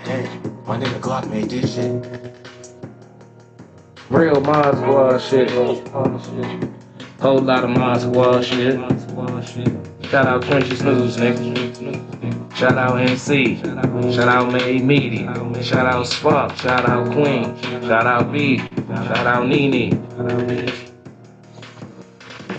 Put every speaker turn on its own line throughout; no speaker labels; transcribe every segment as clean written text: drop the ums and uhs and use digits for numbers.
Hey, my nigga Glock made this shit.
Real Mod Squad shit. Whole lot of Mod Squad shit. Shout out Trenches News, nigga. Shout out NC. Shout out Made Media. Shout out Spark. Shout out Queen. Shout out B. Shout out Nene.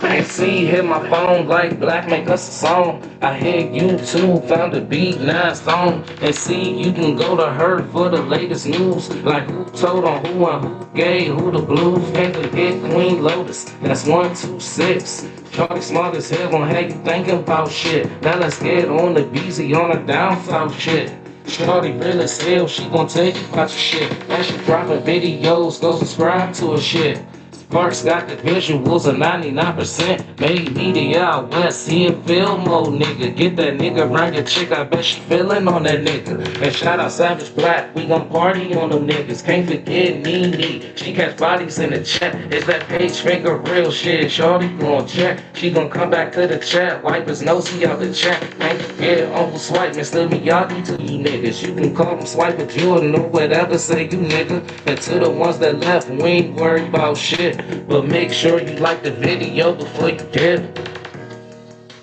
I see, hit my phone like Black make us a song. I hit YouTube, found a beat, 9 song. And see, you can go to her for the latest news. Like who told on who and who gay, who the blues. Can't forget Queen Lotus, that's 126. Charlie smart as hell on how you thinking about shit. Now let's get on the BZ on the down south shit. Shorty real as hell, she gon' tell you about your shit. And she dropping videos, go subscribe to her shit. Sparks got the visuals of 99%. Made media out west, he in film mode, nigga. Get that nigga around your chick, I bet she feelin' on that nigga. And shout out Savage Black, we gon' party on them niggas. Can't forget Nene, she catch bodies in the chat. It's that page finger real shit, shorty gon' check. She gon' come back to the chat, wipe his nosy out the chat. Can't forget Uncle Swipe, Mr. Miyagi to you niggas. You can call him Swipe or Jordan or whatever, say you nigga. And to the ones that left, we ain't worried about shit. But make sure you like the video before you dip.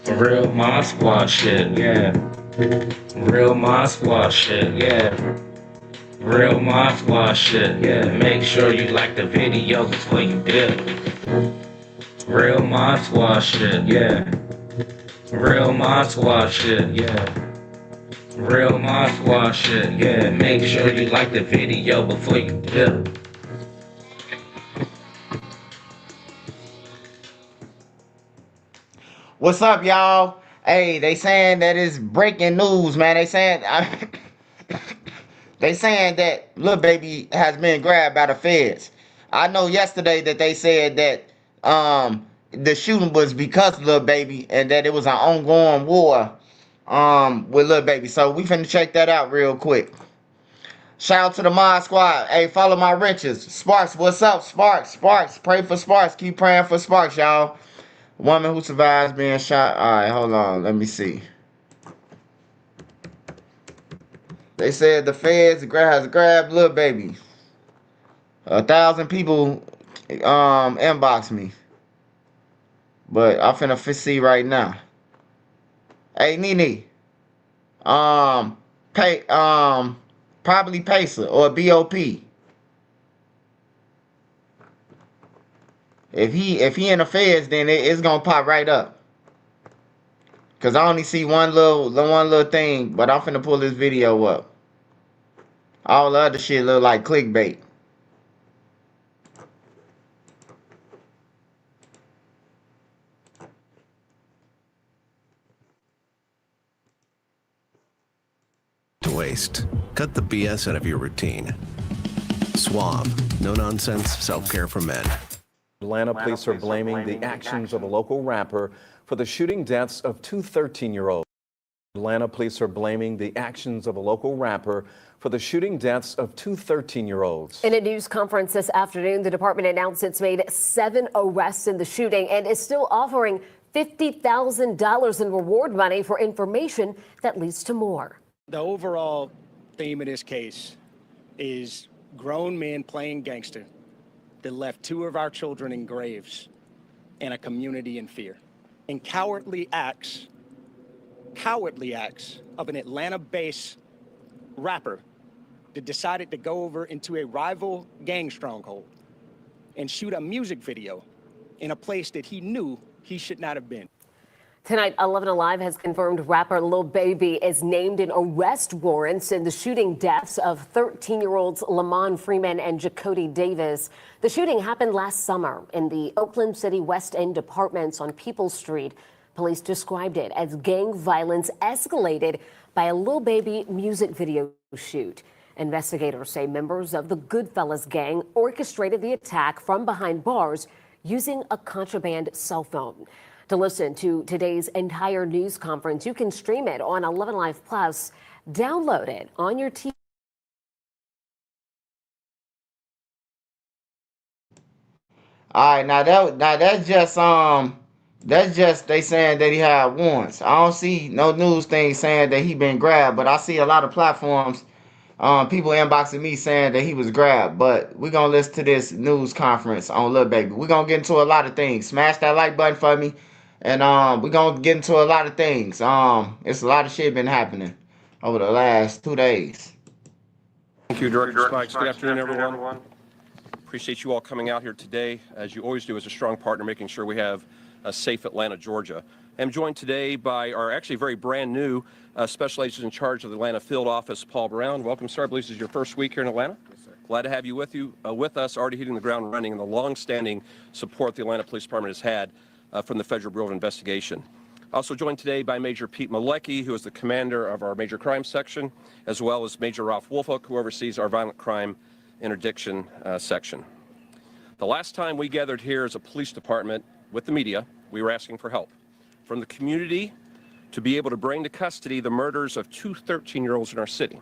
Real Mod Squad shit, yeah. Real Mod Squad shit, yeah. Real Mod Squad shit, yeah. Make sure you like the video before you dip. Real Mod Squad shit, yeah. Real Mod Squad shit, yeah. Real Mod Squad shit, yeah. Make sure you like the video before you dip.
What's up, y'all? Hey, they saying that it's breaking news, man. They saying that Lil Baby has been grabbed by the feds. I know yesterday that they said that the shooting was because of Lil Baby and that it was an ongoing war with Lil Baby. So we finna check that out real quick. Shout out to the Mod Squad. Hey, follow my riches. Sparks, what's up, Sparks? Sparks, pray for Sparks. Keep praying for Sparks, y'all. Woman who survives being shot. All right, hold on. Let me see. They said the feds has grabbed Lil Baby. 1,000 people inbox me, but I'm finna see right now. Hey Nene, pay probably Pacer or BOP. If he in the feds, then it's gonna pop right up. Cause I only see one little thing, but I'm finna pull this video up. All the other shit look like clickbait.
Waste. Cut the BS out of your routine. Suave. No nonsense. Self-care for men.
Atlanta police are blaming the actions of a local rapper for the shooting deaths of two 13-year-olds. Atlanta police are blaming the actions of a local rapper for the shooting deaths of two 13-year-olds.
In a news conference this afternoon, the department announced it's made 7 arrests in the shooting and is still offering $50,000 in reward money for information that leads to more.
The overall theme of this case is grown men playing gangster that left 2 of our children in graves and a community in fear. And cowardly acts of an Atlanta-based rapper that decided to go over into a rival gang stronghold and shoot a music video in a place that he knew he should not have been.
Tonight, 11 Alive has confirmed rapper Lil Baby is named in arrest warrants in the shooting deaths of 13-year-olds Lamont Freeman and Jacody Davis. The shooting happened last summer in the Oakland City West End apartments on Peoples Street. Police described it as gang violence escalated by a Lil Baby music video shoot. Investigators say members of the Goodfellas gang orchestrated the attack from behind bars using a contraband cell phone. To listen to today's entire news conference, you can stream it on 11 Live Plus. Download it on your TV.
All right, that's just they saying that he had warrants. I don't see no news thing saying that he been grabbed, but I see a lot of platforms people inboxing me saying that he was grabbed. But we're gonna listen to this news conference on Lil Baby. We're gonna get into a lot of things. Smash that like button for me. And we're gonna get into a lot of things. It's a lot of shit been happening over the last 2 days.
Thank you, Director Spikes. Good afternoon, everyone. Appreciate you all coming out here today, as you always do as a strong partner, making sure we have a safe Atlanta, Georgia. I'm joined today by our actually very brand new special agent in charge of the Atlanta field office, Paul Brown. Welcome, sir. I believe this is your first week here in Atlanta. Yes, sir. Glad to have you with us, already hitting the ground running, and the long-standing support the Atlanta Police Department has had from the Federal Bureau of Investigation. Also joined today by Major Pete Malecki, who is the commander of our Major Crime Section, as well as Major Ralph Woolfolk, who oversees our Violent Crime Interdiction Section. The last time we gathered here as a police department with the media, we were asking for help from the community to be able to bring to custody the murders of two 13-year-olds in our city.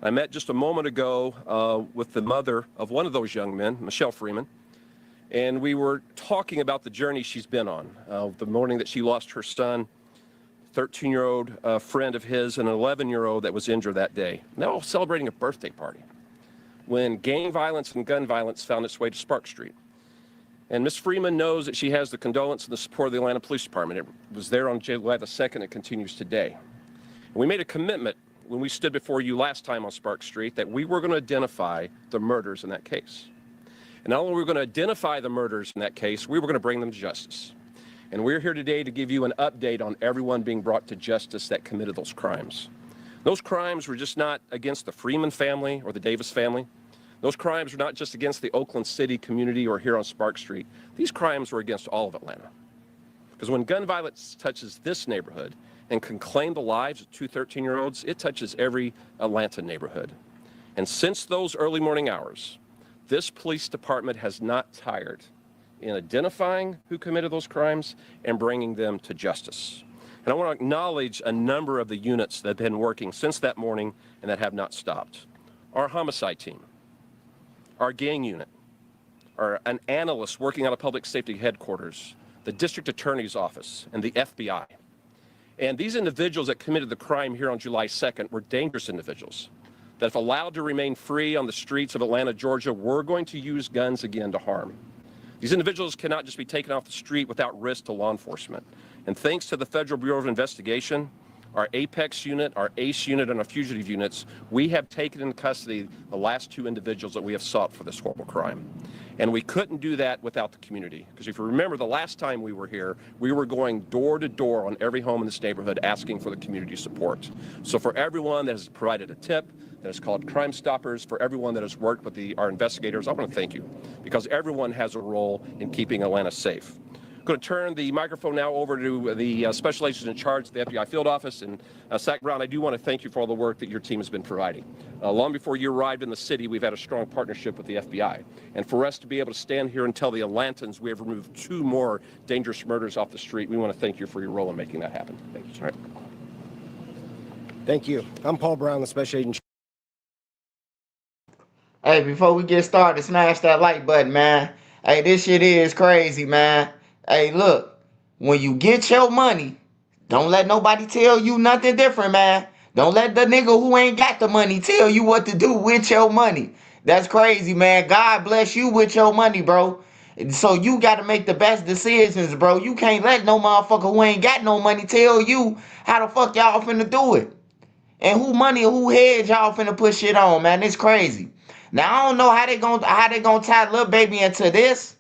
I met just a moment ago with the mother of one of those young men, Michelle Freeman, and we were talking about the journey she's been on. The morning that she lost her son, 13-year-old friend of his, and an 11-year-old that was injured that day. Now all celebrating a birthday party when gang violence and gun violence found its way to Spark Street. And Ms. Freeman knows that she has the condolence and the support of the Atlanta Police Department. It was there on July the 2nd. It continues today. And we made a commitment when we stood before you last time on Spark Street that we were going to identify the murders in that case. And not only were we going to identify the murders in that case, we were going to bring them to justice. And we're here today to give you an update on everyone being brought to justice that committed those crimes. Those crimes were just not against the Freeman family or the Davis family. Those crimes were not just against the Oakland City community or here on Spark Street. These crimes were against all of Atlanta. Because when gun violence touches this neighborhood and can claim the lives of two 13-year-olds, it touches every Atlanta neighborhood. And since those early morning hours, this police department has not tired in identifying who committed those crimes and bringing them to justice. And I want to acknowledge a number of the units that have been working since that morning and that have not stopped. Our homicide team, our gang unit, an analyst working out of public safety headquarters, the district attorney's office, and the FBI. And these individuals that committed the crime here on July 2nd were dangerous individuals that, if allowed to remain free on the streets of Atlanta, Georgia, were going to use guns again to harm. These individuals cannot just be taken off the street without risk to law enforcement. And thanks to the Federal Bureau of Investigation, our Apex unit, our ACE unit, and our fugitive units, we have taken into custody the last two individuals that we have sought for this horrible crime. And we couldn't do that without the community. Because if you remember the last time we were here, we were going door to door on every home in this neighborhood asking for the community support. So for everyone that has provided a tip, that has called Crime Stoppers, for everyone that has worked with our investigators, I want to thank you. Because everyone has a role in keeping Atlanta safe. I'm going to turn the microphone now over to the special agents in charge of the FBI field office. And Zach Brown, I do want to thank you for all the work that your team has been providing. Long before you arrived in the city, we've had a strong partnership with the FBI. And for us to be able to stand here and tell the Atlantans we have removed two more dangerous murders off the street, we want to thank you for your role in making that happen. Thank you, sir. All right.
Thank you. I'm Paul Brown, the special agent.
Hey, before we get started, smash that like button, man. Hey, this shit is crazy, man. Hey, look, when you get your money, don't let nobody tell you nothing different, man. Don't let the nigga who ain't got the money tell you what to do with your money. That's crazy, man. God bless you with your money, bro. So you got to make the best decisions, bro. You can't let no motherfucker who ain't got no money tell you how the fuck y'all finna do it. And who money or who head y'all finna put shit on, man. It's crazy. Now, I don't know how they gonna tie Lil Baby into this.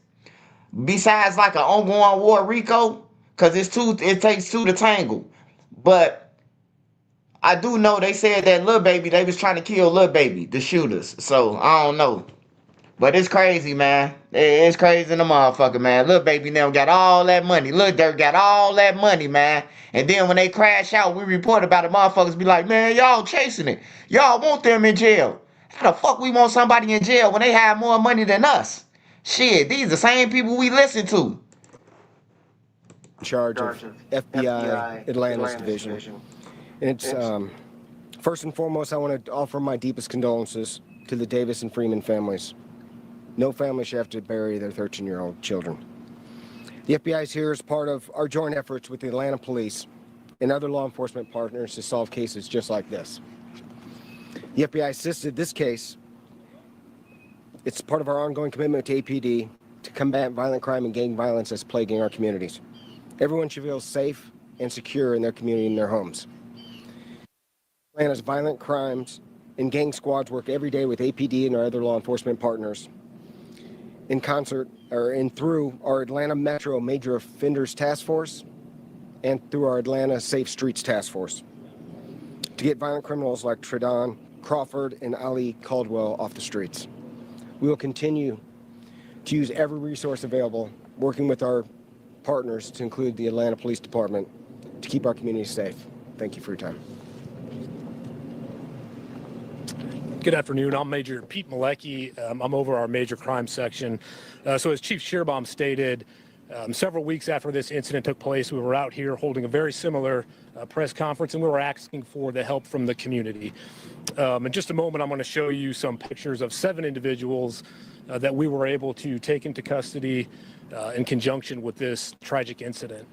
Besides like an ongoing war, Rico, because it takes two to tangle. But I do know they said that Lil Baby, they was trying to kill Lil Baby, the shooters. So I don't know. But it's crazy, man. It's crazy in the motherfucker, man. Lil Baby now got all that money. Lil Durk got all that money, man. And then when they crash out, we report about it, motherfuckers be like, man, y'all chasing it. Y'all want them in jail. How the fuck we want somebody in jail when they have more money than us? Shit, these are the same people we listen to.
In charge of FBI Atlanta's division. And it's, first and foremost, I want to offer my deepest condolences to the Davis and Freeman families. No family should have to bury their 13-year-old children. The FBI is here as part of our joint efforts with the Atlanta Police and other law enforcement partners to solve cases just like this. The FBI assisted this case. It's part of our ongoing commitment to APD to combat violent crime and gang violence that's plaguing our communities. Everyone should feel safe and secure in their community and their homes. Atlanta's violent crimes and gang squads work every day with APD and our other law enforcement partners in concert and through our Atlanta Metro Major Offenders Task Force and through our Atlanta Safe Streets Task Force to get violent criminals like Tredon Crawford and Ali Caldwell off the streets. We will continue to use every resource available, working with our partners to include the Atlanta Police Department to keep our community safe. Thank you for your time.
Good afternoon. I'm Major Pete Malecki. I'm over our major crime section. So as Chief Shearbaum stated, several weeks after this incident took place, we were out here holding a very similar press conference, and we were asking for the help from the community. In just a moment, I'm going to show you some pictures of 7 individuals that we were able to take into custody in conjunction with this tragic incident.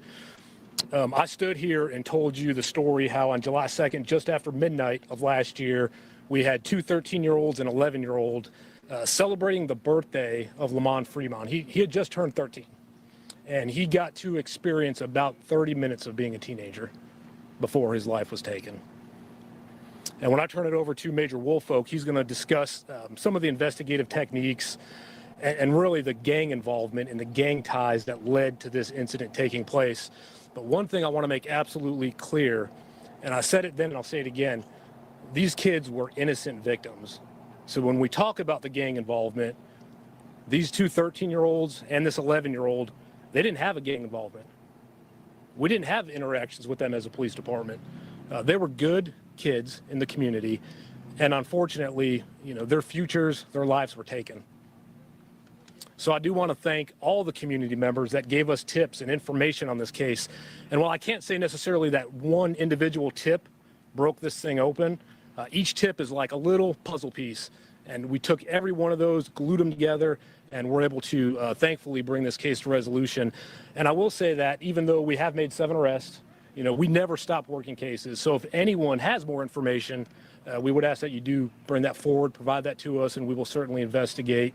I stood here and told you the story how on July 2nd, just after midnight of last year, we had 2 13-year-olds and 11-year-old celebrating the birthday of Lamon Fremont. He had just turned 13, and he got to experience about 30 minutes of being a teenager before his life was taken. And when I turn it over to Major Woolfolk, he's going to discuss some of the investigative techniques and really the gang involvement and the gang ties that led to this incident taking place. But one thing I want to make absolutely clear, and I said it then and I'll say it again, these kids were innocent victims. So when we talk about the gang involvement, these 2 13-year-olds and this 11-year-old, they didn't have a gang involvement. We didn't have interactions with them as a police department. They were good kids in the community, and unfortunately, their futures, their lives were taken. So I do want to thank all the community members that gave us tips and information on this case. And while I can't say necessarily that one individual tip broke this thing open, each tip is like a little puzzle piece, and we took every one of those, glued them together, and we're able to thankfully bring this case to resolution. And I will say that even though we have made 7 arrests, we never stop working cases. So if anyone has more information, we would ask that you do bring that forward, provide that to us, and we will certainly investigate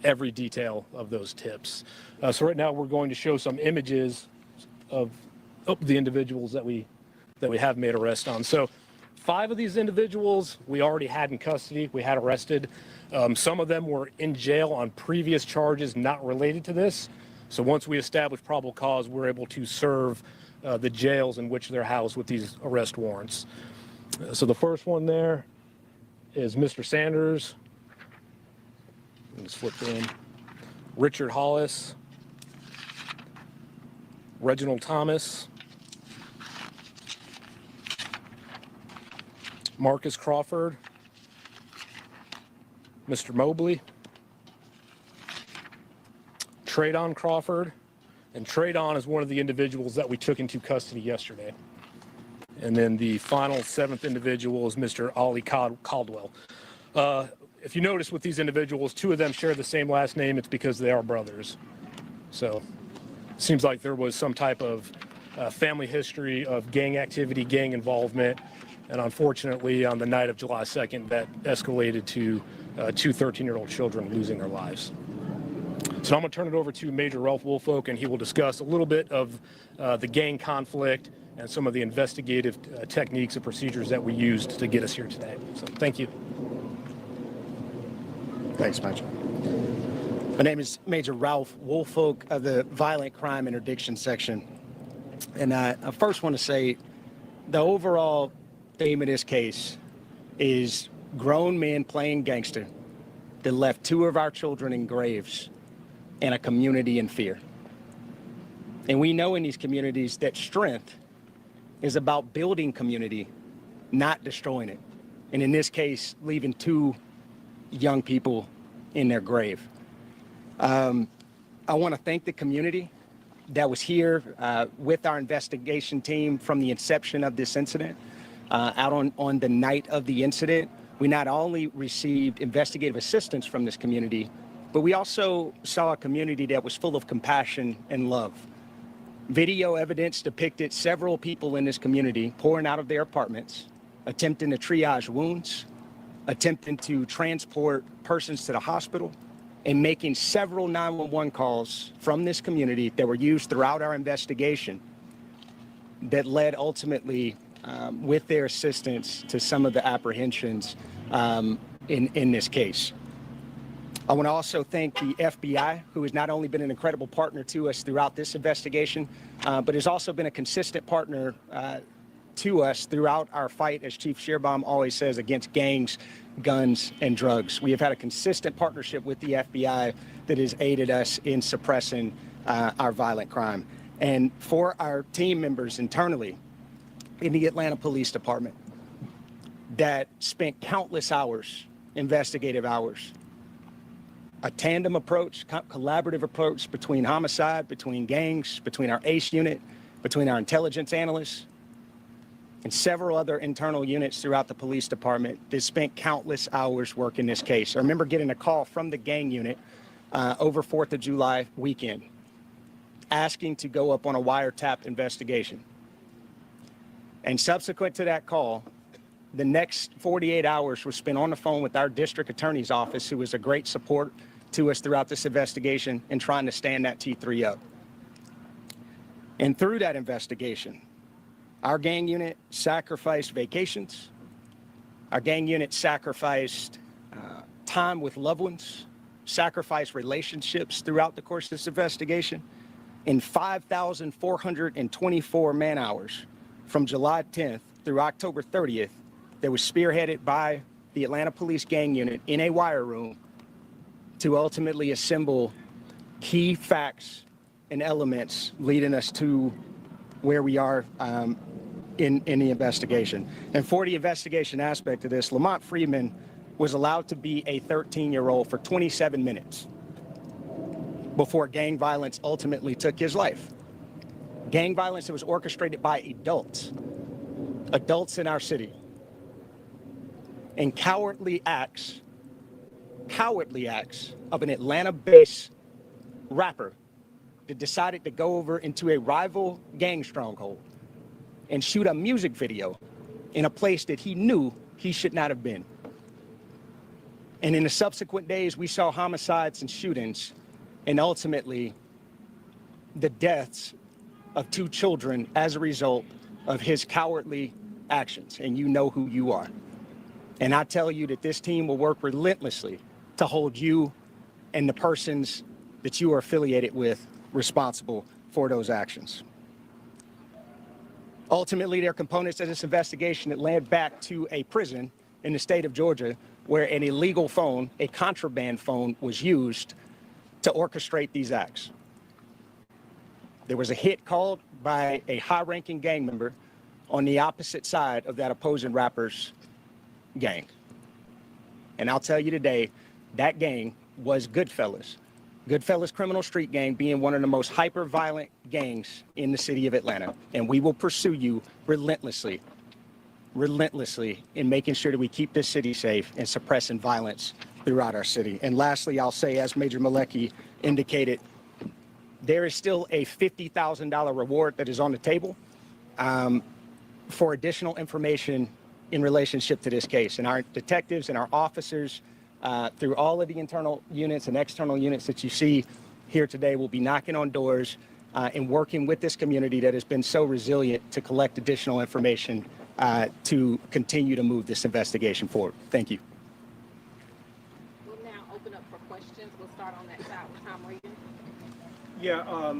every detail of those tips. So right now we're going to show some images of the individuals that we have made arrests on. So 5 of these individuals we already had in custody, we had arrested. Some of them were in jail on previous charges not related to this. So once we established probable cause, we're able to serve the jails in which they're housed with these arrest warrants. So the first one there is Mr. Sanders. Let's flip in. Richard Hollis. Reginald Thomas. Marcus Crawford. Mr. Mobley. Tredon Crawford. And Tredon is one of the individuals that we took into custody yesterday. And then the final 7th individual is Mr. Ali Caldwell. If you notice with these individuals, 2 of them share the same last name. It's because they are brothers. So it seems like there was some type of family history of gang activity, gang involvement. And unfortunately, on the night of July 2nd, that escalated to 2 13-year-old children losing their lives. So I'm going to turn it over to Major Ralph Woolfolk, and he will discuss a little bit of the gang conflict and some of the investigative techniques and procedures that we used to get us here today. So thank you.
Thanks, Major. My name is Major Ralph Woolfolk of the Violent Crime Interdiction Section. And I first want to say the overall theme of this case is grown men playing gangster that left 2 of our children in graves and a community in fear. And we know in these communities that strength is about building community, not destroying it. And in this case, leaving 2 young people in their grave. I want to thank the community that was here with our investigation team from the inception of this incident. Out on the night of the incident, we not only received investigative assistance from this community, but we also saw a community that was full of compassion and love. Video evidence depicted several people in this community pouring out of their apartments, attempting to triage wounds, attempting to transport persons to the hospital, and making several 911 calls from this community that were used throughout our investigation that led ultimately, with their assistance, to some of the apprehensions in this case. I want to also thank the FBI, who has not only been an incredible partner to us throughout this investigation, but has also been a consistent partner to us throughout our fight, as Chief Shearbaum always says, against gangs, guns, and drugs. We have had a consistent partnership with the FBI that has aided us in suppressing our violent crime. And for our team members internally in the Atlanta Police Department that spent countless hours, investigative hours, a tandem approach, collaborative approach between homicide, between gangs, between our ACE unit, between our intelligence analysts, and several other internal units throughout the police department that spent countless hours working this case. I remember getting a call from the gang unit over 4th of July weekend asking to go up on a wiretap investigation. And subsequent to that call, the next 48 hours was spent on the phone with our district attorney's office, who was a great support to us throughout this investigation and trying to stand that T3 up. And through that investigation, our gang unit sacrificed vacations. Our gang unit sacrificed time with loved ones, sacrificed relationships throughout the course of this investigation. In 5,424 man hours from July 10th through October 30th, that was spearheaded by the Atlanta Police Gang Unit in a wire room to ultimately assemble key facts and elements leading us to where we are in the investigation. And for the investigation aspect of this, Lamont Freeman was allowed to be a 13-year-old for 27 minutes before gang violence ultimately took his life. Gang violence that was orchestrated by adults in our city. And cowardly acts of an Atlanta-based rapper that decided to go over into a rival gang stronghold and shoot a music video in a place that he knew he should not have been. And in the subsequent days, we saw homicides and shootings, and ultimately the deaths of 2 children as a result of his cowardly actions. And you know who you are. And I tell you that this team will work relentlessly to hold you and the persons that you are affiliated with responsible for those actions. Ultimately, there are components of this investigation that led back to a prison in the state of Georgia where an illegal phone, a contraband phone, was used to orchestrate these acts. There was a hit called by a high-ranking gang member on the opposite side of that opposing rapper's gang. And I'll tell you today, that gang was Goodfellas. Goodfellas Criminal Street Gang being one of the most hyper-violent gangs in the city of Atlanta. And we will pursue you relentlessly in making sure that we keep this city safe and suppressing violence throughout our city. And lastly, I'll say, as Major Malecki indicated, there is still a $50,000 reward that is on the table for additional information in relationship to this case. And our detectives and our officers, through all of the internal units and external units that you see here today, will be knocking on doors and working with this community that has been so resilient to collect additional information to continue to move this investigation forward. Thank you.
We'll now open up for questions. We'll start on that side with Tom Regan.
Yeah,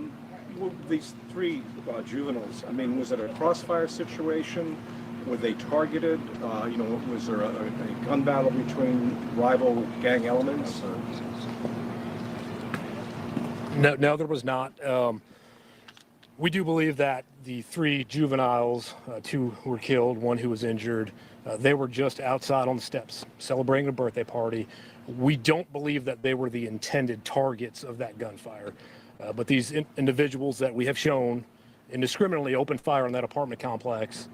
these 3 juveniles, I mean, was it a crossfire situation? Were they targeted? Was there a gun battle between rival gang elements?
No, there was not. We do believe that the 3 juveniles, 2 who were killed, 1 who was injured, they were just outside on the steps celebrating a birthday party. We don't believe that they were the intended targets of that gunfire. But these individuals that we have shown indiscriminately opened fire on that apartment complex,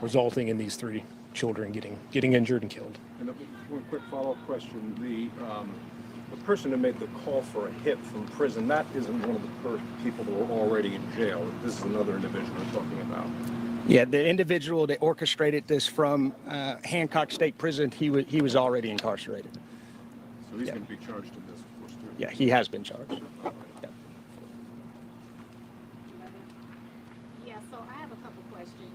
resulting in these 3 children getting injured and killed.
And one quick follow-up question. The person who made the call for a hit from prison, that isn't one of the people that were already in jail. This is another individual we're talking about.
Yeah, the individual that orchestrated this from Hancock State Prison, he was already incarcerated.
So he's going to be charged in this, of course, too.
Yeah, he has been charged. Yeah.
Yeah, so I have a couple questions.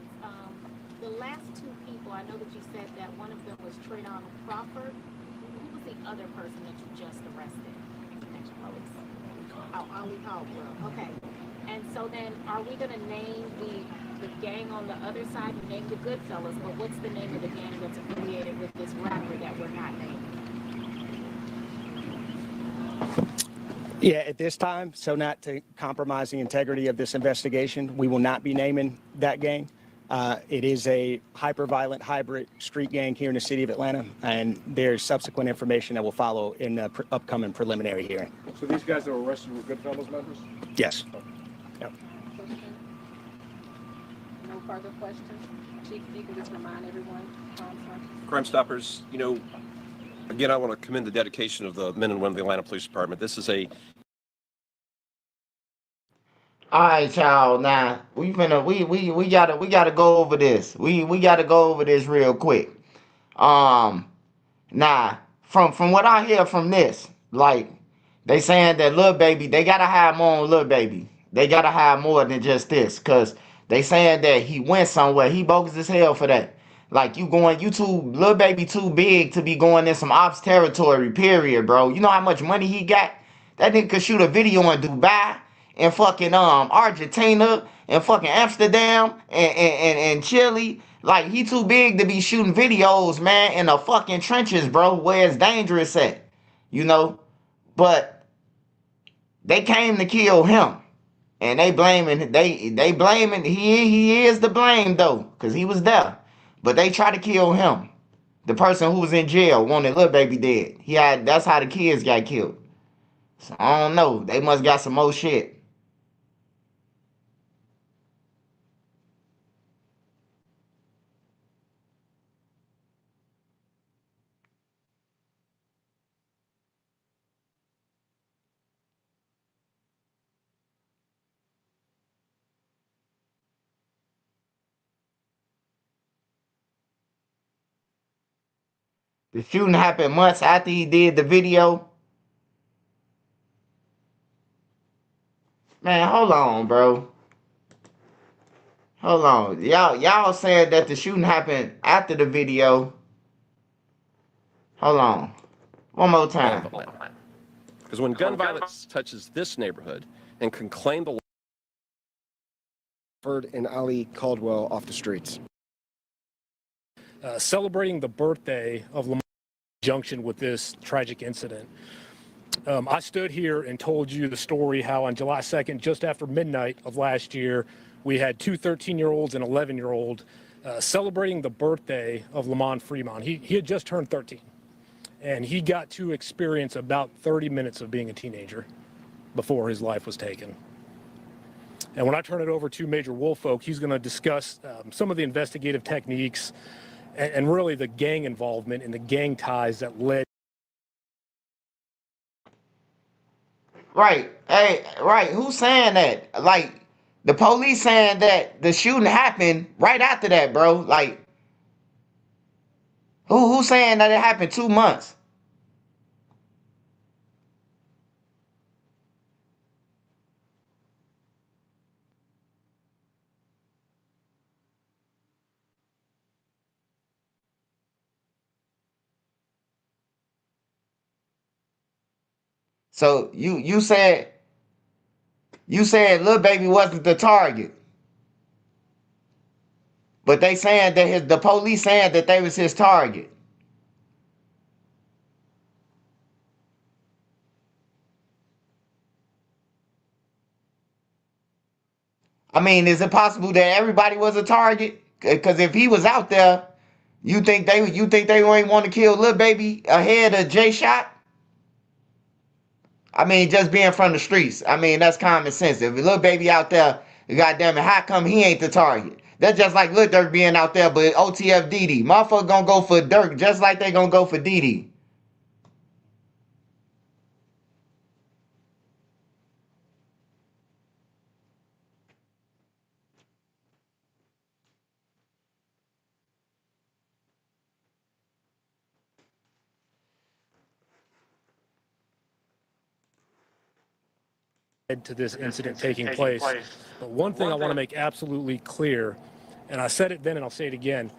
The last two people, I know that you said that one of them was Traydon Crawford. Who was the other person that you just arrested? Oh, Ali Caldwell. Okay. And so then, are we going to name the gang on the other side? You named the Goodfellas, but what's the name of the gang that's affiliated with this rapper that we're not naming?
Yeah, at this time, so not to compromise the integrity of this investigation, we will not be naming that gang. It is a hyper-violent hybrid street gang here in the city of Atlanta, and there's subsequent information that will follow in the upcoming preliminary hearing.
So these guys that were arrested were Goodfellas members?
Yes. Yep.
No further questions? Chief, you can just remind everyone.
Crime Stoppers, you know, again, I want to commend the dedication of the men and women of the Atlanta Police Department. This is a
All right, y'all. Now we gotta go over this. We gotta go over this real quick. Now from what I hear from this, like they saying that Lil Baby, they gotta have more on Lil Baby. They gotta have more than just this, cause they saying that he went somewhere. He bogus as hell for that. Like you too, Lil Baby too big to be going in some ops territory. Period, bro. You know how much money he got? That nigga could shoot a video in Dubai and fucking Argentina and fucking Amsterdam and Chile. Like he too big to be shooting videos, man, in the fucking trenches, bro, where it's dangerous at. You know? But they came to kill him. And they blaming he is the blame though, cause he was there. But they try to kill him. The person who was in jail wanted Lil Baby dead. That's how the kids got killed. So I don't know. They must got some more shit. The shooting happened months after he did the video. Man, hold on, bro. Hold on. Y'all said that the shooting happened after the video. Hold on. One more time.
because when gun violence touches this neighborhood and can claim the
And Ali Caldwell off the streets.
Celebrating the birthday of Lamar in conjunction with this tragic incident. I stood here and told you the story how on July 2nd, just after midnight of last year, we had two 13-year-olds and 11-year-old celebrating the birthday of Lamar Fremont. He had just turned 13, and he got to experience about 30 minutes of being a teenager before his life was taken. And when I turn it over to Major Woolfolk, he's going to discuss some of the investigative techniques and really the gang involvement and the gang ties that led.
Right. Hey, right. Who's saying that? Like, the police saying that the shooting happened right after that, bro. Like, who's saying that it happened 2 months? So you said Lil Baby wasn't the target, but they saying that the police saying that they was his target. I mean, is it possible that everybody was a target? Because if he was out there, you think they ain't want to kill Lil Baby ahead of Jay Shot? I mean, just being from the streets. I mean, that's common sense. If Lil Baby out there, goddamn it, how come he ain't the target? That's just like Lil Durk being out there, but OTF DD. Motherfucker gonna go for Durk just like they gonna go for DD.
to this incident taking place. But one thing I want to make absolutely clear, and I said it then and I'll say it again,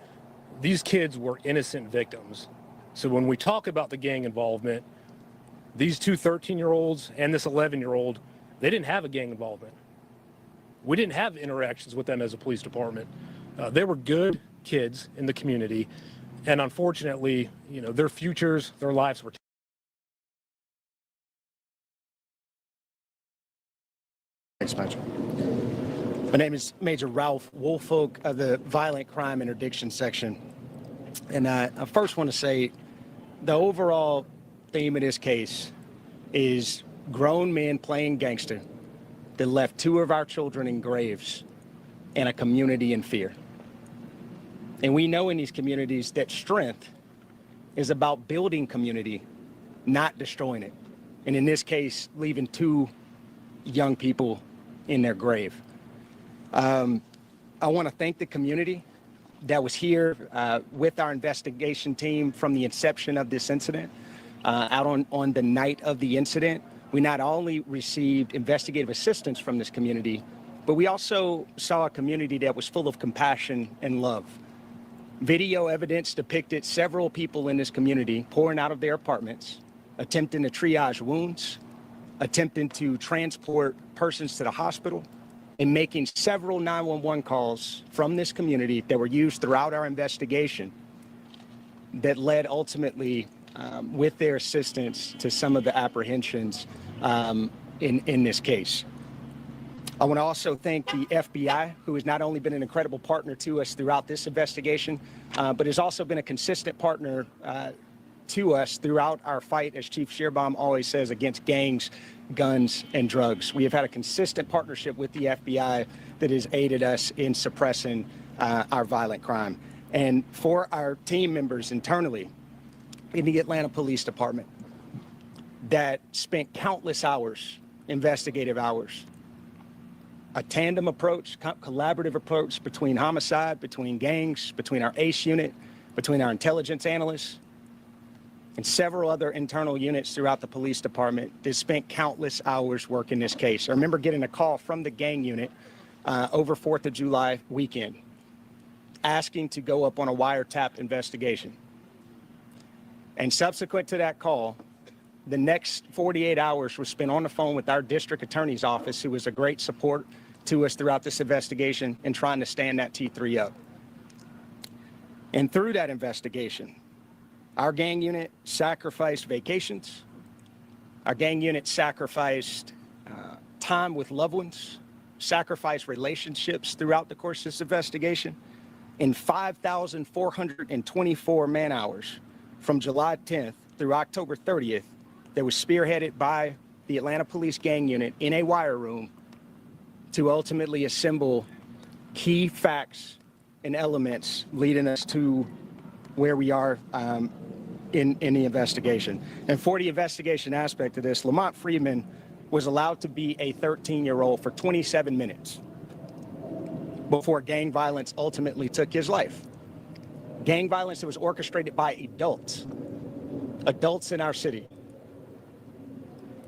these kids were innocent victims. So when we talk about the gang involvement, these two 13-year-olds and this 11-year-old, they didn't have a gang involvement. We didn't have interactions with them as a police department. They were good kids in the community, and unfortunately, you know, their futures, their lives were taken.
Thanks, Major. My name is Major Ralph Woolfolk of the Violent Crime Interdiction Section. And I first want to say the overall theme of this case is grown men playing gangster that left two of our children in graves and a community in fear. And we know in these communities that strength is about building community, not destroying it. And in this case, leaving two young people in their grave. I want to thank the community that was here with our investigation team from the inception of this incident. Out on the night of the incident, we not only received investigative assistance from this community, but we also saw a community that was full of compassion and love. Video evidence depicted several people in this community pouring out of their apartments, attempting to triage wounds, attempting to transport persons to the hospital, and making several 911 calls from this community that were used throughout our investigation that led ultimately, with their assistance, to some of the apprehensions in this case. I want to also thank the FBI, who has not only been an incredible partner to us throughout this investigation, but has also been a consistent partner to us throughout our fight, as Chief Shearbaum always says, against gangs, guns, and drugs. We have had a consistent partnership with the FBI that has aided us in suppressing our violent crime. And for our team members internally in the Atlanta Police Department that spent countless hours, investigative hours, a tandem approach, collaborative approach between homicide, between gangs, between our ACE unit, between our intelligence analysts, and several other internal units throughout the police department that spent countless hours working this case. I remember getting a call from the gang unit over 4th of July weekend asking to go up on a wiretap investigation. And subsequent to that call, the next 48 hours was spent on the phone with our district attorney's office, who was a great support to us throughout this investigation and trying to stand that T3 up. And through that investigation, our gang unit sacrificed vacations. Our gang unit sacrificed time with loved ones, sacrificed relationships throughout the course of this investigation. In 5,424 man hours from July 10th through October 30th, that was spearheaded by the Atlanta Police Gang Unit in a wire room to ultimately assemble key facts and elements leading us to where we are in the investigation. And for the investigation aspect of this, Lamont Freeman was allowed to be a 13-year-old for 27 minutes before gang violence ultimately took his life. Gang violence that was orchestrated by adults in our city.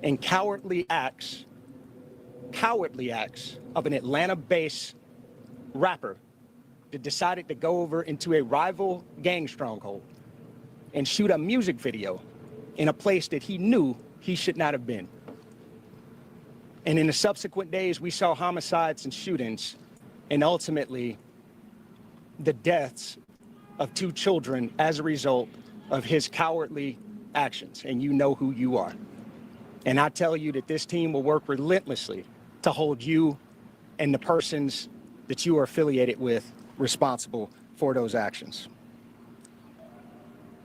And cowardly acts of an Atlanta-based rapper that decided to go over into a rival gang stronghold and shoot a music video in a place that he knew he should not have been. And in the subsequent days, we saw homicides and shootings, and ultimately the deaths of two children as a result of his cowardly actions. And you know who you are. And I tell you that this team will work relentlessly to hold you and the persons that you are affiliated with responsible for those actions.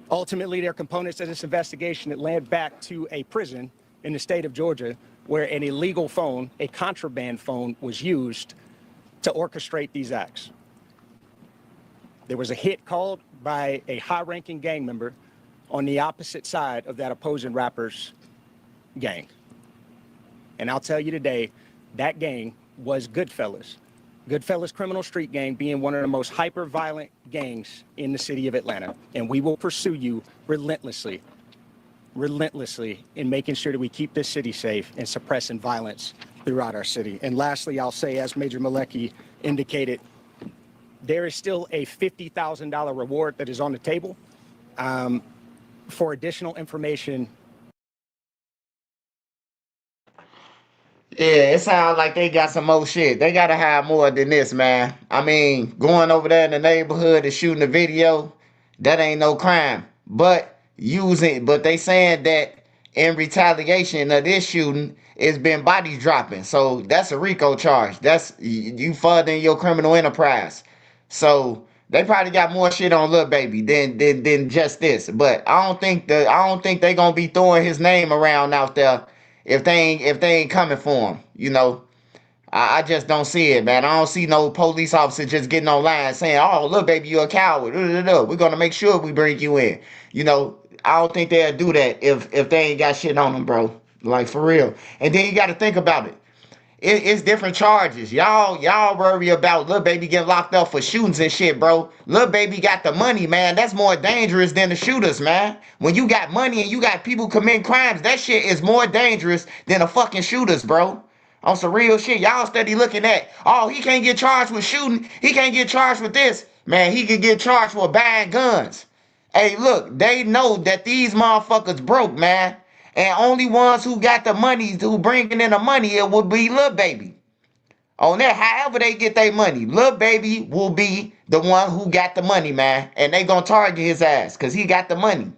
Ultimately, there are components of this investigation that led back to a prison in the state of Georgia where an illegal phone, a contraband phone, was used to orchestrate these acts. There was a hit called by a high-ranking gang member on the opposite side of that opposing rapper's gang. And I'll tell you today, that gang was Goodfellas. Goodfellas Criminal Street Gang being one of the most hyper-violent gangs in the city of Atlanta. And we will pursue you relentlessly in making sure that we keep this city safe and suppressing violence throughout our city. And lastly, I'll say, as Major Malecki indicated, there is still a $50,000 reward that is on the table for additional information.
Yeah, it sounds like they got some more shit. They gotta have more than this, man. I mean, going over there in the neighborhood and shooting a video, that ain't no crime. But they saying that in retaliation of this shooting, it's been body dropping. So that's a Rico charge. That's you furthering your criminal enterprise. So they probably got more shit on Lil Baby than just this. But I don't think they gonna be throwing his name around out there if they ain't coming for him. You know, I just don't see it, man. I don't see no police officer just getting online saying, "Oh, Lil Baby, you're a coward. We're gonna make sure we bring you in." You know, I don't think they'll do that if they ain't got shit on them, bro. Like for real. And then you got to think about it. It's different charges. Y'all worry about Lil Baby getting locked up for shootings and shit, bro. Lil Baby got the money, man. That's more dangerous than the shooters, man. When you got money and you got people committing crimes, that shit is more dangerous than the fucking shooters, bro. On some real shit. Y'all steady looking at, oh, he can't get charged with shooting. He can't get charged with this. Man, he could get charged with buying guns. Hey, look, they know that these motherfuckers broke, man. And only ones who got the money, who bringing in the money, it will be Lil Baby. On that, however they get their money, Lil Baby will be the one who got the money, man. And they gonna target his ass, because he got the money.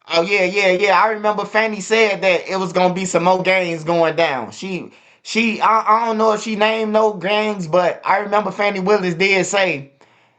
Oh yeah. I remember Fanny said that it was gonna be some more gangs going down. I don't know if she named no gangs, but I remember Fanny Willis did say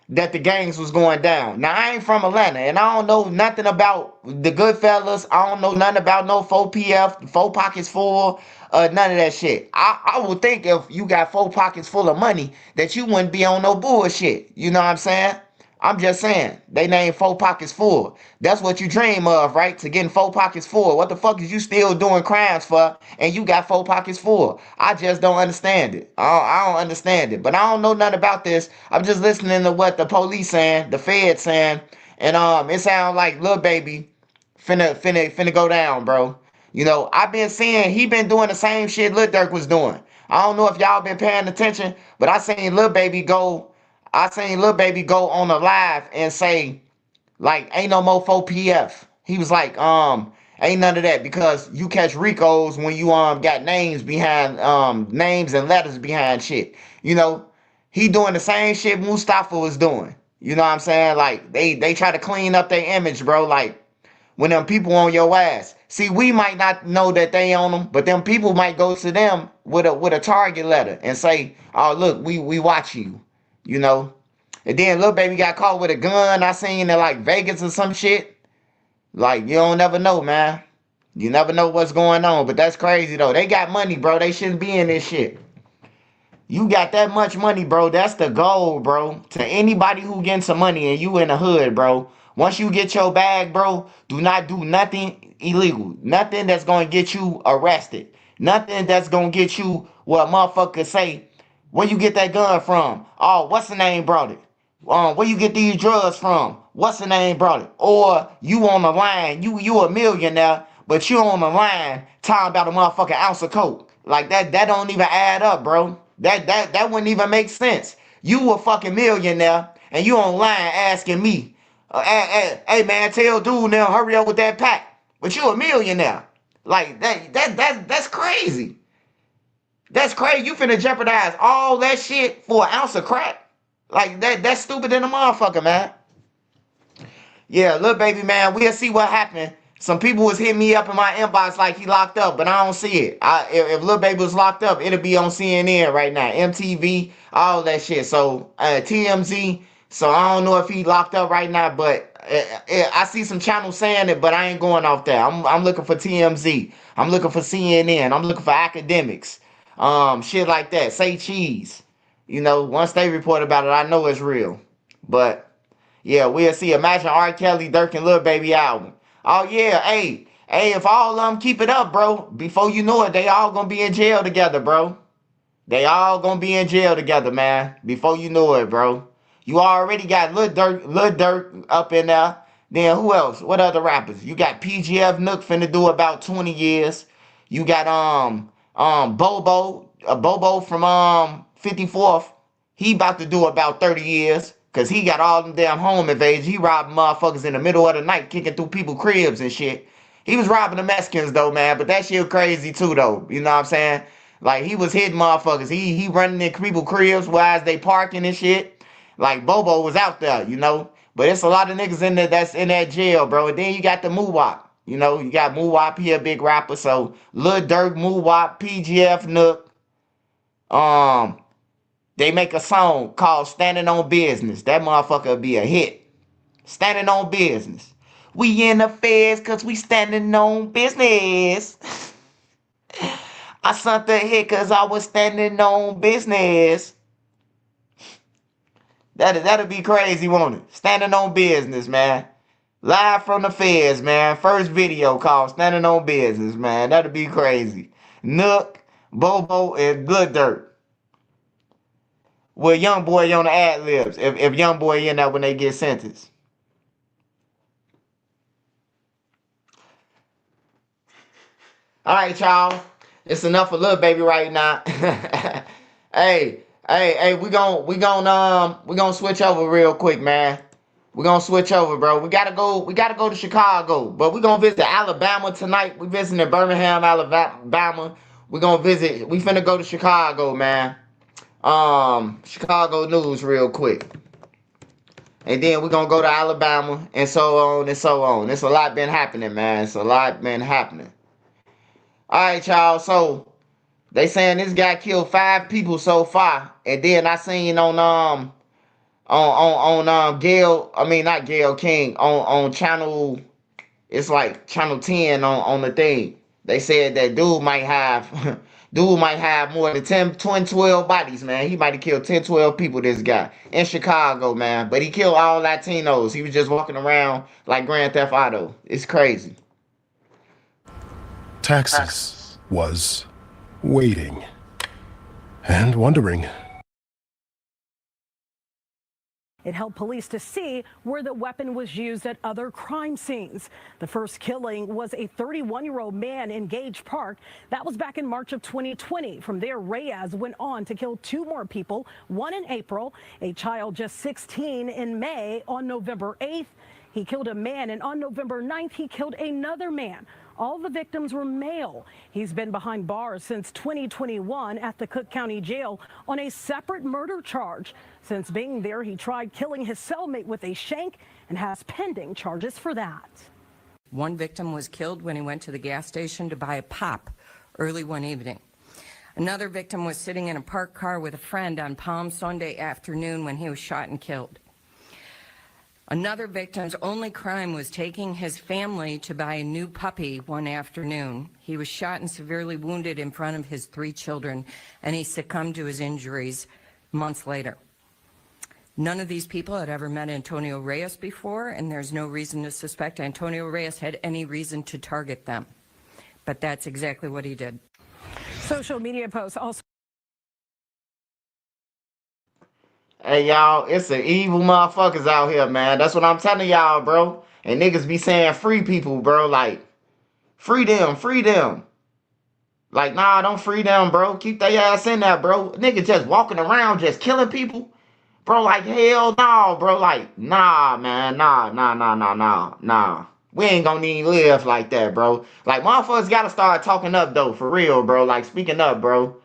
that the gangs was going down. Now I ain't from Atlanta, and I don't know nothing about the Goodfellas. I don't know nothing about no 4PF, 4 pockets full, none of that shit. I would think if you got 4 pockets full of money that you wouldn't be on no bullshit. You know what I'm saying? I'm just saying, they named 4 pockets full. That's what you dream of, right? To getting 4 pockets full. What the fuck is you still doing crimes for and you got 4 pockets full? I just don't understand it. I don't understand it. But I don't know nothing about this. I'm just listening to what the police saying, the feds saying, and it sounds like Lil Baby finna go down, bro. You know, I've been seeing he been doing the same shit Lil Durk was doing. I don't know if y'all been paying attention, but I seen Lil Baby go on a live and say, like, ain't no more 4PF. He was like, ain't none of that, because you catch Ricos when you got names behind names and letters behind shit. You know, he doing the same shit Mustafa was doing. You know what I'm saying? Like they try to clean up their image, bro. Like when them people on your ass. See, we might not know that they on them, but them people might go to them with a target letter and say, "Oh, look, we watch you," you know. And then Lil Baby got caught with a gun. I seen in like Vegas or some shit. Like you don't never know, man. You never know what's going on, but that's crazy though. They got money, bro. They shouldn't be in this shit. You got that much money, bro. That's the goal, bro. To anybody who getting some money and you in the hood, bro. Once you get your bag, bro, do not do nothing illegal. Nothing that's going to get you arrested. Nothing that's going to get you what a motherfucker say. Where you get that gun from? Oh, what's the name brought it? Where you get these drugs from? What's the name brought it? Or you on the line, you a millionaire, but you on the line talking about a motherfucking ounce of coke. Like that don't even add up, bro. That wouldn't even make sense. You a fucking millionaire and you online asking me, hey man, tell dude now hurry up with that pack. But you a millionaire. Like that's crazy. That's crazy. You finna jeopardize all that shit for an ounce of crack. Like that's stupid than a motherfucker, man. Yeah, Lil Baby, man, we'll see what happened. Some people was hitting me up in my inbox like he locked up, but I don't see it. If Lil Baby was locked up, it'll be on CNN right now, MTV, all that shit. So TMZ. So I don't know if he locked up right now, but I see some channels saying it, but I ain't going off there. I'm looking for TMZ. I'm looking for CNN. I'm looking for academics. Shit like that. Say cheese. You know, once they report about it, I know it's real. But yeah, we'll see. Imagine R. Kelly, Dirk, and Lil Baby album. Oh yeah, hey, if all of them keep it up, bro, before you know it, they all gonna be in jail together, bro. They all gonna be in jail together, man. Before you know it, bro. You already got Lil Durk up in there. Then who else? What other rappers? You got PGF Nook finna do about 20 years. You got Bobo from 54th. He about to do about 30 years. Cause he got all them damn home invasions. He robbed motherfuckers in the middle of the night, kicking through people's cribs and shit. He was robbing the Mexicans though, man. But that shit crazy too though. You know what I'm saying? Like he was hitting motherfuckers. He running in people's cribs while they parking and shit. Like Bobo was out there, you know. But it's a lot of niggas in there that's in that jail, bro. And then you got the Moowop. You know, you got Moowop here, big rapper. So Lil Durk, Moowop, PGF Nook. They make a song called Standing on Business. That motherfucker will be a hit. Standing on business. We in the feds cause we standing on business. I sent the hit cause I was standing on business. That'll be crazy, won't it? Standing on business, man. Live from the feds, man. First video called Standing on Business, man. That'll be crazy. Nook, Bobo, and Lil Durk. With Young Boy on the ad libs. If Young Boy in there when they get sentenced. All right, y'all. It's enough for Lil Baby right now. Hey, we gonna switch over real quick, man. We're gonna switch over, bro. We gotta go to Chicago, but we're gonna visit Alabama tonight. We visiting Birmingham, Alabama. We finna go to Chicago, man. Chicago news real quick. And then we're gonna go to Alabama and so on and so on. It's a lot been happening, man. It's a lot been happening. Alright, y'all. So they saying this guy killed 5 people so far. And then I seen on Gail, I mean not Gail King, on channel, it's like channel 10 on the thing. They said that dude might have more than 10, 20, 12 bodies, man. He might have killed 10, 12 people, this guy, in Chicago, man. But he killed all Latinos. He was just walking around like Grand Theft Auto. It's crazy.
Texas was waiting and wondering.
It helped police to see where the weapon was used at other crime scenes. The first killing was a 31-year-old man in Gage Park. That was back in March of 2020. From there, Reyes went on to kill 2 more people, one in April, a child just 16 in May. On November 8th, he killed a man, and on November 9th, he killed another man. All the victims were male. He's been behind bars since 2021 at the Cook County Jail on a separate murder charge. Since being there, he tried killing his cellmate with a shank and has pending charges for that.
One victim was killed when he went to the gas station to buy a pop early one evening. Another victim was sitting in a parked car with a friend on Palm Sunday afternoon when he was shot and killed. Another victim's only crime was taking his family to buy a new puppy one afternoon. He was shot and severely wounded in front of his 3 children, and he succumbed to his injuries months later. None of these people had ever met Antonio Reyes before, and there's no reason to suspect Antonio Reyes had any reason to target them. But that's exactly what he did.
Social media posts also.
Hey, y'all, it's the evil motherfuckers out here, man. That's what I'm telling y'all, bro. And niggas be saying free people, bro. Like, free them, free them. Like, nah, don't free them, bro. Keep their ass in there, bro. Niggas just walking around just killing people. Bro, like, hell no, bro. Like, nah, man. Nah. We ain't gonna even live like that, bro. Like, motherfuckers gotta start talking up, though, for real, bro. Like, speaking up, bro.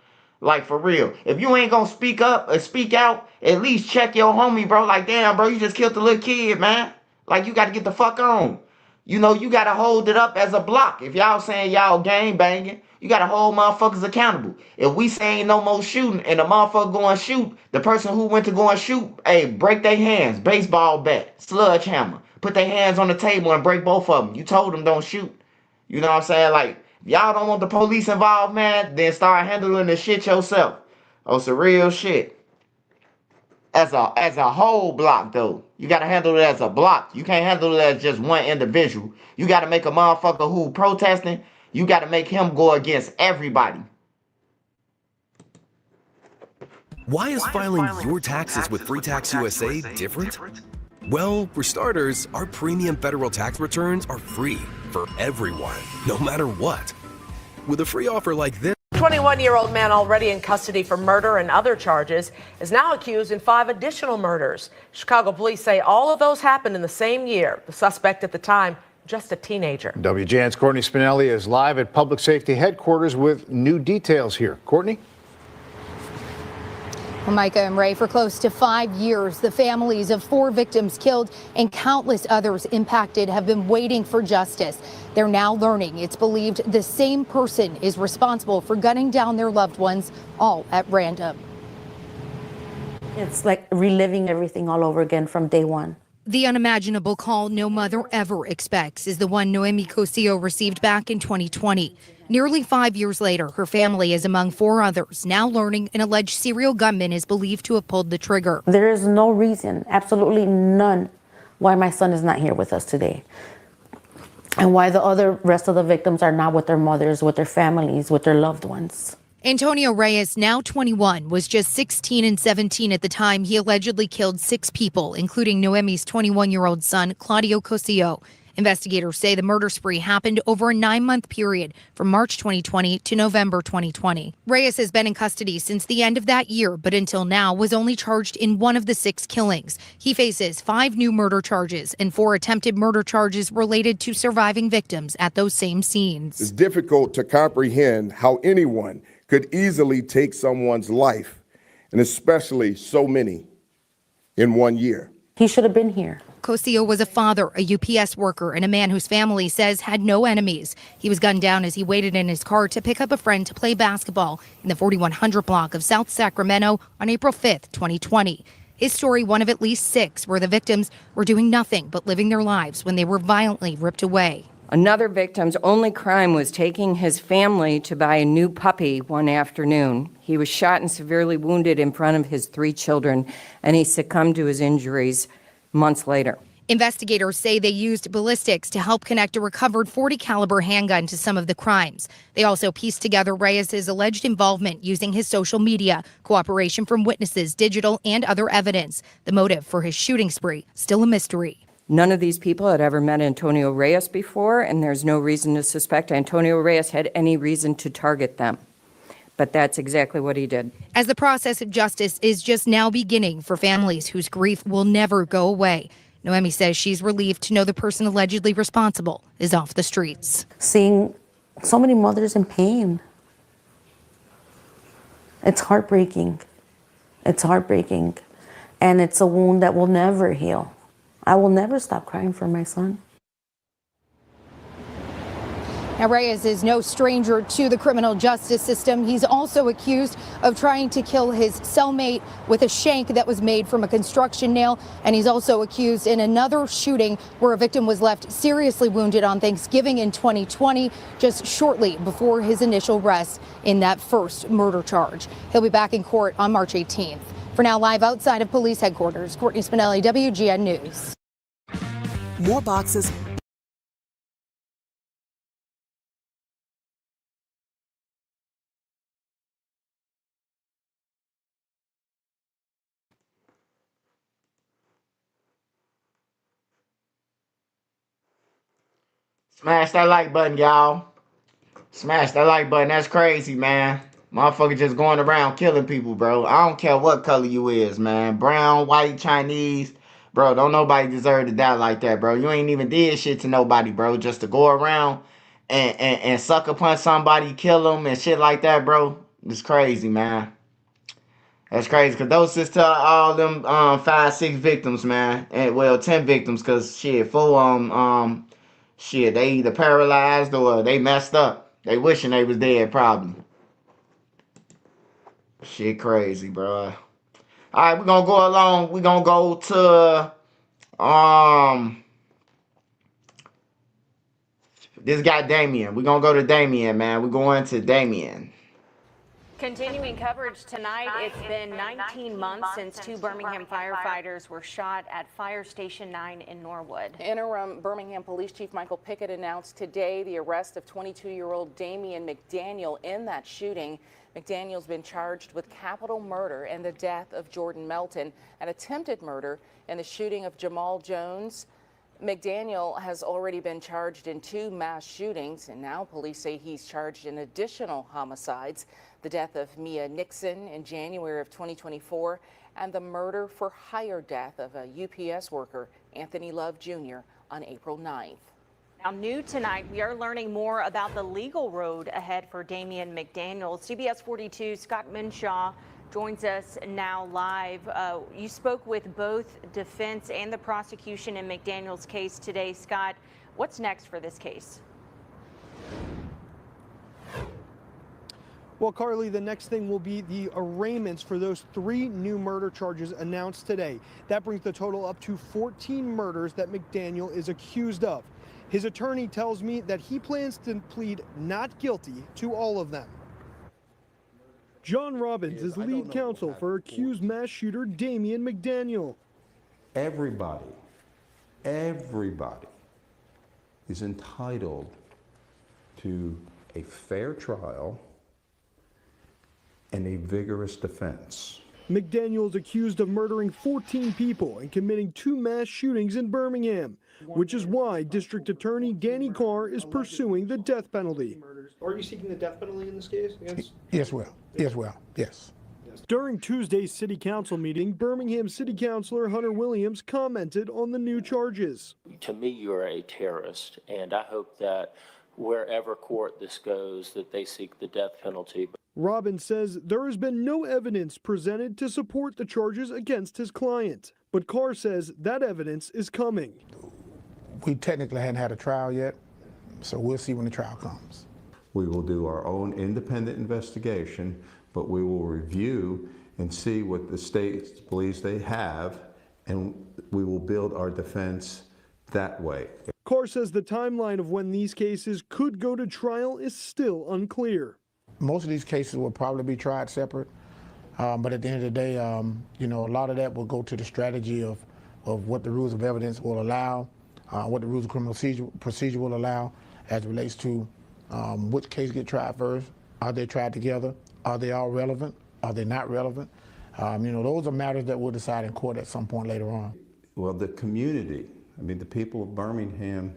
Like, for real. If you ain't gonna speak up or speak out, at least check your homie, bro. Like, damn, bro, you just killed the little kid, man. Like, you gotta get the fuck on. You know, you gotta hold it up as a block. If y'all saying y'all gang banging, you gotta hold motherfuckers accountable. If we saying no more shooting and the motherfucker going to shoot, the person who went to go and shoot, hey, break their hands, baseball bat, sludge hammer. Put their hands on the table and break both of them. You told them don't shoot. You know what I'm saying? Like, if y'all don't want the police involved, man, then start handling the shit yourself. Oh, it's a real shit. As a whole block, though. You gotta handle it as a block. You can't handle it as just one individual. You gotta make a motherfucker who protesting, you gotta make him go against everybody.
Why is filing your taxes with Free Tax USA different? Well, for starters, our premium federal tax returns are free for everyone, no matter what. With a free offer like this,
21-year-old man already in custody for murder and other charges is now accused in 5 additional murders. Chicago police say all of those happened in the same year. The suspect at the time, just a teenager.
WJN's Courtney Spinelli is live at Public Safety Headquarters with new details here. Courtney?
Well, Micah and Ray, for close to 5 years, the families of 4 victims killed and countless others impacted have been waiting for justice. They're now learning it's believed the same person is responsible for gunning down their loved ones, all at random.
It's like reliving everything all over again from day one.
The unimaginable call no mother ever expects is the one Noemi Cosio received back in 2020. Nearly 5 years later, her family is among 4 others, now learning an alleged serial gunman is believed to have pulled the trigger.
There is no reason, absolutely none, why my son is not here with us today. And why the rest of the victims are not with their mothers, with their families, with their loved ones.
Antonio Reyes, now 21, was just 16 and 17 at the time he allegedly killed 6 people, including Noemi's 21-year-old son, Claudio Cosio. Investigators say the murder spree happened over a 9-month period from March 2020 to November 2020. Reyes has been in custody since the end of that year, but until now was only charged in 1 of the 6 killings. He faces 5 new murder charges and 4 attempted murder charges related to surviving victims at those same scenes.
It's difficult to comprehend how anyone could easily take someone's life, and especially so many, in 1 year.
He should have been here.
Cosio was a father, a UPS worker, and a man whose family says had no enemies. He was gunned down as he waited in his car to pick up a friend to play basketball in the 4100 block of South Sacramento on April 5th, 2020. His story, one of at least 6, where the victims were doing nothing but living their lives when they were violently ripped away.
Another victim's only crime was taking his family to buy a new puppy one afternoon. He was shot and severely wounded in front of his 3 children, and he succumbed to his injuries months later.
Investigators say they used ballistics to help connect a recovered .40 caliber handgun to some of the crimes. They also pieced together Reyes's alleged involvement using his social media, cooperation from witnesses, digital and other evidence. The motive for his shooting spree, still a mystery.
None of these people had ever met Antonio Reyes before, and there's no reason to suspect Antonio Reyes had any reason to target them. But that's exactly what he did.
As the process of justice is just now beginning for families whose grief will never go away, Noemi says she's relieved to know the person allegedly responsible is off the streets.
Seeing so many mothers in pain, it's heartbreaking. It's heartbreaking. And it's a wound that will never heal. I will never stop crying for my son.
Now, Reyes is no stranger to the criminal justice system. He's also accused of trying to kill his cellmate with a shank that was made from a construction nail. And he's also accused in another shooting where a victim was left seriously wounded on Thanksgiving in 2020, just shortly before his initial arrest in that first murder charge. He'll be back in court on March 18th. For now, live outside of police headquarters, Courtney Spinelli, WGN News.
More boxes.
Smash that like button, y'all. Smash that like button. That's crazy, man. Motherfucker just going around killing people, bro. I don't care what color you is, man. Brown, white, Chinese. Bro, don't nobody deserve to die like that, bro. You ain't even did shit to nobody, bro. Just to go around and sucker punch somebody, kill them and shit like that, bro. It's crazy, man. That's crazy. Condolences to all them 5, 6 victims, man. And well, 10 victims, cause shit, 4 shit, they either paralyzed or they messed up. They wishing they was dead, probably. Shit crazy, bro. Alright, we're gonna go along. We're gonna go to this guy Damien. We're gonna go to Damien, man. We're going to Damien.
Continuing coverage tonight, it's been 19 months since two Birmingham firefighters were shot at Fire Station 9 in Norwood.
Interim Birmingham Police Chief Michael Pickett announced today the arrest of 22-year-old Damian McDaniel in that shooting. McDaniel's been charged with capital murder and the death of Jordan Melton, and attempted murder in the shooting of Jamal Jones. McDaniel has already been charged in 2 mass shootings, and now police say he's charged in additional homicides. The death of Mia Nixon in January of 2024 and the murder for hire death of a UPS worker, Anthony Love Jr., on April 9th.
Now, new tonight, we are learning more about the legal road ahead for Damian McDaniel. CBS 42 Scott Minshaw joins us now live. You spoke with both defense and the prosecution in McDaniel's case today. Scott, what's next for this case?
Well, Carly, the next thing will be the arraignments for those 3 new murder charges announced today. That brings the total up to 14 murders that McDaniel is accused of. His attorney tells me that he plans to plead not guilty to all of them. John Robbins is lead counsel for accused mass shooter Damian McDaniel.
Everybody is entitled to a fair trial and a vigorous defense.
McDaniel is accused of murdering 14 people and committing 2 mass shootings in Birmingham, which is why District Attorney Danny Carr is pursuing the death penalty. Are you seeking the death penalty in this case?
Yes.
During Tuesday's City Council meeting, Birmingham City Councilor Hunter Williams commented on the new charges.
To me, you're a terrorist, and I hope that wherever court this goes, that they seek the death penalty.
Robbins says there has been no evidence presented to support the charges against his client, but Carr says that evidence is coming.
We technically hadn't had a trial yet, so we'll see when the trial comes.
We will do our own independent investigation, but we will review and see what the state believes they have, and we will build our defense that way.
Carr says the timeline of when these cases could go to trial is still unclear.
Most of these cases will probably be tried separate, but at the end of the day, a lot of that will go to the strategy of what the rules of evidence will allow, what the rules of criminal procedure will allow as it relates to which case get tried first. Are they tried together? Are they all relevant? Are they not relevant? Those are matters that we'll decide in court at some point later on.
Well, the community, the people of Birmingham,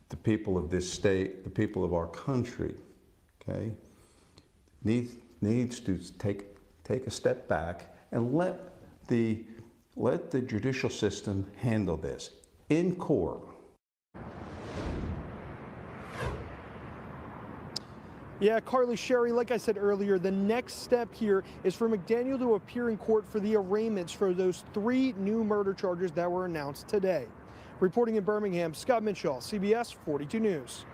the people of this state, the people of our country, okay, needs to take a step back and let the judicial system handle this in court.
Yeah, Carly, Sherry, like I said earlier, the next step here is for McDaniel to appear in court for the arraignments for those 3 new murder charges that were announced today. Reporting in Birmingham, Scott Minshaw, CBS 42 News.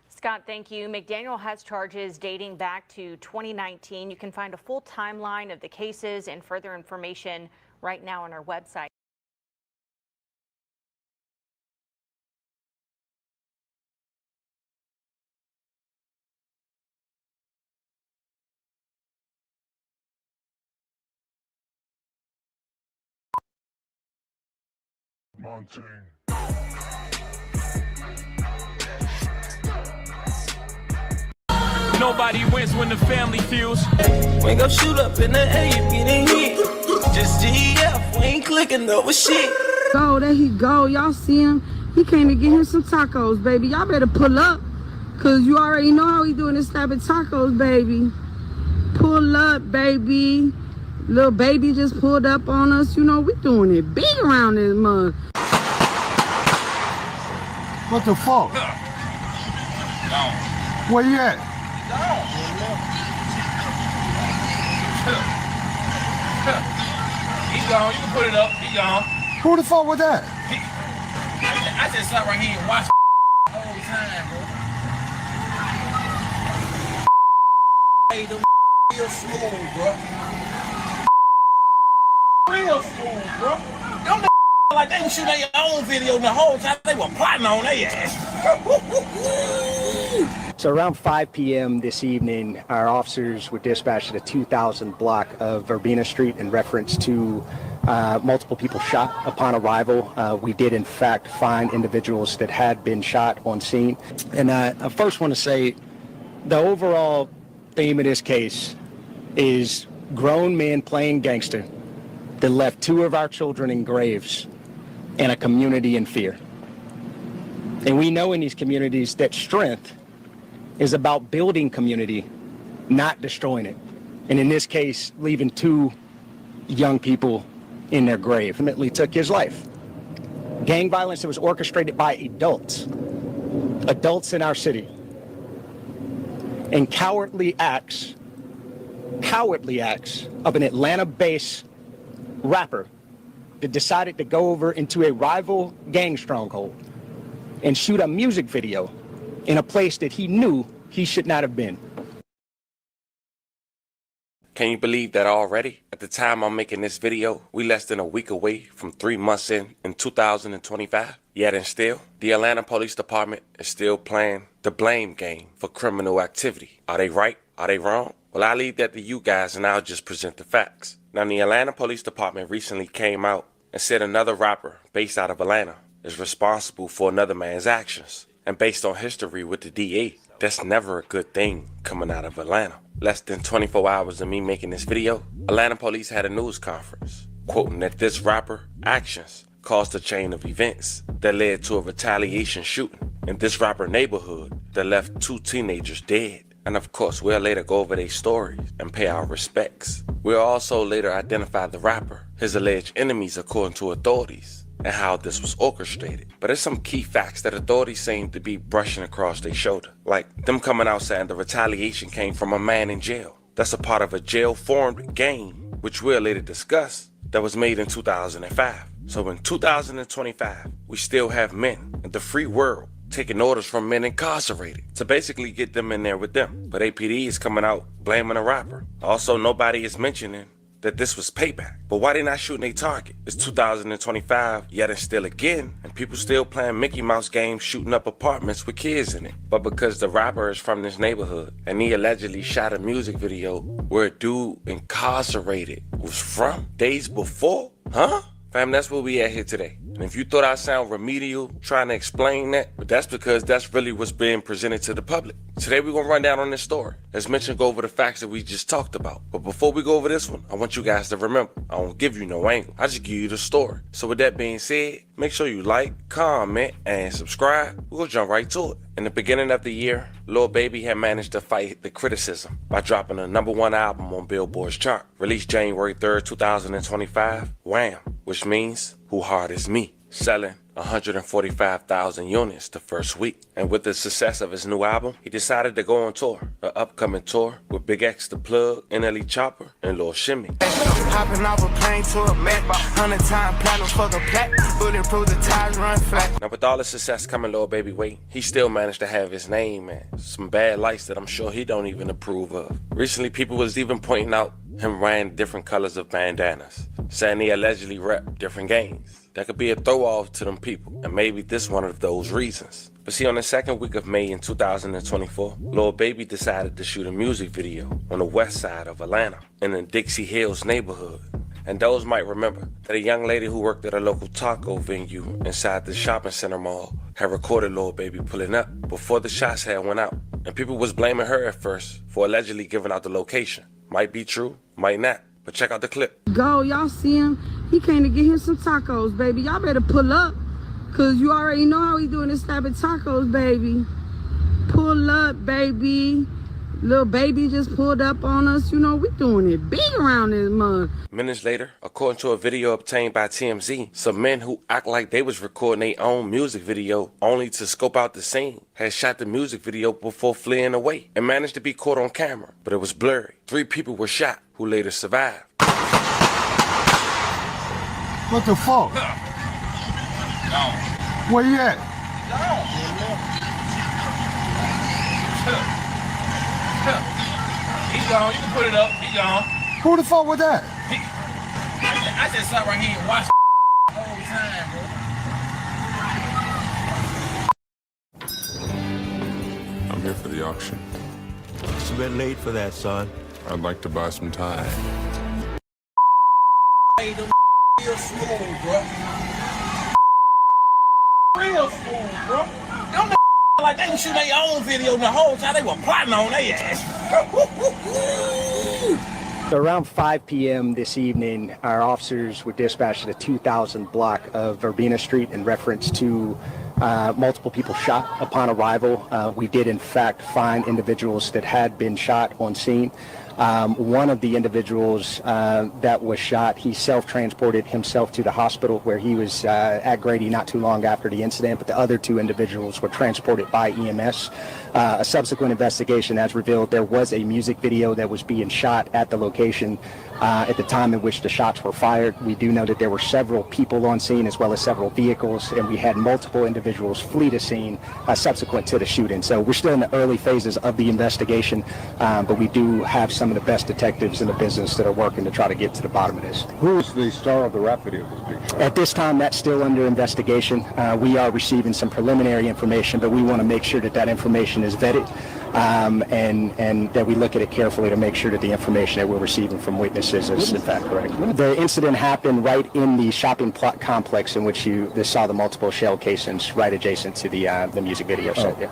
Scott, thank you. McDaniel has charges dating back to 2019. You can find a full timeline of the cases and further information right now on our website.
Nobody wins when the family feels. We ain't gon' shoot up in the air, you getting hit. Just GF, we ain't clicking over shit.
Go, there he go. Y'all see him? He came to get him some tacos, baby. Y'all better pull up, cause you already know how he doing this type of tacos, baby. Pull up, baby. Lil Baby just pulled up on us. We doing it big around this mug.
What the fuck? Where you at?
He's gone. You can put it up. He gone.
Who the fuck was that?
I just sat right here and watched the whole time, bro. Hey, them real smooth, bro. Real smooth, bro. Them like they were shooting their own video the whole time they were plotting on their ass.
So around 5 p.m. this evening, our officers were dispatched at a 2000 block of Verbena Street in reference to multiple people shot. Upon arrival, we did in fact find individuals that had been shot on scene. And I first want to say the overall theme of this case is grown men playing gangster that left 2 of our children in graves and a community in fear. And we know in these communities that strength is about building community, not destroying it. And in this case, leaving 2 young people in their grave. Ultimately took his life. Gang violence that was orchestrated by adults in our city. And cowardly acts of an Atlanta-based rapper that decided to go over into a rival gang stronghold and shoot a music video in a place that he knew he should not have been.
Can you believe that already? At the time I'm making this video, we less than a week away from 3 months in 2025. Yet and still, the Atlanta Police Department is still playing the blame game for criminal activity. Are they right? Are they wrong? Well, I leave that to you guys and I'll just present the facts. Now, the Atlanta Police Department recently came out and said another rapper based out of Atlanta is responsible for another man's actions. And based on history with the DA, that's never a good thing coming out of Atlanta. Less than 24 hours of me making this video, Atlanta police had a news conference, quoting that this rapper actions caused a chain of events that led to a retaliation shooting in this rapper neighborhood that left 2 teenagers dead. And of course, we'll later go over their stories and pay our respects. We'll also later identify the rapper, his alleged enemies according to authorities, and how this was orchestrated. But there's some key facts that authorities seem to be brushing across their shoulder. Like them coming out saying the retaliation came from a man in jail. That's a part of a jail-formed game, which we'll later discuss, that was made in 2005. So in 2025, we still have men in the free world taking orders from men incarcerated to basically get them in there with them. But APD is coming out blaming a rapper. Also, nobody is mentioning that this was payback. But why they not shooting a target? It's 2025, yet and still again, and people still playing Mickey Mouse games shooting up apartments with kids in it. But because the rapper is from this neighborhood, and he allegedly shot a music video where a dude incarcerated was from days before? Huh? Fam, that's where we at here today. And if you thought I sound remedial trying to explain that, but that's because that's really what's being presented to the public. Today we're gonna run down on this story. As mentioned, go over the facts that we just talked about. But before we go over this one, I want you guys to remember, I don't give you no angle. I just give you the story. So with that being said, make sure you like, comment, and subscribe. We'll jump right to it. In the beginning of the year, Lil Baby had managed to fight the criticism by dropping a #1 album on Billboard's chart. Released January 3rd, 2025, Wham, which means Who Hard Is Me, selling 145,000 units the first week. And with the success of his new album, he decided to go on tour, an upcoming tour with Big X the Plug, NLE Chopper, and Lil Shimmy.
Hopping off a plane to a Mac, 100-time platinum for the plaque, bulletproof the tires run flat.
Now with all the success coming Lil Baby way, he still managed to have his name and some bad lights that I'm sure he don't even approve of. Recently, people was even pointing out him wearing different colors of bandanas, saying he allegedly rep different gangs. That could be a throw-off to them people, and maybe this one of those reasons. But see, on the second week of May in 2024, Lil Baby decided to shoot a music video on the west side of Atlanta, in the Dixie Hills neighborhood. And those might remember that a young lady who worked at a local taco venue inside the shopping center mall had recorded Lil Baby pulling up before the shots had went out. And people was blaming her at first for allegedly giving out the location. Might be true, might not, but check out the clip.
Go, y'all see him? He came to get him some tacos, baby. Y'all better pull up, cause you already know how he doing this type of tacos, baby. Pull up, baby. Lil Baby just pulled up on us. You know, we doing it big around this mug.
Minutes later, according to a video obtained by TMZ, some men who act like they was recording their own music video only to scope out the scene had shot the music video before fleeing away and managed to be caught on camera, but it was blurry. 3 people were shot who later survived.
What the fuck? Where you at?
He's gone. You can put it up. He gone.
Who the fuck was that?
I just sat right here and watched the whole time, bro.
I'm here for the auction.
It's a bit late for that, son.
I'd like to buy some time.
Hey, them real smooth, bro. Real smooth, bro. Them like they can shoot their own video the whole time they were plotting on their ass.
So around 5 p.m. this evening, our officers were dispatched at a 2000 block of Verbena Street in reference to multiple people shot upon arrival. We did, in fact, find individuals that had been shot on scene. One of the individuals that was shot, he self-transported himself to the hospital where he was at Grady not too long after the incident, but the other two individuals were transported by EMS. A subsequent investigation has revealed there was a music video that was being shot at the location at the time in which the shots were fired. We do know that there were several people on scene as well as several vehicles, and we had multiple individuals flee the scene subsequent to the shooting. So we're still in the early phases of the investigation, but we do have some of the best detectives in the business that are working to try to get to the bottom of this.
Who is the star of the rap video?
At this time, that's still under investigation. We are receiving some preliminary information, but we want to make sure that that information is vetted and that we look at it carefully to make sure that the information that we're receiving from witnesses is in fact correct. The incident happened right in the shopping complex in which you saw the multiple shell casings right adjacent to the music video set there.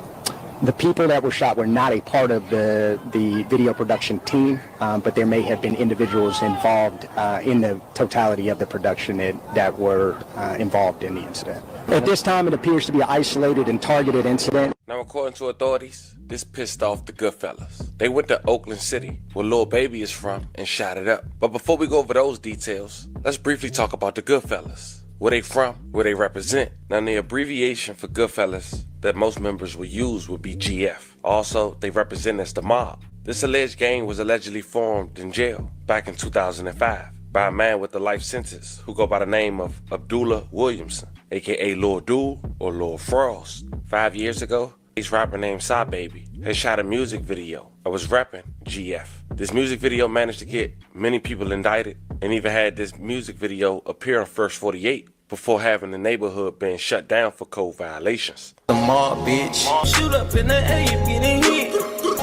The people that were shot were not a part of the video production team, but there may have been individuals involved in the totality of the production that were involved in the incident. At this time, it appears to be an isolated and targeted incident.
Now, according to authorities, this pissed off the Goodfellas. They went to Oakland City, where Lil Baby is from, and shot it up. But before we go over those details, let's briefly talk about the Goodfellas. Where they from, where they represent. Now, the abbreviation for Goodfellas that most members would use would be GF. Also, they represent as the mob. This alleged gang was allegedly formed in jail back in 2005 by a man with a life sentence who go by the name of Abdullah Williamson, aka Lil Dude or Lil Frost. 5 years ago, this rapper named Lil Baby had shot a music video and was repping GF. This music video managed to get many people indicted and even had this music video appear on First 48 before having the neighborhood being shut down for code violations.
The mob, bitch. Shoot up in the air, you getting hit.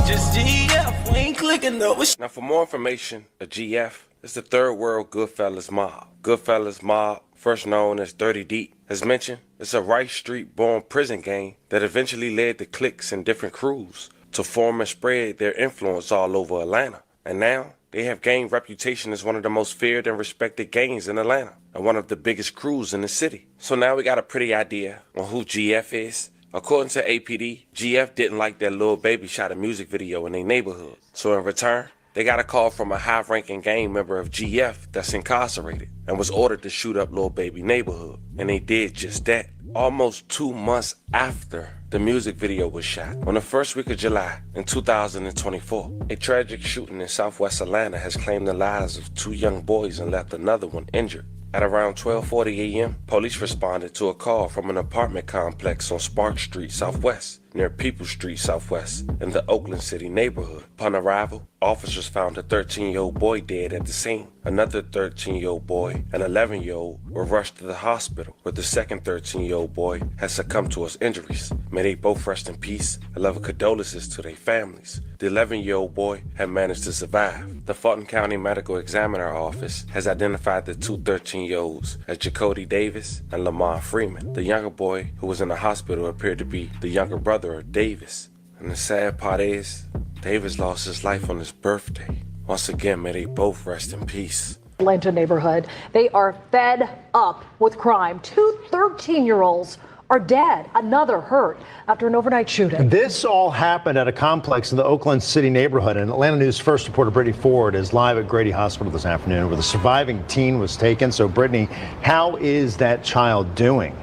Just GF, we ain't clicking though.
Now, for more information, a GF is the Third World Goodfellas Mob. Goodfellas Mob, first known as 30 Deep. As mentioned, it's a Rice Street-born prison gang that eventually led to cliques and different crews to form and spread their influence all over Atlanta. And now, they have gained reputation as one of the most feared and respected gangs in Atlanta and one of the biggest crews in the city. So now we got a pretty idea on who GF is. According to APD, GF didn't like that Lil Baby shot a music video in their neighborhood. So in return, they got a call from a high-ranking gang member of GF that's incarcerated and was ordered to shoot up Lil Baby neighborhood. And they did just that. Almost 2 months after the music video was shot, on the first week of July in 2024, a tragic shooting in Southwest Atlanta has claimed the lives of 2 young boys and left another one injured. At around 12:40 a.m., police responded to a call from an apartment complex on Spark Street Southwest, near People Street Southwest, in the Oakland City neighborhood. Upon arrival, officers found a 13-year-old boy dead at the scene. Another 13-year-old boy and 11-year-old were rushed to the hospital, where the second 13-year-old boy had succumbed to his injuries. May they both rest in peace and love condolences to their families. The 11-year-old boy had managed to survive. The Fulton County Medical Examiner Office has identified the 2 13-year-olds as Jacody Davis and Lamar Freeman. The younger boy who was in the hospital appeared to be the younger brother of Davis. And the sad part is, Davis lost his life on his birthday. Once again, may they both rest in peace.
Atlanta neighborhood. They are fed up with crime. 2 13-year-olds are dead, another hurt after an overnight shooting.
This all happened at a complex in the Oakland City neighborhood. And Atlanta News First reporter Brittany Ford is live at Grady Hospital this afternoon, where the surviving teen was taken. So, Brittany, how is that child doing?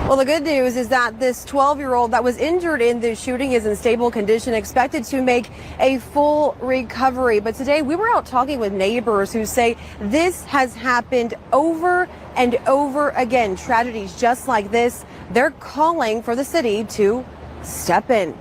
Well, the good news is that this 12-year-old that was injured in the shooting is in stable condition, expected to make a full recovery. But today we were out talking with neighbors who say this has happened over and over again. Tragedies just like this, they're calling for the city to step in.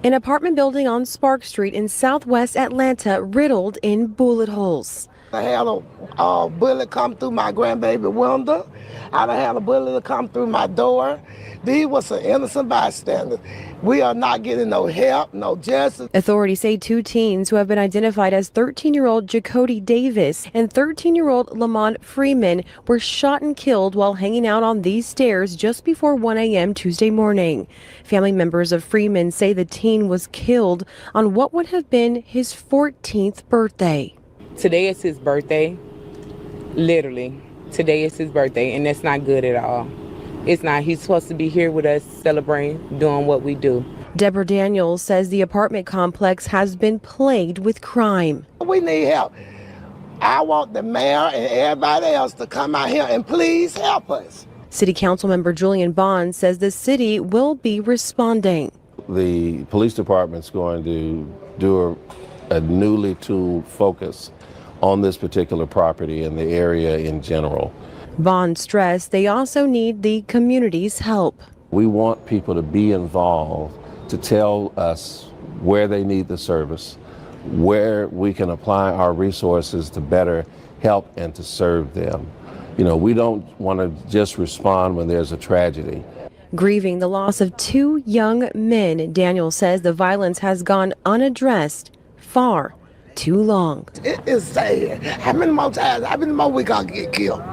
An apartment building on Spark Street in Southwest Atlanta riddled in bullet holes.
I had a bullet come through my grandbaby window. I done had a bullet come through my door. These was some innocent bystanders. We are not getting no help, no justice.
Authorities say two teens who have been identified as 13-year-old Jacody Davis and 13-year-old Lamont Freeman were shot and killed while hanging out on these stairs just before 1 a.m. Tuesday morning. Family members of Freeman say the teen was killed on what would have been his 14th birthday.
Today is his birthday. Literally, today is his birthday, and that's not good at all. It's not. He's supposed to be here with us celebrating, doing what we do.
Deborah Daniels says the apartment complex has been plagued with crime.
We need help. I want the mayor and everybody else to come out here and please help us.
City Council member Julian Bond says the city will be responding.
The police department's going to do a newly tuned focus on this particular property and the area in general.
Bond stressed they also need the community's help.
We want people to be involved, to tell us where they need the service, where we can apply our resources to better help and to serve them. You know, we don't want to just respond when there's a tragedy.
Grieving the loss of two young men, Daniel says the violence has gone unaddressed far too long.
It is sad. How many more we gonna get killed?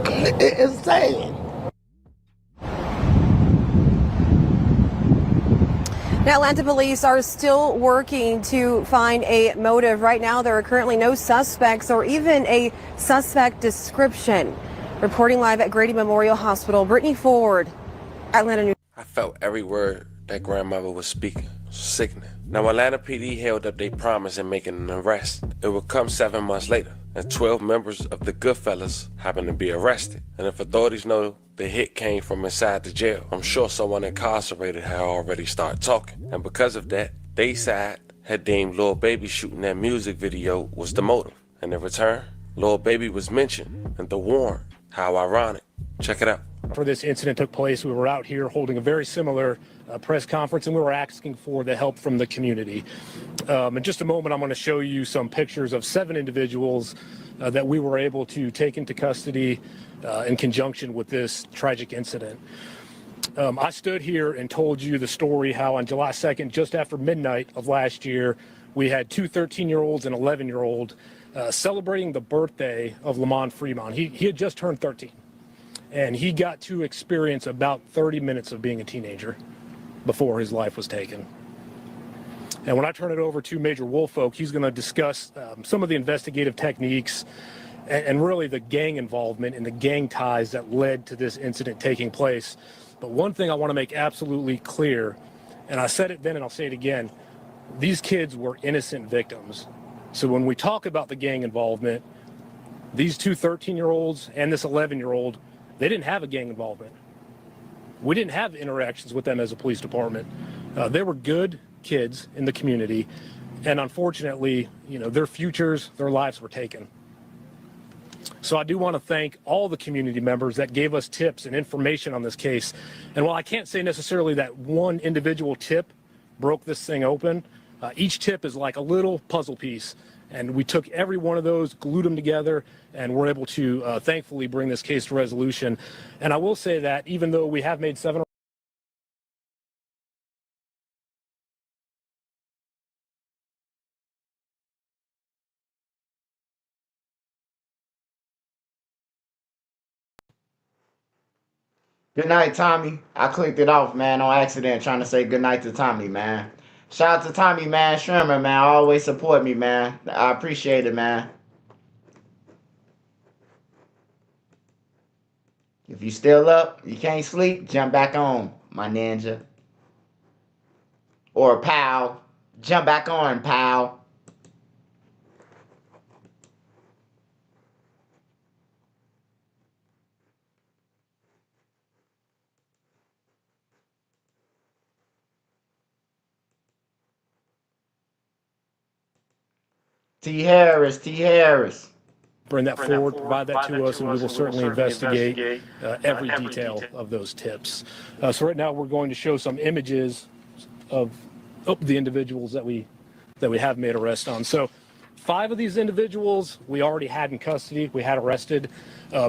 It is sad.
Now, Atlanta police are still working to find a motive. Right now, there are currently no suspects or even a suspect description. Reporting live at Grady Memorial Hospital, Brittany Ford, Atlanta News.
I felt every word that grandmother was speaking. Sickening. Now, Atlanta PD held up their promise in making an arrest. It would come 7 months later, and 12 members of the Goodfellas happened to be arrested. And if authorities know the hit came from inside the jail, I'm sure someone incarcerated had already started talking. And because of that, they side had deemed Lil Baby shooting that music video was the motive. And in return, Lil Baby was mentioned and the warrant. How ironic. Check it out.
For this incident took place, we were out here holding a very similar press conference, and we were asking for the help from the community. In just a moment, I'm going to show you some pictures of 7 individuals that we were able to take into custody in conjunction with this tragic incident. I stood here and told you the story how on July 2nd, just after midnight of last year, we had 2 13-year-olds and 11-year-old celebrating the birthday of Lamont Freeman. He had just turned 13. And he got to experience about 30 minutes of being a teenager before his life was taken. And when I turn it over to Major Woolfolk, he's going to discuss some of the investigative techniques and really the gang involvement and the gang ties that led to this incident taking place. But one thing I want to make absolutely clear, and I said it then and I'll say it again, these kids were innocent victims. So when we talk about the gang involvement, these 2 13-year-olds and this 11-year-old, they didn't have a gang involvement. We didn't have interactions with them as a police department. They were good kids in the community, and unfortunately, their futures, their lives were taken. So I do want to thank all the community members that gave us tips and information on this case. And while I can't say necessarily that one individual tip broke this thing open, each tip is like a little puzzle piece. And we took every one of those, glued them together, and we're able to thankfully bring this case to resolution. And I will say that even though we have made 7
Good night, Tommy. I clicked it off, man, on accident, trying to say good night to Tommy, man. Shout out to Tommy, man. Sherman, man. Always support me, man. I appreciate it, man. If you still up, you can't sleep, jump back on, my ninja. Or pal. Jump back on, pal. T. Harris, T. Harris.
Bring that forward, provide that to us, and we will certainly investigate every detail of those tips. So right now we're going to show some images of the individuals that we have made arrests on. So
5 of these individuals we already had in custody. We had arrested.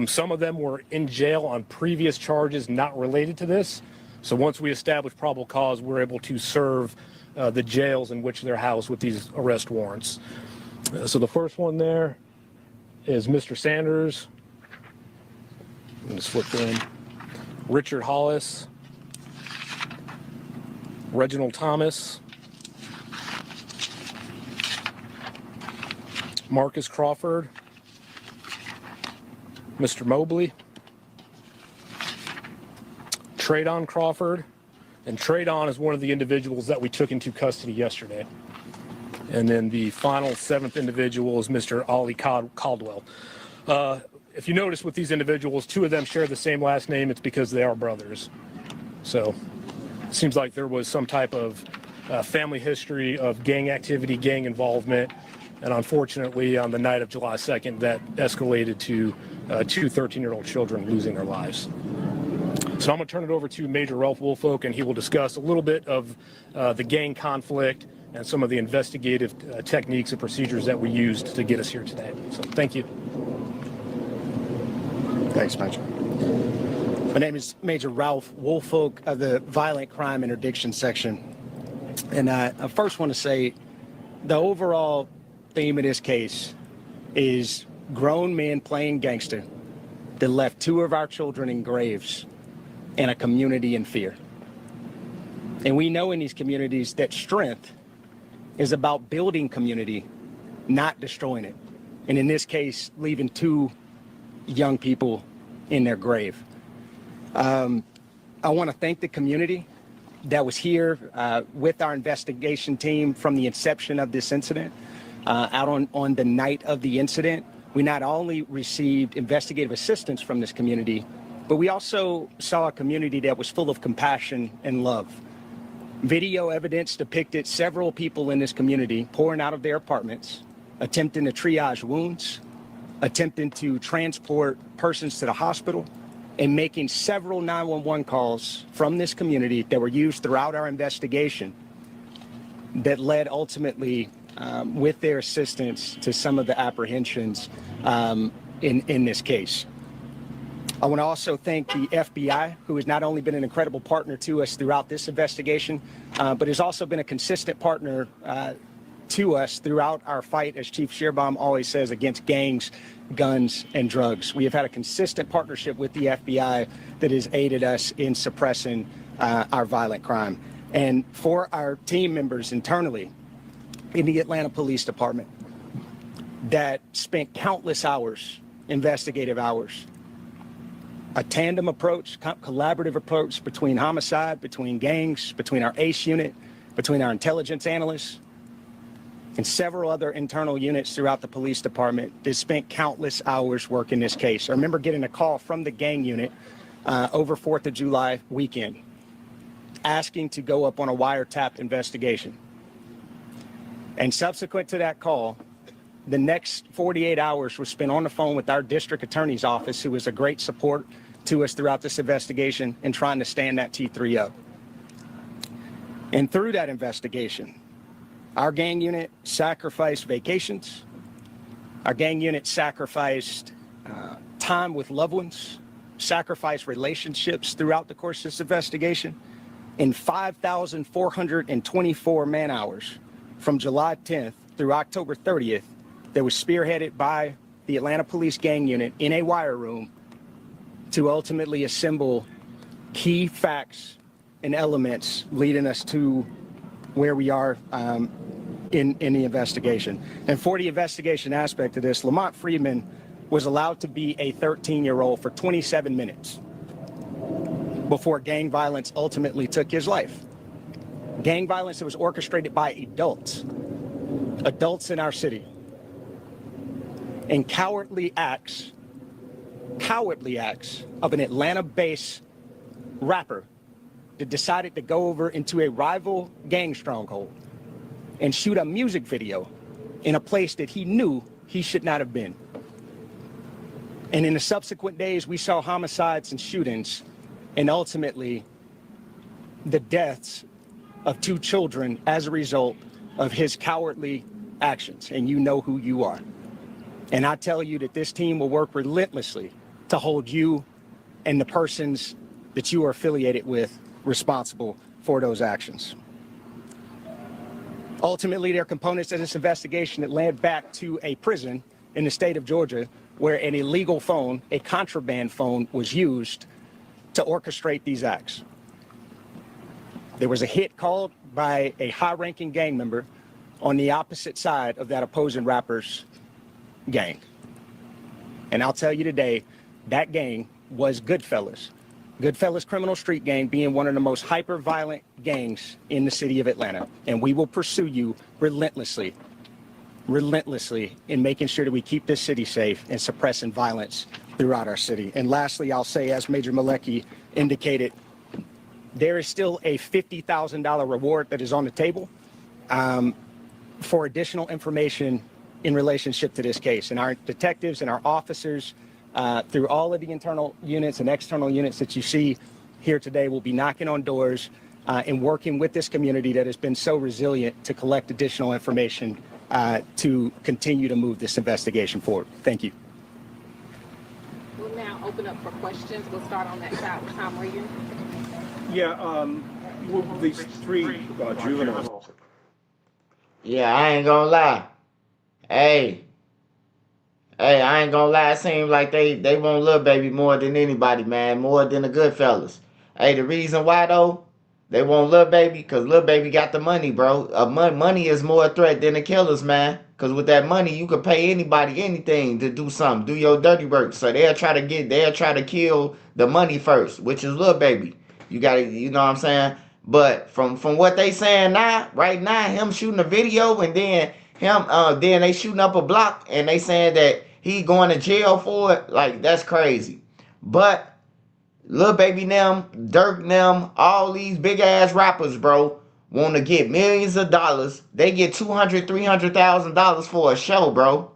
Some of them were in jail on previous charges not related to this. So once we established probable cause, we're able to serve the jails in which they're housed with these arrest warrants. So the first one there is Mr. Sanders. I'm going to flip them. Richard Hollis. Reginald Thomas. Marcus Crawford. Mr. Mobley. Tradon Crawford. And Tradon is one of the individuals that we took into custody yesterday. And then the final 7th individual is Mr. Ollie Caldwell. If you notice with these individuals, 2 of them share the same last name. It's because they are brothers. So it seems like there was some type of family history of gang activity, gang involvement. And unfortunately, on the night of July 2nd, that escalated to 2 13-year-old children losing their lives. So I'm going to turn it over to Major Ralph Woolfolk, and he will discuss a little bit of the gang conflict and some of the investigative techniques and procedures that we used to get us here today. So thank you.
Thanks, Major. My name is Major Ralph Woolfolk of the Violent Crime Interdiction Section. And I first want to say the overall theme of this case is grown men playing gangster that left 2 of our children in graves and a community in fear. And we know in these communities that strength is about building community, not destroying it. And in this case, leaving 2 young people in their grave. I want to thank the community that was here with our investigation team from the inception of this incident. Out on the night of the incident, we not only received investigative assistance from this community, but we also saw a community that was full of compassion and love. Video evidence depicted several people in this community pouring out of their apartments, attempting to triage wounds, attempting to transport persons to the hospital, and making several 911 calls from this community that were used throughout our investigation that led ultimately, with their assistance, to some of the apprehensions in this case. I want to also thank the FBI, who has not only been an incredible partner to us throughout this investigation, but has also been a consistent partner to us throughout our fight, as Chief Shearbaum always says, against gangs, guns, and drugs. We have had a consistent partnership with the FBI that has aided us in suppressing our violent crime. And for our team members internally in the Atlanta Police Department that spent countless hours, investigative hours, a tandem approach, collaborative approach between homicide, between gangs, between our ACE unit, between our intelligence analysts, and several other internal units throughout the police department that spent countless hours working this case. I remember getting a call from the gang unit over 4th of July weekend asking to go up on a wiretapped investigation. And subsequent to that call, the next 48 hours was spent on the phone with our district attorney's office, who was a great support to us throughout this investigation and trying to stand that T3 up. And through that investigation, our gang unit sacrificed vacations. Our gang unit sacrificed time with loved ones, sacrificed relationships throughout the course of this investigation. In 5,424 man hours from July 10th through October 30th, that was spearheaded by the Atlanta Police Gang Unit in a wire room to ultimately assemble key facts and elements leading us to where we are in the investigation. And for the investigation aspect of this, Lamont Freeman was allowed to be a 13-year-old for 27 minutes before gang violence ultimately took his life. Gang violence that was orchestrated by adults in our city. And cowardly acts of an Atlanta-based rapper that decided to go over into a rival gang stronghold and shoot a music video in a place that he knew he should not have been. And in the subsequent days, we saw homicides and shootings, and ultimately the deaths of 2 children as a result of his cowardly actions, and you know who you are. And I tell you that this team will work relentlessly to hold you and the persons that you are affiliated with responsible for those actions. Ultimately, there are components of this investigation that led back to a prison in the state of Georgia where an illegal phone, a contraband phone, was used to orchestrate these acts. There was a hit called by a high-ranking gang member on the opposite side of that opposing rapper's gang. And I'll tell you today, that gang was Goodfellas. Goodfellas Criminal Street Gang being one of the most hyper-violent gangs in the city of Atlanta. And we will pursue you relentlessly in making sure that we keep this city safe and suppressing violence throughout our city. And lastly, I'll say, as Major Malecki indicated, there is still a $50,000 reward that is on the table for additional information in relationship to this case. And our detectives and our officers, through all of the internal units and external units that you see here today, will be knocking on doors and working with this community that has been so resilient to collect additional information to continue to move this investigation forward. Thank you.
We'll now open up for questions. We'll start on that side with Tom Regan.
Yeah, these three juveniles.
Yeah, I ain't gonna lie. Hey, I ain't gonna lie. It seems like they want Lil Baby more than anybody, man. More than the Goodfellas. Hey, the reason why, though, they want Lil Baby, because Lil Baby got the money, bro. Money is more a threat than the killers, man. Because with that money, you could pay anybody anything to do something. Do your dirty work. So they'll try to kill the money first, which is Lil Baby. You gotta, you know what I'm saying? But from what they saying now, right now, him shooting a video and then then they shooting up a block and they saying that he going to jail for it, like, that's crazy. But Lil Baby them, Dirk them, all these big ass rappers, bro, want to get millions of dollars. They get $200,000, $300,000 for a show, bro.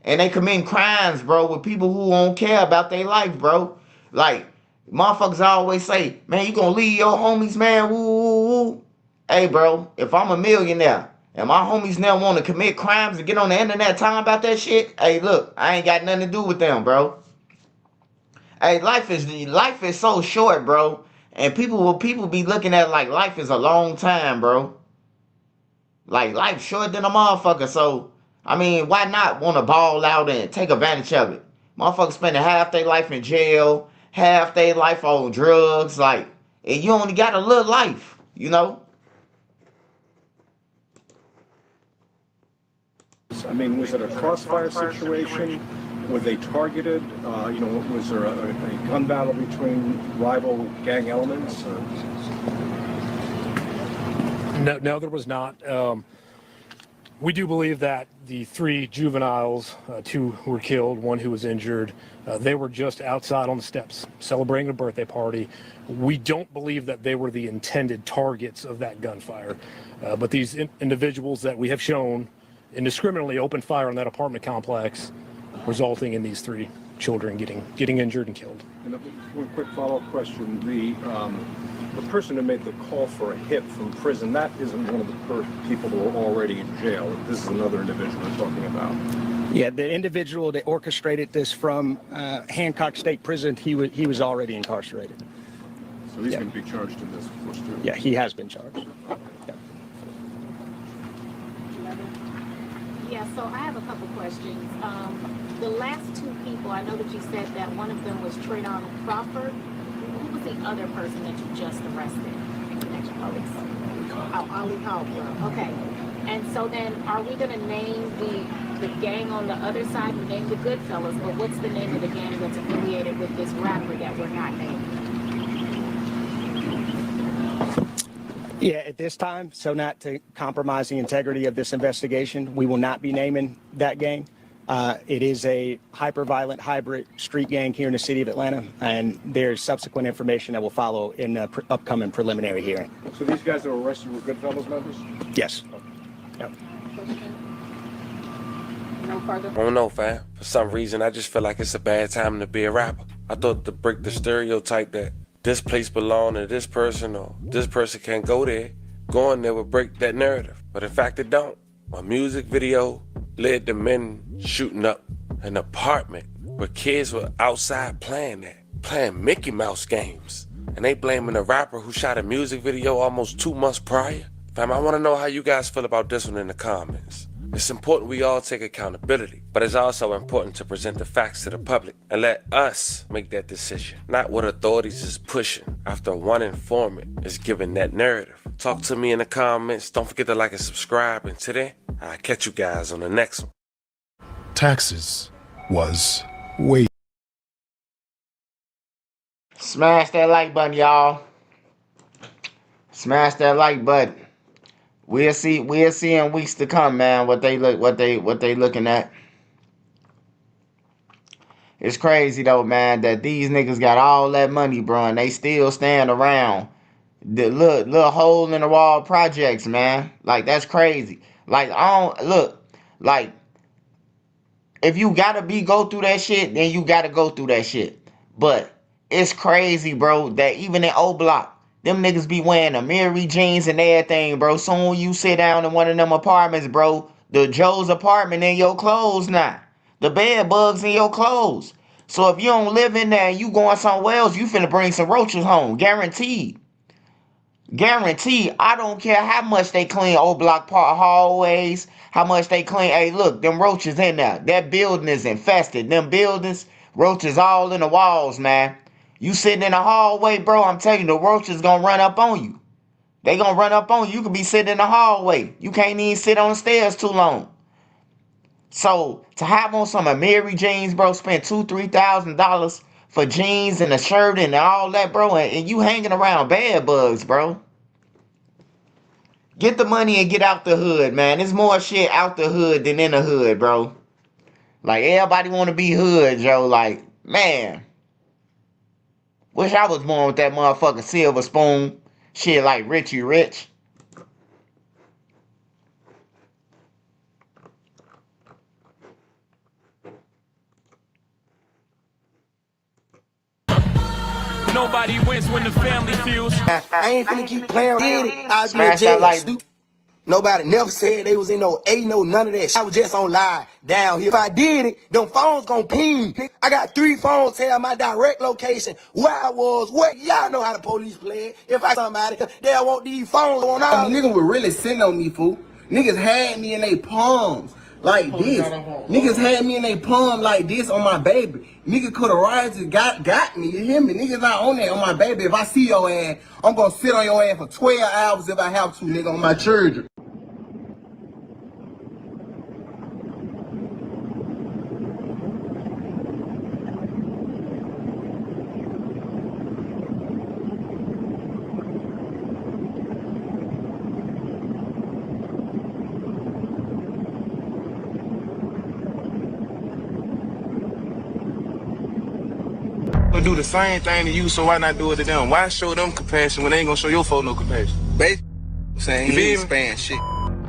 And they commit crimes, bro, with people who don't care about their life, bro. Like, motherfuckers always say, man, you gonna leave your homies, man, woo, woo, woo. Hey, bro, if I'm a millionaire and my homies now want to commit crimes and get on the internet talking about that shit, hey, look, I ain't got nothing to do with them, bro. Hey, life is so short, bro. And people be looking at it like life is a long time, bro. Like, life short than a motherfucker. So, I mean, why not want to ball out and take advantage of it? Motherfuckers spending half their life in jail, half their life on drugs, like, and you only got a little life, you know?
I mean, was it a crossfire situation? Were they targeted? Was there a gun battle between rival gang elements?
No, there was not. We do believe that the three juveniles, two who were killed, one who was injured, they were just outside on the steps celebrating a birthday party. We don't believe that they were the intended targets of that gunfire. But these individuals that we have shown indiscriminately opened fire on that apartment complex, resulting in these three children getting injured and killed.
And one quick follow-up question. The person who made the call for a hit from prison, that isn't one of the people who are already in jail. This is another individual we're talking about.
Yeah, the individual that orchestrated this from Hancock State Prison, he was already incarcerated.
So he's going to be charged in this, of course, too.
Yeah, he has been charged.
Yeah, so I have a couple questions. The last two people, I know that you said that one of them was Trayvon Crawford. Who was the other person that you just arrested in connection with Ali Caldwell? Okay. And so then, are we going to name the gang on the other side? We named the Goodfellas, but what's the name of the gang that's affiliated with this rapper that we're not naming?
Yeah, at this time, so not to compromise the integrity of this investigation, we will not be naming that gang. It is a hyper-violent hybrid street gang here in the city of Atlanta, and there's subsequent information that will follow in the upcoming preliminary hearing.
So these guys that were arrested were Goodfellas members?
Yes.
Yep. No further?
I don't know, fam. For some reason, I just feel like it's a bad time to be a rapper. I thought to break the stereotype that this place belongs to this person or this person can't go there, going there would break that narrative. But in fact, it don't. My music video led to men shooting up an apartment where kids were outside playing Mickey Mouse games. And they blaming the rapper who shot a music video almost 2 months prior. Fam, I want to know how you guys feel about this one in the comments. It's important we all take accountability, but it's also important to present the facts to the public and let us make that decision, not what authorities is pushing after one informant is giving that narrative. Talk to me in the comments. Don't forget to like and subscribe. And today, I'll catch you guys on the next one.
Taxes was way.
Smash that like button, y'all. Smash that like button. We'll see in weeks to come, man, what they looking at. It's crazy though, man, that these niggas got all that money, bro, and they still stand around the little hole in the wall projects, man. Like, that's crazy. Like, like, if you gotta go through that shit, then you gotta go through that shit. But it's crazy, bro, that even in O Block, them niggas be wearing the Mary jeans and everything, bro. Soon you sit down in one of them apartments, bro, the Joe's apartment in your clothes now. The bed bugs in your clothes. So if you don't live in there and you going somewhere else, you finna bring some roaches home. Guaranteed. Guaranteed. I don't care how much they clean O Block Park hallways, how much they clean. Hey, look, them roaches in there. That building is infested. Them buildings, roaches all in the walls, man. You sitting in the hallway, bro, I'm telling you, the roaches gonna run up on you. They gonna run up on you. You could be sitting in the hallway. You can't even sit on the stairs too long. So, to have on some of Mary jeans, bro, spend $2,000, $3,000 for jeans and a shirt and all that, bro, and you hanging around bed bugs, bro. Get the money and get out the hood, man. There's more shit out the hood than in the hood, bro. Like, everybody want to be hood, Joe. Like, man. Wish I was born with that motherfucking silver spoon. Shit like Richie Rich.
Nobody wins when the family feels.
I ain't finna keep playing. Did it? I'll be in
Smash
jail.
that like.
Stupid. Nobody never said they was in no A, no none of that shit. I was just on live down here. If I did it, them phones gon' ping. I got 3 phones tell my direct location, where I was, what. Y'all know how the police play it. If I somebody, they'll want these phones on all. Niggas were really sitting on me, fool. Niggas had me in their palms like this. Niggas had me in their palm like this on my baby. Nigga could have rised got me. You hear me? Niggas not on that on my baby. If I see your ass, I'm gonna sit on your ass for 12 hours if I have to, nigga, on my children.
Do the same thing to you, so why not do it to them? Why show them compassion when they ain't gonna show your folks no compassion?
Basically, saying he ain't sparing shit.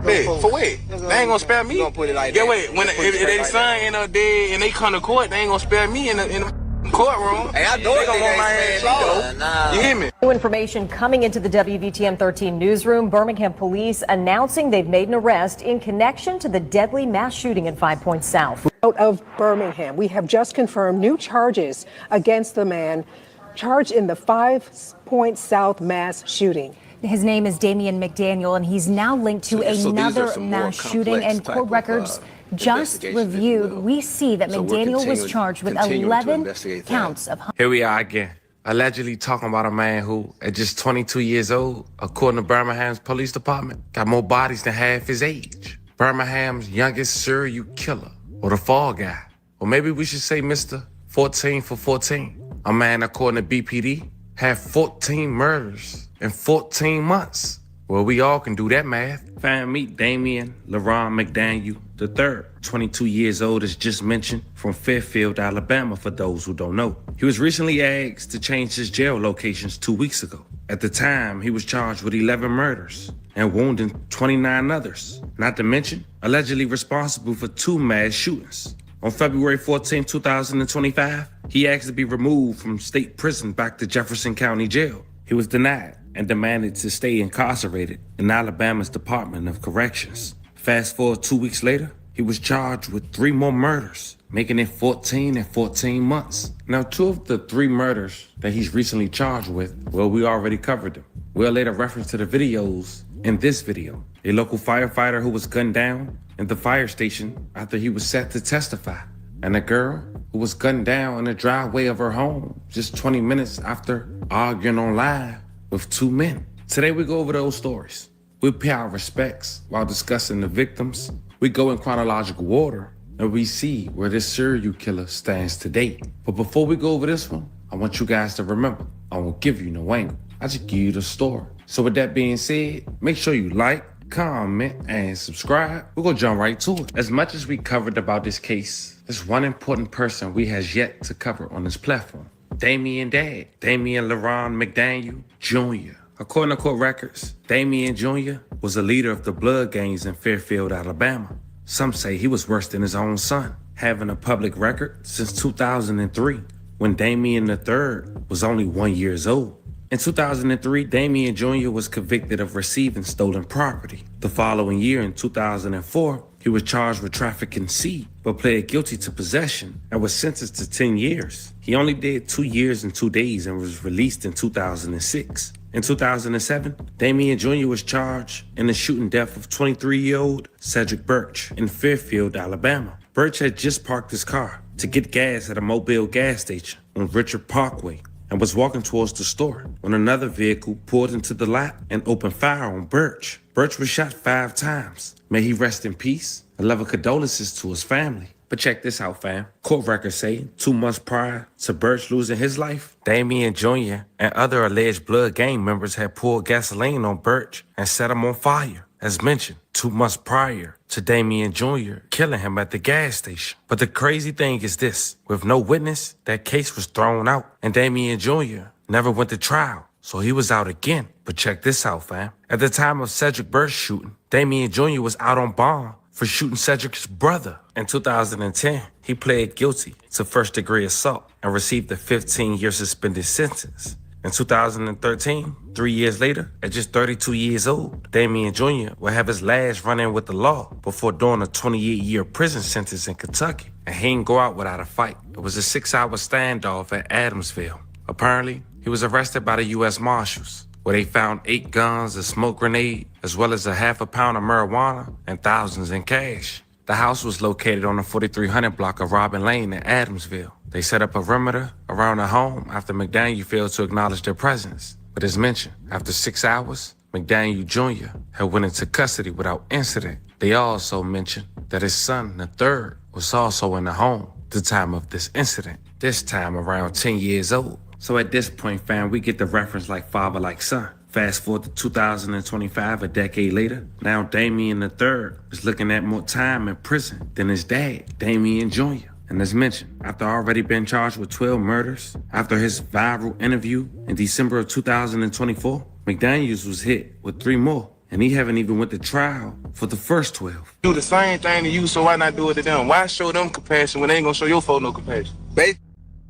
Hey, for what? They ain't gonna spare me.
Gonna put it like
yeah,
that.
wait. When if their son end up dead and they come to court, they ain't gonna spare me in the courtroom.
Hey, I know
they gonna want my ass though. You hear me?
New information coming into the WVTM 13 newsroom. Birmingham police announcing they've made an arrest in connection to the deadly mass shooting in 5 Points South.
Out of Birmingham, we have just confirmed new charges against the man charged in the 5 Points South mass shooting.
His name is Damian McDaniel, and he's now linked to another mass shooting. And court records just reviewed. We see that McDaniel was charged with 11 counts of.
Here we are again, allegedly talking about a man who, at just 22 years old, according to Birmingham's police department, got more bodies than half his age. Birmingham's youngest serial killer, or the fall guy. Or maybe we should say Mr. 14 for 14. A man, according to BPD, had 14 murders in 14 months. Well, we all can do that math. Fam, meet Damian LaRon McDaniel III, 22 years old, as just mentioned, from Fairfield, Alabama, for those who don't know. He was recently asked to change his jail locations 2 weeks ago. At the time, he was charged with 11 murders and wounding 29 others, not to mention allegedly responsible for 2 mass shootings. On February 14, 2025, he asked to be removed from state prison back to Jefferson County Jail. He was denied and demanded to stay incarcerated in Alabama's Department of Corrections. Fast forward 2 weeks later, he was charged with 3 more murders, making it 14 and 14 months. Now, 2 of the 3 murders that he's recently charged with, well, we already covered them. We'll later reference to the videos in this video. A local firefighter who was gunned down in the fire station after he was set to testify, and a girl who was gunned down in the driveway of her home just 20 minutes after arguing on live with 2 men. Today we go over those stories. We pay our respects while discussing the victims. We go in chronological order and we see where this serial killer stands today. But before we go over this one, I want you guys to remember, I won't give you no angle. I just give you the story. So with that being said, make sure you like, comment, and subscribe. We're gonna jump right to it. As much as we covered about this case, there's one important person we has yet to cover on this platform. Damien Dad, Damien LaRon McDaniel Jr. According to court records, Damien Jr. was a leader of the blood gangs in Fairfield, Alabama. Some say he was worse than his own son, having a public record since 2003, when Damien III was only 1 year old. In 2003, Damien Jr. was convicted of receiving stolen property. The following year, in 2004, he was charged with trafficking seed, but pled guilty to possession and was sentenced to 10 years. He only did 2 years and 2 days and was released in 2006. In 2007, Damien Jr. was charged in the shooting death of 23-year-old Cedric Birch in Fairfield, Alabama. Birch had just parked his car to get gas at a Mobile gas station on Richard Parkway and was walking towards the store when another vehicle pulled into the lot and opened fire on Birch. Birch was shot 5 times. May he rest in peace. A level of condolences to his family. But check this out, fam. Court records say 2 months prior to Birch losing his life, Damien Jr. and other alleged blood gang members had poured gasoline on Birch and set him on fire. As mentioned, 2 months prior to Damien Jr. killing him at the gas station. But the crazy thing is this, with no witness, that case was thrown out and Damien Jr. never went to trial. So he was out again. But check this out, fam. At the time of Cedric Birch's shooting, Damien Jr. was out on bond for shooting Cedric's brother. In 2010, he pled guilty to first-degree assault and received a 15-year suspended sentence. In 2013, 3 years later, at just 32 years old, Damien Jr. will have his last run-in with the law before doing a 28-year prison sentence in Kentucky. And he didn't go out without a fight. It was a 6-hour standoff at Adamsville. Apparently, he was arrested by the U.S. Marshals, where they found 8 guns, a smoke grenade, as well as a half a pound of marijuana and thousands in cash. The house was located on the 4300 block of Robin Lane in Adamsville. They set up a perimeter around the home after McDaniel failed to acknowledge their presence. But as mentioned, after 6 hours, McDaniel Jr. had went into custody without incident. They also mentioned that his son, the third, was also in the home at the time of this incident, this time around 10 years old. So at this point, fam, we get the reference like father, like son. Fast forward to 2025, a decade later, now Damien III is looking at more time in prison than his dad, Damien Jr. And as mentioned, after already been charged with 12 murders, after his viral interview in December of 2024, McDaniels was hit with 3 more. And he haven't even went to trial for the first 12.
Do the same thing to you, so why not do it to them? Why show them compassion when they ain't gonna show your folk no compassion?
Basically,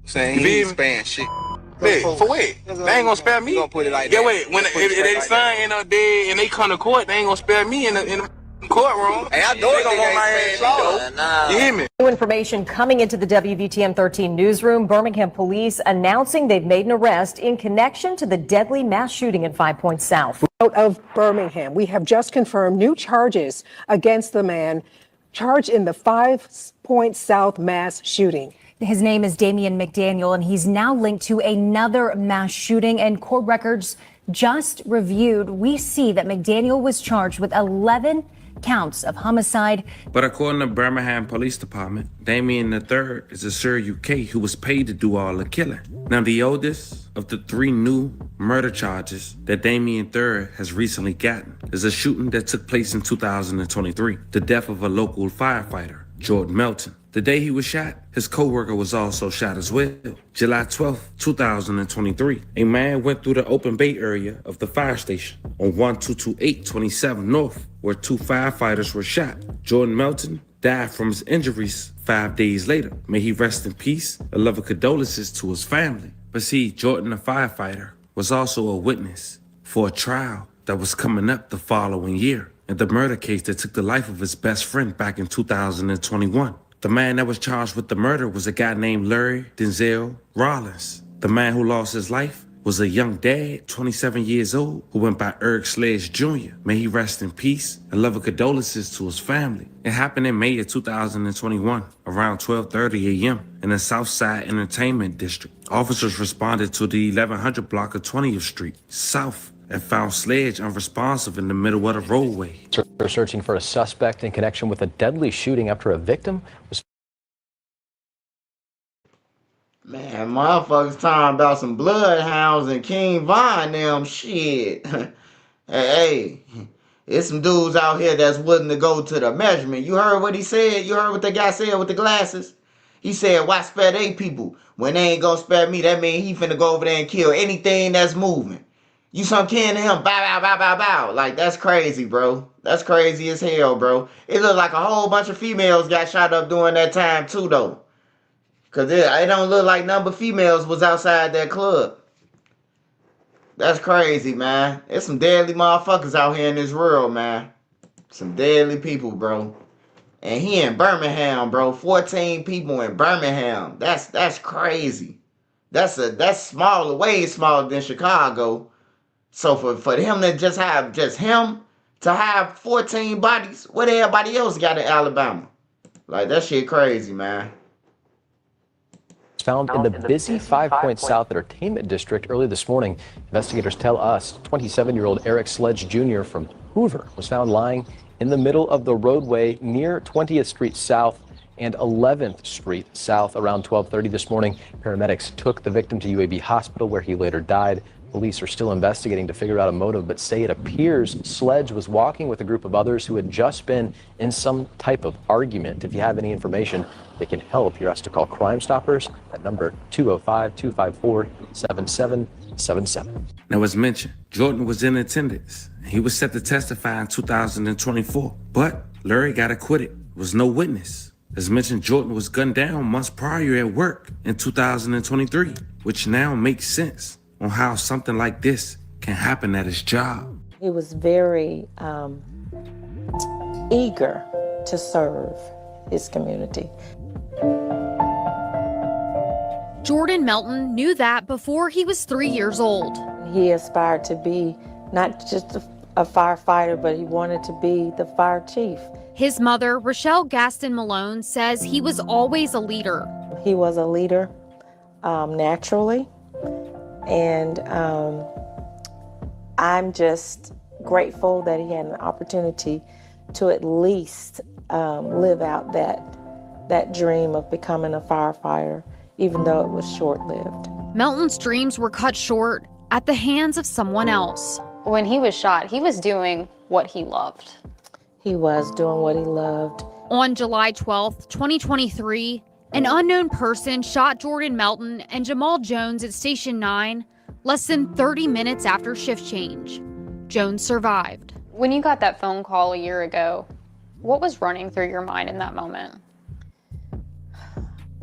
saying he ain't sparing shit.
Wait, for what? They ain't gonna spare me.
Gonna put it like
yeah,
that.
wait. When if their son ain't up dead and they come to court, they ain't gonna spare me in the courtroom.
Hey, I know
they gonna want my ass though. You hear me?
New information coming into the WVTM 13 newsroom. Birmingham police announcing they've made an arrest in connection to the deadly mass shooting in 5 Points South.
Out of Birmingham, we have just confirmed new charges against the man charged in the 5 Points South mass shooting.
His name is Damien McDaniel, and he's now linked to another mass shooting. And court records just reviewed, we see that McDaniel was charged with 11 counts of homicide.
But according to Birmingham Police Department, Damien III is a serial killer who was paid to do all the killing. Now, the oldest of the 3 new murder charges that Damien III has recently gotten is a shooting that took place in 2023, the death of a local firefighter, Jordan Melton. The day he was shot, his co-worker was also shot as well. July 12, 2023, a man went through the open bay area of the fire station on 1228 27th North, where 2 firefighters were shot. Jordan Melton died from his injuries 5 days later. May he rest in peace. A love of condolences to his family. But see, Jordan, the firefighter, was also a witness for a trial that was coming up the following year. in the murder case that took the life of his best friend back in 2021. The man that was charged with the murder was a guy named Larry Denzel Rollins. The man who lost his life was a young dad, 27 years old, who went by Eric Sledge Jr. May he rest in peace, and love and condolences to his family. It happened in May of 2021, around 12:30 a.m. in the Southside Entertainment District. Officers responded to the 1100 block of 20th Street South and found Sledge unresponsive in the middle of the roadway.
They're searching for a suspect in connection with a deadly shooting after a victim was...
Man, motherfuckers talking about some bloodhounds and King Von them shit. Hey, it's some dudes out here that's willing to go to the measurement. You heard what he said? You heard what the guy said with the glasses? He said, why spare they people? When they ain't gonna spare me, that mean he finna go over there and kill anything that's moving. You some kin to him, bow, bow, bow, bow, bow. Like, that's crazy, bro. That's crazy as hell, bro. It look like a whole bunch of females got shot up during that time, too, though. Because it don't look like none but females was outside that club. That's crazy, man. There's some deadly motherfuckers out here in this world, man. Some deadly people, bro. And he in Birmingham, bro. 14 people in Birmingham. That's crazy. That's smaller, way smaller than Chicago. So for him to just have him to have 14 bodies, what everybody else got in Alabama? Like, that shit crazy, man.
found in the busy 5 Points South Entertainment District early this morning. Investigators tell us 27-year-old Eric Sledge Jr. from Hoover was found lying in the middle of the roadway near 20th Street South and 11th Street South around 12:30 this morning. Paramedics took the victim to UAB Hospital where he later died. Police are still investigating to figure out a motive, but say it appears Sledge was walking with a group of others who had just been in some type of argument. If you have any information that can help, you're asked to call Crime Stoppers at number 205-254-7777.
Now, as mentioned, Jordan was in attendance. He was set to testify in 2024, but Larry got acquitted. There was no witness. As mentioned, Jordan was gunned down months prior at work in 2023, which now makes sense on how something like this can happen at his job.
He was very eager to serve his community.
Jordan Melton knew that before he was 3 years old.
He aspired to be not just a firefighter, but he wanted to be the fire chief.
His mother, Rochelle Gaston Malone, says he was always a leader.
He was a leader naturally, and I'm just grateful that he had an opportunity to at least live out that dream of becoming a firefighter, even though it was short-lived.
Melton's dreams were cut short at the hands of someone else.
When he was shot, he was doing what he loved.
He was doing what he loved.
On July 12th, 2023, an unknown person shot Jordan Melton and Jamal Jones at Station 9 less than 30 minutes after shift change. Jones survived.
When you got that phone call a year ago, what was running through your mind in that moment?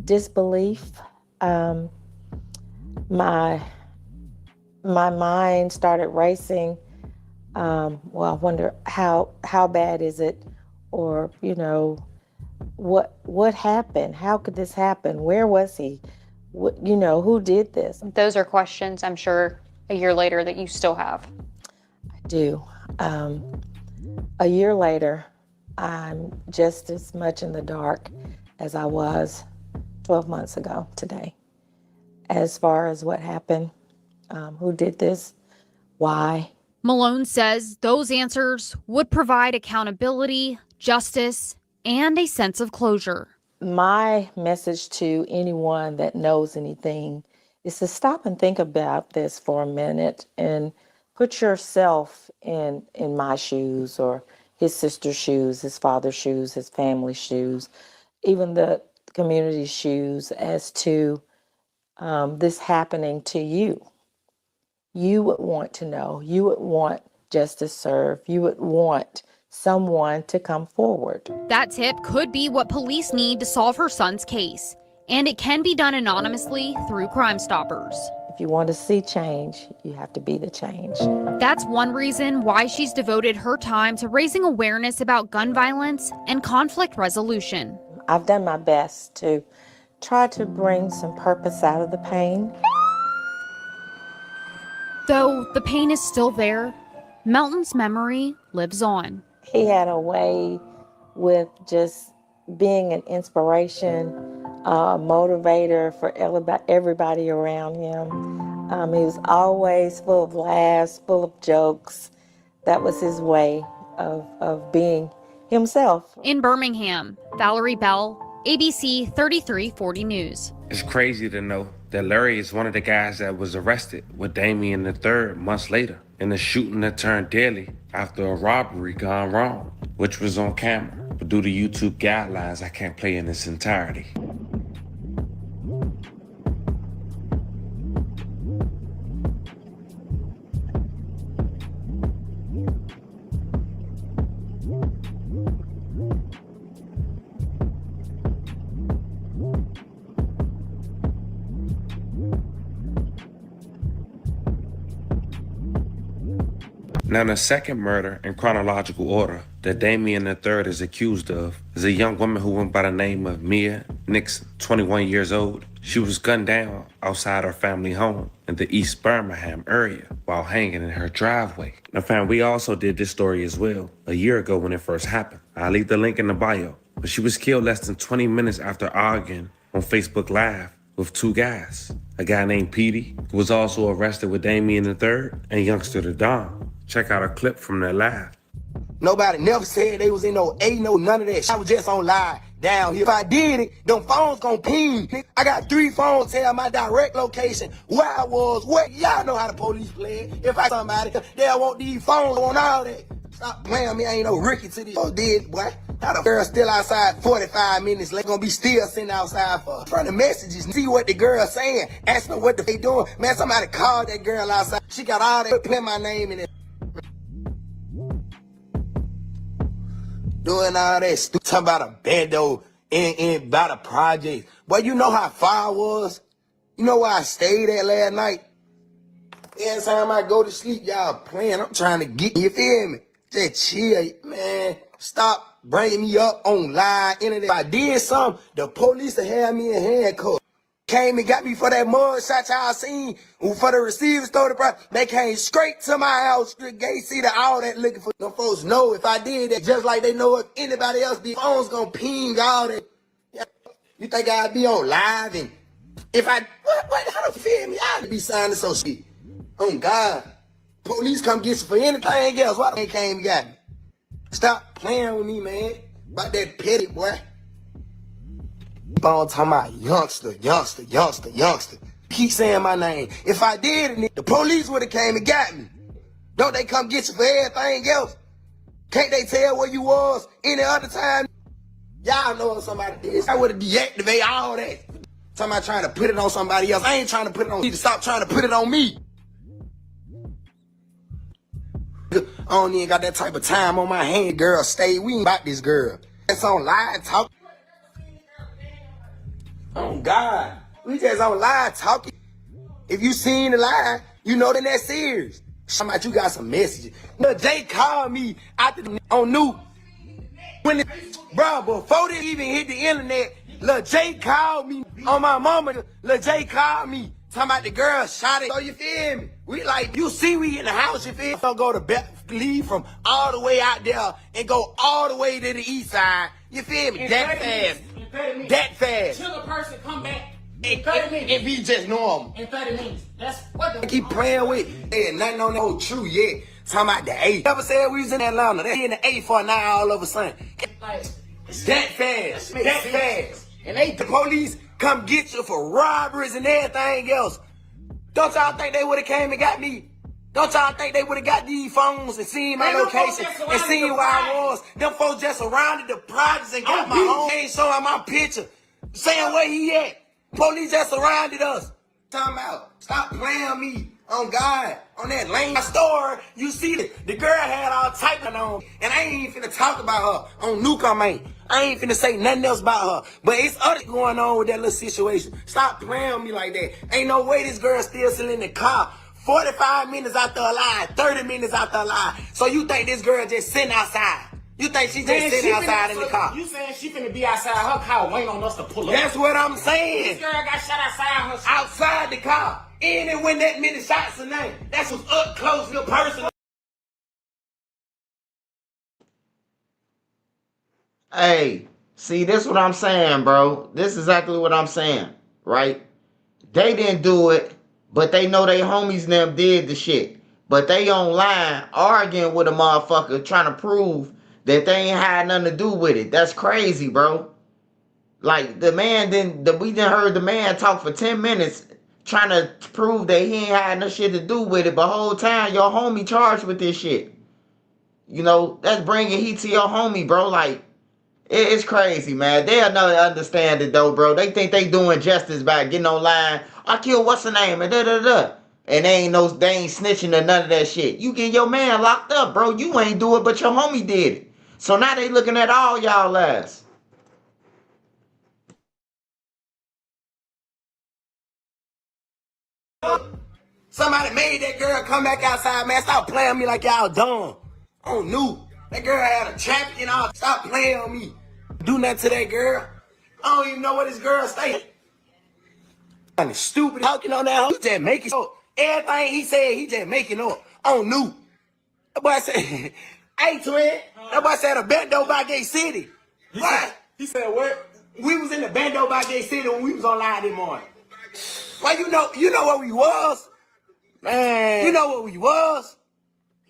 Disbelief. My mind started racing. Well, I wonder how bad is it, or what happened? How could this happen? Where was he? Who did this?
Those are questions I'm sure a year later that you still have.
I do. A year later, I'm just as much in the dark as I was 12 months ago today. As far as what happened, who did this, why.
Malone says those answers would provide accountability, justice, and a sense of closure.
My message to anyone that knows anything is to stop and think about this for a minute and put yourself in my shoes, or his sister's shoes, his father's shoes, his family's shoes, even the community's shoes, as to this happening to you. You would want to know, you would want justice served, you would want someone to come forward.
That tip could be what police need to solve her son's case, and it can be done anonymously through Crime Stoppers.
If you want to see change, you have to be the change.
That's one reason why she's devoted her time to raising awareness about gun violence and conflict resolution.
I've done my best to try to bring some purpose out of the pain.
Though the pain is still there, Melton's memory lives on.
He had a way with just being an inspiration, motivator for everybody around him. He was always full of laughs, full of jokes. That was his way of being himself.
In Birmingham, Valerie Bell, ABC 3340 News.
It's crazy to know that Larry is one of the guys that was arrested with Damien III months later in a shooting that turned deadly after a robbery gone wrong, which was on camera. But due to YouTube guidelines, I can't play in its entirety. Now, the second murder in chronological order that Damien III is accused of is a young woman who went by the name of Mia Nixon, 21 years old. She was gunned down outside her family home in the East Birmingham area while hanging in her driveway. Now, fam, we also did this story as well a year ago when it first happened. I'll leave the link in the bio. But she was killed less than 20 minutes after arguing on Facebook Live with two guys. A guy named Petey, who was also arrested with Damien III, and youngster the Don. Check out a clip from their live.
Nobody never said they was in no A, no none of that. I was just on live down here. If I did it, them phones gon' ping. I got 3 phones tell my direct location, where I was, what. Y'all know how the police play it. If I somebody, they'll want these phones on all that. Stop playing me, I ain't no Ricky to these. Oh, did, boy. How the girl still outside 45 minutes late, gonna be still sitting outside for front of messages and see what the girl's saying. Ask me what they doing. Man, somebody called that girl outside. She got all that, put my name in it. Doing all that stupid, talking about a bando in about a project. Boy, you know how far I was? You know where I stayed at last night? Every time I go to sleep, y'all playing. I'm trying to get you, feel me? Just chill, man. Stop bringing me up on live internet. If I did something, the police will have me in handcuffs. Came and got me for that mug shot y'all seen. For the receiver stole the price. They came straight to my house, the gate, see the all that looking for. Them folks know if I did that, just like they know if anybody else did. Phones gonna ping all that. You think I'd be on live and if I, what, how the feel me? I'd be signing some shit. Oh God. Police come get you for anything else. Why they came and got me? Stop playing with me, man. About that petty, boy. Keep on talking about youngster. Keep saying my name. If I did it, the police would have came and got me. Don't they come get you for everything else? Can't they tell where you was any other time? Y'all know if somebody did this. I would have deactivated all that. Somebody trying to put it on somebody else. I ain't trying to put it on you. Need to stop trying to put it on me. I don't even got that type of time on my hand, girl. Stay, we ain't about this girl. It's on live talk. Oh God, we just on live talking. If you seen the live, you know that that's serious. Somebody, you got some messages. Lil Jay called me after on new. When the, bro, before they even hit the internet, Lil Jay called me on my mama. Lil Jay called me. Talking about the girl shot it. So you feel me? We like, you see we in the house, you feel me? Don't go to leave from all the way out there and go all the way to the east side. You feel me? That fast. That fast.
Till a person come back in
30 minutes. It be just normal.
In 30 minutes. That's what the
I keep playing with. Ain't nothing on that whole true yet. Talking about the 8. Never said we was in Atlanta. They in the 8 for now all of a sudden.
like
That fast. That fast. And the police come get you for robberies and everything else. Don't y'all think they would have came and got me? Don't y'all think they would have got these phones and seen my location and seen where I was? Them folks just surrounded the projects and got my home. They ain't showing my picture. Saying where he at. Police just surrounded us. Time out. Stop playing me On God, on that lane store, you see the girl had all type of on, and I ain't even finna talk about her on Newcomb, ain't. I ain't finna say nothing else about her, but it's other going on with that little situation. Stop playing with me like that. Ain't no way this girl still in the car. 45 minutes out the line, 30 minutes out the line. So you think this girl just sitting outside? You think she just sitting outside in the car?
You saying she finna be outside her car waiting on us to pull up?
That's what I'm saying.
This girl got shot outside her.
Outside the car. And it went that many shots a night. That's what's up close, little person.
Hey, see, this what I'm saying, bro. This is exactly what I'm saying, right? They didn't do it, but they know they homies and them did the shit. But they online arguing with a motherfucker trying to prove that they ain't had nothing to do with it. That's crazy, bro. Like, the man we didn't heard the man talk for 10 minutes trying to prove that he ain't had no shit to do with it, but whole time your homie charged with this shit. You know, that's bringing heat to your homie, bro. Like, it's crazy, man. They'll never understand it, though, bro. They think they doing justice by getting online. I killed what's the name, and da-da-da. And they ain't snitching or none of that shit. You get your man locked up, bro. You ain't do it, but your homie did it. So now they looking at all y'all ass.
Somebody made that girl come back outside, man. Stop playing me like y'all dumb. I don't know. That girl had a champion. Stop playing on me. Do nothing to that girl. I don't even know what this girl saying. Stupid talking on that hoe. He just making up. Everything he said, he just making up. I don't know. That boy said, hey, twin. That boy said a bando by Gay City. What? He said what? We was in the bando by Gay City when we was online this morning. Well, you know what we was? Man. You know what we was?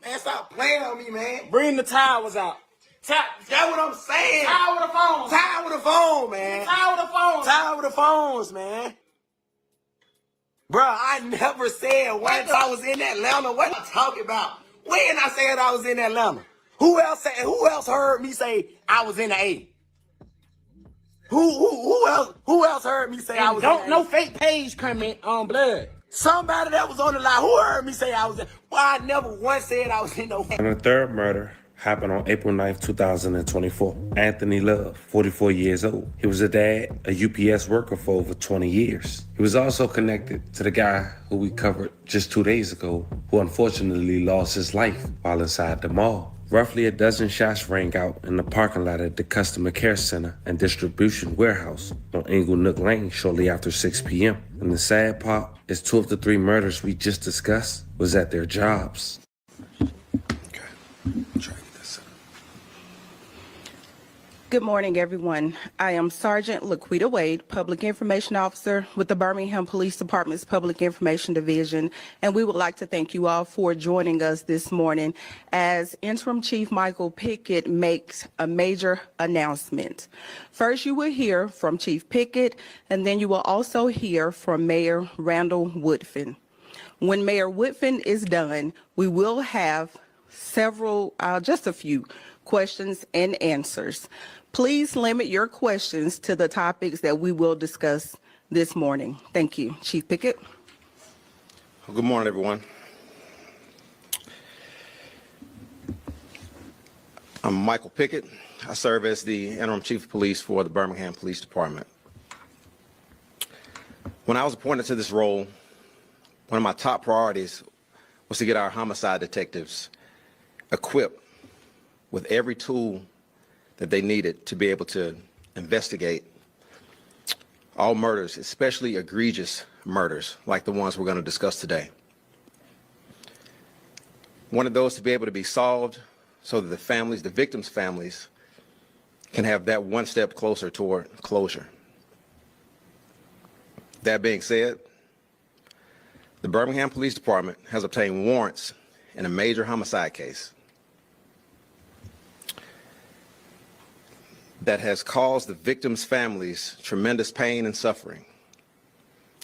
Man, stop playing on me, man.
Bring the towers out.
That's what I'm saying.
Tie with the phone.
Tie with the phone, man.
Tie with the phone.
Tie with the phones, man. Bro, I never said once I was in Atlanta. What am I talking about? When I said I was in Atlanta? Who else heard me say I was in the A? Who else heard me say I was in the A?
Don't no fake page comment on blood.
Somebody that was on the line, who heard me say I was in? Well, I never once said I was in no.
And the third murder happened on April 9th, 2024. Anthony Love, 44 years old. He was a dad, a UPS worker for over 20 years. He was also connected to the guy who we covered just 2 days ago, who unfortunately lost his life while inside the mall. Roughly a dozen shots rang out in the parking lot at the Customer Care Center and Distribution Warehouse on Ingle Nook Lane shortly after 6 p.m. And the sad part is 2 of the 3 murders we just discussed was at their jobs.
Good morning, everyone. I am Sergeant Laquita Wade, Public Information Officer with the Birmingham Police Department's Public Information Division, and we would like to thank you all for joining us this morning as Interim Chief Michael Pickett makes a major announcement. First, you will hear from Chief Pickett, and then you will also hear from Mayor Randall Woodfin. When Mayor Woodfin is done, we will have just a few questions and answers. Please limit your questions to the topics that we will discuss this morning. Thank you. Chief Pickett.
Well, good morning, everyone. I'm Michael Pickett. I serve as the Interim Chief of Police for the Birmingham Police Department. When I was appointed to this role, one of my top priorities was to get our homicide detectives equipped with every tool that they needed to be able to investigate all murders, especially egregious murders like the ones we're going to discuss today. Wanted those to be able to be solved so that the victims' families, can have that one step closer toward closure. That being said, the Birmingham Police Department has obtained warrants in a major homicide case that has caused the victims' families tremendous pain and suffering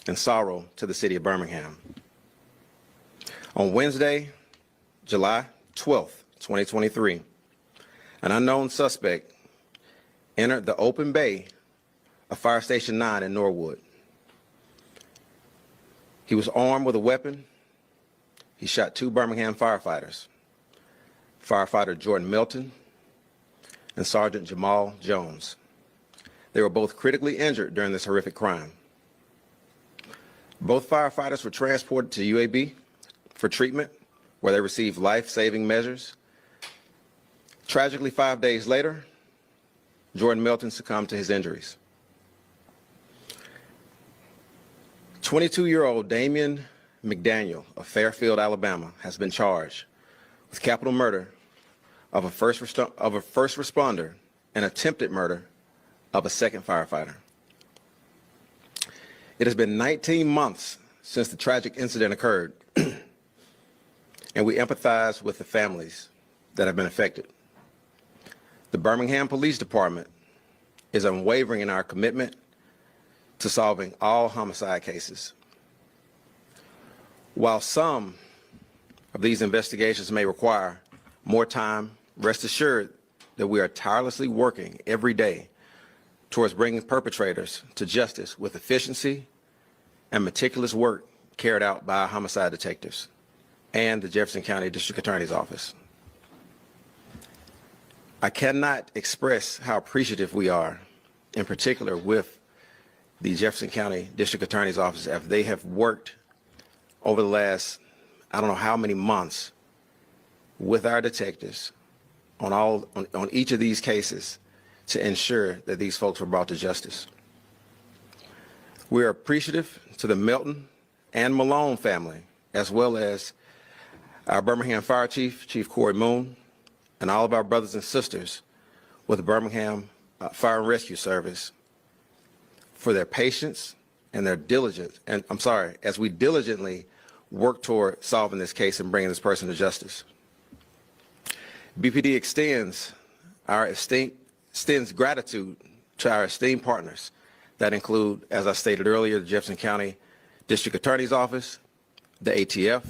and sorrow to the city of Birmingham. On Wednesday, July 12th, 2023, an unknown suspect entered the open bay of Fire Station 9 in Norwood. He was armed with a weapon he shot 2 Birmingham firefighters, firefighter Jordan Milton and Sergeant Jamal Jones. They were both critically injured during this horrific crime. Both firefighters were transported to UAB for treatment, where they received life-saving measures. Tragically, 5 days later, Jordan Milton succumbed to his injuries. 22-year-old Damian McDaniel of Fairfield, Alabama, has been charged with capital murder of a first responder and attempted murder of a second firefighter. It has been 19 months since the tragic incident occurred, and we empathize with the families that have been affected. The Birmingham Police Department is unwavering in our commitment to solving all homicide cases. While some of these investigations may require more time, rest assured that we are tirelessly working every day towards bringing perpetrators to justice with efficiency and meticulous work carried out by our homicide detectives and the Jefferson County District Attorney's Office. I cannot express how appreciative we are, in particular with the Jefferson County District Attorney's Office, as they have worked over the last, I don't know how many months, with our detectives on each of these cases to ensure that these folks were brought to justice. We are appreciative to the Milton and Malone family, as well as our Birmingham Fire Chief, Chief Corey Moon, and all of our brothers and sisters with the Birmingham Fire and Rescue Service for their patience and their diligence, and as we diligently work toward solving this case and bringing this person to justice. BPD extends gratitude to our esteemed partners that include, as I stated earlier, the Jefferson County District Attorney's Office, the ATF,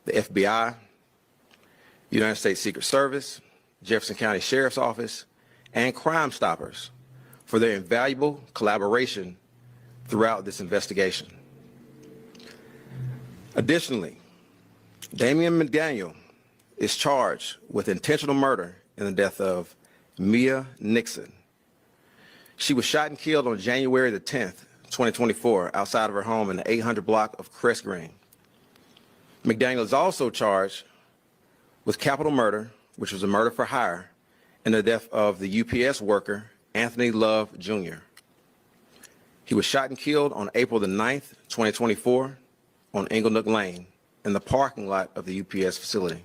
the FBI, United States Secret Service, Jefferson County Sheriff's Office, and Crime Stoppers for their invaluable collaboration throughout this investigation. Additionally, Damian McDaniel is charged with intentional murder in the death of Mia Nixon. She was shot and killed on January the 10th, 2024, outside of her home in the 800 block of Crest Green. McDaniel is also charged with capital murder, which was a murder for hire, in the death of the UPS worker, Anthony Love, Jr. He was shot and killed on April the 9th, 2024, on Inglenook Lane in the parking lot of the UPS facility.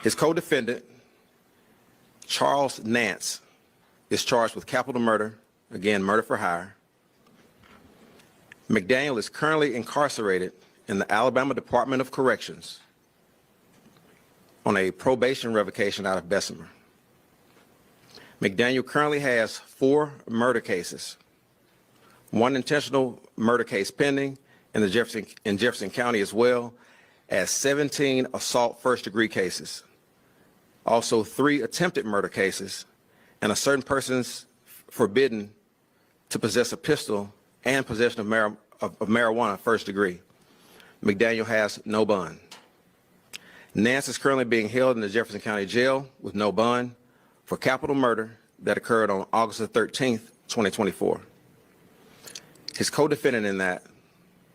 His co-defendant, Charles Nance, is charged with capital murder, again, murder for hire. McDaniel is currently incarcerated in the Alabama Department of Corrections on a probation revocation out of Bessemer. McDaniel currently has 4 murder cases, 1 intentional murder case pending in Jefferson County, as well as 17 assault first-degree cases, also 3 attempted murder cases, and a certain person's forbidden to possess a pistol and possession of marijuana first degree. McDaniel has no bond. Nance is currently being held in the Jefferson County Jail with no bond for capital murder that occurred on August the 13th, 2024. His co-defendant in that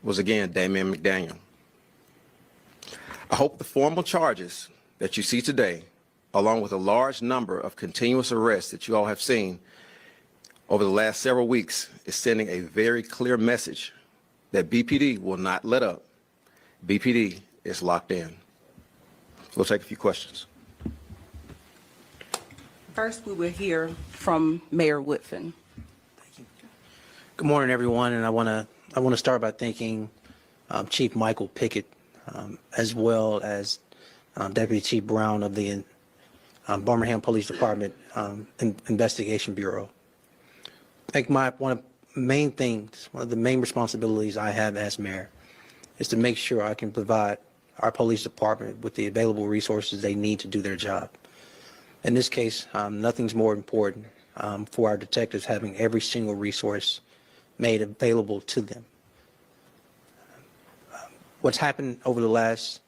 was, again, Damian McDaniel. I hope the formal charges that you see today, along with a large number of continuous arrests that you all have seen over the last several weeks, is sending a very clear message that BPD will not let up. BPD is locked in. We'll take a few questions.
First, we will hear from Mayor Woodfin.
Good morning, everyone, and I want to start by thanking Chief Michael Pickett, as well as Deputy Chief Brown of the Birmingham Police Department Investigation Bureau. I think one of the main responsibilities I have as mayor is to make sure I can provide our police department with the available resources they need to do their job. In this case, nothing's more important for our detectives having every single resource made available to them. What's happened over the last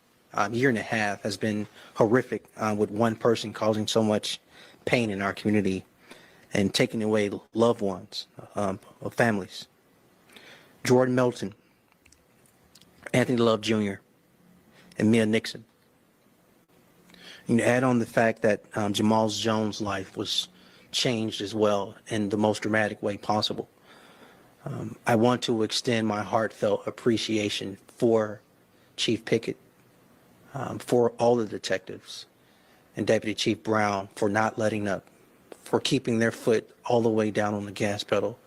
year and a half has been horrific, with one person causing so much pain in our community and taking away loved ones, of families. Jordan Melton, Anthony Love Jr., and Mia Nixon. You add on the fact that Jamal Jones' life was changed as well in the most dramatic way possible. I want to extend my heartfelt appreciation for Chief Pickett, for all the detectives, and Deputy Chief Brown for not letting up, for keeping their foot all the way down on the gas pedal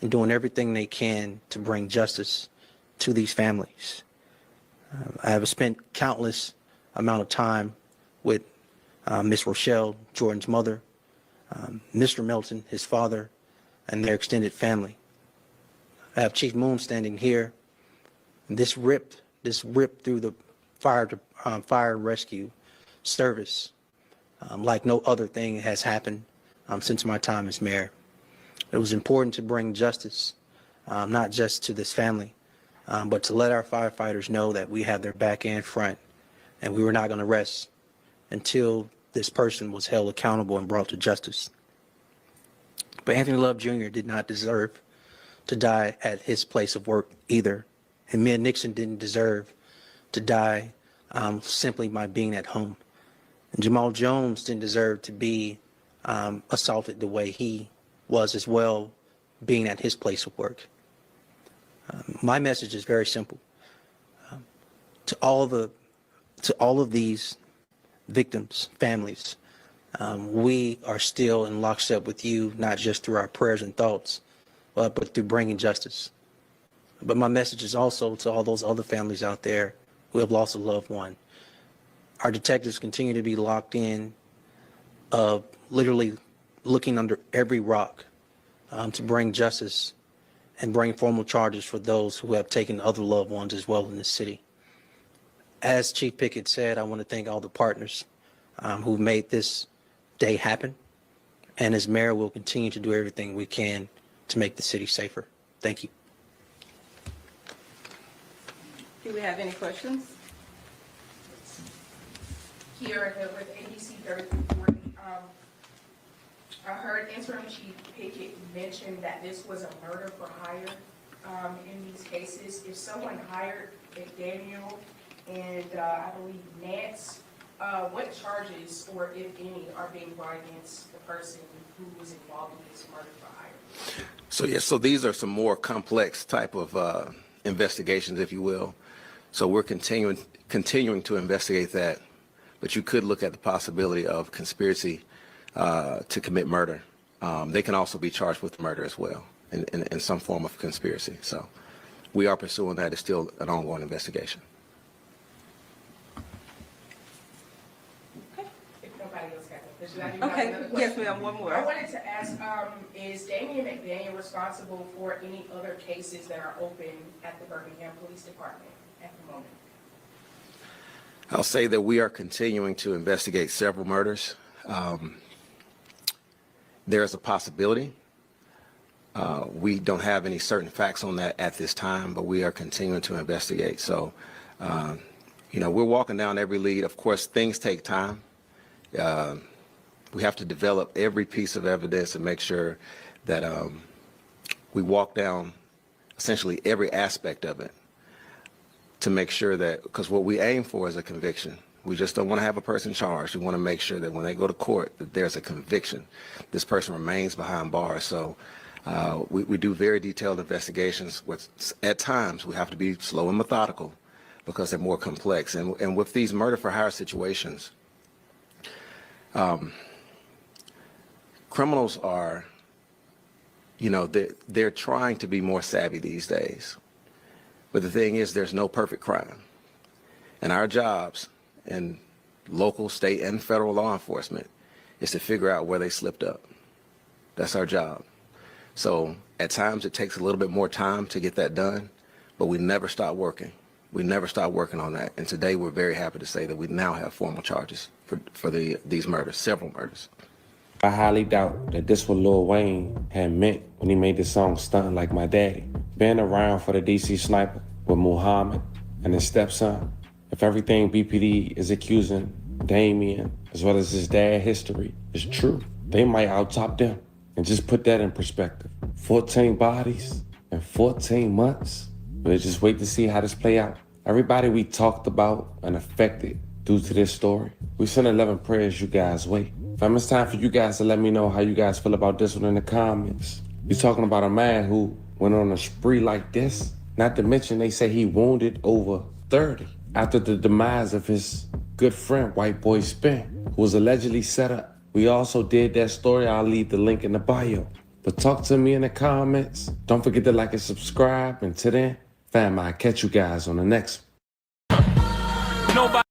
and doing everything they can to bring justice to these families. I have spent countless amount of time with Miss Rochelle, Jordan's mother, Mr. Melton, his father, and their extended family. I have Chief Moon standing here. This ripped through the fire and rescue service like no other thing has happened since my time as mayor. It was important to bring justice, not just to this family, but to let our firefighters know that we have their back and front, and we were not going to rest until this person was held accountable and brought to justice. But Anthony Love Jr. did not deserve to die at his place of work either. And Mia Nixon didn't deserve to die simply by being at home. And Jamal Jones didn't deserve to be assaulted the way he was as well, being at his place of work. My message is very simple. To all of these victims, families, we are still in lockstep with you, not just through our prayers and thoughts, but through bringing justice. But my message is also to all those other families out there who have lost a loved one. Our detectives continue to be locked in, literally looking under every rock to bring justice and bring formal charges for those who have taken other loved ones as well in this city. As Chief Pickett said, I want to thank all the partners who made this day happen. And as mayor, we'll continue to do everything we can to make the city safer. Thank you.
Do we have any questions?
Here with ABC 3340. I heard Interim Chief Pickett mention that this was a murder for hire in these cases. If someone hired McDaniel and I believe Nance, what charges, or if any, are being brought against the person who was involved in this murder for hire?
So these are some more complex type of investigations, if you will. So we're continuing to investigate that, but you could look at the possibility of conspiracy to commit murder. They can also be charged with murder as well, in some form of conspiracy. So we are pursuing that. It's still an ongoing investigation.
If nobody else has a question, I do have
Okay,
another
yes
question.
ma'am, one more.
I wanted to ask, is Damian McDaniel responsible for any other cases that are open at the Birmingham Police Department at the moment?
I'll say that we are continuing to investigate several murders. There's a possibility. We don't have any certain facts on that at this time, but we are continuing to investigate. So, we're walking down every lead. Of course, things take time. We have to develop every piece of evidence and make sure that we walk down essentially every aspect of it to make sure that, because what we aim for is a conviction. We just don't want to have a person charged. We want to make sure that when they go to court, that there's a conviction. This person remains behind bars. So we do very detailed investigations. At times, we have to be slow and methodical because they're more complex. And with these murder for hire situations, criminals are, they're trying to be more savvy these days. But the thing is, there's no perfect crime. And our jobs in local, state, and federal law enforcement is to figure out where they slipped up. That's our job. So at times it takes a little bit more time to get that done, but we never stop working. We never stop working on that. And today we're very happy to say that we now have formal charges for these murders, several murders.
I highly doubt that this what Lil Wayne had meant when he made the song Stunt Like My Daddy. Been around for the DC Sniper with Muhammad, and his stepson. If everything BPD is accusing Damien, as well as his dad history, is true, they might outtop them. And just put that in perspective. 14 bodies in 14 months. Let's just wait to see how this play out. Everybody we talked about and affected due to this story, we send 11 prayers you guys way. Fam, it's time for you guys to let me know how you guys feel about this one in the comments. You're talking about a man who went on a spree like this. Not to mention they say he wounded over 30 after the demise of his good friend, White Boy Spin, who was allegedly set up. We also did that story. I'll leave the link in the bio. But talk to me in the comments. Don't forget to like and subscribe. Until then, fam, I'll catch you guys on the next one.
Nobody.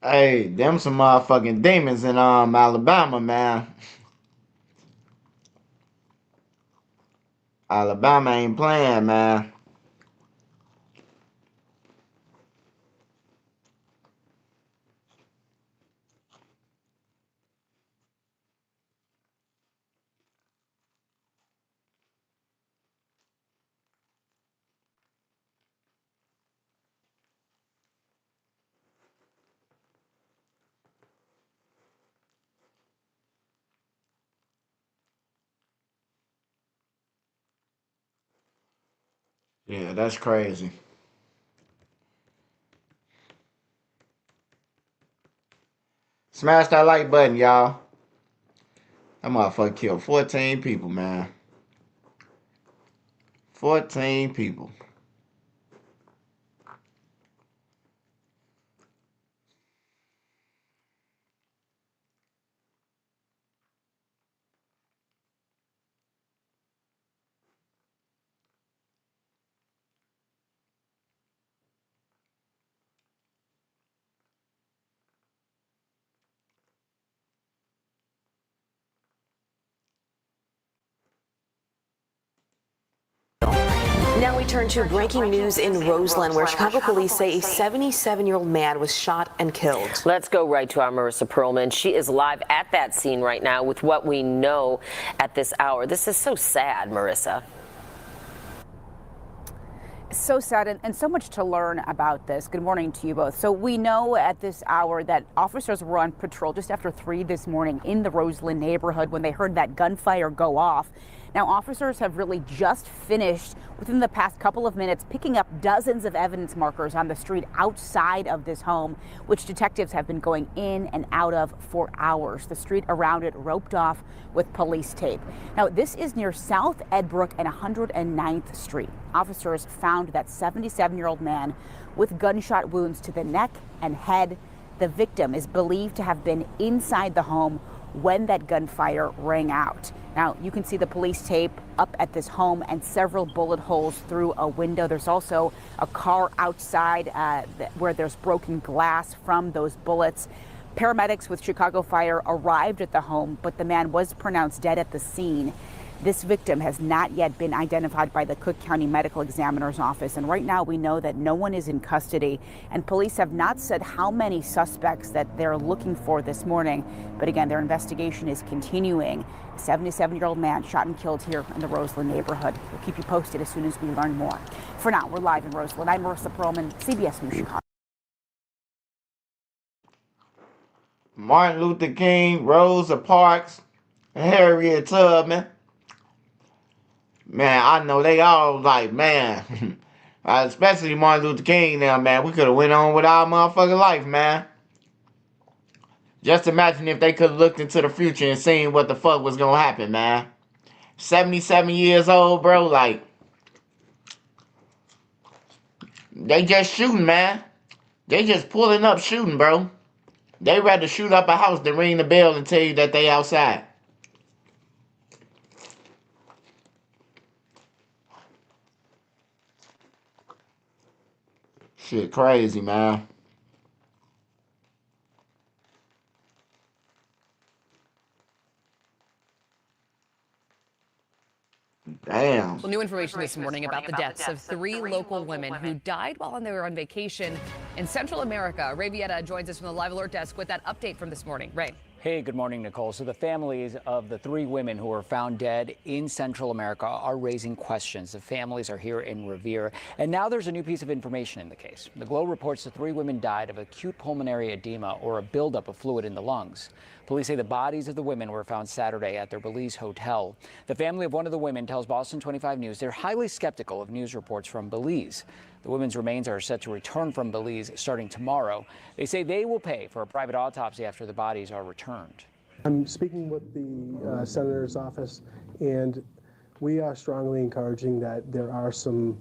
Hey, them some motherfucking demons in Alabama, man. Alabama ain't playing, man. Yeah, that's crazy. Smash that like button, y'all. That motherfucker killed 14 people, man. 14 people.
Now we turn to breaking news in Roseland, where Chicago police say a 77-year-old man was shot and killed.
Let's go right to our Marissa Perlman. She is live at that scene right now with what we know at this hour. This is so sad, Marissa.
So sad, and so much to learn about this. Good morning to you both. So we know at this hour that officers were on patrol just after 3 this morning in the Roseland neighborhood when they heard that gunfire go off. Now, officers have really just finished within the past couple of minutes picking up dozens of evidence markers on the street outside of this home, which detectives have been going in and out of for hours. The street around it roped off with police tape. Now, this is near South Edbrook and 109th Street. Officers found that 77-year-old man with gunshot wounds to the neck and head. The victim is believed to have been inside the home when that gunfire rang out. Now, you can see the police tape up at this home and several bullet holes through a window. There's also a car outside where there's broken glass from those bullets. Paramedics with Chicago Fire arrived at the home, but the man was pronounced dead at the scene. This victim has not yet been identified by the Cook County Medical Examiner's Office, and right now we know that no one is in custody, and police have not said how many suspects that they're looking for this morning. But again, their investigation is continuing. A 77-year-old man shot and killed here in the Roseland neighborhood. We'll keep you posted as soon as we learn more. For now, we're live in Roseland. I'm Marissa Perlman, CBS News Chicago.
Martin Luther King, Rosa Parks, Harriet Tubman. Man, I know they all like, man, especially Martin Luther King now, man, we could have went on with our motherfucking life, man. Just imagine if they could have looked into the future and seen what the fuck was going to happen, man. 77 years old, bro, like, they just shooting, man. They just pulling up shooting, bro. They rather shoot up a house than ring the bell and tell you that they outside. Shit crazy, man. Damn.
Well, new information this morning about the deaths of three local women who died while they were on vacation in Central America. Ray Vieta joins us from the Live Alert Desk with that update from this morning. Ray.
Hey, good morning, Nicole. So the families of the 3 women who were found dead in Central America are raising questions. The families are here in Revere, and now there's a new piece of information in the case. The Globe reports the 3 women died of acute pulmonary edema, or a buildup of fluid in the lungs. Police say the bodies of the women were found Saturday at their Belize hotel. The family of one of the women tells Boston 25 News they're highly skeptical of news reports from Belize. The women's remains are set to return from Belize starting tomorrow. They say they will pay for a private autopsy after the bodies are returned.
I'm speaking with the Senator's office, and we are strongly encouraging that there are some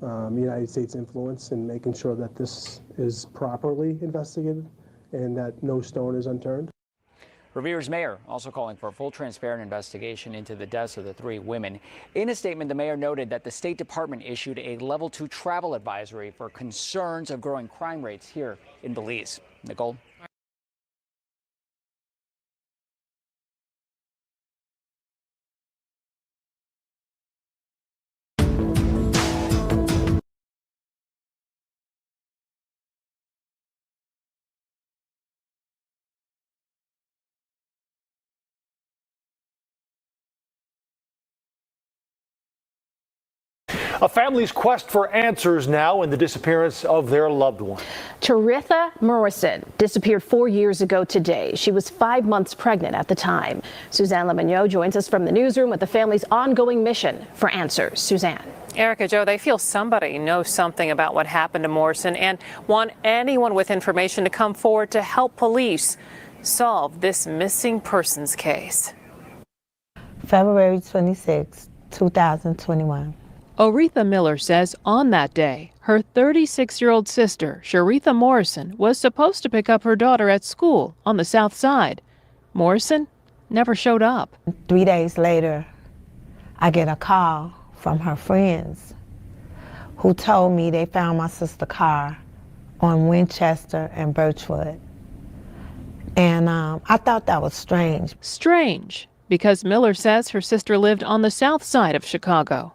United States influence in making sure that this is properly investigated and that no stone is unturned.
Revere's mayor also calling for a full, transparent investigation into the deaths of the 3 women. In a statement, the mayor noted that the State Department issued a Level 2 travel advisory for concerns of growing crime rates here in Belize. Nicole?
A family's quest for answers now in the disappearance of their loved one.
Taritha Morrison disappeared 4 years ago today. She was 5 months pregnant at the time. Suzanne Lemonnier joins us from the newsroom with the family's ongoing mission for answers. Suzanne.
Erica, Joe, they feel somebody knows something about what happened to Morrison and want anyone with information to come forward to help police solve this missing persons case.
February 26, 2021.
Aretha Miller says on that day, her 36-year-old sister, Sharitha Morrison, was supposed to pick up her daughter at school on the south side. Morrison never showed up.
3 days later, I get a call from her friends who told me they found my sister's car on Winchester and Birchwood. And I thought that was strange.
Strange, because Miller says her sister lived on the south side of Chicago.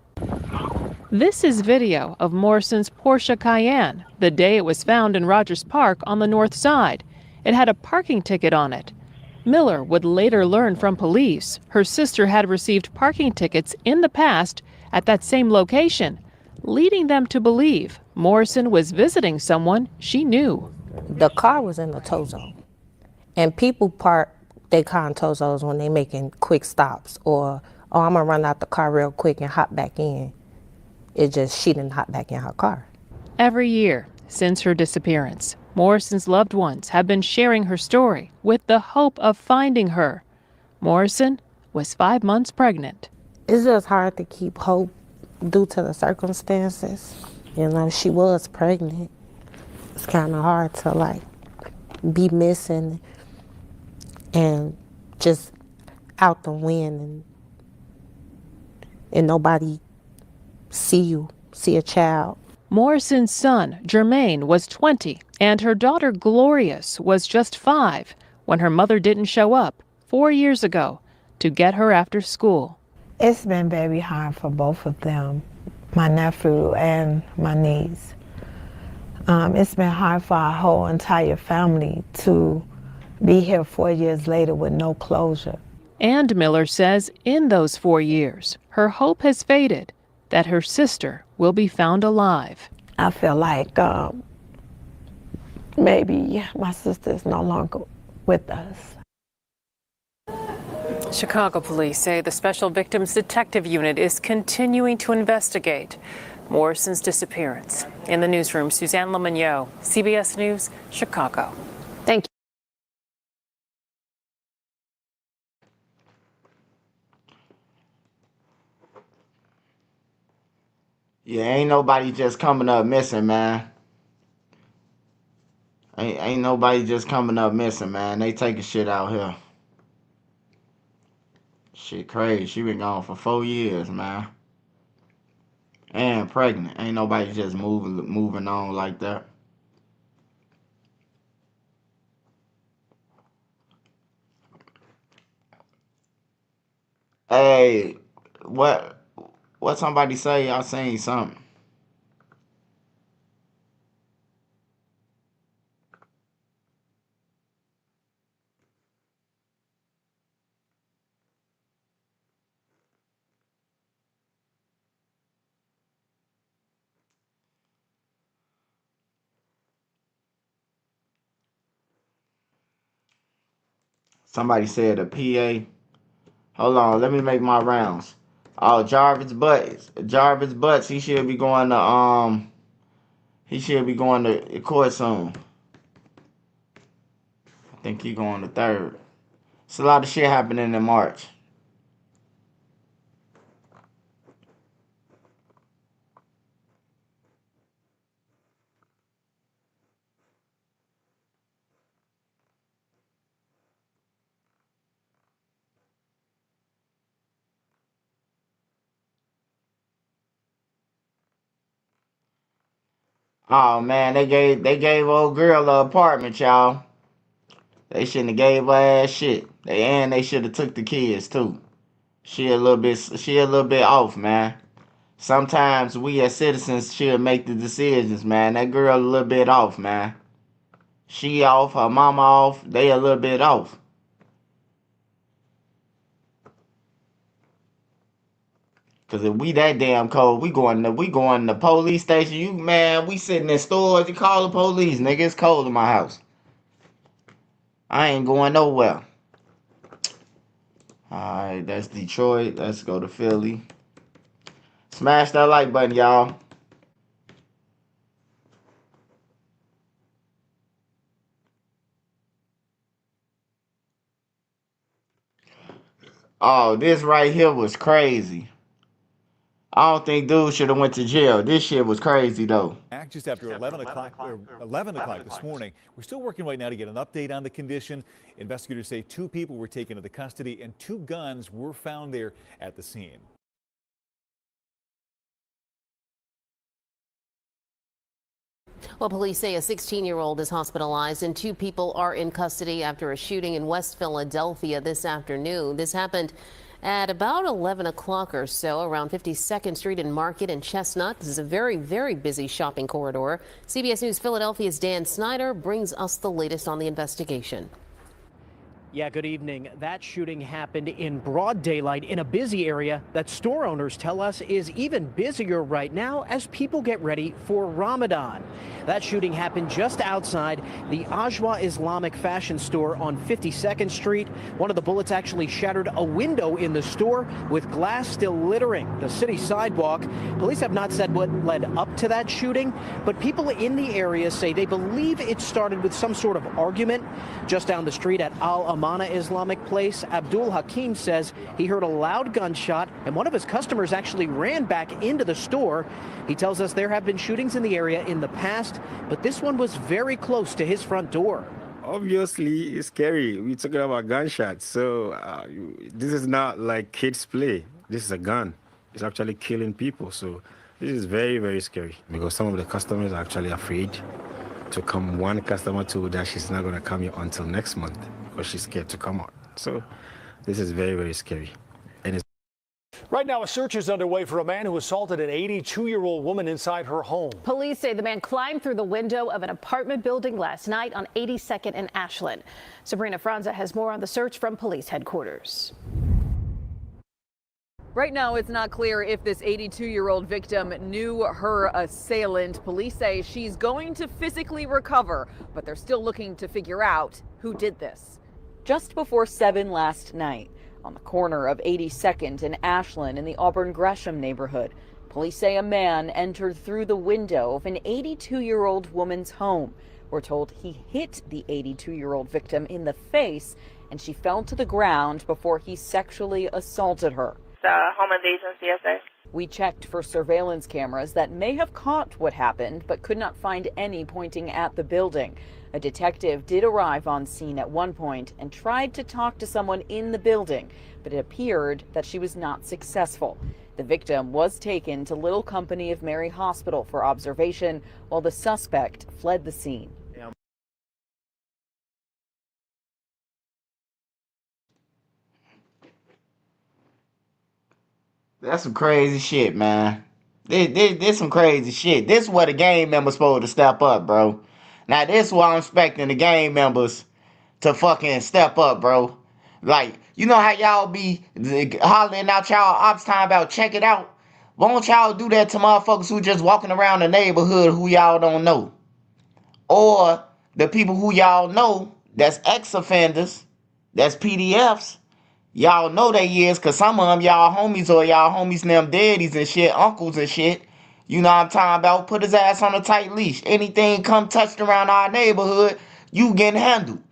This is video of Morrison's Porsche Cayenne the day it was found in Rogers Park on the north side. It had a parking ticket on it. Miller would later learn from police her sister had received parking tickets in the past at that same location, leading them to believe Morrison was visiting someone she knew.
The car was in the tow zone, and people park their car in tow zones when they making quick stops, or, oh, I'm gonna run out the car real quick and hop back in. It just, she didn't hop back in her car.
Every year since her disappearance, Morrison's loved ones have been sharing her story with the hope of finding her. Morrison was 5 months pregnant.
It's just hard to keep hope due to the circumstances. You know, she was pregnant. It's kind of hard to, like, be missing and just out the wind and nobody see a child.
Morrison's son, Jermaine, was 20, and her daughter, Glorious, was just 5 when her mother didn't show up 4 years ago to get her after school.
It's been very hard for both of them, my nephew and my niece. It's been hard for our whole entire family to be here 4 years later with no closure.
And Miller says in those 4 years, her hope has faded that her sister will be found alive.
I feel like maybe my sister is no longer with us.
Chicago police say the Special Victims Detective Unit is continuing to investigate Morrison's disappearance. In the newsroom, Suzanne Lemonnier, CBS News, Chicago.
Thank you.
Yeah, ain't nobody just coming up missing, man. Ain't nobody just coming up missing, man. They taking shit out here. Shit crazy. She been gone for 4 years, man. And pregnant. Ain't nobody just moving on like that. Hey, what somebody say? I seen something. Somebody said a PA. Hold on, let me make my rounds. Oh, Jarvis Butts, he should be going to court soon. I think he going to 3rd. It's a lot of shit happening in March. Oh man, they gave old girl an apartment, y'all. They shouldn't have gave her ass shit. They should have took the kids too. She a little bit off, man. Sometimes we as citizens should make the decisions, man. That girl a little bit off, man. She off, her mama off, they a little bit off. Cause if we that damn cold, we going to the police station. We sitting in stores, you call the police, nigga. It's cold in my house. I ain't going nowhere. Alright, that's Detroit. Let's go to Philly. Smash that like button, y'all. Oh, this right here was crazy. I don't think dude should have went to jail. This shit was crazy though.
Just after 11 o'clock this morning. We're still working right now to get an update on the condition. Investigators say 2 people were taken into custody and 2 guns were found there at the scene.
Well, police say a 16-year-old is hospitalized and 2 people are in custody after a shooting in West Philadelphia this afternoon. This happened at about 11 o'clock or so around 52nd Street and Market and Chestnut. This is a very, very busy shopping corridor. CBS News Philadelphia's Dan Snyder brings us the latest on the investigation.
Yeah, good evening. That shooting happened in broad daylight in a busy area that store owners tell us is even busier right now as people get ready for Ramadan. That shooting happened just outside the Ajwa Islamic fashion store on 52nd Street. One of the bullets actually shattered a window in the store with glass still littering the city sidewalk. Police have not said what led up to that shooting, but people in the area say they believe it started with some sort of argument. Just down the street at Al Amana Islamic Place, Abdul Hakim says he heard a loud gunshot and one of his customers actually ran back into the store. He tells us there have been shootings in the area in the past, but this one was very close to his front door.
Obviously, it's scary. We're talking about gunshots, so this is not like kids play. This is a gun. It's actually killing people, so this is very, very scary because some of the customers are actually afraid to come. One customer told that she's not going to come here until next month because she's scared to come out. So this is very, very scary. And it's
Right now, a search is underway for a man who assaulted an 82-year-old woman inside her home.
Police say the man climbed through the window of an apartment building last night on 82nd and Ashland. Sabrina Franza has more on the search from police headquarters.
Right now, it's not clear if this 82-year-old victim knew her assailant. Police say she's going to physically recover, but they're still looking to figure out who did this. Just before 7 last night, on the corner of 82nd and Ashland in the Auburn Gresham neighborhood, police say a man entered through the window of an 82-year-old woman's home. We're told he hit the 82-year-old victim in the face, and she fell to the ground before he sexually assaulted her.
Home invasion CSA.
We checked for surveillance cameras that may have caught what happened, but could not find any pointing at the building. A detective did arrive on scene at one point and tried to talk to someone in the building, but it appeared that she was not successful. The victim was taken to Little Company of Mary Hospital for observation, while the suspect fled the scene.
That's some crazy shit, man. This some crazy shit. This is where the gang members supposed to step up, bro. Now, this is what I'm expecting the gang members to fucking step up, bro. Like, you know how y'all be hollering out y'all ops time about check it out? Won't y'all do that to motherfuckers who just walking around the neighborhood who y'all don't know? Or the people who y'all know that's ex-offenders that's PDFs. Y'all know they is, cause some of them y'all homies or y'all homies and them daddies and shit, uncles and shit. You know what I'm talking about? Put his ass on a tight leash. Anything come touched around our neighborhood, you getting handled.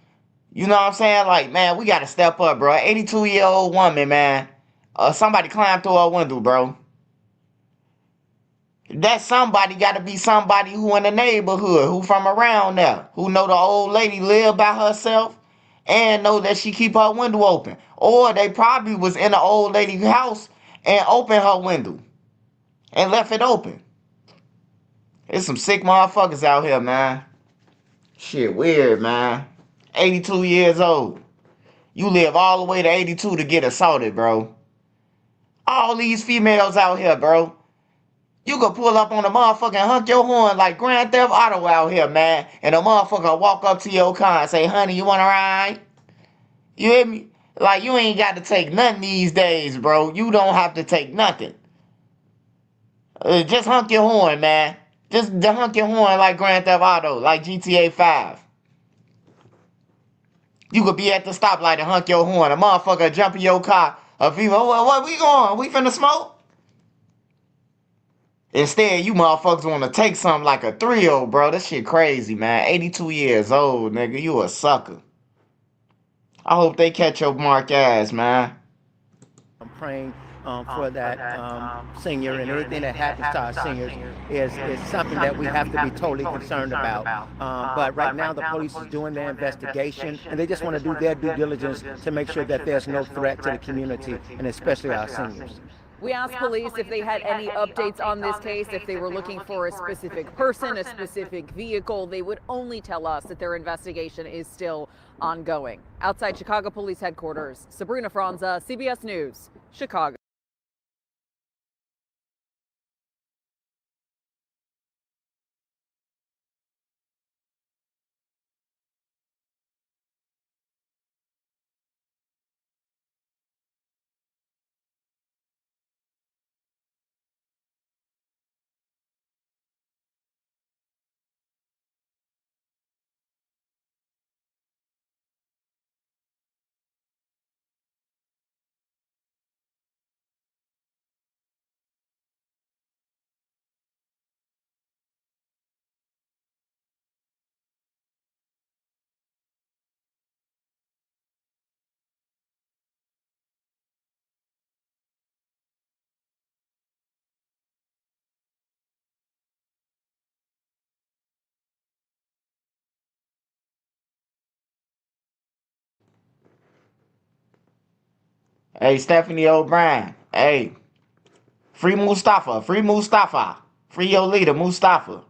You know what I'm saying? Like, man, we gotta step up, bro. 82-year-old woman, man. Somebody climbed through her window, bro. That somebody gotta be somebody who in the neighborhood, who from around there, who know the old lady live by herself and know that she keep her window open. Or they probably was in the old lady's house and opened her window and left it open. There's some sick motherfuckers out here, man. Shit weird, man. 82 years old. You live all the way to 82 to get assaulted, bro. All these females out here, bro. You could pull up on a motherfucker and honk your horn like Grand Theft Auto out here, man. And a motherfucker walk up to your car and say, honey, you wanna ride? You hear me? Like, you ain't got to take nothing these days, bro. You don't have to take nothing. Just honk your horn, man. Just honk your horn like Grand Theft Auto, like GTA 5. You could be at the stoplight and honk your horn. A motherfucker jump in your car. A female, what we going? We finna smoke? Instead, you motherfuckers want to take something like a 3-0, bro. That shit crazy, man. 82 years old, nigga. You a sucker. I hope they catch your mark ass, man.
I'm praying for that senior, and anything that happens to our seniors is something that we have to be totally concerned about. But right now, the police is doing their investigation, and they just want to do their due diligence to make sure that there's no threat to the community, and especially our seniors.
We asked police if they had any updates on this case, if they were looking for a specific person, a specific vehicle. They would only tell us that their investigation is still ongoing. Outside Chicago Police Headquarters, Sabrina Franza, CBS News, Chicago.
Hey, Stephanie O'Brien. Hey, free Mustafa. Free Mustafa. Free your leader, Mustafa.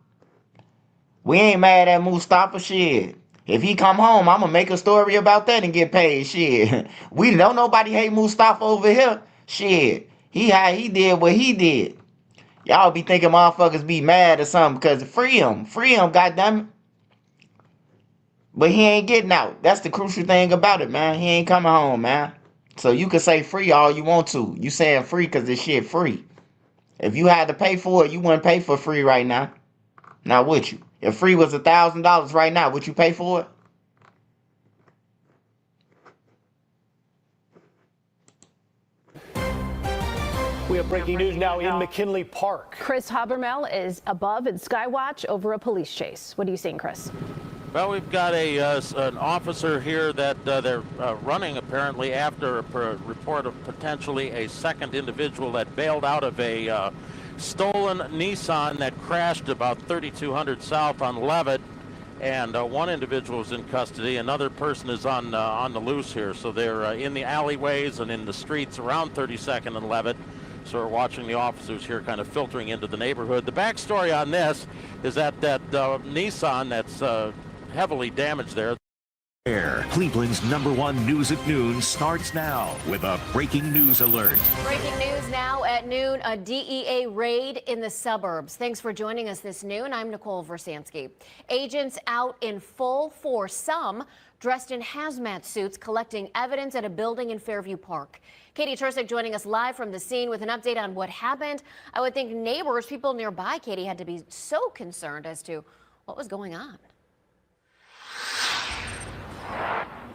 We ain't mad at Mustafa, shit. If he come home, I'ma make a story about that and get paid, shit. We don't nobody hate Mustafa over here. Shit. He did what he did. Y'all be thinking motherfuckers be mad or something because free him, goddammit. But he ain't getting out. That's the crucial thing about it, man. He ain't coming home, man. So you can say free all you want to. You saying free because this shit free. If you had to pay for it, you wouldn't pay for free right now. Now would you? If free was $1,000 right now, would you pay for it?
We have breaking news now in McKinley Park.
Chris Habermel is above in Skywatch over a police chase. What are you seeing, Chris?
Well, we've got an officer here that they're running apparently after a report of potentially a second individual that bailed out of a stolen Nissan that crashed about 3200 South on Levitt, and one individual is in custody. Another person is on the loose here, so they're in the alleyways and in the streets around 32nd and Levitt. So we're watching the officers here kind of filtering into the neighborhood. The backstory on this is that Nissan that's heavily damaged there.
Cleveland's #1 news at noon starts now with a breaking news alert.
Breaking news now at noon, a DEA raid in the suburbs. Thanks for joining us this noon. I'm Nicole Versansky. Agents out in full force, some dressed in hazmat suits, collecting evidence at a building in Fairview Park. Katie Tursik joining us live from the scene with an update on what happened. I would think neighbors, people nearby, Katie, had to be so concerned as to what was going on.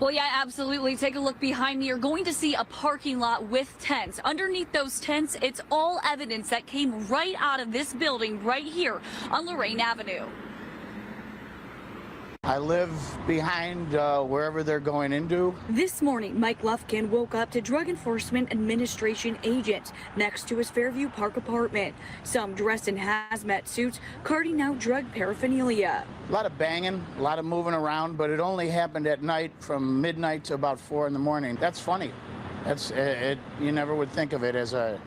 Well, yeah, absolutely. Take a look behind me. You're going to see a parking lot with tents. Underneath those tents, it's all evidence that came right out of this building right here on Lorraine Avenue.
I live behind wherever they're going into.
This morning, Mike Lufkin woke up to Drug Enforcement Administration agents next to his Fairview Park apartment. Some dressed in hazmat suits, carting out drug paraphernalia.
A lot of banging, a lot of moving around, but it only happened at night from midnight to about 4 in the morning. That's funny. You never would think of it as a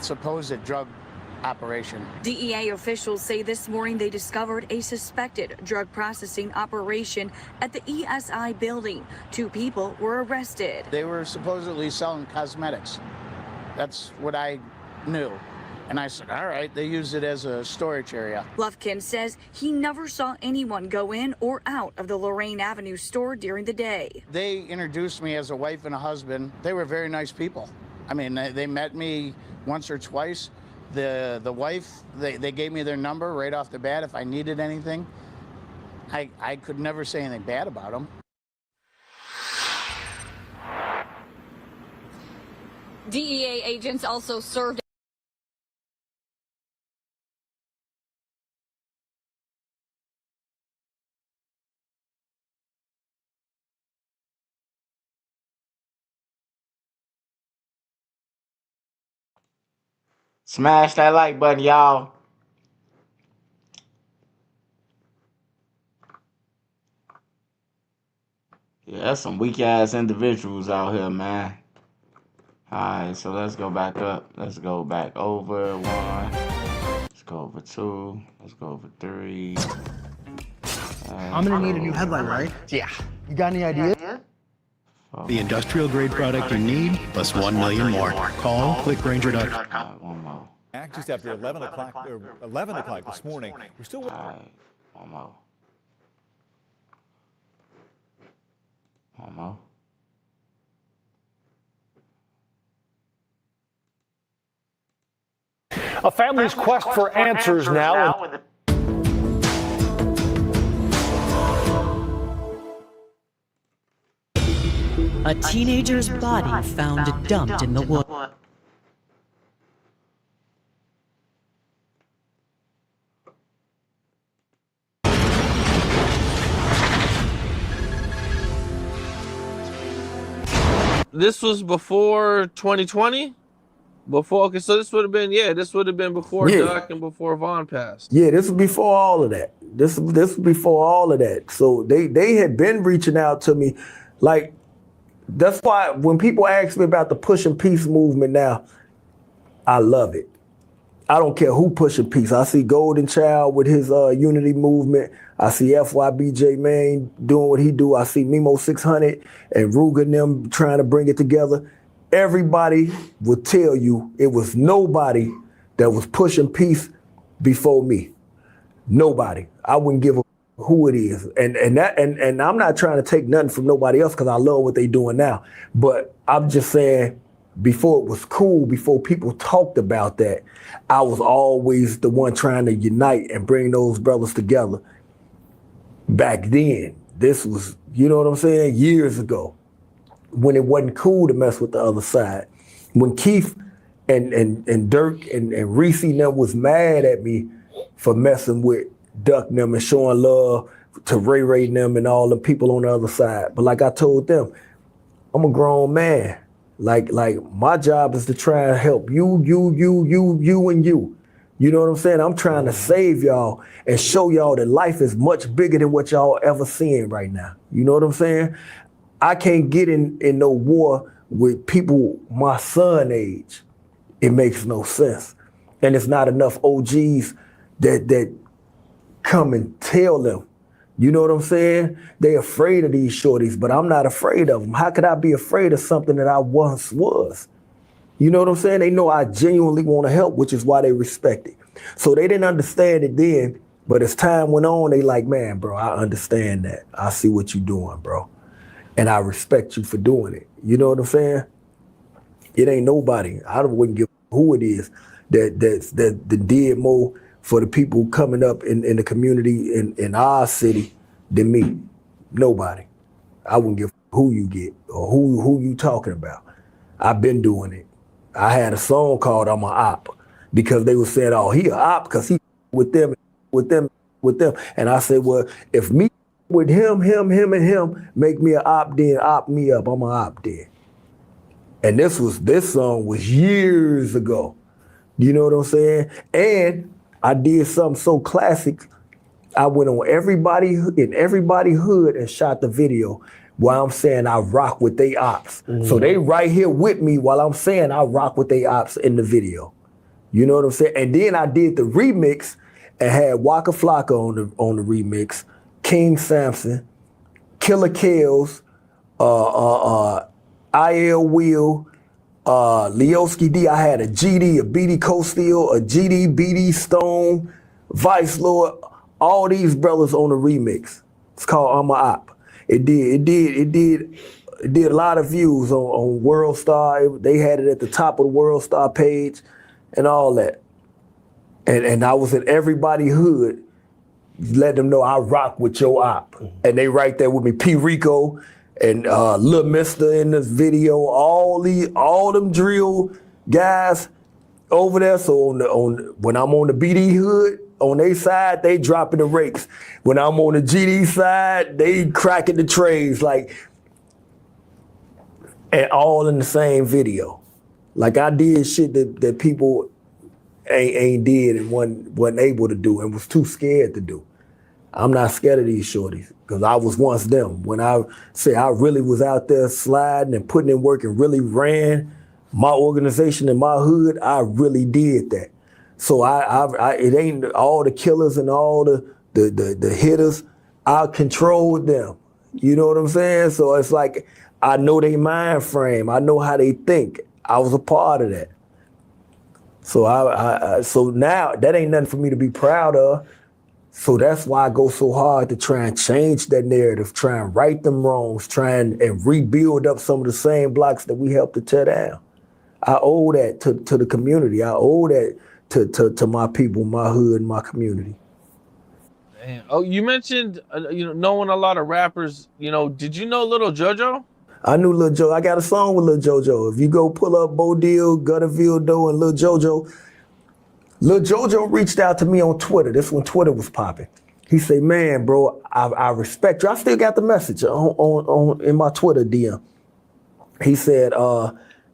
supposed drug operation.
DEA officials say this morning they discovered a suspected drug processing operation at the ESI building. 2 people were arrested.
They were supposedly selling cosmetics. That's what I knew. And I said, all right, they used it as a storage area.
Lufkin says he never saw anyone go in or out of the Lorraine Avenue store during the day.
They introduced me as a wife and a husband. They were very nice people. I mean, they met me once or twice. The wife, they gave me their number right off the bat if I needed anything. I could never say anything bad about them.
DEA agents also served
Smash that like button, y'all. Yeah, that's some weak ass individuals out here, man. Alright, so let's go back up. Let's go back over 1. Let's go over 2. Let's go over 3.
I'm gonna need a new headlight, right? Yeah. You got any ideas?
The industrial grade product you need, plus 1 million more. Call clickgranger.com.
One more.
Act just after 11 o'clock this morning. We're still.
Alright, one more. One more.
A family's quest for answers now.
A teenager's body found dumped in the woods.
This was before 2020? Before, okay, so this would have been, this would have been before Duck and before Vaughn passed.
Yeah, this was before all of that. This was before all of that. So they had been reaching out to me. Like, that's why when people ask me about the Pushing Peace movement now, I love it. I don't care who pushing peace. I see Golden Child with his unity movement. I see FYBJ Main doing what he do. I see Mimo 600 and Ruger and them trying to bring it together. Everybody will tell you it was nobody that was pushing peace before me. Nobody. I wouldn't give a who it is. And I'm not trying to take nothing from nobody else because I love what they doing now. But I'm just saying, before it was cool, before people talked about that, I was always the one trying to unite and bring those brothers together. Back then, this was, you know what I'm saying, years ago, when it wasn't cool to mess with the other side. When Keith and Dirk and Reese and them was mad at me for messing with Duck and them and showing love to Ray Ray and them and all the people on the other side. But like I told them, I'm a grown man. Like my job is to try and help you, and you. You know what I'm saying? I'm trying to save y'all and show y'all that life is much bigger than what y'all ever seeing right now. You know what I'm saying? I can't get in no war with people my son age. It makes no sense. And it's not enough OGs that come and tell them. You know what I'm saying? They afraid of these shorties, but I'm not afraid of them. How could I be afraid of something that I once was? You know what I'm saying? They know I genuinely want to help, which is why they respect it. So they didn't understand it then, but as time went on, they like, man, bro, I understand that. I see what you're doing, bro. And I respect you for doing it. You know what I'm saying? It ain't nobody. I wouldn't give who it is that did more for the people coming up in the community in our city than me. Nobody. I wouldn't give who you get or who you talking about. I've been doing it. I had a song called I'm a Op because they were saying, oh, he a Op because he with them. And I said, well, if me with him, and him make me an Op, then Op me up. I'm a Op then. And this song was years ago. You know what I'm saying? And I did something so classic. I went on everybody hood and shot the video while I'm saying I rock with they ops. So they right here with me while I'm saying I rock with they ops in the video. You know what I'm saying? And then I did the remix and had Waka Flocka on the remix, King Samson, Killer Kells, IL Will, Leoski D. I had a GD, a BD Coasteel, a GD, BD Stone, Vice Lord, all these brothers on the remix. It's called I'm a Op. It did a lot of views on World Star. They had it at the top of the World Star page and all that. And I was in everybody hood, let them know I rock with your Op. And they right there with me, P. Rico and Lil Mister in this video, all them drill guys over there. So when I'm on the BD hood, on their side, they dropping the rakes. When I'm on the GD side, they cracking the trays, like, and all in the same video. Like I did shit that people ain't did and wasn't able to do and was too scared to do. I'm not scared of these shorties because I was once them. When I say I really was out there sliding and putting in work and really ran my organization in my hood, I really did that. So it ain't all the killers and all the hitters. I controlled them. You know what I'm saying? So it's like I know their mind frame. I know how they think. I was a part of that. So so now that ain't nothing for me to be proud of. So that's why I go so hard to try and change that narrative, try and right them wrongs, try and rebuild up some of the same blocks that we helped to tear down. I owe that to the community. I owe that to my people, my hood, my community.
Damn. Oh, you mentioned knowing a lot of rappers. Did you know Little JoJo?
I knew Lil JoJo. I got a song with Lil JoJo. If you go pull up Bo Deal, Gutterville Doe, and Lil JoJo reached out to me on Twitter. This when Twitter was popping. He said, man, bro, I respect you. I still got the message on in my Twitter DM. He said,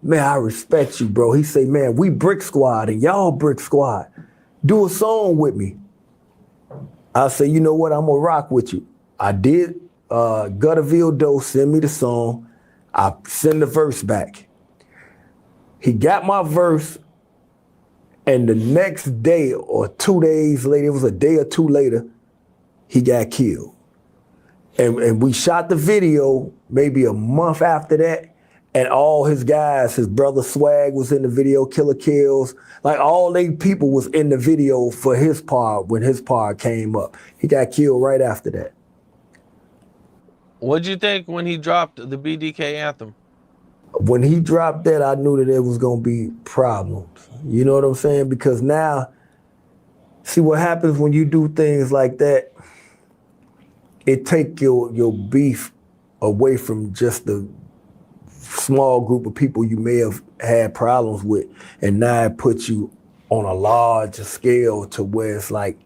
man, I respect you, bro. He said, man, we Brick Squad and y'all Brick Squad. Do a song with me. I said, you know what? I'm gonna rock with you. I did. Gutterville Doe send me the song. I send the verse back. He got my verse, and the next day or 2 days later, it was a day or two later, he got killed. And we shot the video maybe a month after that, and all his guys, his brother Swag was in the video, Killer Kells, like all they people was in the video for his part when his part came up. He got killed right after that.
What'd you think when he dropped the BDK anthem?
When he dropped that, I knew that there was gonna be problems. You know what I'm saying? Because now, see what happens when you do things like that, it take your beef away from just the small group of people you may have had problems with, and now it puts you on a larger scale to where it's like,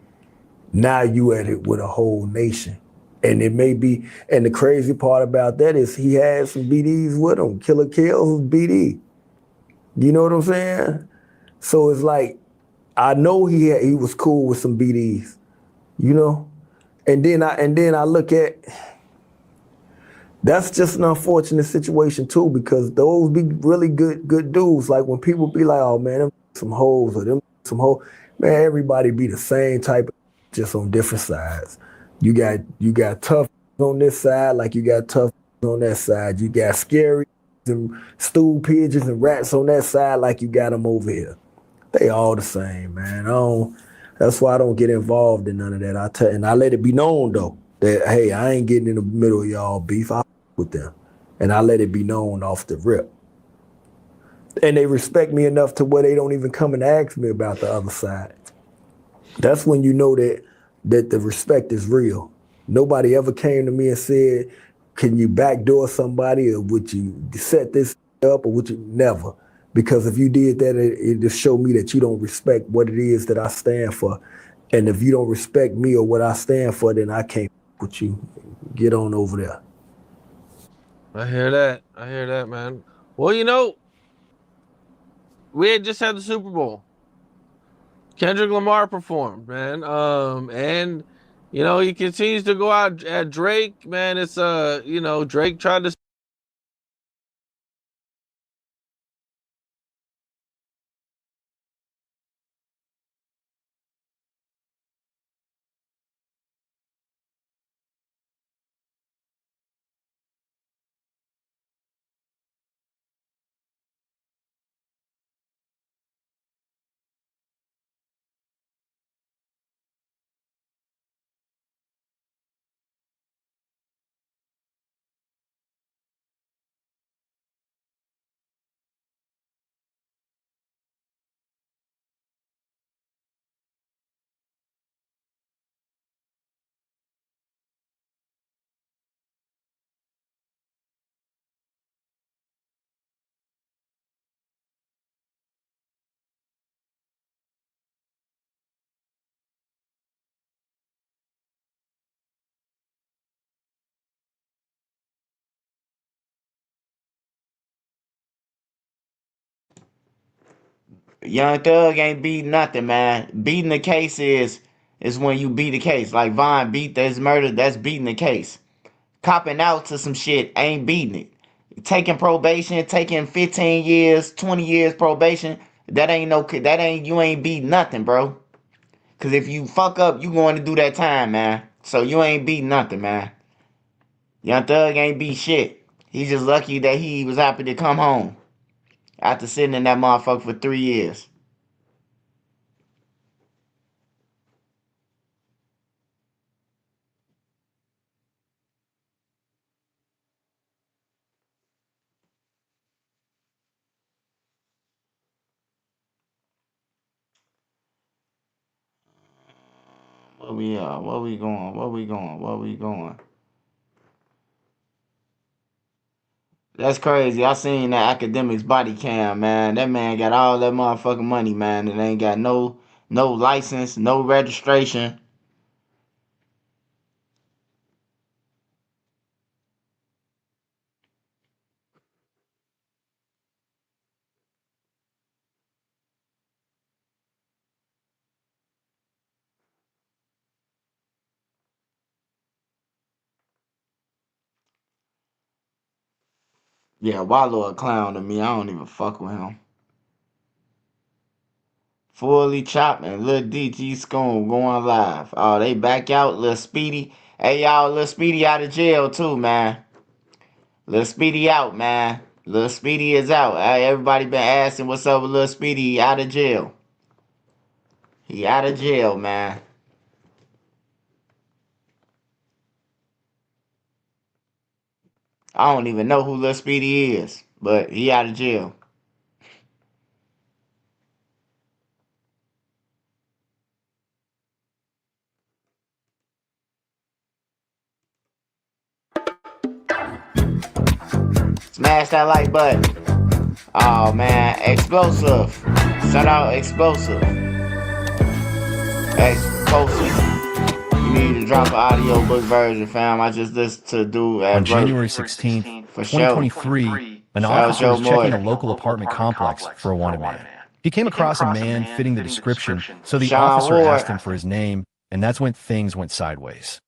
now you at it with a whole nation. And it may be, and the crazy part about that is he had some BDs with him. Killer Kells was BD. You know what I'm saying? So it's like, I know he was cool with some BDs, you know? And then I look at, that's just an unfortunate situation too, because those be really good dudes. Like when people be like, oh man, them some hoes or them some hoes, man, everybody be the same type of just on different sides. You got tough on this side, like you got tough on that side. You got scary and stool pigeons and rats on that side, like you got them over here. They all the same, man. That's why I don't get involved in none of that. And I let it be known though that hey, I ain't getting in the middle of y'all beef. I with them, and I let it be known off the rip. And they respect me enough to where they don't even come and ask me about the other side. That's when you know that the respect is real. Nobody ever came to me and said, can you backdoor somebody, or would you set this up, or would you never? Because if you did that, it just showed me that you don't respect what it is that I stand for. And if you don't respect me or what I stand for, then I can't with you. Get on over there.
I hear that. I hear that, man. Well, you know, we had just had the Super Bowl. Kendrick Lamar performed, man. And you know, he continues to go out at Drake, man. It's you know, Drake tried to
Young Thug ain't beat nothing, man. Beating the case is when you beat the case. Like Von beat this murder, that's beating the case. Copping out to some shit ain't beating it. Taking probation, taking 15 years, 20 years probation, that ain't you ain't beat nothing, bro. Cause if you fuck up, you going to do that time, man. So you ain't beat nothing, man. Young Thug ain't beat shit. He's just lucky that he was happy to come home after sitting in that motherfucker for 3 years. Where we at? Where we going? Where we going? Where we going? That's crazy. I seen that academics body cam, man. That man got all that motherfucking money, man, and ain't got no license, no registration. Yeah, Wallow a clown to me. I don't even fuck with him. Fully chopping. Lil DG Scone going live. Oh, they back out. Lil Speedy. Hey, y'all, Lil Speedy out of jail, too, man. Lil Speedy out, man. Lil Speedy is out. Everybody been asking what's up with Lil Speedy. He out of jail. He out of jail, man. I don't even know who Lil Speedy is, but he out of jail. Smash that like button. Oh man, Explosive. Shout out Explosive. Explosive. You need to drop an audiobook version, fam. I just listened to dude at
On January 16th,
for
2023, an officer was checking a local apartment complex for a wanted man. He came across a man fitting the description, so the officer asked him for his name, and that's when things went sideways.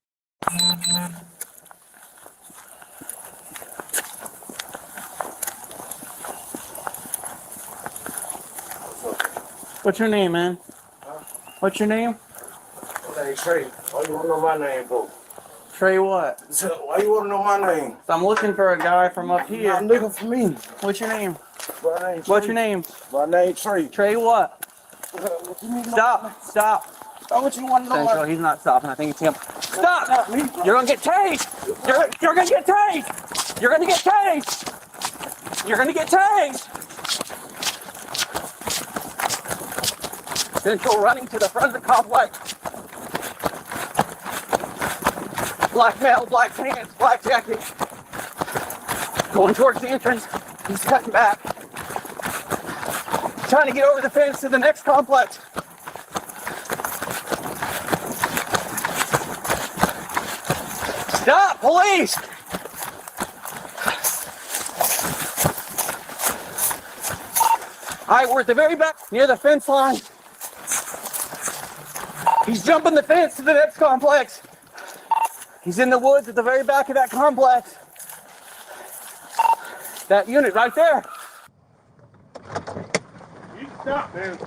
What's your name, man? What's your name?
My name's Trey. Why you want to know my name, bro?
Trey what?
Why you want to know my name?
So I'm looking for a guy from up here.
I'm looking for me.
What's your name?
My name's
What's
Trey.
your name?
My name's Trey.
Trey what?
What you mean?
Stop. Stop.
Stop what you want to know.
Central, he's not stopping. I think it's him. Stop! You're gonna get tased! You're gonna get tased! You're gonna get tased! You're gonna get tased! Central running to the front of the complex. Black male, black pants, black jacket. Going towards the entrance. He's cutting back. Trying to get over the fence to the next complex. Stop, police! All right, we're at the very back, near the fence line. He's jumping the fence to the next complex. He's in the woods at the very back of that complex. That unit right there.
You stop, man.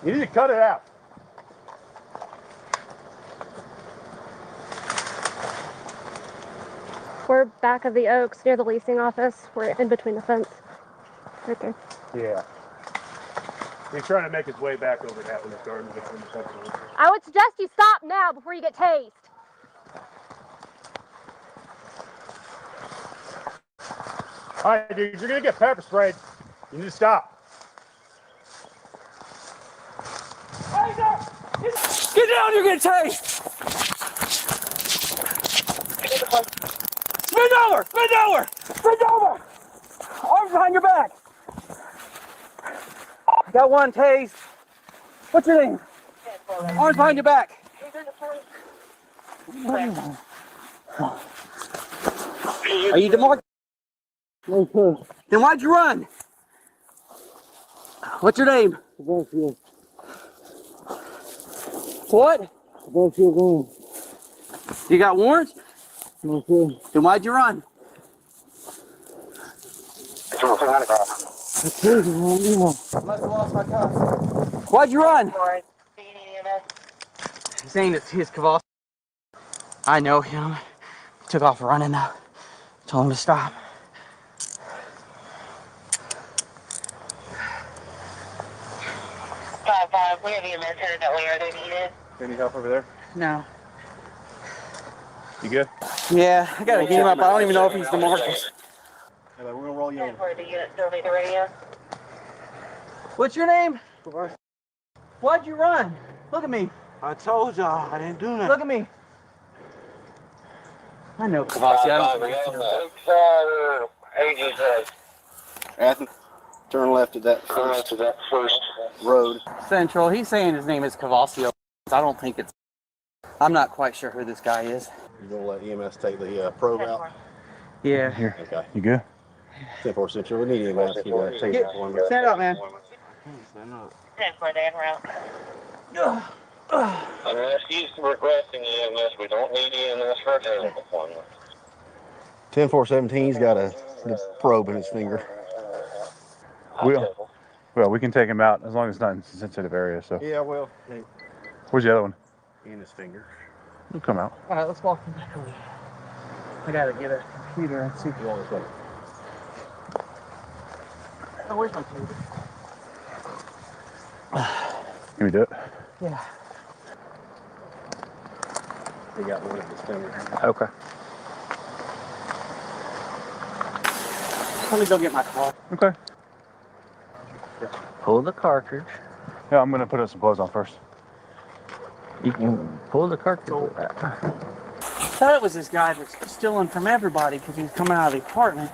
You need to cut it out.
We're back of the Oaks near the leasing office. We're in between the fence. Right there.
Yeah. He's trying to make his way back over that when it's starting to get from the second.
I would suggest you stop now before you get tased.
All right, dude, you're gonna get pepper sprayed. You need to stop.
Get down, you're getting tased! Spin over! Spin over! Spin over! Arms behind your back! Got one tased. What's your name? Arms behind your back. Are you demarcated? No, sir. Then why'd you run? What's your name? What? You got warrants? No, sir. Then why'd you run? Must have lost my cuffs. Why'd you run? He's saying it's his Kowalski. I know him. He took off running though. Told him to stop.
We have EMS headed that way. Are they needed?
Any help over there?
No.
You good?
Yeah, I gotta get him up. I don't even know if he's DeMarcus.
We're gonna roll you in.
For the unit still need the radio.
What's your name? Why'd you run? Look at me.
I told y'all I didn't do nothing.
Look at me. I know Kavasi.
Athens, turn left at that first road.
Central. He's saying his name is Cavasio. I don't think it's. I'm not quite sure who this guy is.
You're gonna let EMS take the probe out?
Yeah.
Here. Okay.
You good?
10-4 Central. We need EMS. You gotta take that one.
Stand up, man.
10-4, they en route. Unless he's requesting EMS, we don't need EMS for a medical appointment.
10-4-17's got the probe in his finger.
Well, we can take him out as long as it's not in a sensitive area. So.
Yeah, well.
Where's the other one?
In his finger.
He'll come out.
All right, let's walk him back over. I gotta get a computer and see. Oh, where's my computer?
Can we do it?
Yeah.
He got one in his finger.
Okay.
Let me go get my car.
Okay.
Pull the cartridge.
Yeah, I'm gonna put some clothes on first.
You can pull the cartridge with that.
I thought it was this guy that's stealing from everybody because he was coming out of the apartment.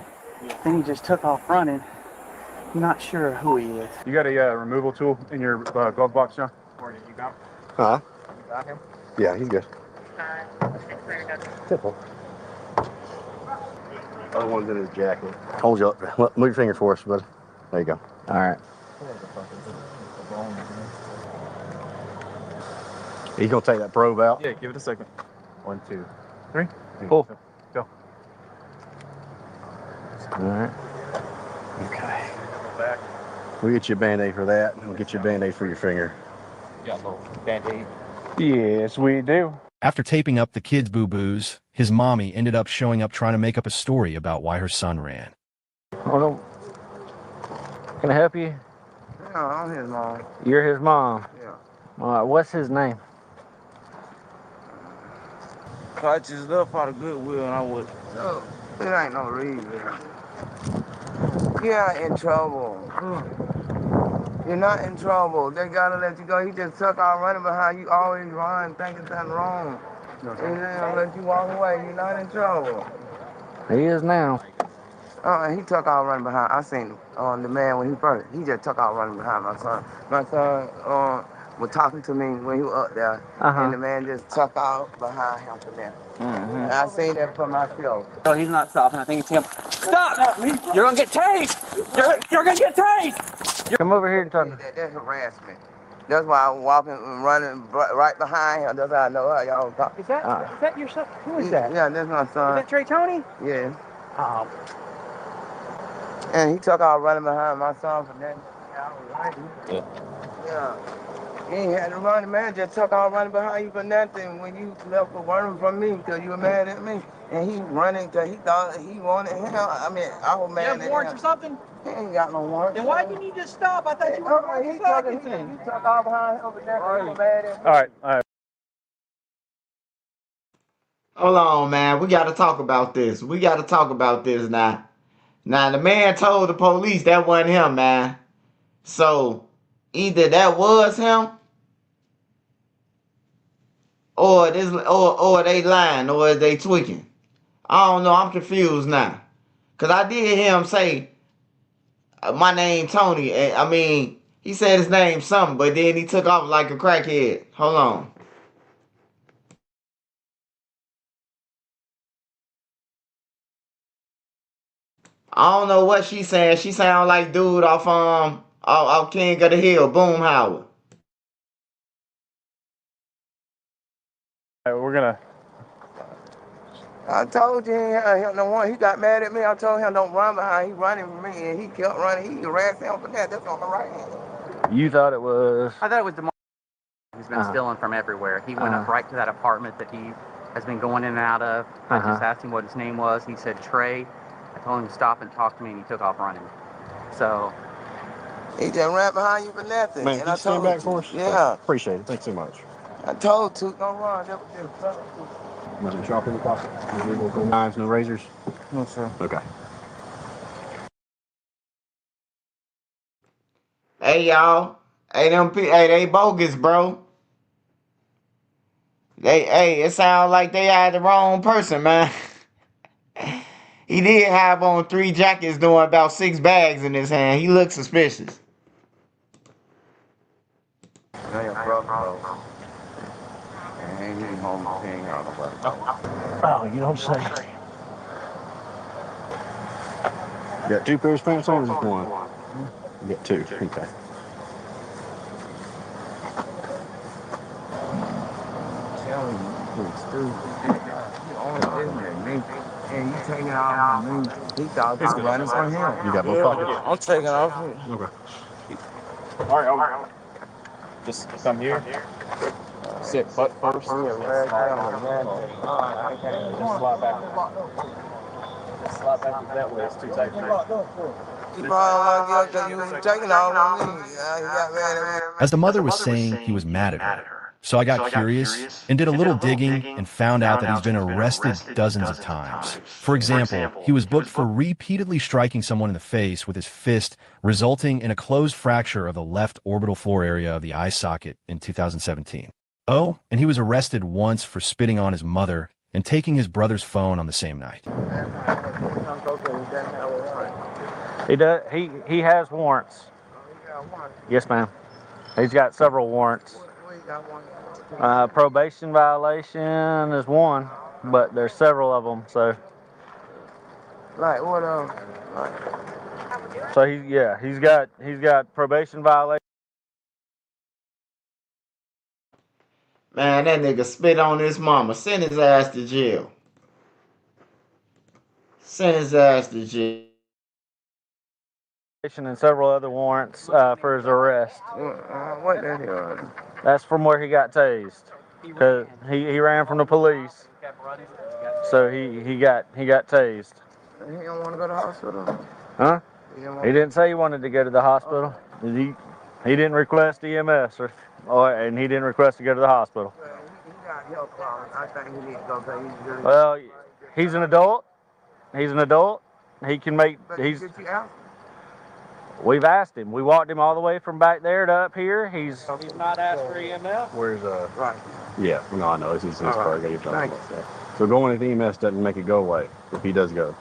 Then he just took off running. I'm not sure who he is.
You got a removal tool in your glove box, John? Or you got?
Huh?
You got him?
Yeah, he's good. Simple. Other one's in his jacket. Hold you up. Move your finger for us, buddy. There you go.
All right.
He's gonna take that probe out.
Yeah, give it a second. 1, 2, 3.
Pull.
Go.
All right.
Okay. We'll get you a Band-Aid for that, and we'll get you a Band-Aid for your finger.
You got a little Band-Aid? Yes, we do.
After taping up the kids' boo-boos, his mommy ended up showing up trying to make up a story about why her son ran.
Hold on. Can I help you?
Yeah, I'm his mom.
You're his mom?
Yeah.
All right, what's his name?
I just left out of Goodwill and I was, no, it ain't no reason. Yeah, in trouble. You're not in trouble. They gotta let you go. He just took off running behind you. Always run, thinking something wrong. And then let you walk away. You're not in trouble.
He is now.
He took off running behind. I seen the man when he first. He just took off running behind my son. My son was talking to me when he was up there, and the man just took off behind him from there. And I seen that for myself.
No, he's not stopping. I think it's him. Stop! You're gonna get tased! You're gonna get tased!
Come over here and talk.
That's harassment. That's why I'm walking and running right behind him. That's how I know how y'all talk.
Is that your son? Who is that?
Yeah, that's my son.
Is that Trey Tony?
Yeah.
Oh.
And he took off running behind my son from that. Yeah. He ain't had to run. The man just took off running behind you for nothing when you left for running from me because you were mad at me. And he running because he thought he wanted him. I mean, I was mad at him.
You have warrants or something?
He ain't got no warrants.
Then why didn't you just stop? I thought you were going to
He took off behind him for nothing. He was mad at me.
All right.
Hold on, man. We got to talk about this. Now. Now, the man told the police that wasn't him, man. So, either that was him, or they lying, or they tweaking. I don't know. I'm confused now. Because I did hear him say, my name Tony. I mean, he said his name something, but then he took off like a crackhead. Hold on. I don't know what she's saying. She sound like dude off King of the Hill, Boomhauer.
We're gonna.
I told you he got mad at me. I told him don't run behind. He running from me, and he kept running. He harassed him for that. That's on the right hand.
You thought it was?
I thought it was the who's been stealing from everywhere. He went up right to that apartment that he has been going in and out of. I just asked him what his name was. He said Trey. I told him to stop and talk to me, and he took off running. So
he just ran behind you for nothing.
Man,
and
can you stand back for us?
Yeah.
Appreciate it. Thanks so much.
I told Toot, don't run.
Nothing sharp in the pocket? No knives, no razors?
No, sir.
Okay.
Hey, y'all. Hey, they bogus, bro. It sounds like they had the wrong person, man. He did have on 3 jackets doing about 6 bags in his hand. He looked suspicious.
Oh, you don't say.
You got 2 pairs of pants on or just one? You got 2. Okay.
And you taking off on me. He thought I was running from him.
You got both pockets?
I'm taking off.
Okay.
All right. Just come here. Sit butt first.
Just
slide back. Slide back that way. It's too tight for
you. He probably like because you was taking off on me. He got mad at me.
As the mother was saying, he was mad at her. So I got curious and did a little digging and found out that he's been arrested dozens of times. For example, he was booked for repeatedly striking someone in the face with his fist, resulting in a closed fracture of the left orbital floor area of the eye socket in 2017. Oh, and he was arrested once for spitting on his mother and taking his brother's phone on the same night.
He does. He has warrants. Yes, ma'am. He's got several warrants. Probation violation is one, but there's several of them. So.
Like what?
So he's got probation violation.
Man, that nigga spit on his mama. Send his ass to jail. Send his ass to jail.
And several other warrants for his arrest.
What the hell?
That's from where he got tased. Cause he ran from the police. So he got tased.
He don't want to go to the hospital.
Huh? He didn't say he wanted to go to the hospital. He didn't request EMS and he didn't request to go to the hospital.
He got health problems. I think he needs to go to.
Well, he's an adult. He can make. We've asked him. We walked him all the way from back there to up here.
He's not asked for EMS?
Where's
Right.
Yeah, no, I know. It's his car. I got your
Thank
phone. So going with EMS doesn't make it go away if he does go.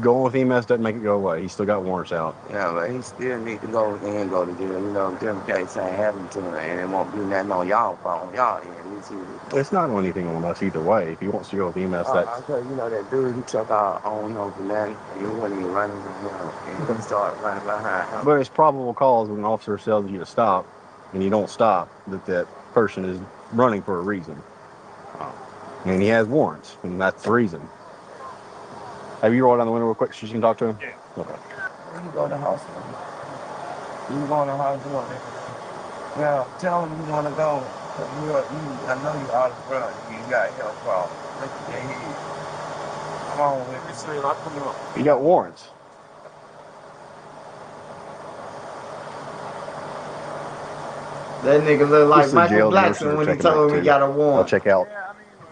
Going with EMS doesn't make it go away. He's still got warrants out.
Yeah, but he still need to go and go to jail. You know, just in case ain't happened to him, and it won't do nothing on y'all phone. Y'all end.
It's not on anything on us either way. If he wants to go with EMS, that's...
I tell you know that dude, he took our own for nothing. He wasn't even running behind him. And he started running behind him.
But it's probable cause when an officer tells you to stop and you don't stop, that person is running for a reason. And he has warrants, and that's the reason. Have you rolled down the window real quick so you can talk to him?
Yeah.
Okay.
You go to the hospital. You go to the hospital. Well, tell him you want to go. I know you out of front. You got health problems. Look at your head. Come on with me.
You got warrants.
That nigga look like
This is a
Michael
jail
Blackson
nurse
when he
checking
told
out
him he
too.
got a
I'll
warrant.
check out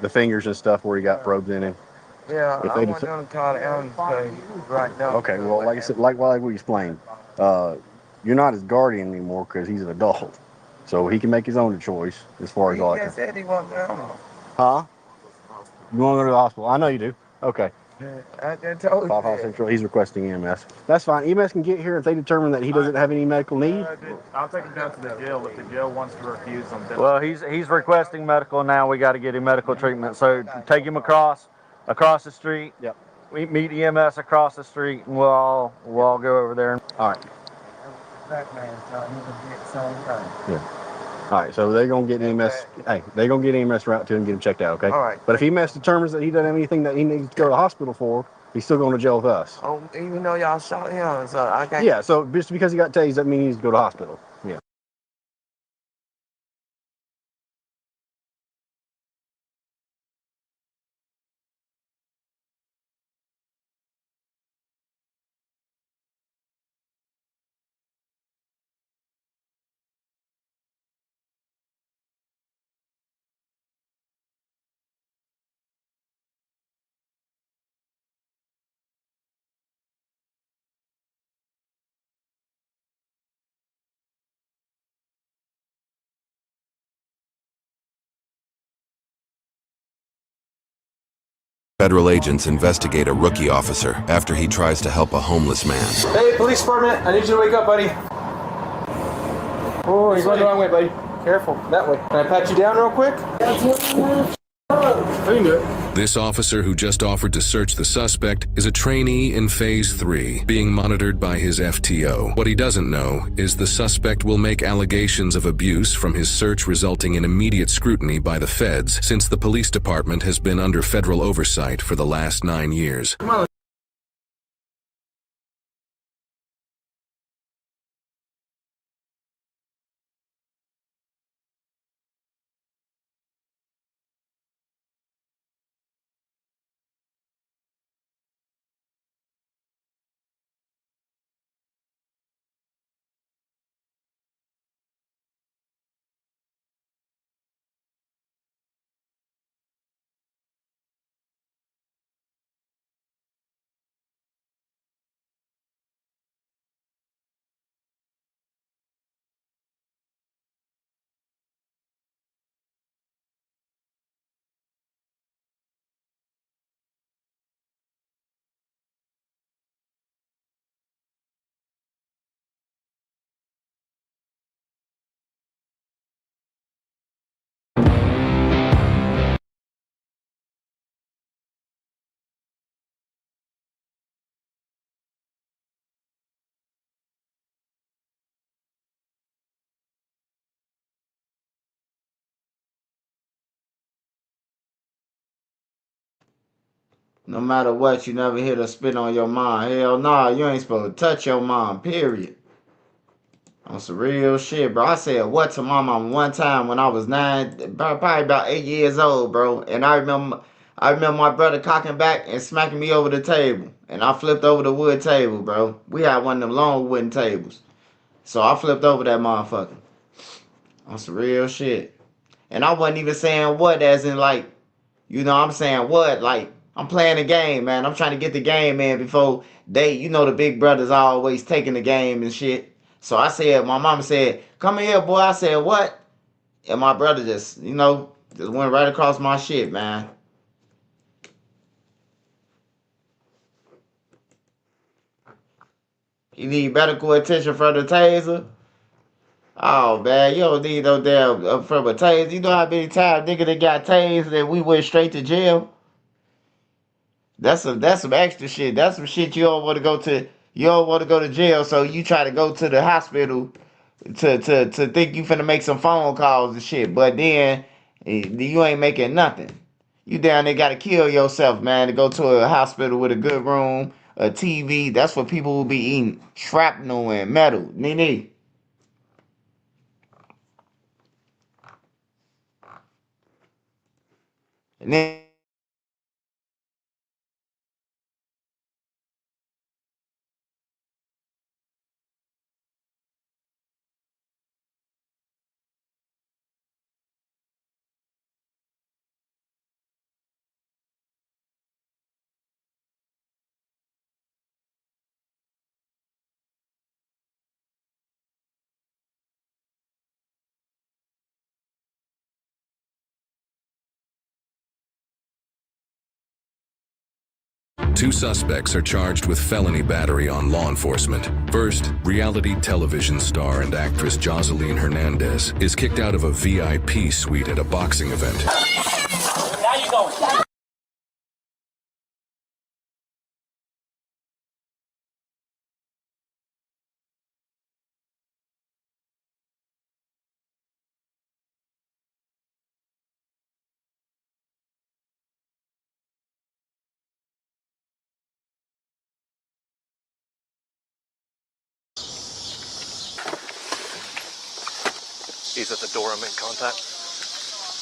the fingers and stuff where he got probes in him.
Yeah,
If
I
they
want them to call the ambulance right now.
Okay, well, like I said, like we explained, you're not his guardian anymore because he's an adult. So he can make his own choice as far as all
He
that.
just said he wants the ambulance.
Huh? You want to go to the hospital? I know you do. Okay.
I just told you.
5 Central, he's requesting EMS. That's fine. EMS can get here if they determine that he doesn't have any medical need.
I'll take him down to the jail if the jail wants to refuse him.
Well, he's requesting medical now. We got to get him medical treatment. So take him across the street.
Yep.
We meet EMS across the street, and we'll all go over there.
All right.
Black man telling him to get the same thing.
Yeah. All right, so they're gonna get EMS. Hey, they're gonna get EMS route to him and get him checked out, okay?
All right.
But if EMS determines that he doesn't have anything that he needs to go to the hospital for, he's still going to jail with us.
Oh, even though y'all shot him, so I can't.
Yeah, so just because he got tased doesn't mean he needs to go to the hospital. Yeah.
Federal agents investigate a rookie officer after he tries to help a homeless man.
Hey, police department, I need you to wake up, buddy. Oh, you're going the wrong way, buddy. Careful, that way. Can I pat you down real quick?
This officer who just offered to search the suspect is a trainee in Phase 3, being monitored by his FTO. What he doesn't know is the suspect will make allegations of abuse from his search, resulting in immediate scrutiny by the feds, since the police department has been under federal oversight for the last 9 years.
Come on.
No matter what, you never hit or spit on your mom. Hell nah, you ain't supposed to touch your mom, period. On some real shit, bro. I said what to my mom one time when I was 9, probably about 8 years old, bro. And I remember my brother cocking back and smacking me over the table. And I flipped over the wood table, bro. We had one of them long wooden tables. So I flipped over that motherfucker. On some real shit. And I wasn't even saying what as in like, you know, I'm saying what, like, I'm playing the game, man. I'm trying to get the game in before they, the big brothers always taking the game and shit. So I said, my mama said, come here, boy. I said, what? And my brother just, just went right across my shit, man. You need medical attention from the taser? Oh, man, you don't need no damn from a taser. You know how many times nigga that got tased and we went straight to jail? That's some extra shit. That's some shit you don't want to go to. You don't want to go to jail, so you try to go to the hospital to think you finna make some phone calls and shit. But then you ain't making nothing. You down there gotta kill yourself, man, to go to a hospital with a good room, a TV. That's what people will be eating shrapnel and metal. Nene. And then
Two suspects are charged with felony battery on law enforcement. First, reality television star and actress Joseline Hernandez is kicked out of a VIP suite at a boxing event.
Now you go.
He's at the door. I'm in contact.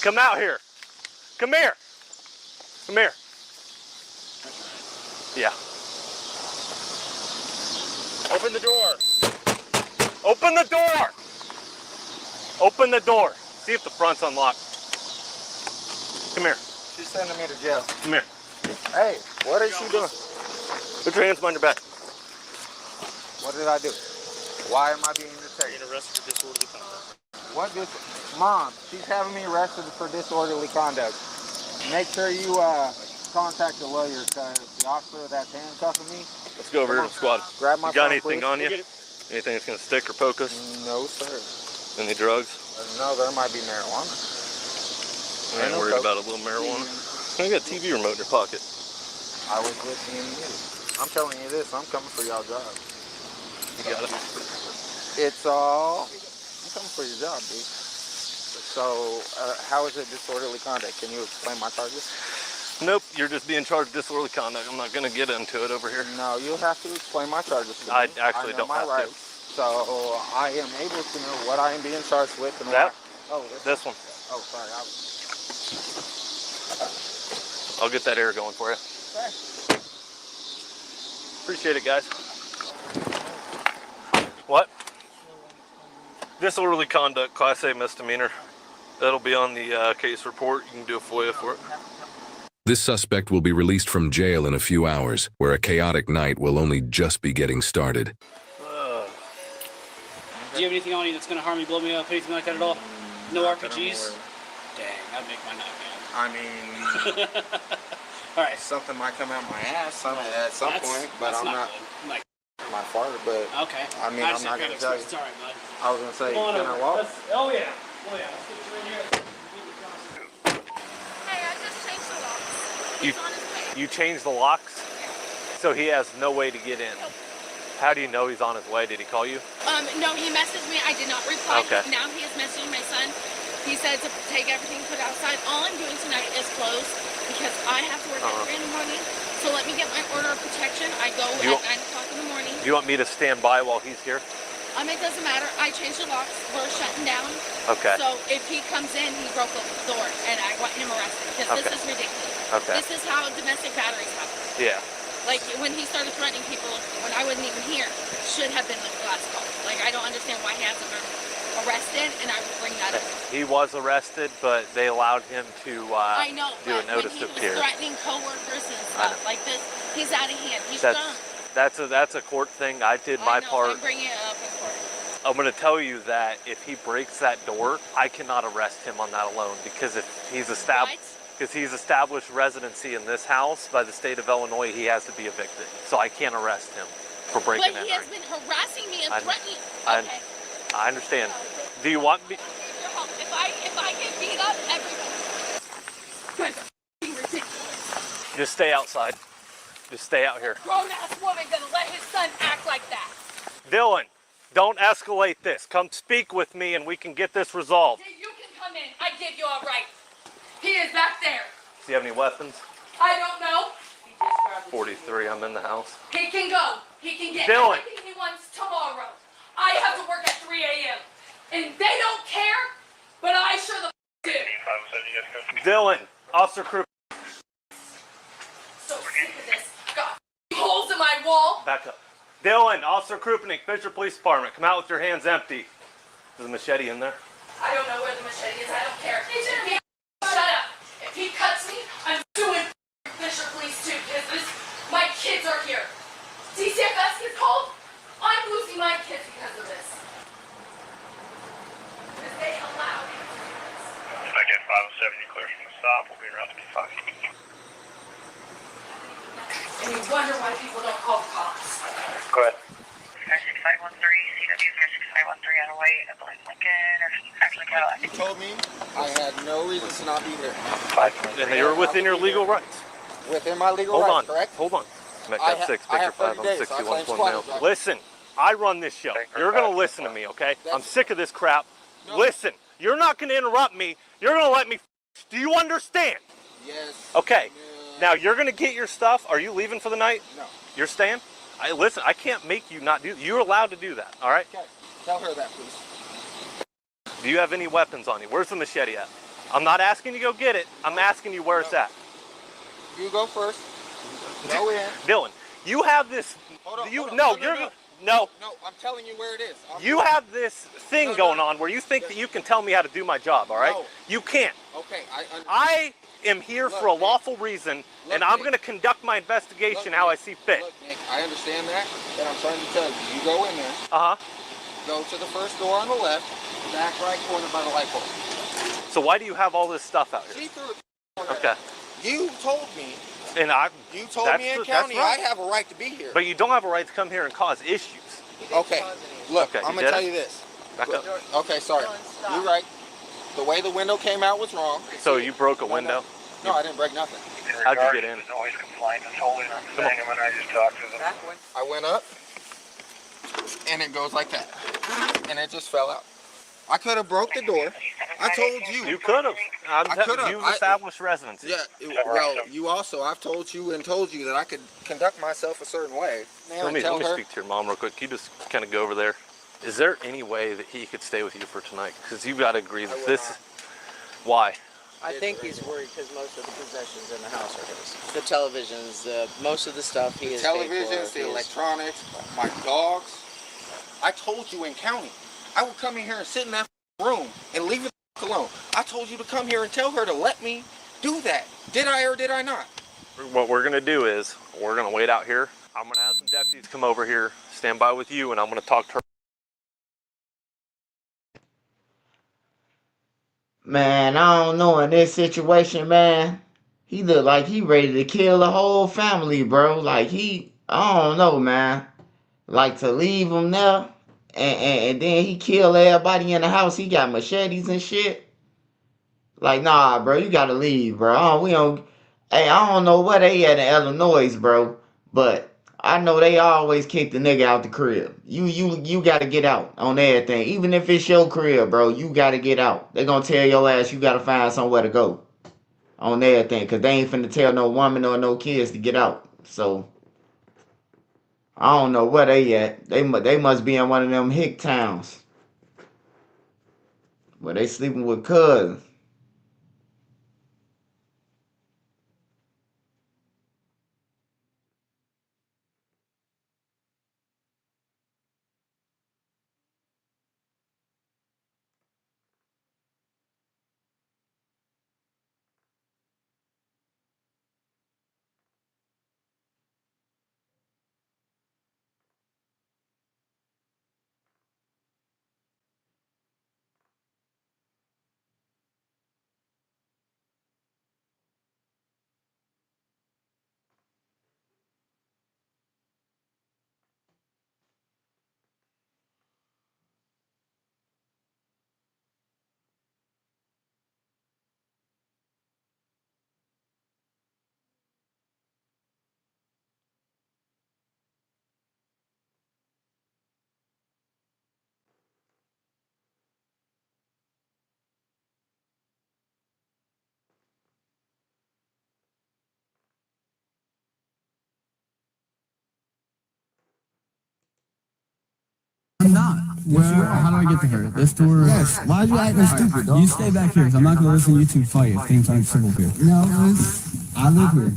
Come out here. Come here. Come here. Yeah. Open the door. Open the door. Open the door. See if the front's unlocked. Come here.
She's sending me to jail.
Come here.
Hey, what is she doing?
Put your hands behind your back.
What did I do? Why am I being detained?
You're arrested for disorderly conduct.
What Mom, she's having me arrested for disorderly conduct. Make sure you contact the lawyer, because the officer that's handcuffing me.
Let's go over here to the squad.
Grab my
You got
phone,
anything
please.
on you? Anything that's gonna stick or poke us?
No, sir.
Any drugs?
No, there might be marijuana.
I ain't worried about a little marijuana. You got a TV remote in your pocket.
I was listening to you. I'm telling you this, I'm coming for y'all job.
You got it.
It's all... I'm coming for your job, dude. So, how is it disorderly conduct? Can you explain my charges?
Nope, you're just being charged with disorderly conduct. I'm not gonna get into it over here.
No, you have to explain my charges to me.
I actually don't have
rights, to. So, I am able to know what I am being charged with. And
that?
Oh,
this one.
Oh, sorry.
I'll get that air going for you.
Okay.
Appreciate it, guys. What? Disorderly conduct, Class A misdemeanor. That'll be on the case report. You can do a FOIA for it.
This suspect will be released from jail in a few hours, where a chaotic night will only just be getting started.
Do you have anything on you that's going to harm me, blow me up, anything like that at all? No RPGs? Dang, that'd make my night, man.
I mean,
all right.
Something might come out my ass at some point, but I'm not
like
my father. But
okay.
I mean, I'm not gonna tell you.
It's all right, bud.
I was gonna say, can I walk?
Oh yeah, oh yeah. Let's get you in here.
Hey, I just changed the locks.
You,
He's on his way.
you changed the locks, so he has no way to get in.
Nope.
How do you know he's on his way? Did he call you?
No, he messaged me. I did not reply.
Okay.
Now he is messaging my son. He said to take everything, put outside. All I'm doing tonight is close because I have to work at 3 in the morning. So let me get my order of protection. I go at 9 o'clock in the morning.
Do you want me to stand by while he's here?
It doesn't matter. I changed the locks. We're shutting down.
Okay.
So if he comes in, he broke the door, and I want him arrested because this is ridiculous.
Okay.
This is how domestic batteries happen.
Yeah.
Like when he started threatening people when I wasn't even here, should have been the last call. Like I don't understand why he hasn't been arrested, and I will bring that up.
He was arrested, but they allowed him to
I know,
do a notice to appear.
When he was threatening coworkers and stuff like this. He's out of hand. He's drunk.
That's a court thing. I did my part.
I'm bringing it up in court.
I'm going to tell you that if he breaks that door, I cannot arrest him on that alone, because if he's established residency in this house by the state of Illinois, he has to be evicted. So I can't arrest him for breaking
But
in.
he has been harassing me and threatening. Okay.
I understand. Do you want me?
If I get beat up, everybody. Ridiculous.
Just stay outside. Just stay out here.
Grown-ass woman gonna let his son act like that.
Dylan, don't escalate this. Come speak with me and we can get this resolved.
You can come in. I give you a right. He is back there.
Do you have any weapons?
I don't know.
43, I'm in the house.
He can go. He can get
Dylan.
everything he wants tomorrow. I have to work at 3 a.m. And they don't care, but I sure the do.
Dylan, Officer Crew.
So sick of this. Got holes in my wall.
Back up. Dylan, Officer Krupening, Fisher Police Department. Come out with your hands empty. There's a machete in there.
I don't know where the machete is. I don't care. Shut up. If he cuts me, I'm doing Fisher Police too, because my kids are here. DCFS gets called. I'm losing my kids because of this. Because they allowed him to do this.
I get 507, you clear from the stop. We'll be around to be 5.
And you wonder why people don't call the cops.
Go ahead.
6513, CW 6513 on the way at Lincoln, or actually Cadillac.
You told me I had no reason to not be here.
And you're within your legal rights.
Within my legal
Hold
rights,
on.
correct?
Hold on.
I
Metcalf 6,
I
Victor
have
5,
30
I'm
days,
61
so I
male.
claim
Listen, I run this show. You're going to listen to me, okay? I'm sick of this crap. Listen, you're not going to interrupt me. You're going to let me. Do you understand?
Yes.
Okay. Now you're going to get your stuff. Are you leaving for the night?
No.
You're staying? Listen, I can't make you not do. You're allowed to do that, all right?
Okay. Tell her that, please.
Do you have any weapons on you? Where's the machete at? I'm not asking you to go get it. I'm asking you where it's at.
You go first. Go in.
Dylan, you have this.
Hold on.
No.
No, I'm telling you where it is.
You have this thing going on where you think that you can tell me how to do my job, all right?
No.
You can't.
Okay,
I am here for a lawful reason, and I'm going to conduct my investigation how I see fit.
Look, Nick, I understand that, and I'm trying to tell you. You go in there.
Uh-huh.
Go to the first door on the left, back right corner by the light pole.
So why do you have all this stuff out here?
See through the
Okay.
You told me.
And
You told me in county I have a right to be here.
But you don't have a right to come here and cause issues.
Okay. Look,
Okay,
I'm
you
going to
did
tell
it?
you this.
Back up.
Okay, sorry. You're right. The way the window came out was wrong.
So you broke a window?
No, I didn't break nothing.
How'd you get in?
Noise complaint is holding them. Saying when I just talked to them.
I went up, and it goes like that. And it just fell out. I could have broke the door. I told you.
You could have. You've established residency.
Yeah, well, you also, I've told you that I could conduct myself a certain way.
Let me speak to your mom real quick. Can you just kind of go over there? Is there any way that he could stay with you for tonight? Because you've got to agree that this. Why?
I think he's worried because most of the possessions in the house are his. The televisions, most of the stuff he is.
Televisions, the electronics, my dogs. I told you in county, I would come in here and sit in that room and leave it alone. I told you to come here and tell her to let me do that. Did I or did I not?
What we're going to do is we're going to wait out here. I'm going to have some deputies come over here, stand by with you, and I'm going to talk to her.
Man, I don't know in this situation, man. He look like he ready to kill the whole family, bro. Like I don't know, man. Like to leave him there, and then he kill everybody in the house. He got machetes and shit. Like, nah, bro, you gotta leave, bro. Hey, I don't know where they at in Illinois, bro, but I know they always kick the nigga out the crib. You gotta get out on everything. Even if it's your crib, bro, you gotta get out. They gonna tell your ass you gotta find somewhere to go on everything, cause they ain't finna tell no woman or no kids to get out. So I don't know where they at. They must be in one of them hick towns where they sleeping with cousins.
I'm not. How do I get to her? This door? Yes. Why are you acting stupid, dog? You stay back here, because I'm not going to listen to you two fight if things aren't civil here. No, I live here.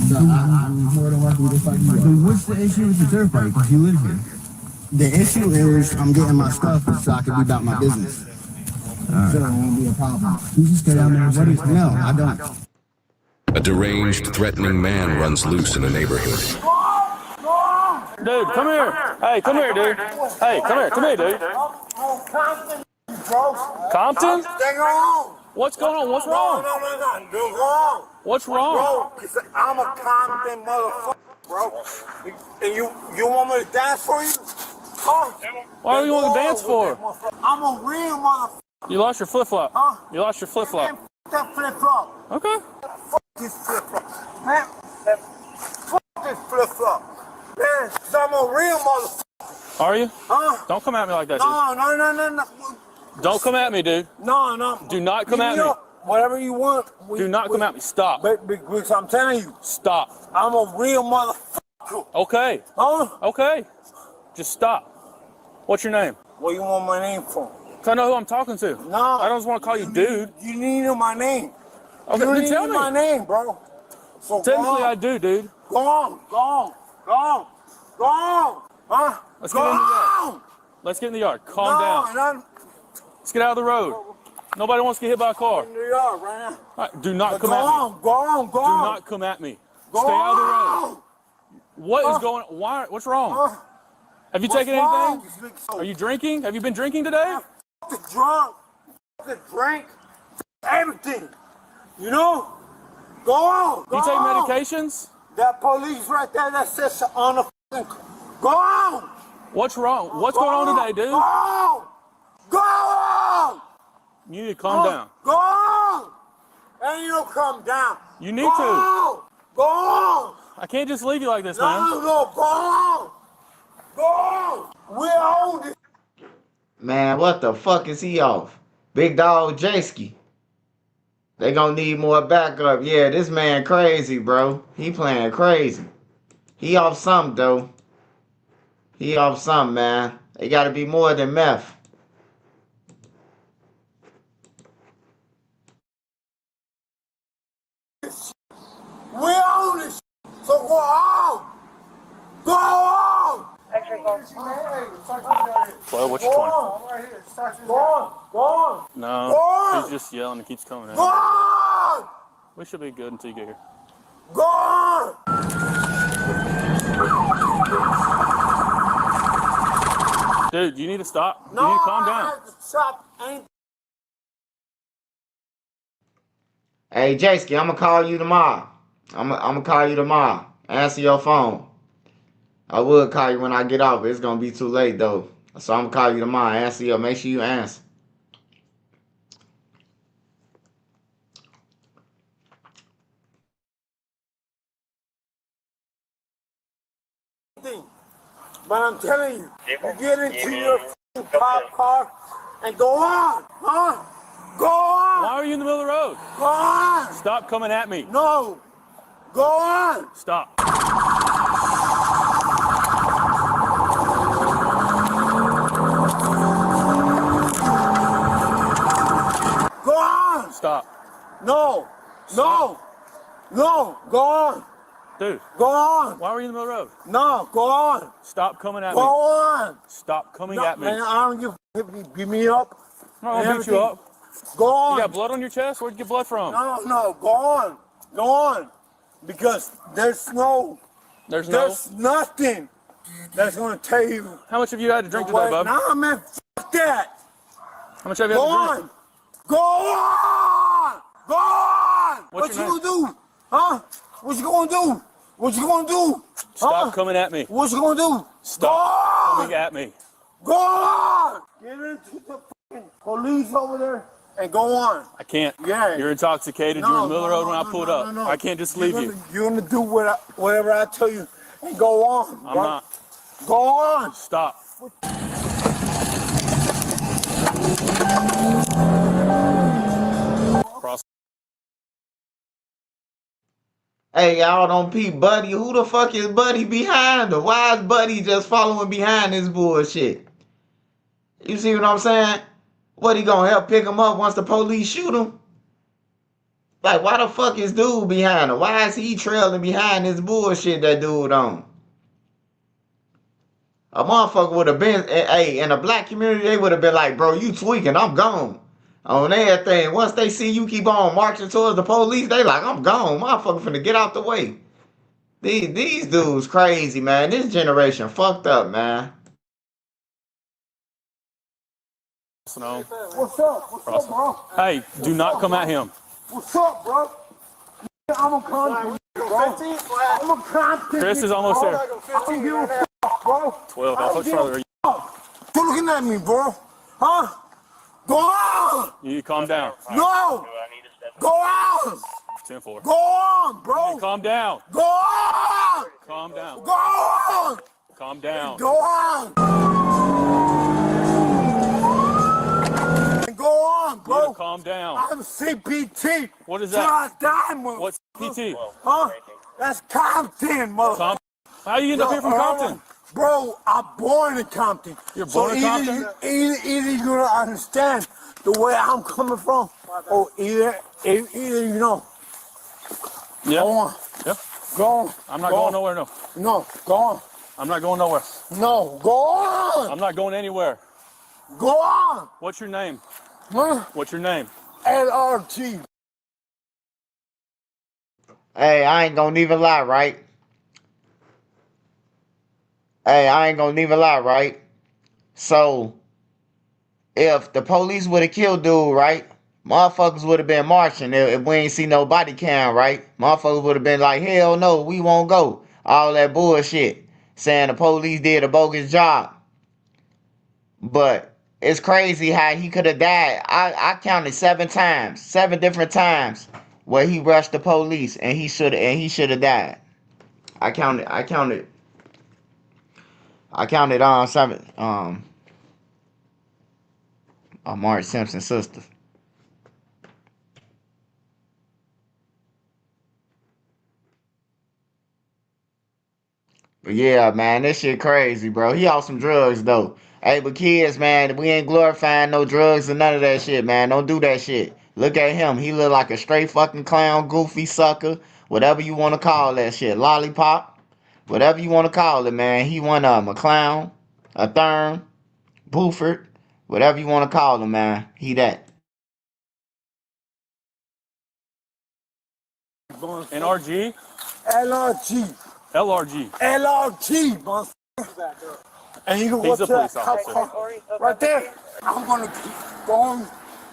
So I'm more than welcome to fight you. Then what's the issue with the dirt bike? Because you live here. The issue is I'm getting my stuff so I can be about my business. Right. So it won't be a problem. You just go down there and what is? No, I don't.
A deranged, threatening man runs loose in a neighborhood.
Dude, come here. Hey, come here, dude. Hey, come here, dude. Compton? What's going on? What's wrong?
No. You're wrong.
What's wrong?
Bro, I'm a Compton motherfucker, bro. And you want me to dance for you? Huh?
Why do you want to dance for?
I'm a real motherfucker.
You lost your flip-flop.
Huh?
You lost your flip-flop.
Man, that flip-flop.
Okay.
Fuck this flip-flop. Man, fuck this flip-flop. Man, 'cause I'm a real motherfucker.
Are you?
Huh?
Don't come at me like that, dude.
No.
Don't come at me, dude.
No.
Do not come at me.
Whatever you want.
Do not come at me. Stop.
Because I'm telling you.
Stop.
I'm a real motherfucker.
Okay.
Huh?
Okay. Just stop. What's your name?
What you want my name for?
Because I know who I'm talking to.
No.
I don't just want to call you dude.
You need to know my name.
Okay,
you
then
need
tell
to
me.
know my name, bro. So
Technically, I do, dude.
Go on. Huh?
Let's get in the yard. Let's get in the yard. Calm down. Let's get out of the road. Nobody wants to get hit by a car.
In the yard right now.
All right, do not come at me.
Go on.
Do not come at me. Stay out of the road. What is going on? Why? What's wrong? Have you taken anything? Are you drinking? Have you been drinking today?
The drunk, the drink, everything. You know? Go on.
Do you take medications?
That police right there that says on the go on.
What's wrong? What's going on today, dude?
Go on.
You need to calm down.
Go on. And you don't calm down.
You need to.
Go on.
I can't just leave you like this, man.
No, go on. Go on. We're on this.
Man, what the fuck is he off? Big dog J-Ski. They gonna need more backup. Yeah, this man crazy, bro. He playing crazy. He off something, though. He off something, man. They gotta be more than meth.
We're on this. So go on. Go on.
Well, what's your point?
Go on.
No, he's just yelling and keeps coming at
Go
me.
on.
We should be good until you get here.
Go on.
Dude, you need to stop.
No,
you need to calm down.
I have to stop.
Hey, J-Ski, I'm gonna call you tomorrow. I'm gonna call you tomorrow. Answer your phone. I will call you when I get off, but it's gonna be too late though. So I'm gonna call you tomorrow. Make sure you answer.
But I'm telling you, you get into your cop car and go on, huh? Go on.
Why are you in the middle of the road?
Go on.
Stop coming at me.
No. Go on.
Stop.
Go on.
Stop.
No. No. No. Go on.
Dude.
Go on.
Why were you in the middle of the road?
No. Go on.
Stop coming at
Go
me.
on.
Stop coming
No,
at me.
man, I don't give me up.
No, I'll beat you up.
Go on.
You got blood on your chest? Where'd you get blood from?
No. Go on. Go on. Because there's nothing that's going to tell you.
How much have you had to drink today, bub?
Nah, man, fuck that.
How much have you
Go
had to drink?
on. Go on. Go on.
What's
What
your
you going to do? Huh? What you going to do? What you going to do?
Stop coming at me.
What you going to do?
Stop coming at me.
Go on. Get into the fucking police over there and go on.
I can't.
Yeah.
You're intoxicated. You're in the middle of the road when I pulled up. I can't just leave you.
You're going to do whatever I tell you and go on.
I'm not.
Go on.
Stop. Cross.
Hey, y'all don't peep Buddy. Who the fuck is Buddy behind her? Why is Buddy just following behind this bullshit? You see what I'm saying? What, he gonna help pick him up once the police shoot him? Like, why the fuck is dude behind him? Why is he trailing behind this bullshit that dude on? A motherfucker would have been, hey, in a black community, they would have been like, bro, you tweaking, I'm gone. On everything. Once they see you keep on marching towards the police, they like, I'm gone. Motherfucker finna get out the way. These dudes crazy, man. This generation fucked up, man.
No.
What's up? What's up, bro?
Hey, do not come at him.
What's up, bro? I'm a content, bro. I'm a content.
Chris is almost there.
I don't give a fuck, bro.
12. How much farther are you?
Quit looking at me, bro. Huh? Go on!
You calm down.
No! Go on!
10-4.
Go on, bro!
Calm down.
Go on!
Calm down.
Go on!
Calm down.
Go on! Go on, bro!
Calm down.
I'm CPT.
What is that?
What's
PT?
Huh? That's Compton, mother.
How you end up here from Compton?
Bro, I'm born in Compton.
You're born in Compton?
Either you're gonna understand the way I'm coming from, or either you know.
Yeah.
Go on.
Yep.
Go on.
I'm not going nowhere, no.
No, go on.
I'm not going nowhere.
No, go on.
I'm not going anywhere.
Go on.
What's your name?
Huh?
What's your name?
LRT.
Hey, I ain't gonna even lie, right? So, if the police would have killed dude, right? Motherfuckers would have been marching if we ain't see no body cam, right? Motherfuckers would have been like, hell no, we won't go. All that bullshit. Saying the police did a bogus job. But it's crazy how he could have died. I counted 7 different times where he rushed the police and he should have died. I counted on 7 Marge Simpson's sister. But yeah, man, this shit crazy, bro. He off some drugs though. Hey, but kids, man, we ain't glorifying no drugs and none of that shit, man. Don't do that shit. Look at him. He look like a straight fucking clown, goofy sucker, whatever you want to call that shit. Lollipop, whatever you want to call it, man. He one of them, a clown, a thurn, Buford, whatever you want to call him, man. He that.
NRG?
LRG.
LRG.
LRG, motherfucker. And you can
He's
watch
a police
that
officer.
cop car right there. I'm gonna keep going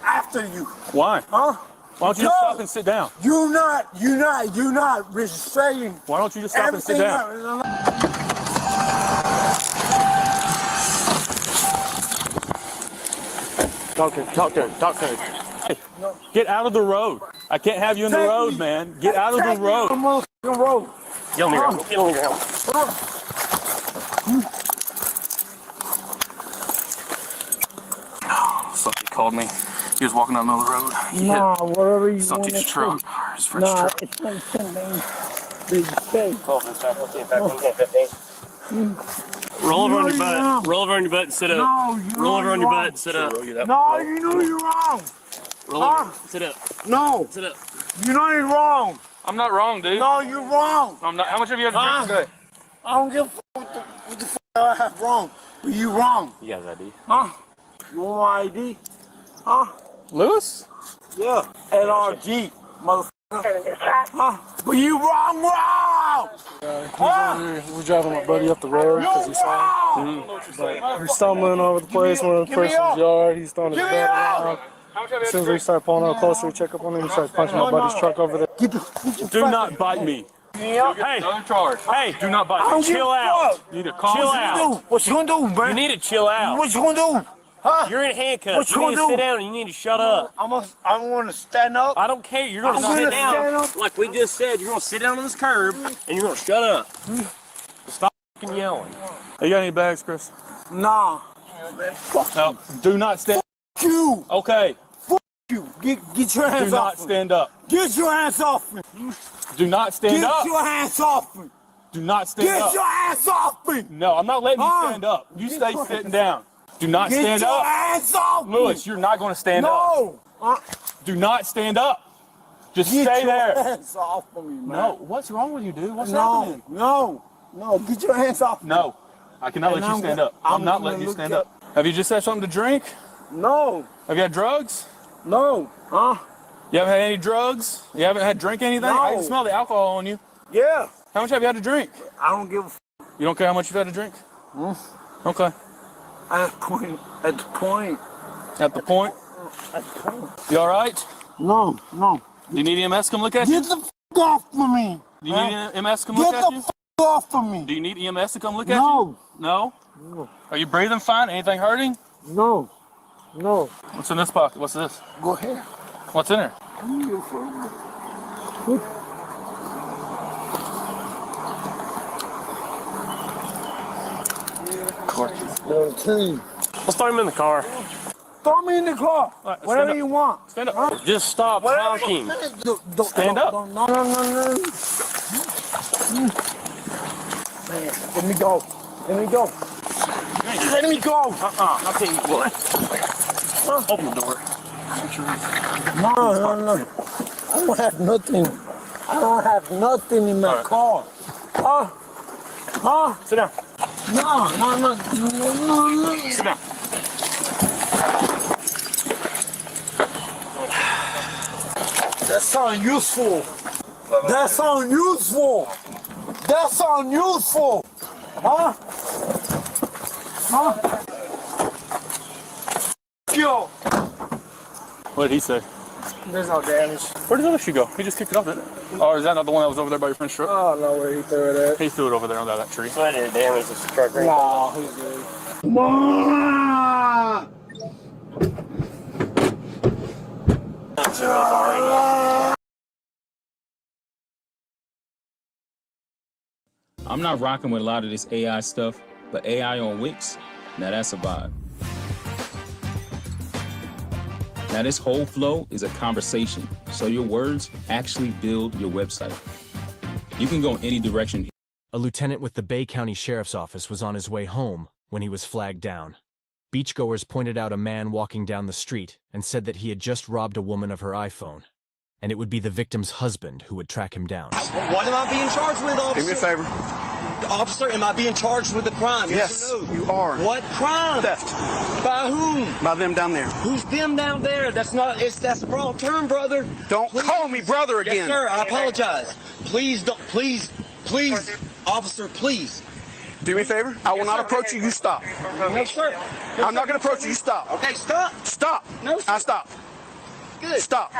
after you.
Why?
Huh?
Why don't you just stop and sit down?
You're not restraining.
Why don't you just stop and sit down? Talk to him. Hey, get out of the road. I can't have you in the road, man. Get out of the road.
Road.
Get on the ground. Get on the ground. Fuck, he called me. He was walking down the middle of the road.
Nah, whatever you
want. His truck. His friend's
nah,
truck.
it's not 10, man. Big mistake.
Roll over on your butt. Roll over on your butt and sit up.
No,
roll over on your butt and sit up.
No, you know you're wrong.
Roll over. Sit up.
No.
Sit up.
You know you're wrong.
I'm not wrong, dude.
No, you're wrong.
I'm not. How much have you had to drink today?
I don't give a fuck what the fuck I have wrong. But you wrong.
You guys ID?
Huh? You want my ID? Huh?
Lewis?
Yeah. LRG, motherfucker. Huh? But you wrong.
We're driving my buddy up the road because he saw him. He's stumbling over the place, we're in the person's yard, he's throwing his belt around. As soon as we start pulling out closer, we check up on him, he starts punching my buddy's truck over there.
Do not bite me. Hey, do not bite me. Chill out. You need to calm down.
What you gonna do, man?
You need to chill out.
What you gonna do? Huh?
You're in handcuffs.
What you
You need to
gonna
sit
do?
down and you need to shut up.
I'm gonna stand up.
I don't care. You're gonna sit down. Like we just said, you're gonna sit down on this curb and you're gonna shut up. Stop fucking yelling.
You got any bags, Chris?
Nah.
No. Do not stand.
You.
Okay.
You. Get your hands
Do
off
not stand up.
Get your hands off me.
Do not stand up.
Get your hands off me.
Do not stand up.
Get your ass off me.
No, I'm not letting you stand up. You stay sitting down. Do not stand up.
Get your hands off
Lewis,
me.
you're not going to stand up.
No.
Do not stand up. Just
Get
stay
your
there.
hands off of me, man.
No, what's wrong with you, dude? What's
no,
happening?
No, get your hands off me.
No, I cannot let you stand up. I'm not letting you stand up. Have you just had something to drink?
No.
Have you had drugs?
No.
You haven't had any drugs? You haven't had drink anything?
No.
I can smell the alcohol on you.
Yeah.
How much have you had to drink?
I don't give a f.
You don't care how much you've had to drink? Okay.
At the point.
At the point? You all right?
No.
Do you need EMS to come look at you?
Get the f off of me.
Do you need EMS to come look at you?
Get the f off of me.
Do you need EMS to come look at you? No. Are you breathing fine? Anything hurting?
No.
What's in this pocket? What's this?
Go ahead.
What's in there?
Let's throw him in the car.
Throw me in the car.
Right,
Whatever you want.
Stand up.
Just stop talking.
Stand up.
No. Man, let me go. Let me go.
I'll tell you what. Open the door.
No. I don't have nothing. I don't have nothing in my car.
Sit down.
No.
Sit down.
That's unuseful. That's unuseful. That's unuseful. Yo.
What did he say?
There's no damage.
Where did the other shoe go? He just kicked it off, didn't it? Or is that not the one that was over there by your friend's truck?
I don't know where he threw it at.
He threw it over there under that tree.
I didn't damage this truck right
Nah, he's good.
I'm not rocking with a lot of this AI stuff, but AI on Wix, now that's a vibe. Now this whole flow is a conversation, so your words actually build your website. You can go in any direction.
A lieutenant with the Bay County Sheriff's Office was on his way home when he was flagged down. Beachgoers pointed out a man walking down the street and said that he had just robbed a woman of her iPhone, and it would be the victim's husband who would track him down.
What am I being charged with, officer?
Do me a favor.
Officer, am I being charged with a crime?
Yes,
or no?
you are.
What crime?
Theft.
By whom?
By them down there.
Who's them down there? That's the wrong term, brother.
Don't call me brother again.
Yes, sir, I apologize. Please don't, please, officer, please.
Do me a favor. I will not approach you. You stop.
No, sir.
I'm not going to approach you. You stop.
Okay, stop.
Stop.
No, sir.
I stop.
Good.
Stop.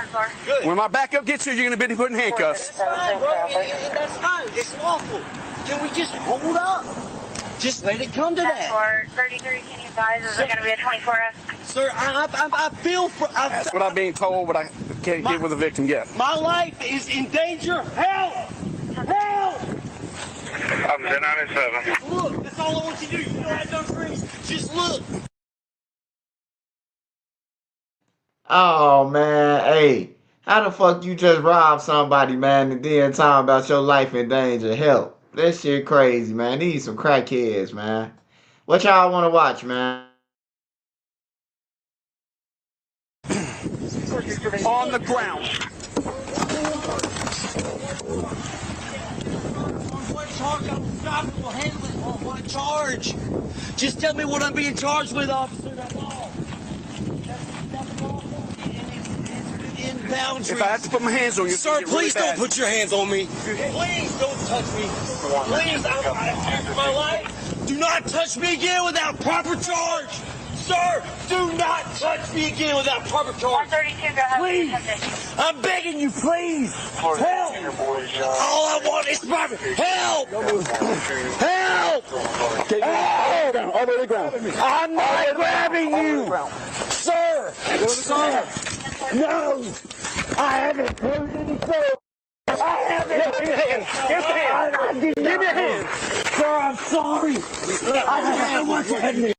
Good.
When my backup gets here, you're going to be put in handcuffs.
That's fine, bro. That's fine. It's lawful. Can we just hold up? Just let it come to that.
For 33, can you advise, is it going to be a 24-hour?
Sir, I feel for...
That's what I'm being told, but I can't get with a victim yet.
My life is in danger. Help! Help!
I'm 1097.
Look, that's all I want you to do. You don't have no trees. Just look.
Oh man, hey, how the fuck you just robbed somebody, man, and then talking about your life in danger? Help. That shit crazy, man. These some crackheads, man. What y'all want to watch, man?
On the ground.
What charge? Just tell me what I'm being charged with, officer. That's all. That's all. In boundaries.
If I have to put my hands on you,
sir,
it's
please
really
don't
bad.
put your hands on me. Please don't touch me. Please, I fear for my life. Do not touch me again without proper charge. Sir, do not touch me again without proper charge.
132, go ahead.
Please. I'm begging you, please. Help. All I want is proper help. Help. Help.
All the ground.
I'm not grabbing you. Sir. Sir. No. I haven't heard any code. I haven't.
Give me your hands.
Give me your hands. Sir, I'm sorry. I don't know what's happening.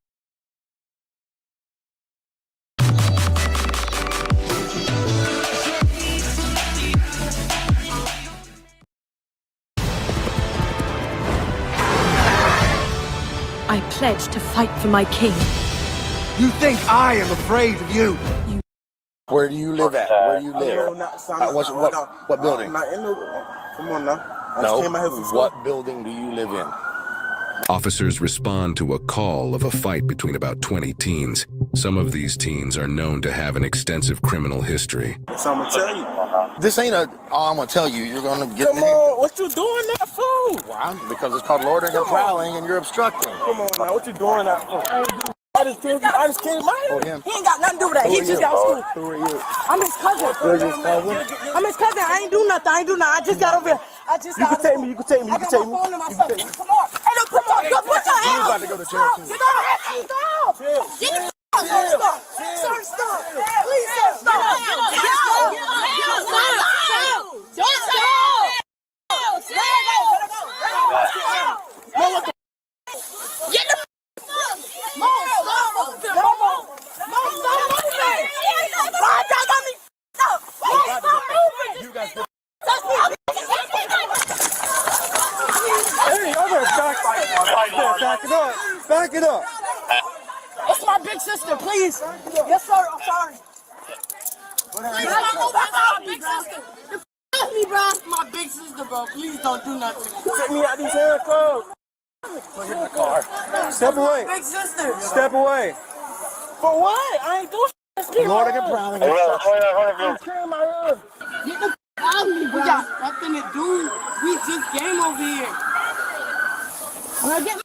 I pledge to fight for my king.
You think I am afraid of you?
Where do you live at? Where do you live? What building?
I'm not in the. Come on now. I
No.
just came out here from school.
What building do you live in?
Officers respond to a call of a fight between about 20 teens. Some of these teens are known to have an extensive criminal history.
So I'm gonna tell you.
This ain't a. Oh, I'm gonna tell you. You're gonna get.
Come on, what you doing that for?
Well, because it's called loitering and prowling, and you're obstructing.
Come on now, what you doing that for? I just came out here.
He
ain't got nothing to do with that. He just got school.
Who are you?
I'm his cousin.
You're his cousin?
I'm his cousin. I ain't do nothing. I just got over here.
You can take me. You can take me.
I got my phone in my phone. Come on. Hey, look, come on. Go put your hands.
You about to go to jail too.
Get out. Stop. Get the stop. Sir, stop. Please, sir, stop.
Back it up.
It's my big sister, please. Yes, sir. I'm sorry. That's my big sister. That's me, bro. My big sister, bro. Please don't do nothing.
Take me out these handcuffs. Put in the car. Step away.
Big sister.
Step away.
For what? I ain't doing shit.
Lord, I get prowling.
Get the out of me, bro. We got nothing to do. We just game over here. When I get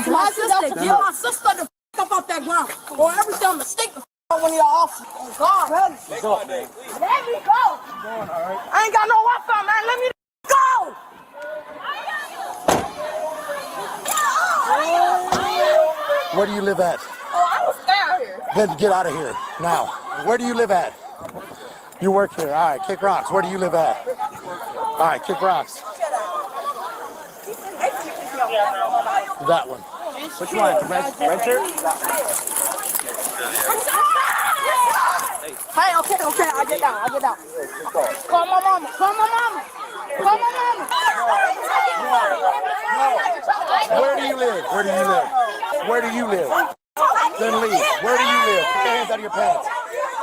my sister, get my sister the up off that ground. Or every time I mistake the one of y'all officers. Oh, God. Let me go. I ain't got no Wi-Fi, man. Let me go.
Where do you live at?
Oh, I was down here.
Then get out of here now. Where do you live at? You work here. All right, kick rocks. Where do you live at? All right, kick rocks. That one.
Which one? Red shirt?
Hey, okay, I get down. Call my mama.
Where do you live? Then leave. Where do you live?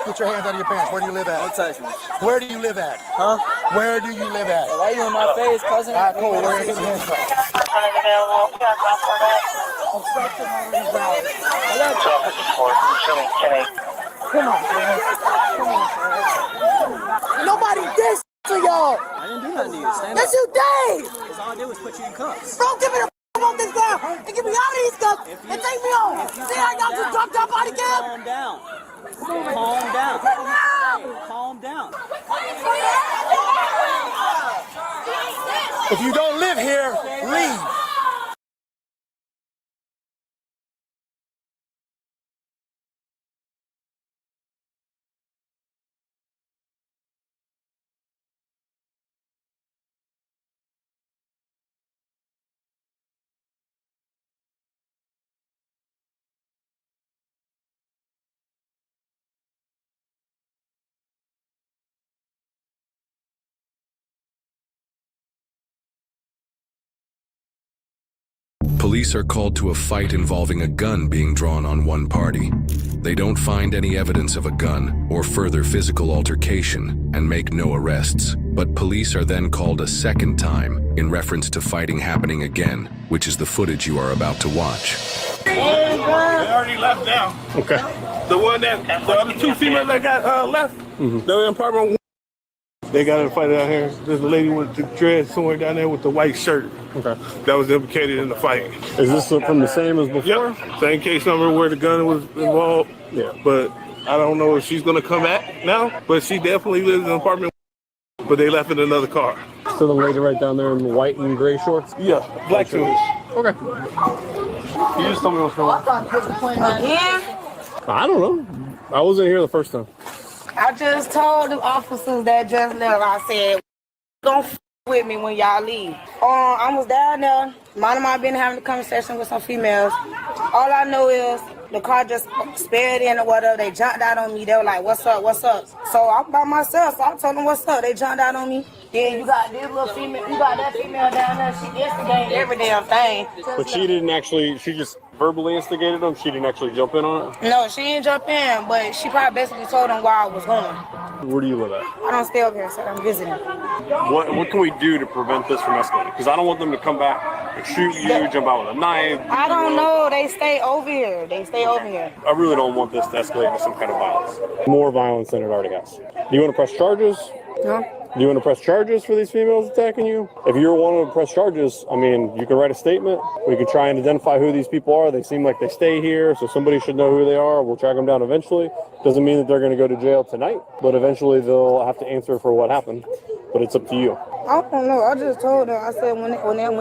Put your hands out of your pants. Where do you live at?
Don't touch me.
Where do you live at?
Huh?
Where do you live at?
Why you in my face, cousin?
All right, cool. Where are you getting hands from?
Come on, man. Nobody did to y'all.
I didn't do nothing to you. Stand
Yes,
up.
you did.
Because all I did was put you in cuffs.
Bro, give me the off this ground and get me out of these cuffs and take me home. See, I got you dropped out body cam.
Calm down. Calm down.
If you don't live here, leave.
Police are called to a fight involving a gun being drawn on one party. They don't find any evidence of a gun or further physical altercation and make no arrests. But police are then called a second time in reference to fighting happening again, which is the footage you are about to watch.
They already left now.
Okay.
The other two females that got left, they're in apartment 1. They got in a fight out here. There's a lady with the dread somewhere down there with the white shirt.
Okay.
That was implicated in the fight.
Is this from the same as before?
Yep. Same case number where the gun was involved.
Yeah.
But I don't know if she's going to come back now. But she definitely lives in apartment 1. But they left in another car.
So the lady right down there in the white and gray shorts?
Yeah. Black shoes.
Okay. You just told me what's going on.
Again?
I don't know. I wasn't here the first time.
I just told the officers that just left, I said, don't f with me when y'all leave. I was down there, minding my business, having a conversation with some females. All I know is the car just sped in or whatever. They jumped out on me. They were like, what's up? So I'm by myself. So I told them what's up. They jumped out on me. Then you got this little female, you got that female down there, she instigated every damn thing.
But she didn't actually, she just verbally instigated them? She didn't actually jump in on it?
No, she didn't jump in, but she probably basically told them where I was going.
Where do you live at?
I don't stay over here, so I'm visiting.
What can we do to prevent this from escalating? Because I don't want them to come back and shoot you, jump out with a knife.
I don't know. They stay over here. They stay over here.
I really don't want this to escalate into some kind of violence. More violence than it already has. Do you want to press charges?
No.
Do you want to press charges for these females attacking you? If you're wanting to press charges, I mean, you can write a statement. We can try and identify who these people are. They seem like they stay here, so somebody should know who they are. We'll track them down eventually. Doesn't mean that they're going to go to jail tonight, but eventually they'll have to answer for what happened. But it's up to you.
I don't know. I just told them. I said when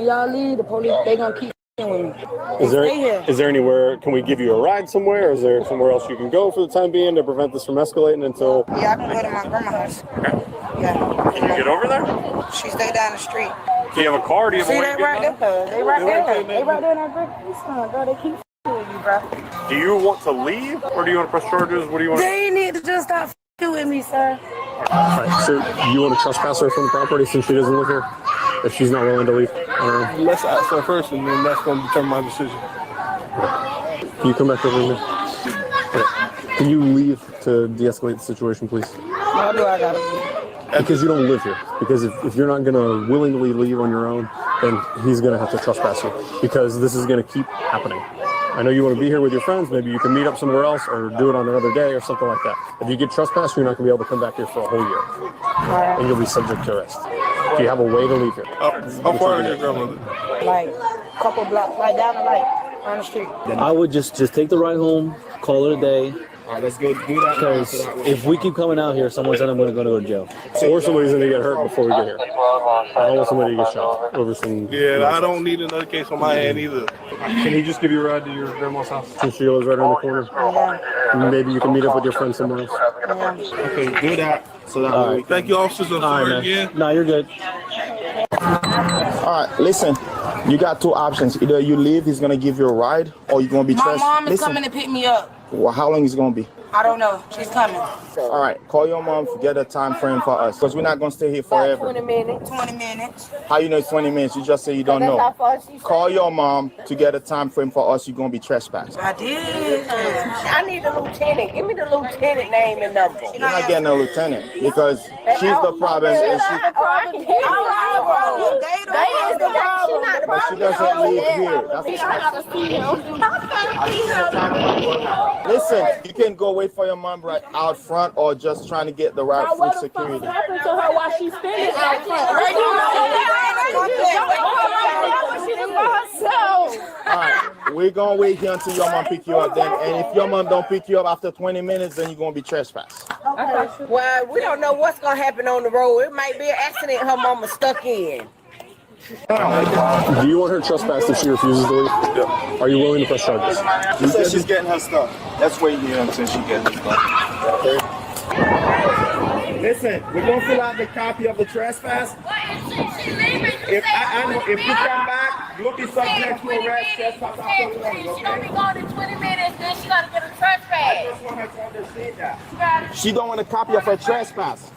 y'all leave, the police they gonna keep with me.
Is there anywhere? Can we give you a ride somewhere? Or is there somewhere else you can go for the time being to prevent this from escalating until?
Yeah, I can go to my grandma's house. Yeah.
Can you get over there?
She stay down the street.
Do you have a car? Do you have a way to
they
get
right
down?
there. They right there. They right there in that brick. Bro, they keep with you, bro.
Do you want to leave, or do you want to press charges? What do you want?
They need to just stop with me, sir.
Alright, so you want to trespass her from the property since she doesn't live here? If she's not willing to leave?
Let's ask her first, and then that's going to determine my decision.
Can you come back over here? Okay. Can you leave to de-escalate the situation, please?
How do I gotta leave?
Because you don't live here. Because if you're not going to willingly leave on your own, then he's going to have to trespass you. Because this is going to keep happening. I know you want to be here with your friends. Maybe you can meet up somewhere else or do it on another day or something like that. If you get trespassed, you're not going to be able to come back here for a whole year. And you'll be subject to arrest. Do you have a way to leave here?
How far is your grandmother?
Like a couple blocks, like down the light on the street.
I would just take the ride home, call it a day.
All right, let's go do that.
Because if we keep coming out here, someone's going to go to jail.
Or somebody's going to get hurt before we get here. I don't want somebody to get shot over some...
Yeah, I don't need another case on my hand either.
Can he just give you a ride to your grandma's house? Since she lives right around the corner? Maybe you can meet up with your friend somewhere else.
Okay, do that. So that
All right. Thank you, officers. I'm sorry again.
No, you're good.
All right, listen. You got two options. Either you leave, he's going to give you a ride, or you're going to be
My mom is coming to pick me up.
Well, how long is it going to be?
I don't know. She's coming.
All right, call your mom, get a time frame for us, because we're not going to stay here forever.
20 minutes. 20 minutes.
How you know it's 20 minutes? You just say you don't know. Call your mom to get a time frame for us. You're going to be trespassed.
I did.
I need a lieutenant. Give me the lieutenant name and number.
You're not getting a lieutenant because she's the problem. And she but she doesn't live here. Listen, you can go wait for your mom right out front or just trying to get the right food security.
What happened to her while she's standing out front?
All right, we're going to wait here until your mom pick you up then. And if your mom don't pick you up after 20 minutes, then you're going to be trespassed.
Okay. Well, we don't know what's going to happen on the road. It might be an accident her mama's stuck in.
Do you want her trespassed if she refuses to leave? Yeah. Are you willing to press charges?
She said she's getting her stuff. Let's wait here until she gets her stuff. Okay. Listen, we're going to fill out the copy of the trespass. If you come back, you'll be subject to arrest, trespass after warning, okay?
She don't be gone in 20 minutes, then she got to get a trespass.
I just want her to understand that. She don't want a copy of her trespass.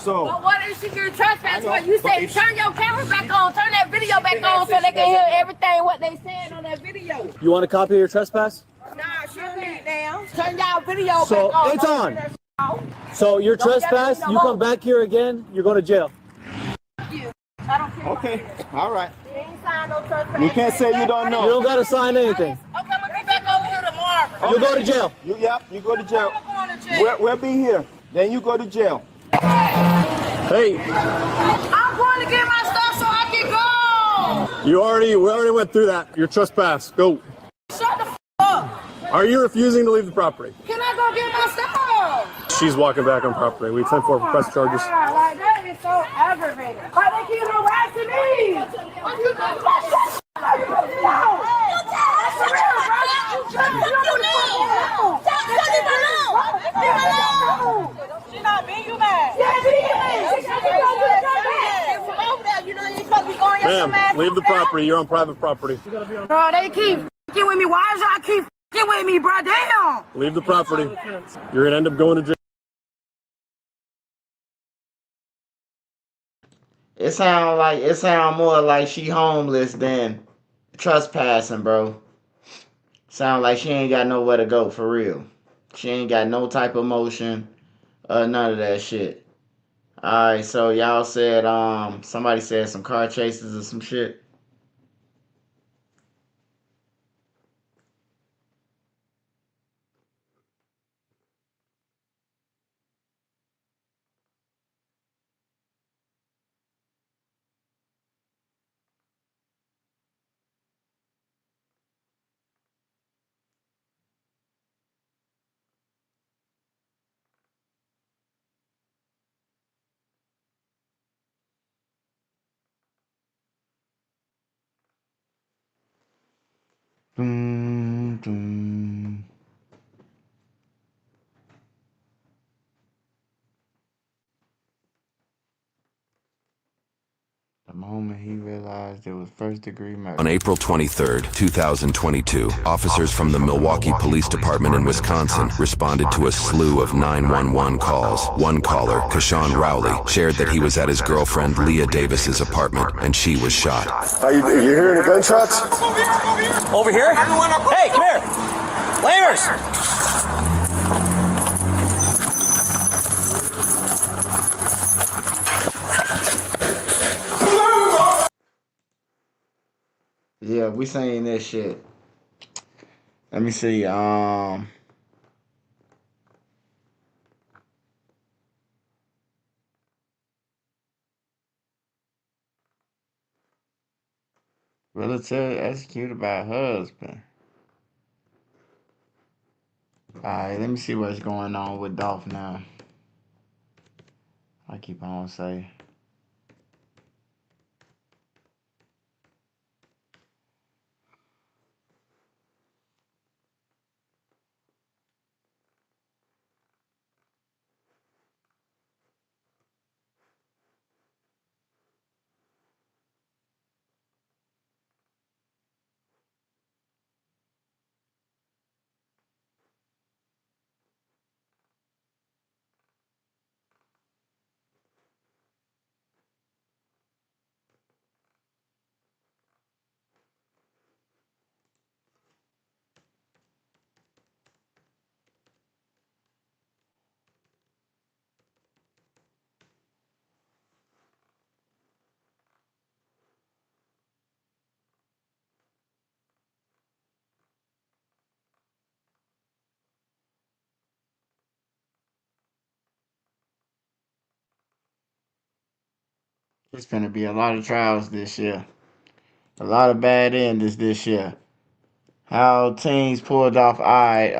So,
well, what if she get a trespass? What you say? Turn your camera back on. Turn that video back on so they can hear everything what they saying on that video.
You want a copy of your trespass?
Nah, she don't need it down. Turn y'all video
So
back on.
it's on. So you're trespassed. You come back here again, you're going to jail.
okay, all right. You can't say you don't know.
You don't got to sign anything.
Okay, we'll be back over here tomorrow.
You go to jail.
You go to jail. We'll be here. Then you go to jail.
Hey.
I'm going to get my stuff so I can go.
We already went through that. You're trespassed. Go.
Shut the up.
Are you refusing to leave the property?
Can I go get my stuff?
She's walking back on property. We 10-4 for press charges.
Like, that is so aggravating. Why they keep harassing me? What you doing? She not being you mad.
Ma'am, leave the property. You're on private property.
Bro, they keep f***ing with me. Why is y'all keep f***ing with me, bro? Damn.
Leave the property. You're going to end up going to jail.
It sound more like she homeless than trespassing, bro. Sound like she ain't got nowhere to go for real. She ain't got no type of motion, none of that shit. Alright, so y'all said somebody said some car chases or some shit. Dum, dum. The moment he realized it was first-degree murder.
On April 23, 2022, officers from the Milwaukee Police Department in Wisconsin responded to a slew of 911 calls. One caller, Kashawn Rowley, shared that he was at his girlfriend Leah Davis's apartment and she was shot.
Are you hearing the gunshots?
Over here? Hey, come here! Lamers!
Yeah, we saying this shit. Let me see. Military executed by husband. Alright, let me see what's going on with Dolph now. I keep on saying. There's gonna be a lot of trials this year. A lot of bad endings this year. How teams pulled off. Alright.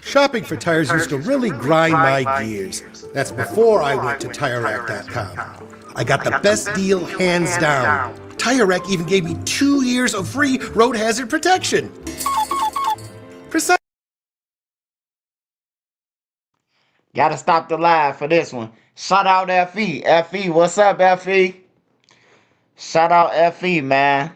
Shopping for tires used to really grind my gears. That's before I went to TireRack.com. I got the best deal hands down. Tire Rack even gave me 2 years of free road hazard protection.
Gotta stop the live for this one. Shout out FE. FE, what's up, FE? Shout out FE, man.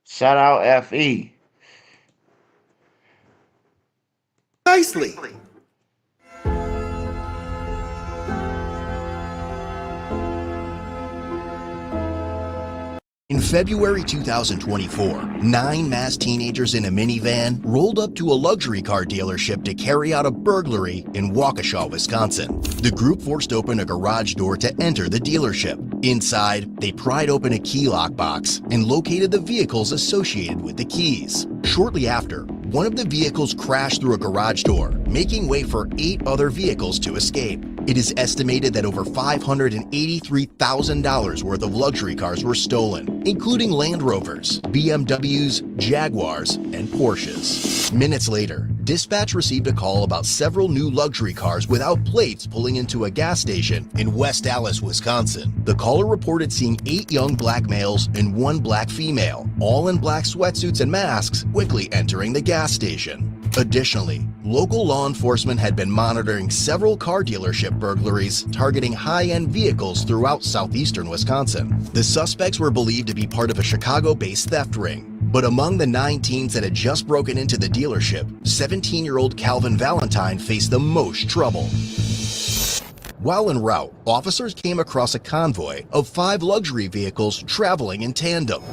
Shout out FE.
Nicely.
In February 2024, 9 masked teenagers in a minivan rolled up to a luxury car dealership to carry out a burglary in Waukesha, Wisconsin. The group forced open a garage door to enter the dealership. Inside, they pried open a key lock box and located the vehicles associated with the keys. Shortly after, one of the vehicles crashed through a garage door, making way for 8 other vehicles to escape. It is estimated that over $583,000 worth of luxury cars were stolen, including Land Rovers, BMWs, Jaguars, and Porsches. Minutes later, dispatch received a call about several new luxury cars without plates pulling into a gas station in West Allis, Wisconsin. The caller reported seeing 8 young black males and 1 black female, all in black sweatsuits and masks, quickly entering the gas station. Additionally, local law enforcement had been monitoring several car dealership burglaries targeting high-end vehicles throughout southeastern Wisconsin. The suspects were believed to be part of a Chicago-based theft ring. But among the 9 teens that had just broken into the dealership, 17-year-old Calvin Valentine faced the most trouble. While en route, officers came across a convoy of 5 luxury vehicles traveling in tandem.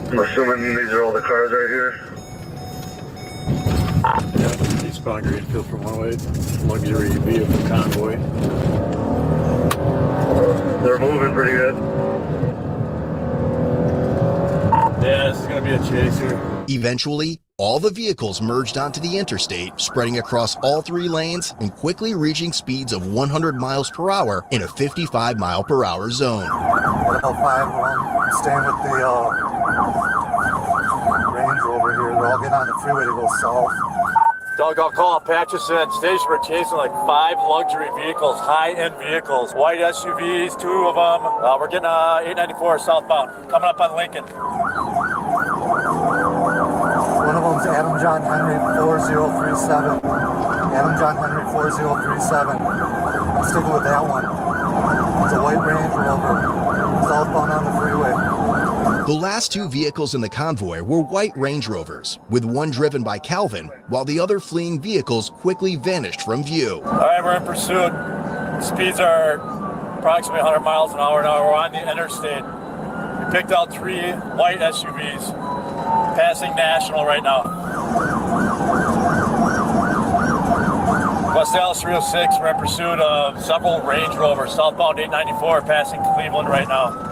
I'm assuming these are all the cars right here.
Yeah, eastbound Greenfield from 108, luxury vehicle convoy.
They're moving pretty good.
Yeah, this is going to be a chaser.
Eventually, all the vehicles merged onto the interstate, spreading across all 3 lanes and quickly reaching speeds of 100 miles per hour in a 55 mile per hour zone.
L5 staying with the Range Rover here. They're all getting on the freeway to go south.
Doug, I'll call Patcherson Station. We're chasing like 5 luxury vehicles, high-end vehicles, white SUVs, 2 of them. We're getting 894 southbound, coming up on Lincoln.
One of them's Adam John Henry 4037. Adam John Henry 4037. I'm sticking with that one. It's a white Range Rover, southbound on the freeway.
The last 2 vehicles in the convoy were white Range Rovers, with one driven by Calvin, while the other fleeing vehicles quickly vanished from view.
All right, we're in pursuit. Speeds are approximately 100 miles an hour now. We're on the interstate. We picked out 3 white SUVs, passing National right now. West Allis 306, we're in pursuit of several Range Rovers, southbound 894, passing Cleveland right now.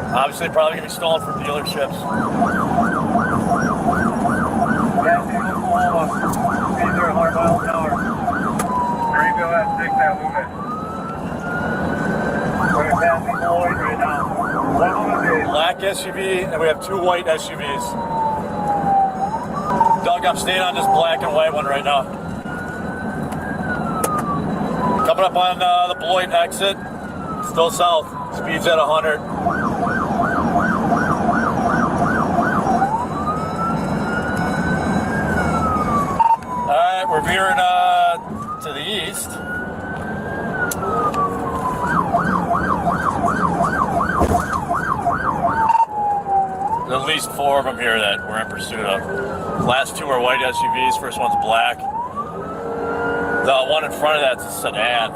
Obviously, probably going to be stolen from dealerships.
These are 100 miles an hour. Rico has 6 that movement. We're passing Lloyd right now.
Black SUV, and we have 2 white SUVs. Doug, I'm staying on this black and white one right now. Coming up on the Beloit exit, still south, speeds at 100. We're veering to the east. There's at least 4 of them here that we're in pursuit of. Last 2 are white SUVs. First one's black. The one in front of that's a sedan.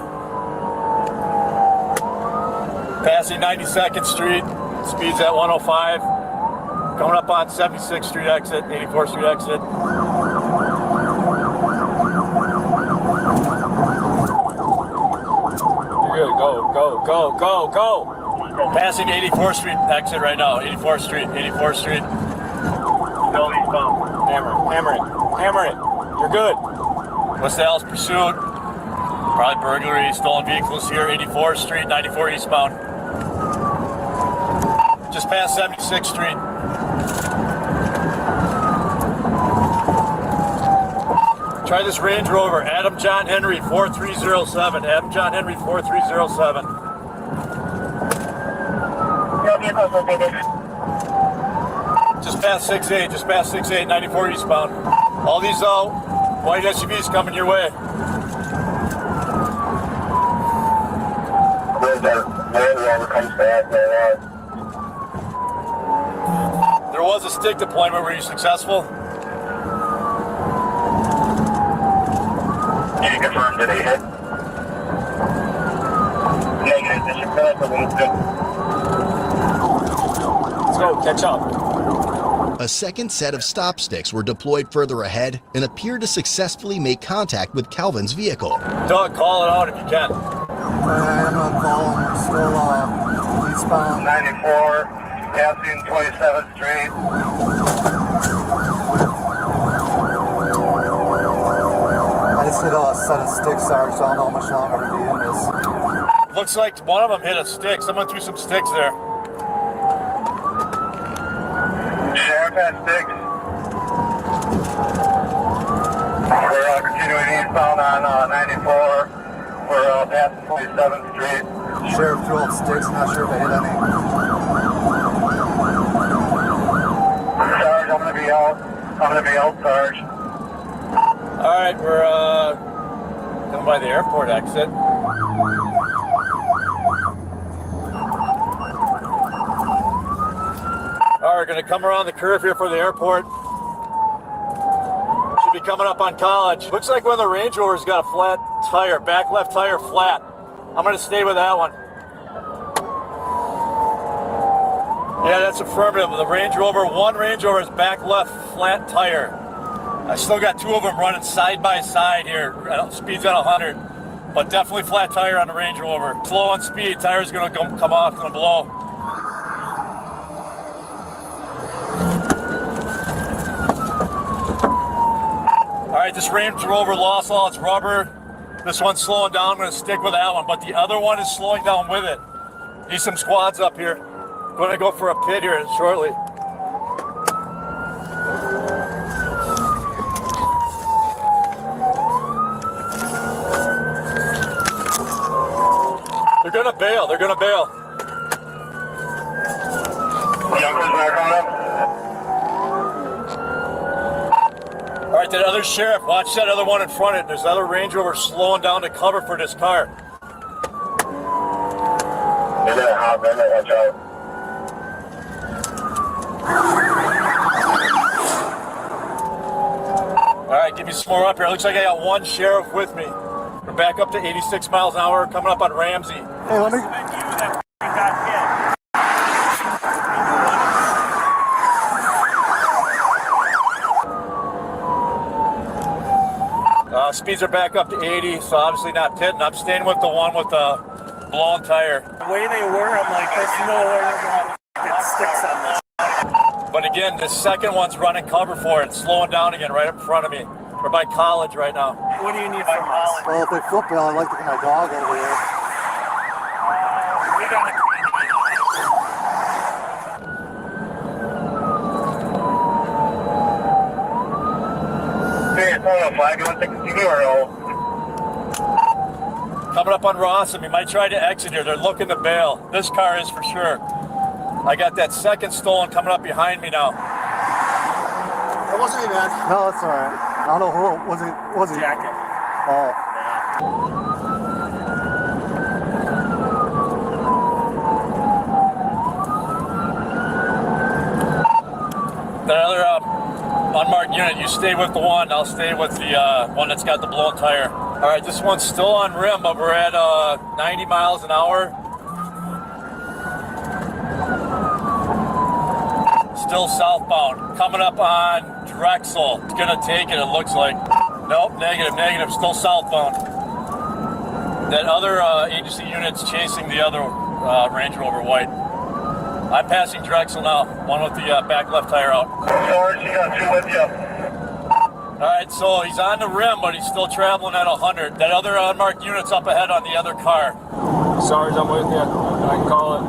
Passing 92nd Street. Speeds at 105. Coming up on 76th Street exit, 84th Street exit. Go. Passing 84th Street exit right now. 84th Street. Hammer it. You're good. West Allis pursuit. Probably burglary, stolen vehicles here. 84th Street, 94 eastbound. Just past 76th Street. Try this Range Rover, Adam John Henry 4307. Adam John Henry 4307. Just past 6-8, 94 eastbound. All these white SUVs coming your way. There was a stick deployment. Were you successful?
Can you confirm that they hit? Negative, this should fill up the loop.
Let's go, catch up.
A second set of stop sticks were deployed further ahead and appeared to successfully make contact with Calvin's vehicle.
Doug, call it out if you can.
I'm on call. I'm still eastbound.
94, passing 27th Street.
I just hit a set of sticks, Sarge, so I don't know how much longer to be in this.
Looks like one of them hit a stick. Someone threw some sticks there.
Sheriff has sticks.
We're continuing eastbound on 94. We're past 27th Street. Sheriff threw out sticks, not sure if they hit any. Sarge, I'm gonna be out. Sarge.
Alright, we're coming by the airport exit. Alright, we're gonna come around the curve here for the airport. Should be coming up on College. Looks like one of the Range Rovers got a flat tire, back left tire flat. I'm gonna stay with that one. Yeah, that's affirmative. The Range Rover, one Range Rover is back left flat tire. I still got two of them running side by side here. Speed's at 100, but definitely flat tire on the Range Rover. Slow on speed, tire's gonna come off, gonna blow. All right, this Range Rover lost all its rubber. This one's slowing down, I'm gonna stick with that one, but the other one is slowing down with it. Need some squads up here. Gonna go for a pit here shortly. They're gonna bail, All right, that other sheriff, watch that other one in front of it. There's another Range Rover slowing down to cover for this car.
Watch out.
All right, give me some more up here. Looks like I got one sheriff with me. We're back up to 86 miles an hour, coming up on Ramsey.
Hey, let me...
Speeds are back up to 80, so obviously not pitting. I'm staying with the one with the blown tire.
The way they were, I'm like, there's no way they're going to get sticks on this.
But again, the second one's running cover for it, slowing down again right up in front of me. We're by College right now.
What do you need from us?
Well, if they football, I'd like to get my dog over here.
We got it.
Hey, it's on a flag. You want to take a TV or no?
Coming up on Rawson, we might try to exit here. They're looking to bail. This car is for sure. I got that second stolen coming up behind me now.
That wasn't even that. No, that's all right. I don't know who was it. Was it
Jacket?
Oh.
Another unmarked unit. You stay with the one. I'll stay with the one that's got the blown tire. All right, this one's still on rim, but we're at 90 miles an hour. Still southbound. Coming up on Drexel. It's gonna take it looks like. Nope, negative, still southbound. That other agency unit's chasing the other Range Rover white. I'm passing Drexel now, one with the back left tire out.
Sarge, you got two with you.
Alright, so he's on the rim, but he's still traveling at 100. That other unmarked unit's up ahead on the other car.
Sarge, I'm with you. I can call it.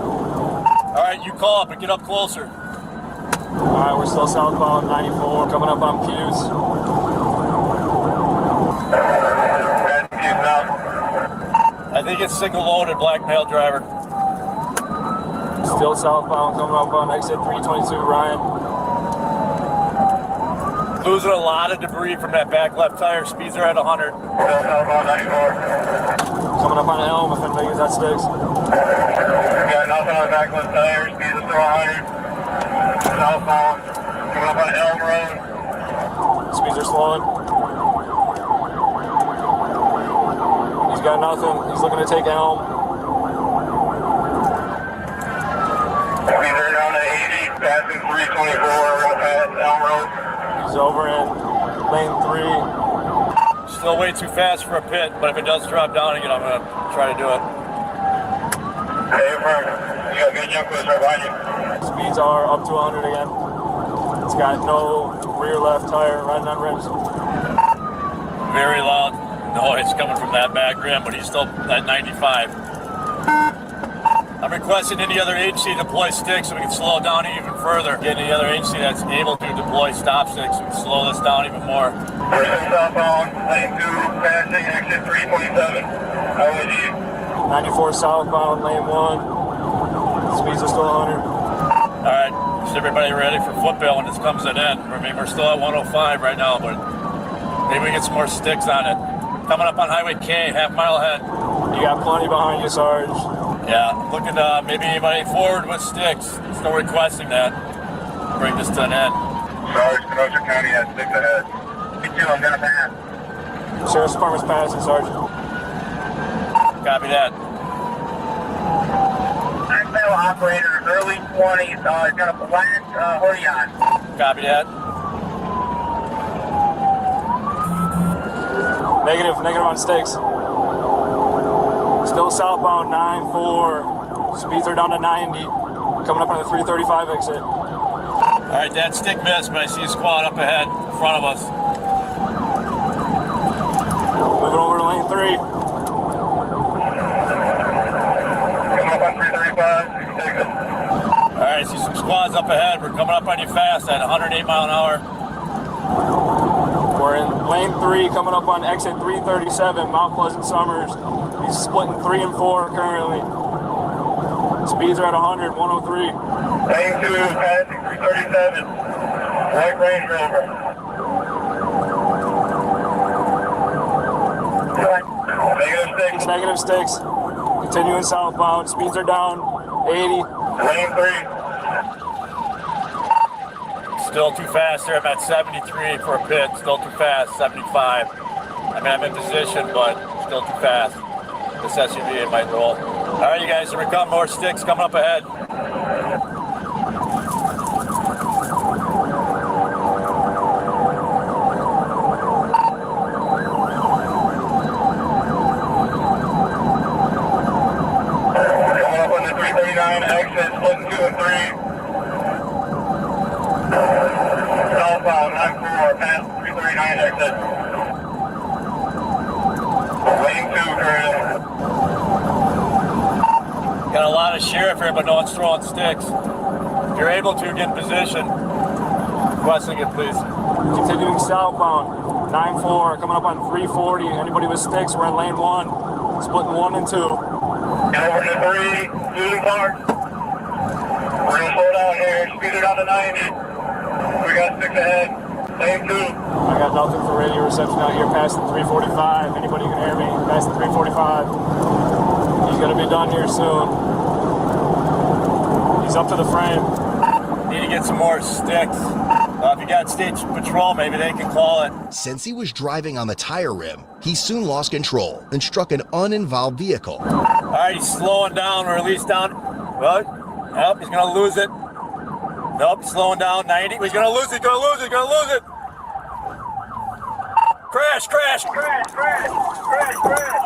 Alright, you call up and get up closer.
Alright, we're still southbound 94, coming up on Pews.
I think it's single loaded, black male driver.
Still southbound, coming up on exit 322, Ryan.
Losing a lot of debris from that back left tire. Speeds are at 100.
Coming up on Elm, if anybody gets that sticks.
Got nothing on the back left tire. Speeds are still 100. Southbound. Coming up on Elm Road.
Speeds are slowing. He's got nothing. He's looking to take Elm.
Speeds are down to 80. Passing 324. We're going to pass Elm Road.
He's over in lane 3.
Still way too fast for a pit, but if it does drop down again, I'm going to try to do it.
Hey, Frank. You got good jump right behind you.
Speeds are up to 100 again. It's got no rear left tire riding on rims.
Very loud noise coming from that back rim, but he's still at 95. I'm requesting any other agency to deploy sticks so we can slow it down even further. Get any other agency that's able to deploy stop sticks so we can slow this down even more.
Southbound, lane 2, passing exit 327. How would you?
94 southbound, lane 1. Speeds are still 100.
All right, is everybody ready for football when this comes to an end? I mean, we're still at 105 right now, but maybe we get some more sticks on it. Coming up on Highway K, half mile ahead.
You got plenty behind you, Sarge.
Yeah, looking maybe anybody forward with sticks. Still requesting that. Bring this to an end.
Sarge, Kenosha County has sticks ahead. Get you, I'm gonna pass.
Sheriff's Department's passing, Sarge.
Copy that.
Metal operator, early 20s, is gonna blast hoodie on.
Copy that.
Negative on stakes. Still southbound, 9-4. Speeds are down to 90. Coming up on the 335 exit.
All right, that stick missed, but I see a squad up ahead in front of us.
Moving over to lane 3.
Coming up on 335,
All right, I see some squads up ahead. We're coming up on you fast at 108 mile an hour.
We're in lane 3, coming up on exit 337, Mount Pleasant Summers. He's splitting 3 and 4 currently. Speeds are at 100, 103.
lane 2, passing 337. White Range Rover. Negative sticks.
Negative sticks. Continuing southbound. Speeds are down, 80.
Lane 3.
Still too fast there. I'm at 73 for a pit. Still too fast, 75. I mean, I'm in position, but still too fast. This SUV might roll. All right, you guys, here we come. More sticks coming up ahead.
Coming up on the 339 exit, splitting 2 and 3. Southbound, 9-4, past 339 exit. Lane 2, currently.
Got a lot of sheriff here, but no one's throwing sticks. If you're able to, get in position. Requesting it, please.
Continuing southbound, 9-4, coming up on 340. Anybody with sticks, we're in lane 1. Splitting 1 and 2.
And over to 3, using park. We're gonna slow down here, speed it down to 90. We got 6 ahead. Lane 2.
I got nothing for radio reception out here past the 345. Anybody can hear me past the 345. He's gonna be done here soon. He's up to the frame.
Need to get some more sticks. If you got state patrol, maybe they can call it.
Since he was driving on the tire rim, he soon lost control and struck an uninvolved vehicle.
All right, he's slowing down, or at least down. Well, nope, he's gonna lose it. Nope, slowing down, 90. He's gonna lose it, he's gonna lose it, he's gonna lose it. Crash, crash, crash, crash, crash, crash.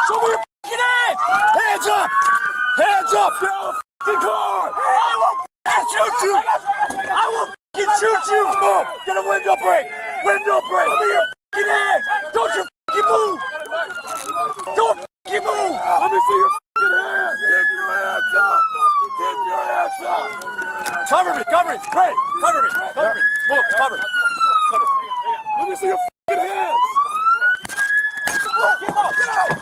Show me your f***ing hands! Hands up! Hands up! Get out of the f***ing car! I will f***ing shoot you! I will f***ing shoot you! Move! Get a window break! Window break! Show me your f***ing hands! Don't you f***ing move! Don't f***ing move! Let me see your f***ing hands! Keep your hands up! Keep your hands up! Cover me! Cover me! Great! Cover me! Cover me! Move! Cover me! Cover me! Let me see your f***ing hands! Get out! Get out!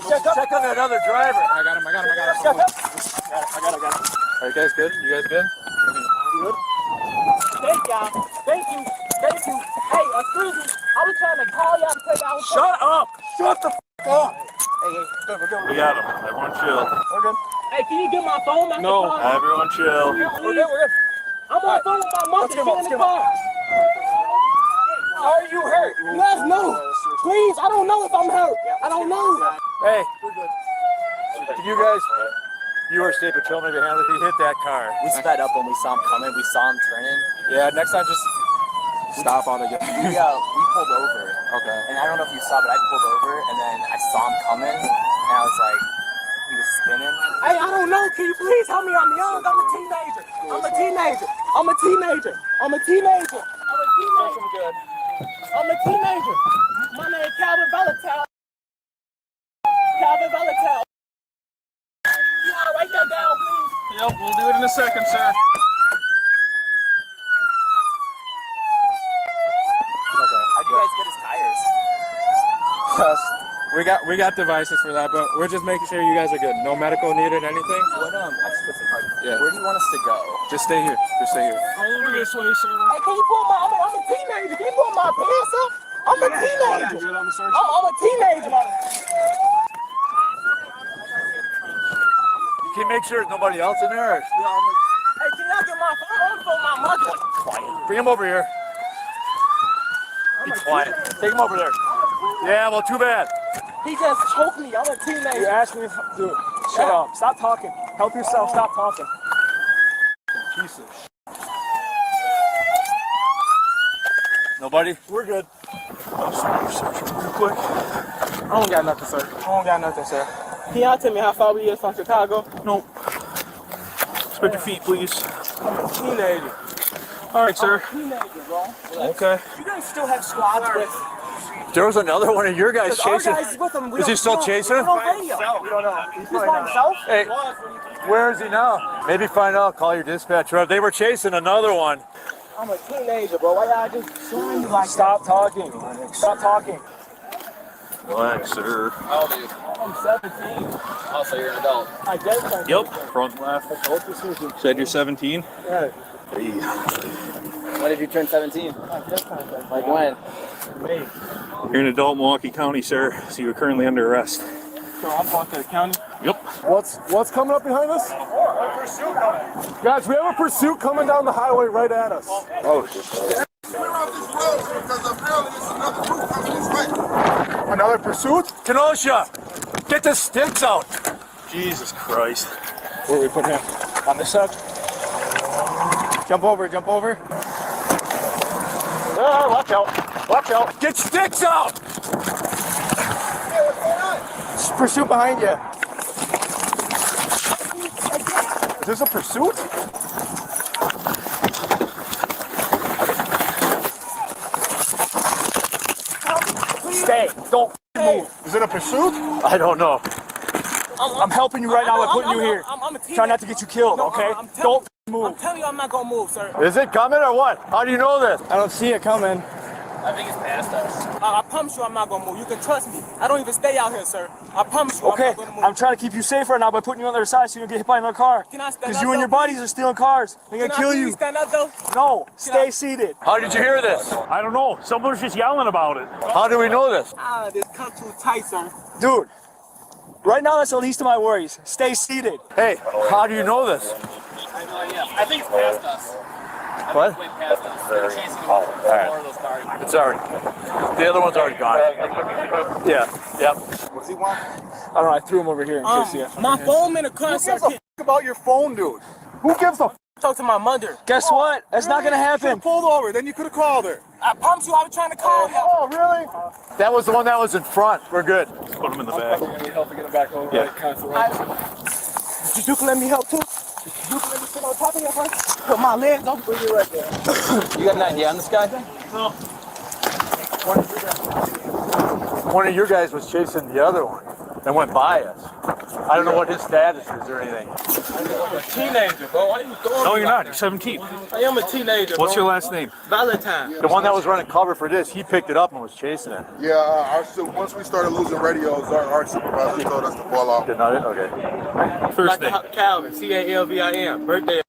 Check on that other driver. I got him. I got him.
Are you guys good? You guys good?
Good? Thank y'all. Thank you. Thank you. Hey, excuse me. I was trying to call y'all to tell y'all.
Shut up! Shut the f*** up!
Hey, we're good.
We got him. Everyone chill.
We're good. Hey, can you get my phone?
No. Everyone chill.
We're good. I'm on the phone with my mother. She's in the car. Are you hurt? Yes, no. Please, I don't know if I'm hurt. I don't know.
Hey, can you guys, you were state patrol, maybe handle it. He hit that car.
We sped up when we saw him coming. We saw him turning.
Yeah, next time just stop on again.
We pulled over.
Okay.
And I don't know if you saw, but I pulled over, and then I saw him coming, and I was like, he was spinning.
Hey, I don't know. can you please help me? I'm young. I'm a teenager. I'm a teenager. I'm a teenager. I'm a teenager. I'm a teenager. I'm a teenager. My name is Calvin Velatel. Calvin Velatel. You want to write that down, please?
Yep, we'll do it in a second, sir.
How'd you guys get his tires?
We got devices for that, but we're just making sure you guys are good. No medical needed, anything?
What, I just put some hard.
Yeah.
Where do you want us to go?
Just stay here. Just stay here.
Over this way, sir. Hey, can you pull I'm a teenager. Can you pull my pants up? I'm a teenager. I'm a teenager.
Can you make sure there's nobody else in there?
Hey, can y'all get my phone for my mother?
Quiet. Bring him over here. Be quiet. Take him over there. Yeah, well, too bad.
He just choked me. I'm a teenager.
You asked me, dude. Shut up. Stop talking. Help yourself. Stop talking.
Jesus. Nobody?
We're good. Real quick. I don't got nothing, sir. I don't got nothing, sir. Can y'all tell me how far we is from Chicago?
Nope. Spread your feet, please.
I'm a teenager.
All right, sir.
I'm a teenager, bro.
Okay.
You guys still have squads with.
There was another one of your guys chasing.
Our guys with him.
Is he still chasing him?
On radio. We don't know. He's by himself?
Hey, where is he now? Maybe find out. Call your dispatcher. They were chasing another one.
I'm a teenager, bro. Why y'all just showing me like
Stop talking. Stop talking.
Relax, sir.
How old are you? I'm 17. Oh, so you're an adult. I guess I'm
Yep. Front left. Said you're 17?
Yeah.
Hey.
When did you turn 17? Like when?
May.
You're an adult in Milwaukee County, sir, so you're currently under arrest.
So I'm going to the county?
Yep.
What's coming up behind us?
A pursuit coming.
Guys, we have a pursuit coming down the highway right at us.
Oh, shit.
Another pursuit?
Kenosha, get the sticks out. Jesus Christ.
Where are we putting him? On this side? Jump over, jump over. Watch out. Watch out.
Get sticks out.
Hey, what's going on? Pursuit behind you. Is this a pursuit? Stay. Don't move. Is it a pursuit?
I don't know.
I'm helping you right now by putting you here.
I'm a teenager.
Try not to get you killed, okay? Don't move.
I'm telling you I'm not gonna move, sir.
Is it coming or what? How do you know this?
I don't see it coming.
I think it's past us. I promise you I'm not gonna move. You can trust me. I don't even stay out here, sir. I promise you
Okay,
I'm not gonna move.
I'm trying to keep you safe right now by putting you on the other side so you don't get hit by another car.
Can I stand
Because
up,
you and
though,
your buddies are stealing cars. They're gonna kill you.
Stand up, though?
No, stay seated.
How did you hear this?
I don't know. Someone was just yelling about it.
How do we know this?
This cut too tight, sir.
Dude, right now that's the least of my worries. Stay seated.
Hey, how do you know this?
I think it's past us.
What?
Way past us. They're chasing
All right.
of those cars.
It's already. The other one's already gone. Yeah. Yep.
What's he want? I don't know. I threw him over here in case you.
My phone in the car,
Who
sir.
gives a f about your phone, dude? Who gives a f?
Talk to my mother.
Guess what? That's not gonna happen.
Pulled over, then you could have called her. I promise you I was trying to call you.
Oh, really?
That was the one that was in front. We're good.
Let's put him in the back.
I need help to get him back over.
Yeah.
You can let me help too. You can let me sit on top of your horse. Put my legs over for you right there.
You got an idea on this guy?
No.
One of your guys was chasing the other one and went by us. I don't know what his status is or anything.
I'm a teenager, bro. Why are you throwing
No,
me
you're
like
not. You're 17.
that? I am a teenager,
What's
bro.
your last name?
Valentine.
The one that was running cover for this, he picked it up and was chasing it.
Yeah, once we started losing radios, our supervisor told us to pull off.
Did not it? Okay.
First name.
Calvin, Calvin. Birthday.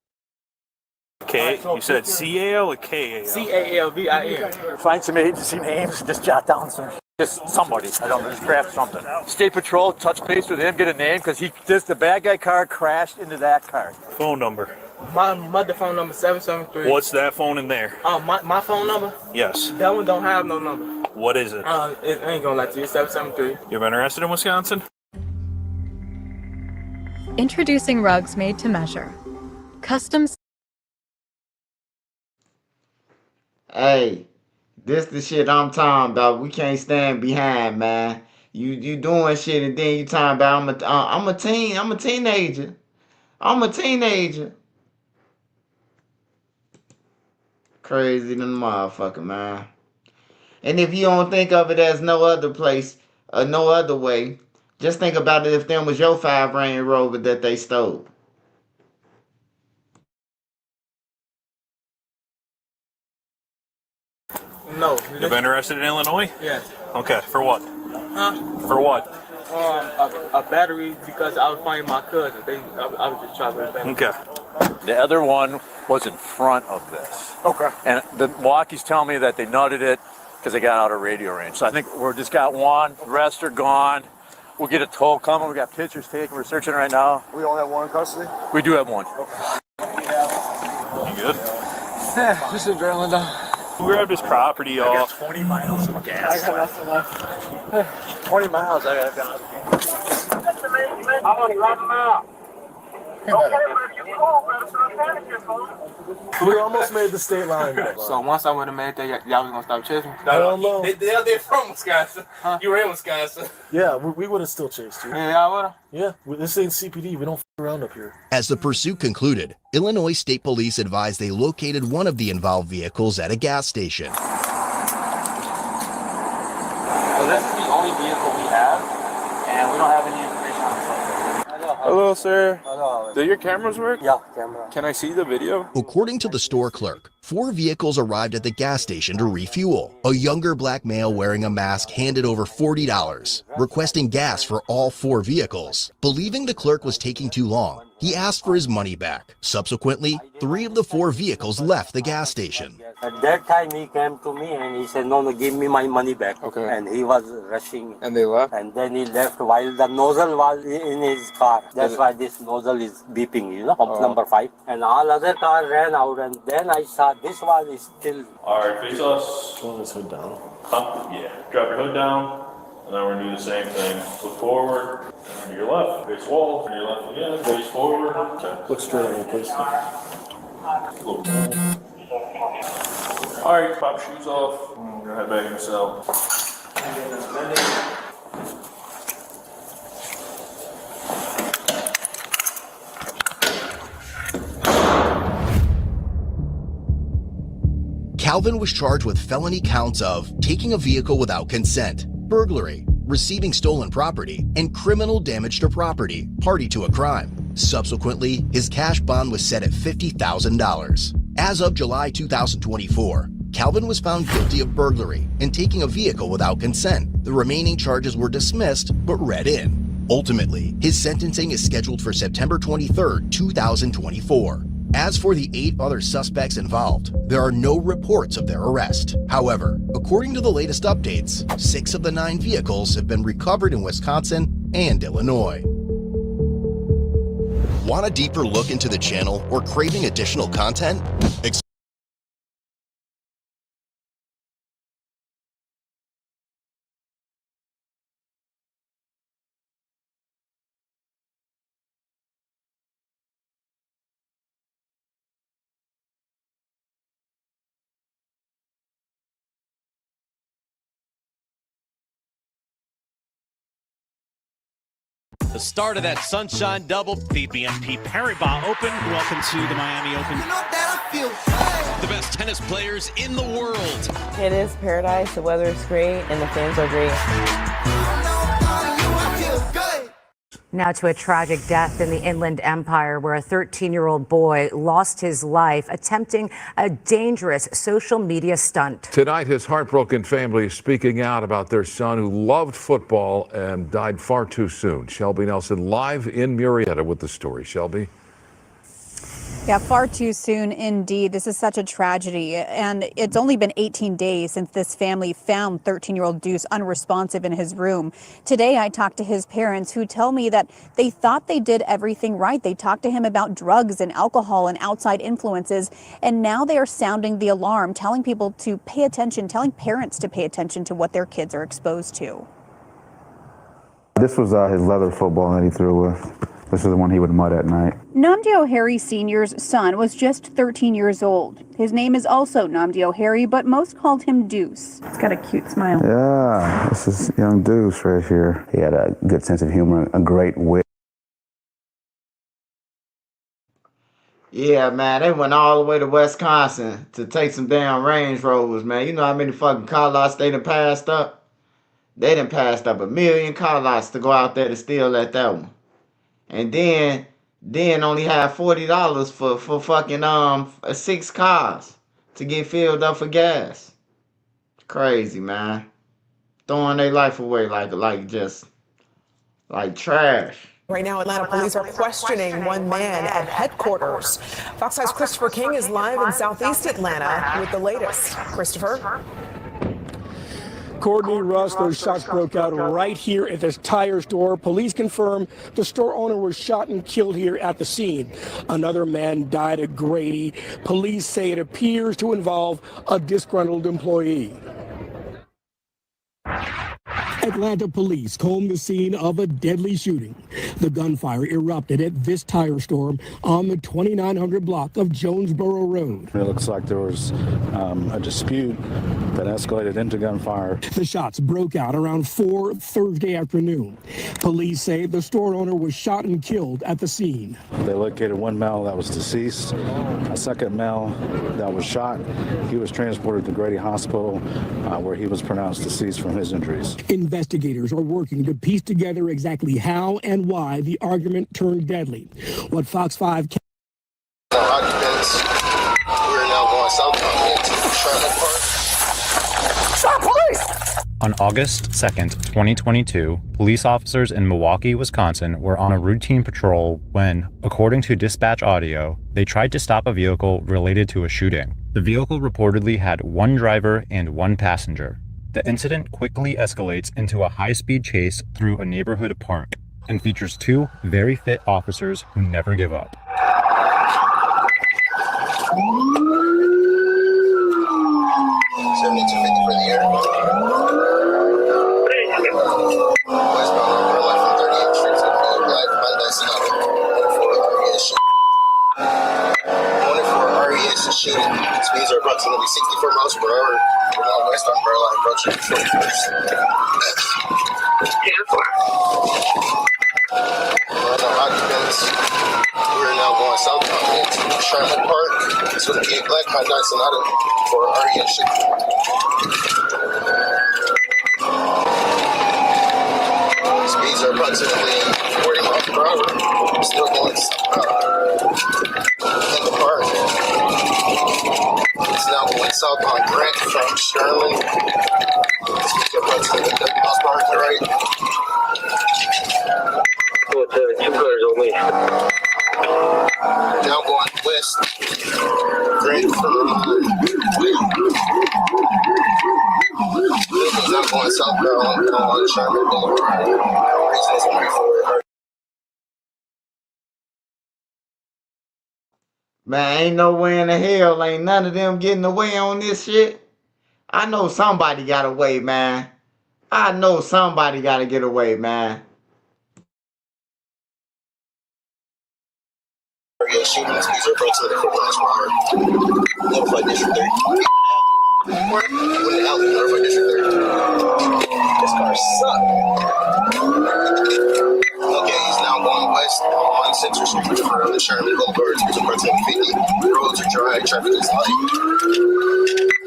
K. You said C-A-L or K-A-L?
Calvin.
Find some agency names, just jot down some, just somebody. I don't know, just craft something. State Patrol, touch base with him, get a name, because the bad guy car crashed into that car.
Phone number.
My mother phone number 773.
What's that phone in there?
My phone number?
Yes.
That one don't have no number.
What is it?
It ain't gonna lie to you. 773.
You been arrested in Wisconsin?
Introducing rugs made to measure. Custom.
Hey, this the shit I'm talking about. We can't stand behind, man. You doing shit and then you talking about I'm a teenager. I'm a teenager. Crazy than motherfucker, man. And if you don't think of it as no other place or no other way, just think about it if them was your 5 Range Rover that they stole.
No.
You've been interested in Illinois?
Yeah.
Okay, for what?
Huh?
For what?
A battery because I was finding my cousin. I was just traveling back.
Okay. The other one was in front of this.
Okay.
And the Milwaukee's telling me that they nutted it because they got out of radio range. So I think we're just got one. The rest are gone. We'll get a tow coming. We got pictures taken. We're searching right now.
We only have one in custody?
We do have one.
Okay.
You good?
Yeah, just adrenaline though.
We grabbed his property, y'all.
I got 20 miles of gas. I got nothing left. 20 miles I got gas. I'm only 11 miles.
We almost made the state line.
So once I would have made that, y'all was gonna stop chasing me?
No.
They're from Wisconsin. Huh? You were in Wisconsin.
Yeah, we would have still chased you.
Yeah, y'all would have?
Yeah, this ain't CPD. We don't f around up here.
As the pursuit concluded, Illinois State Police advised they located one of the involved vehicles at a gas station.
So this is the only vehicle we have, and we don't have any information on it.
Hello, sir.
Hello.
Do your cameras work?
Yeah, camera.
Can I see the video?
According to the store clerk, 4 vehicles arrived at the gas station to refuel. A younger black male wearing a mask handed over $40, requesting gas for all 4 vehicles. Believing the clerk was taking too long, he asked for his money back. Subsequently, 3 of the 4 vehicles left the gas station.
At that time, he came to me and he said, no, give me my money back.
Okay.
And he was rushing.
And they left?
And then he left while the nozzle was in his car. That's why this nozzle is beeping, pump number 5. And all other car ran out, and then I saw this one is still.
All right, face us.
Pull his hood down.
Huh? Yeah. Drop your hood down, and then we're gonna do the same thing. Look forward, and to your left. Face wall, and your left again. Face forward. Okay.
Look straight at me, please.
Look. All right, pop shoes off. We're gonna head back in the cell.
Calvin was charged with felony counts of taking a vehicle without consent, burglary, receiving stolen property, and criminal damage to property, party to a crime. Subsequently, his cash bond was set at $50,000. As of July 2024, Calvin was found guilty of burglary and taking a vehicle without consent. The remaining charges were dismissed but read in. Ultimately, his sentencing is scheduled for September 23, 2024. As for the 8 other suspects involved, there are no reports of their arrest. However, according to the latest updates, 6 of the 9 vehicles have been recovered in Wisconsin and Illinois. Want a deeper look into the channel or craving additional content?
The start of that sunshine double. The BNP Paribas Open. Welcome to the Miami Open. You know that I feel. The best tennis players in the world.
It is paradise. The weather is great and the fans are great.
Now to a tragic death in the Inland Empire where a 13-year-old boy lost his life attempting a dangerous social media stunt.
Tonight, his heartbroken family is speaking out about their son who loved football and died far too soon. Shelby Nelson live in Murrieta with the story. Shelby?
Yeah, far too soon indeed. This is such a tragedy. And it's only been 18 days since this family found 13-year-old Deuce unresponsive in his room. Today, I talked to his parents who tell me that they thought they did everything right. They talked to him about drugs and alcohol and outside influences. And now they are sounding the alarm, telling people to pay attention, telling parents to pay attention to what their kids are exposed to.
This was his leather football that he threw with. This is the one he would mud at night.
Nnamdi O'Harry Sr.'s son was just 13 years old. His name is also Nnamdi O'Harry, but most called him Deuce. He's got a cute smile.
Yeah, this is young Deuce right here. He had a good sense of humor, a great wit.
Yeah, man, they went all the way to Wisconsin to take some damn Range Rovers, man. You know how many fucking car lots they done passed up? They done passed up 1,000,000 car lots to go out there to steal at that one. And then only have $40 for fucking 6 cars to get filled up for gas. Crazy, man. Throwing their life away like just like trash.
Right now, Atlanta police are questioning one man at headquarters. Fox 5's Christopher King is live in Southeast Atlanta with the latest. Christopher?
Courtney Russ, those shots broke out right here at this tire store. Police confirm the store owner was shot and killed here at the scene. Another man died at Grady. Police say it appears to involve a disgruntled employee. Atlanta police combed the scene of a deadly shooting. The gunfire erupted at this tire store on the 2900 block of Jonesboro Road.
It looks like there was a dispute that escalated into gunfire.
The shots broke out around 4 Thursday afternoon. Police say the store owner was shot and killed at the scene.
They located one male that was deceased, a second male that was shot. He was transported to Grady Hospital where he was pronounced deceased from his injuries.
Investigators are working to piece together exactly how and why the argument turned deadly. What Fox 5
Occupants, we're now going southbound into Charlotte Park.
Stop, police!
On August 2nd, 2022, police officers in Milwaukee, Wisconsin were on a routine patrol when, according to dispatch audio, they tried to stop a vehicle related to a shooting. The vehicle reportedly had one driver and one passenger. The incident quickly escalates into a high-speed chase through a neighborhood park and features two very fit officers who never give up.
7250 for the air. Westbound on Berlin from 38th Street to the Black Honda Sonata. 14 RES is shooting. Speeds are approximately 64 miles per hour. We're now west on Berlin approaching 41st. Occupants, we're now going southbound into Charlotte Park. It's going to be a Black Honda Sonata for RES shooting. Speeds are approximately 40 miles per hour. Still going in the park. It's now going south on Grant from Sherman. Speeds are approximately 30 miles per hour to the right. Two cars only. Now going west. Grant from Vehicles now going southbound on Sherman Boulevard. Reason is 134.
Man, ain't no way in the hell ain't none of them getting away on this shit. I know somebody got away, man. I know somebody got to get away, man.
Area shooting speeds are approximately 4 miles per hour. Notified District 3. When out, notified District 3. This car sucks. Okay, he's now going west on 6th Street around the Sherman Boulevard. Speeds are approximately 50. Roads are dry, traffic is light.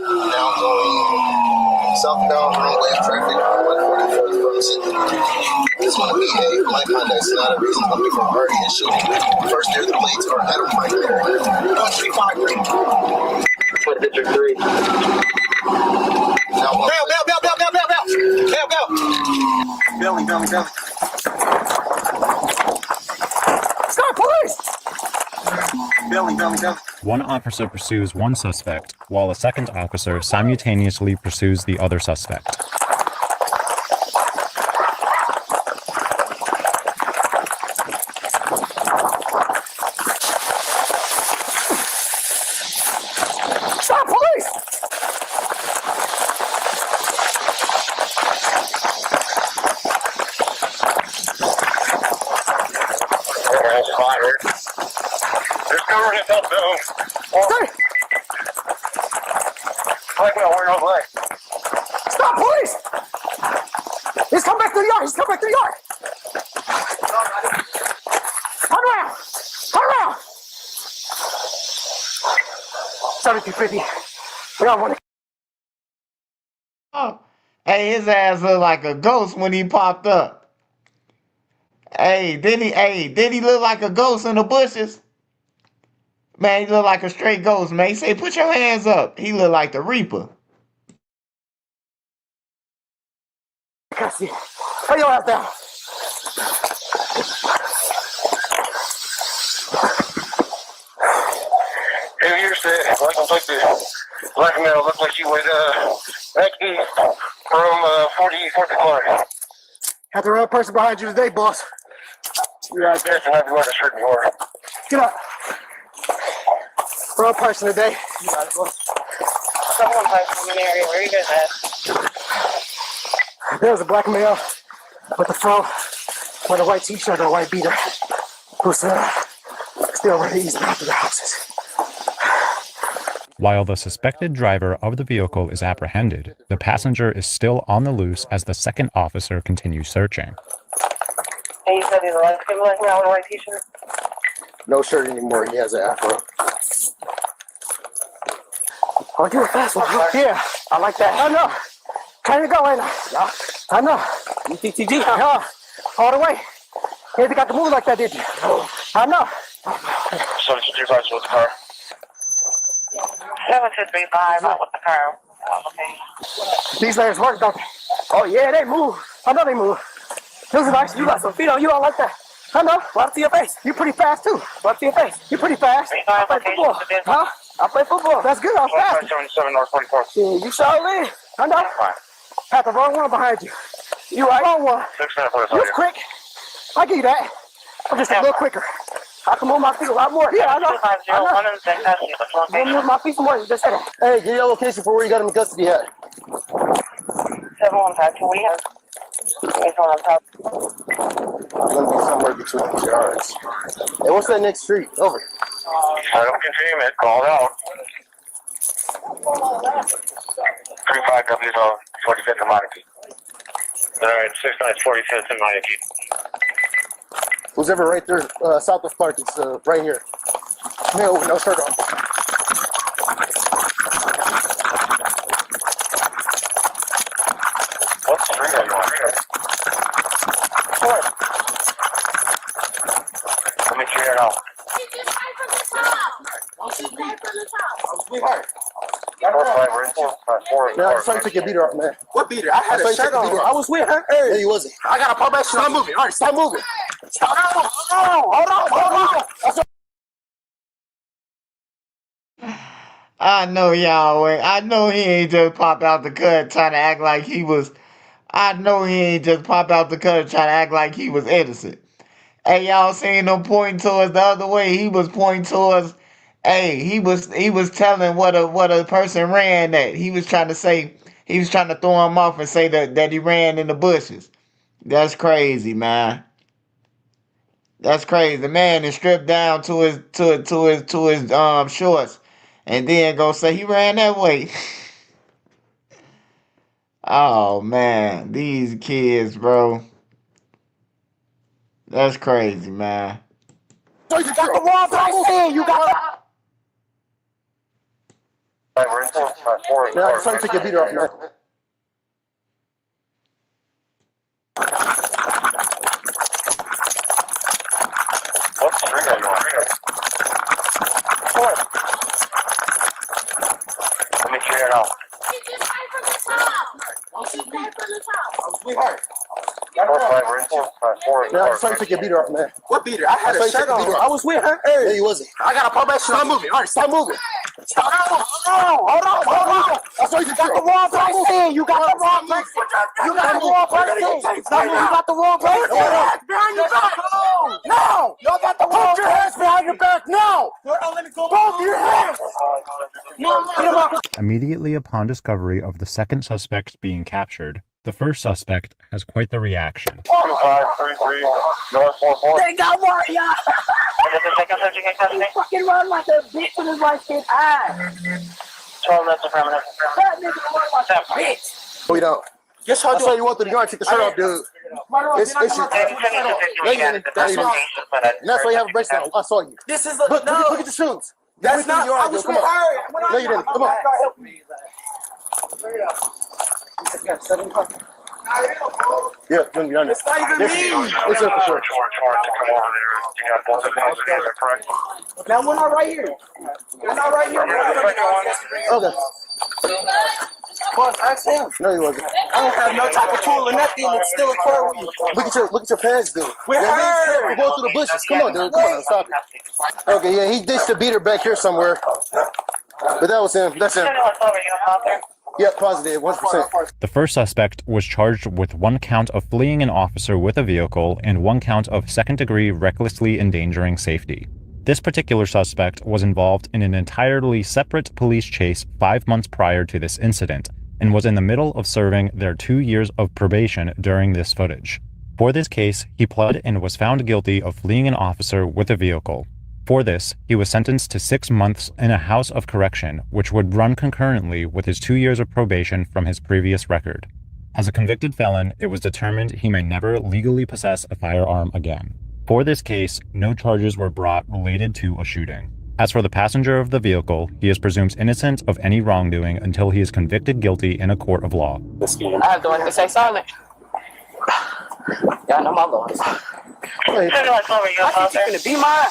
Now going southbound runway traffic, 144th from the city. It's going to be a Black Honda Sonata. Reason going to be for RES shooting. First near the plates are Adam Franklin. 1353. For District 3. Now bail. Belly.
Stop, police!
Belly.
One officer pursues one suspect, while a second officer simultaneously pursues the other suspect.
Stop, police!
There's cover in help though. We're no way.
Stop, police! He's come back to the yard! Turn around!
1750. We got one.
Oh, hey, his ass looked like a ghost when he popped up. Hey, did he look like a ghost in the bushes? Man, he looked like a straight ghost, man. He say, put your hands up. He looked like the Reaper.
Cassie, put your ass down.
Hey, you're sick. License plate the black male looked like you went back east from 44th car.
Got the right person behind you today, boss.
You're out there, and I've worn a shirt before.
Get up. Wrong person today. You got it, boss.
Someone from an area. Where are you guys at?
There was a black male with a fro, with a white t-shirt and a white beater, who's still ready to ease back to the houses.
While the suspected driver of the vehicle is apprehended, the passenger is still on the loose as the second officer continues searching.
Hey, you said he's a light skin black male with a white t-shirt?
No shirt anymore. He has an afro. Oh, you're a fast one. Yeah, I like that. I know. Trying to go right now. Yeah. I know. UTTG. Yeah. All the way. You got to move like that, did you? I know.
So did you guys with the car? 7235, not with the car. Okay.
These legs work, don't they? Oh, yeah, they move. I know they move. This is nice. You got some feet on you. I like that. I know. Right to your face. You pretty fast, too. Right to your face. You pretty fast. I play football. Huh? I play football. That's good. I'm fast.
77 North 44th.
Yeah, you sure live. I know. Had the wrong one behind you. You right? Wrong one.
6 minutes.
You quick. I'll give you that. I'm just a little quicker. I can move my feet a lot more. Yeah, I know. I move my feet some more. You just said it. Hey, give your location for where you got him in custody at.
7152. We have. It's on top.
Gonna be somewhere between these yards. Hey, what's that next street? Over.
I don't confirm it. Called out. 35 W 45th and Monarchy. Alright, 69 45th and Monarchy.
Who's ever right there, south of Park, it's right here. No shirt on.
What street are you on here? What? Let me clear it out.
Sweetheart.
Yeah,
I'm trying to take your beater off, man. What beater? I had a shirt on. I was with her. Hey. Yeah, you wasn't. I got a pump action. Stop moving. All right, stop moving. Hold on.
I know y'all ain't. I know he ain't just pop out the cut trying to act like he was. I know he ain't just pop out the cut trying to act like he was innocent. Hey, y'all seen him pointing towards the other way? He was pointing towards. Hey, he was telling what a person ran at. He was trying to say. He was trying to throw him off and say that he ran in the bushes. That's crazy, man. That's crazy. The man is stripped down to his shorts, and then go say he ran that way. Oh man, these kids, bro. That's crazy, man.
So you got the wrong place. You got. Yeah, I'm trying to take your beater off, man.
What street are you on here? What? Let me clear it out.
Sweetheart.
Yeah,
I'm trying to take your beater off, man. What beater? I had a shirt on. I was with her. Hey. Yeah, you wasn't. I got a pump action. Stop moving. All right, stop moving. Hold on. I saw you got the wrong place. You got the wrong place. You got the wrong place. You got the wrong place. Behind your back. No. You got the wrong place. Put your hands behind your back. No. Let me go. Both your hands.
Immediately upon discovery of the second suspect being captured, the first suspect has quite the reaction.
2533 North 44.
They got Mario. He fucking run like a bitch with his light skin eyes.
12 minutes affirmative.
That nigga run like a bitch. We don't. Guess how I saw you walk through the yard, take the shirt off, dude. It's that's why you have a bracelet on. I saw you. This is look at the shoes. That's not. I was with her. No, you didn't. Come on. Yeah, you're under. It's not even me. It's here for sure. Now we're not right here. We're not right here. Okay. Boss, ask him. No, he wasn't. I don't have no type of tool or nothing. It's still a car with you. Look at your pants, dude. We're going through the bushes. Come on, dude. Come on, stop it. Okay, yeah, he ditched the beater back here somewhere. But that was him. That's him. Yep, positive, 1%.
The first suspect was charged with 1 count of fleeing an officer with a vehicle and 1 count of second-degree recklessly endangering safety. This particular suspect was involved in an entirely separate police chase 5 months prior to this incident and was in the middle of serving their 2 years of probation during this footage. For this case, he pled and was found guilty of fleeing an officer with a vehicle. For this, he was sentenced to 6 months in a house of correction, which would run concurrently with his 2 years of probation from his previous record. As a convicted felon, it was determined he may never legally possess a firearm again. For this case, no charges were brought related to a shooting. As for the passenger of the vehicle, he is presumed innocent of any wrongdoing until he is convicted guilty in a court of law.
I have the one to say silent. Yeah, I know my laws. I think you're gonna be mine.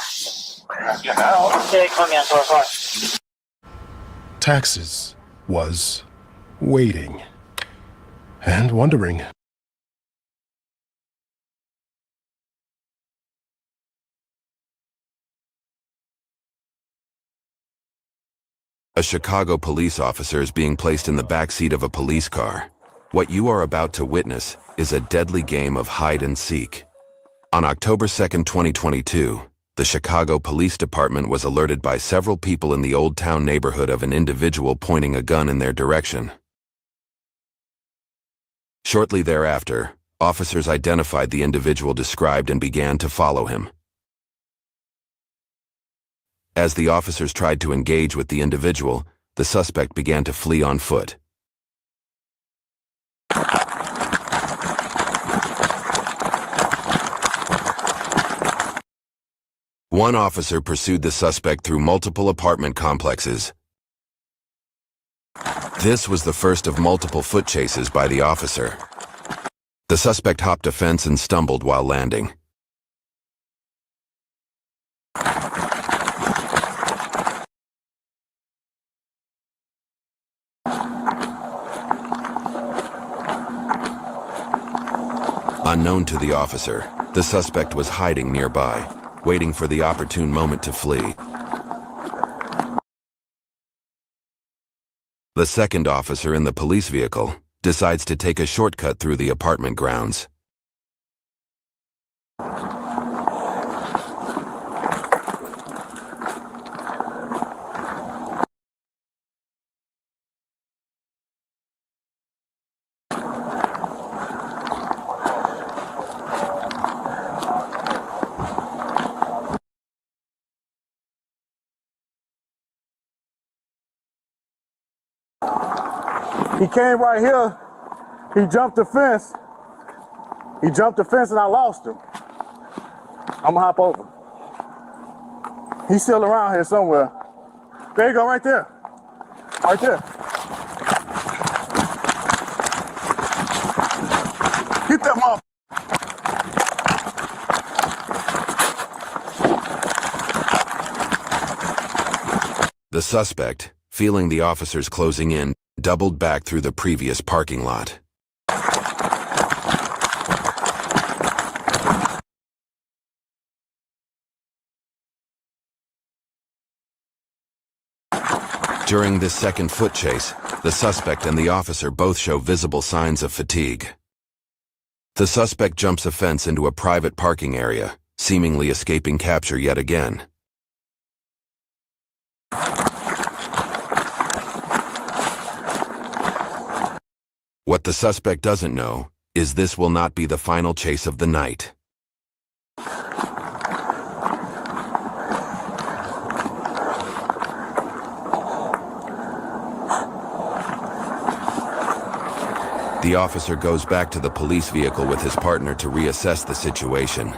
Taxes was waiting and wondering.
A Chicago police officer is being placed in the backseat of a police car. What you are about to witness is a deadly game of hide and seek. On October 2nd, 2022, the Chicago Police Department was alerted by several people in the Old Town neighborhood of an individual pointing a gun in their direction. Shortly thereafter, officers identified the individual described and began to follow him. As the officers tried to engage with the individual, the suspect began to flee on foot. One officer pursued the suspect through multiple apartment complexes. This was the first of multiple foot chases by the officer. The suspect hopped a fence and stumbled while landing. Unknown to the officer, the suspect was hiding nearby, waiting for the opportune moment to flee. The second officer in the police vehicle decides to take a shortcut through the apartment grounds.
He came right here, he jumped the fence. He jumped the fence and I lost him. I'm gonna hop over. He's still around here somewhere. There you go, right there. Right there. Get that motherfucker.
The suspect, feeling the officers closing in, doubled back through the previous parking lot. During this second foot chase, the suspect and the officer both show visible signs of fatigue. The suspect jumps a fence into a private parking area, seemingly escaping capture yet again. What the suspect doesn't know is this will not be the final chase of the night. The officer goes back to the police vehicle with his partner to reassess the situation.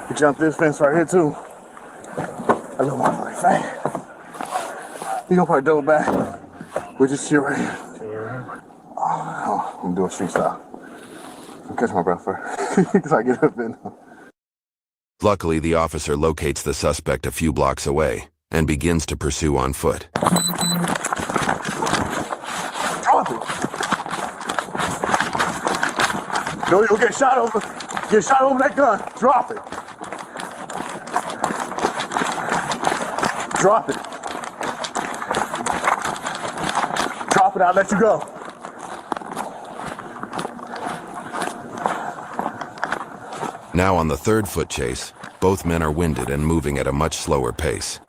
He jumped this fence right here too. That little motherfucker fat. He gonna probably double back with this shit right here. Oh, I'm doing street style. I'll catch my breath first. Because I get up in.
Luckily, the officer locates the suspect a few blocks away and begins to pursue on foot.
Drop it. You'll get shot over. Get shot over that gun. Drop it. Drop it. Drop it, I'll let you go.
Now on the third foot chase, both men are winded and moving at a much slower pace.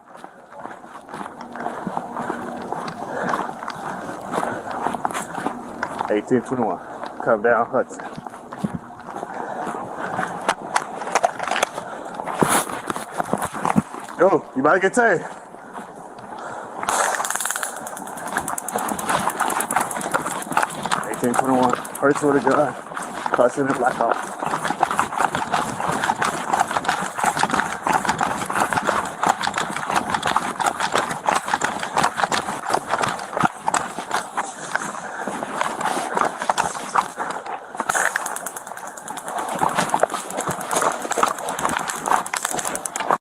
$18.21. Come down Hudson. Yo, you might get tagged. $18.21. Hurts with a gun. Cussing and blackout.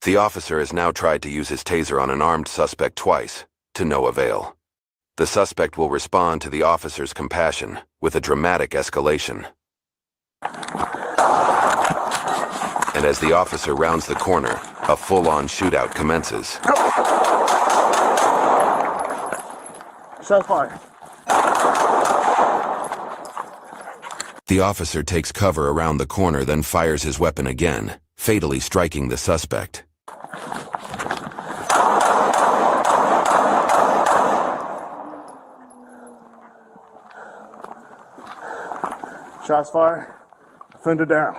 The officer has now tried to use his taser on an armed suspect twice, to no avail. The suspect will respond to the officer's compassion with a dramatic escalation. And as the officer rounds the corner, a full-on shootout commences.
Shots fired.
The officer takes cover around the corner, then fires his weapon again, fatally striking the suspect.
Shots fired. Offender down.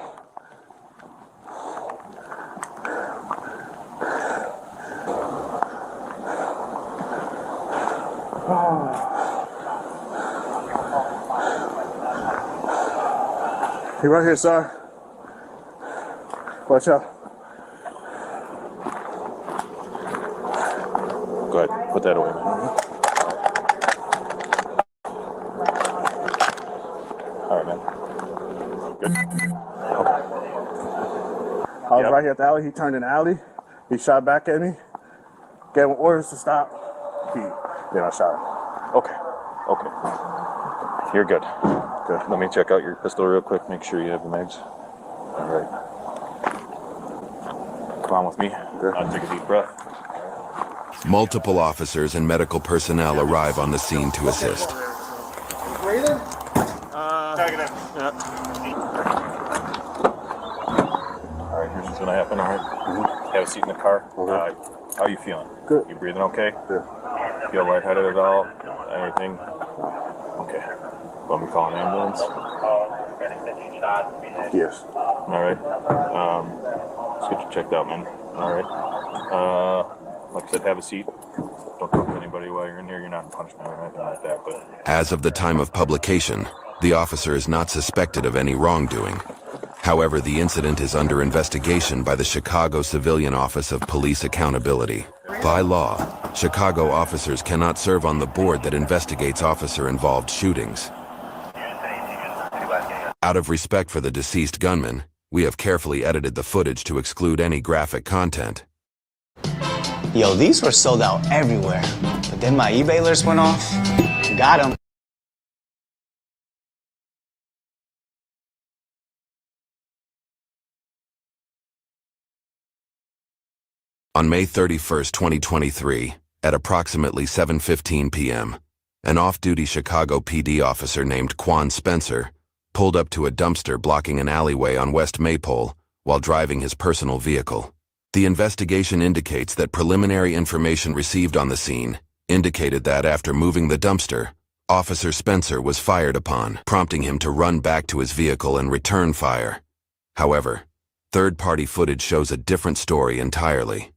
He right here, sir. Watch out.
Go ahead, put that away, man. All right, man. Good. Okay.
I was right here at the alley. He turned in the alley. He shot back at me. Gave him orders to stop. Then I shot him.
Okay. Okay. You're good. Good. Let me check out your pistol real quick. Make sure you have the mags. All right. Come on with me. Good. I'll take a deep breath.
Multiple officers and medical personnel arrive on the scene to assist.
Breathing?
Negative. Yeah. All right, here's what's gonna happen. All right. Have a seat in the car. How are you feeling?
Good.
You breathing okay?
Good.
Feel lightheaded at all? Anything? Okay. Want me to call an ambulance?
Yes.
All right. Let's get you checked out, man. All right. Like I said, have a seat. Don't talk to anybody while you're in here. You're not in punishment or anything like that. But
As of the time of publication, the officer is not suspected of any wrongdoing. However, the incident is under investigation by the Chicago Civilian Office of Police Accountability. By law, Chicago officers cannot serve on the board that investigates officer-involved shootings. Out of respect for the deceased gunman, we have carefully edited the footage to exclude any graphic content.
Yo, these were sold out everywhere, but then my eBay alerts went off. Got them.
On May 31, 2023, at approximately 7:15 p.m., an off-duty Chicago PD officer named Quan Spencer pulled up to a dumpster blocking an alleyway on West Maypole while driving his personal vehicle. The investigation indicates that preliminary information received on the scene indicated that after moving the dumpster, Officer Spencer was fired upon, prompting him to run back to his vehicle and return fire. However, third-party footage shows a different story entirely.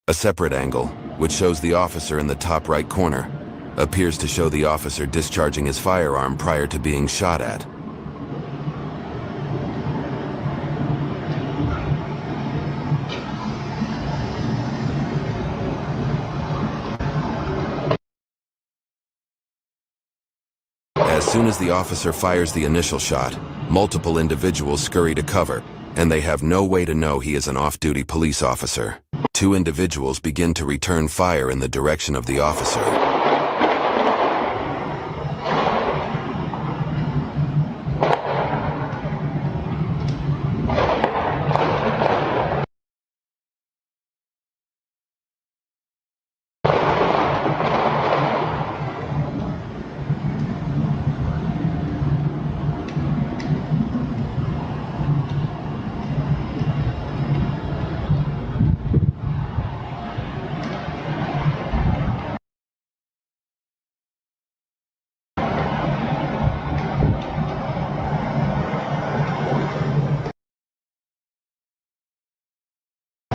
A separate angle, which shows the officer in the top right corner, appears to show the officer discharging his firearm prior to being shot at. soon as the officer fires the initial shot, multiple individuals scurry to cover, and they have no way to know he is an off-duty police officer. Two individuals begin to return fire in the direction of the officer.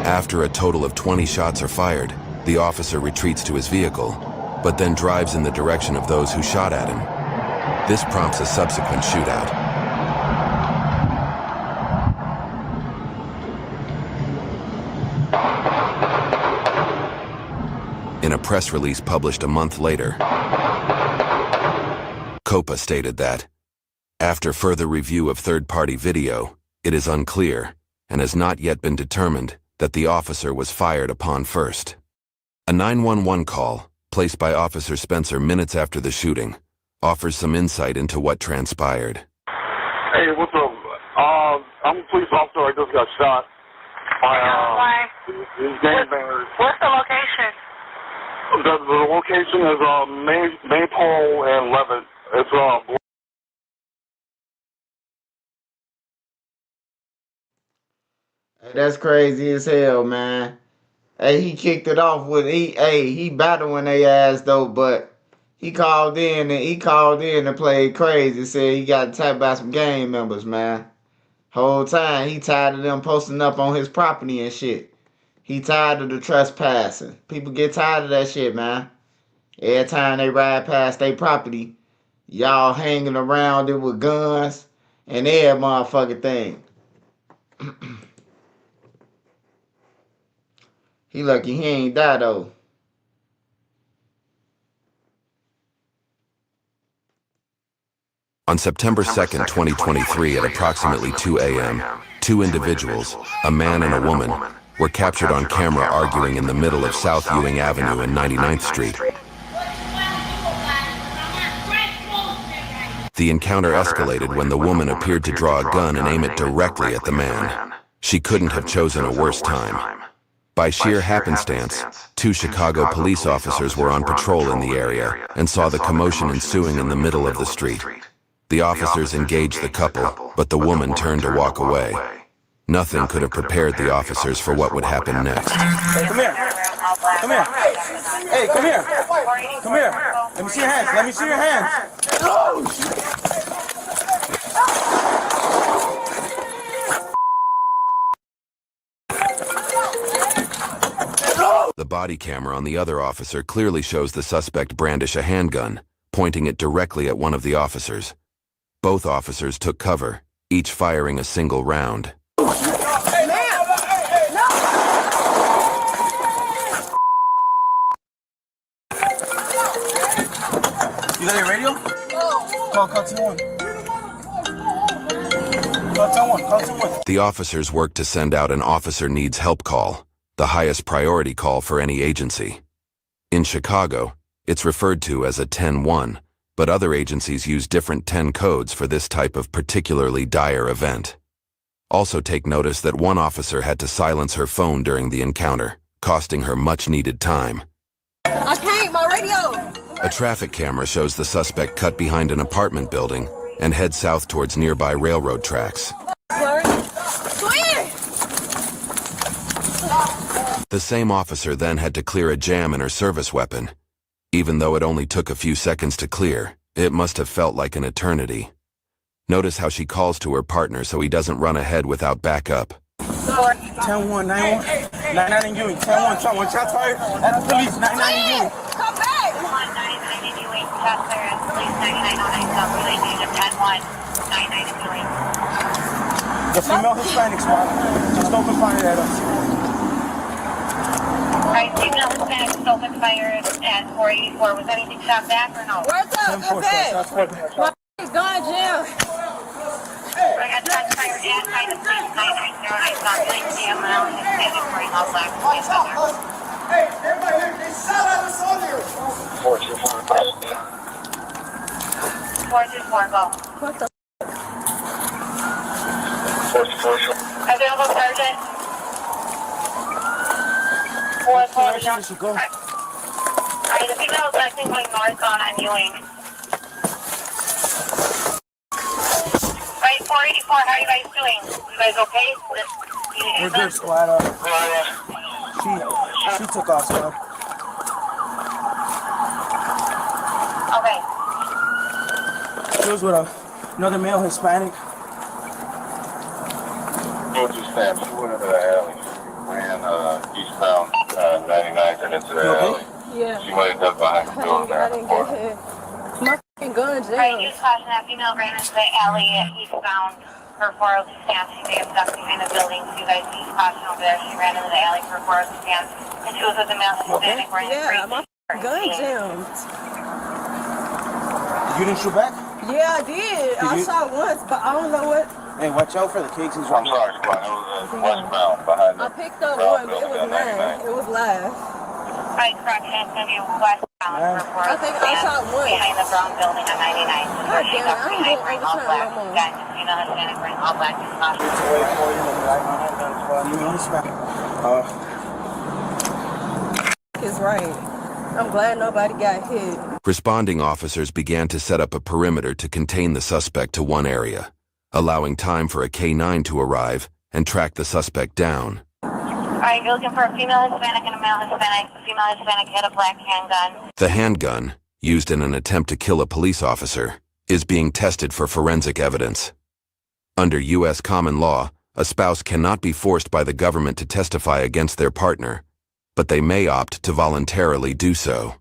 After a total of 20 shots are fired, the officer retreats to his vehicle, but then drives in the direction of those who shot at him. This prompts a subsequent shootout. In a press release published a month later, COPA stated that, after further review of third-party video, it is unclear, and has not yet been determined, that the officer was fired upon first. A 911 call, placed by Officer Spencer minutes after the shooting, offers some insight into what transpired.
Hey, what's up? I'm a police officer. I just got shot by these gangbangers.
What's the location?
The location is Maypole and Levitt. It's
That's crazy as hell, man. Hey, he kicked it off with he battling their ass though, but he called in and played crazy. Said he got attacked by some gang members, man. Whole time he tired of them posting up on his property and shit. He tired of the trespassing. People get tired of that shit, man. Every time they ride past their property, y'all hanging around it with guns and every motherfucking thing. He lucky he ain't die though.
On September 2nd, 2023 at approximately 2 a.m., two individuals, a man and a woman, were captured on camera arguing in the middle of South Ewing Avenue and 99th Street. The encounter escalated when the woman appeared to draw a gun and aim it directly at the man. She couldn't have chosen a worse time. By sheer happenstance, two Chicago police officers were on patrol in the area and saw the commotion ensuing in the middle of the street. The officers engaged the couple, but the woman turned to walk away. Nothing could have prepared the officers for what would happen next.
Hey, come here. Come here. Hey, come here. Come here. Let me see your hands. Let me see your hands. Oh, shit.
The body camera on the other officer clearly shows the suspect brandish a handgun, pointing it directly at one of the officers. Both officers took cover, each firing a single round.
Hey, man! No! You got your radio? Call 2-1. Call 2-1. Call 2-1.
The officers worked to send out an officer needs help call, the highest priority call for any agency. In Chicago, it's referred to as a 10-1, but other agencies use different 10 codes for this type of particularly dire event. Also take notice that one officer had to silence her phone during the encounter, costing her much-needed time.
I can't, my radio!
A traffic camera shows the suspect cut behind an apartment building and head south towards nearby railroad tracks. The same officer then had to clear a jam in her service weapon. Even though it only took a few seconds to clear, it must have felt like an eternity. Notice how she calls to her partner so he doesn't run ahead without backup.
10-1, 9-1. 9-9 in Ewing. 10-1, shot one. Shots fired at the police. 9-9 in Ewing.
Come back! 199 in Ewing. Shots fired at the police. 9909 South Relay Station 10-1. 99 in Ewing.
The female Hispanic squad just opened fire at us.
Alright, female Hispanic just opened fire at 484. Was anything shot back or no? Where's up?
10-4, shots fired.
Gun jam.
I got touched by your dad by the police 990. I saw Billy CML and standing wearing all black police officer.
Hey, everybody, they shot at us on here.
424, go.
What the?
Available, Sergeant. 440. Alright, the female is acting going north on Ewing. Right, 484, how are you guys doing? You guys okay?
We're good, squad up. She took off, squad.
Okay.
She was with another male Hispanic.
Sam, she went into the alley. She ran eastbound 99 and into the alley.
Yeah.
She might have done behind the building there.
I didn't get hit. My fucking gun jam.
Alright, use caution, that female ran into the alley eastbound for 402 stance. She may have ducked behind the building. So you guys use caution over there. She ran into the alley for 402 stance. And she was with the male Hispanic wearing a
Yeah, my gun jammed.
You didn't shoot back?
Yeah, I did. I shot once, but I don't know what.
Hey, watch out for the cakes.
I'm sorry, Squad. It was westbound behind the
I picked up one, but it was mine. It was last.
Alright, correction, it's going to be westbound for 402
I think I shot one.
behind the brown building on 99.
God damn it, I ain't doing overtime no more.
Guys, just you know Hispanic wearing all black, use caution.
Is right. I'm glad nobody got hit.
Responding officers began to set up a perimeter to contain the suspect to one area, allowing time for a K-9 to arrive and track the suspect down.
Alright, you're looking for a female Hispanic and a male Hispanic. The female Hispanic had a black handgun.
The handgun, used in an attempt to kill a police officer, is being tested for forensic evidence. Under U.S. common law, a spouse cannot be forced by the government to testify against their partner, but they may opt to voluntarily do so.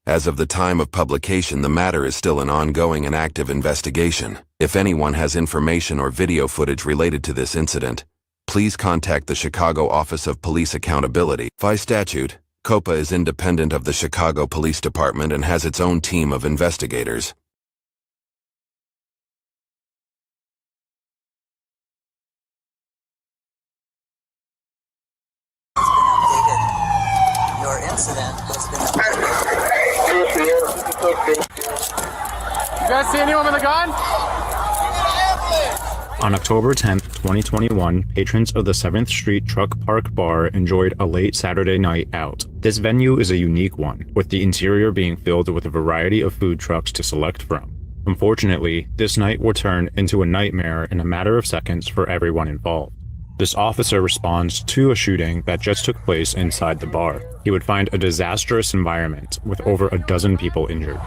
As of the time of publication, the matter is still an ongoing and active investigation. If anyone has information or video footage related to this incident, please contact the Chicago Office of Police Accountability. By statute, COPA is independent of the Chicago Police Department and has its own team of investigators.
Your incident has been
You guys see anyone with a gun?
On October 10, 2021, patrons of the 7th Street Truck Park Bar enjoyed a late Saturday night out. This venue is a unique one, with the interior being filled with a variety of food trucks to select from. Unfortunately, this night will turn into a nightmare in a matter of seconds for everyone involved. This officer responds to a shooting that just took place inside the bar. He would find a disastrous environment with over a dozen people injured.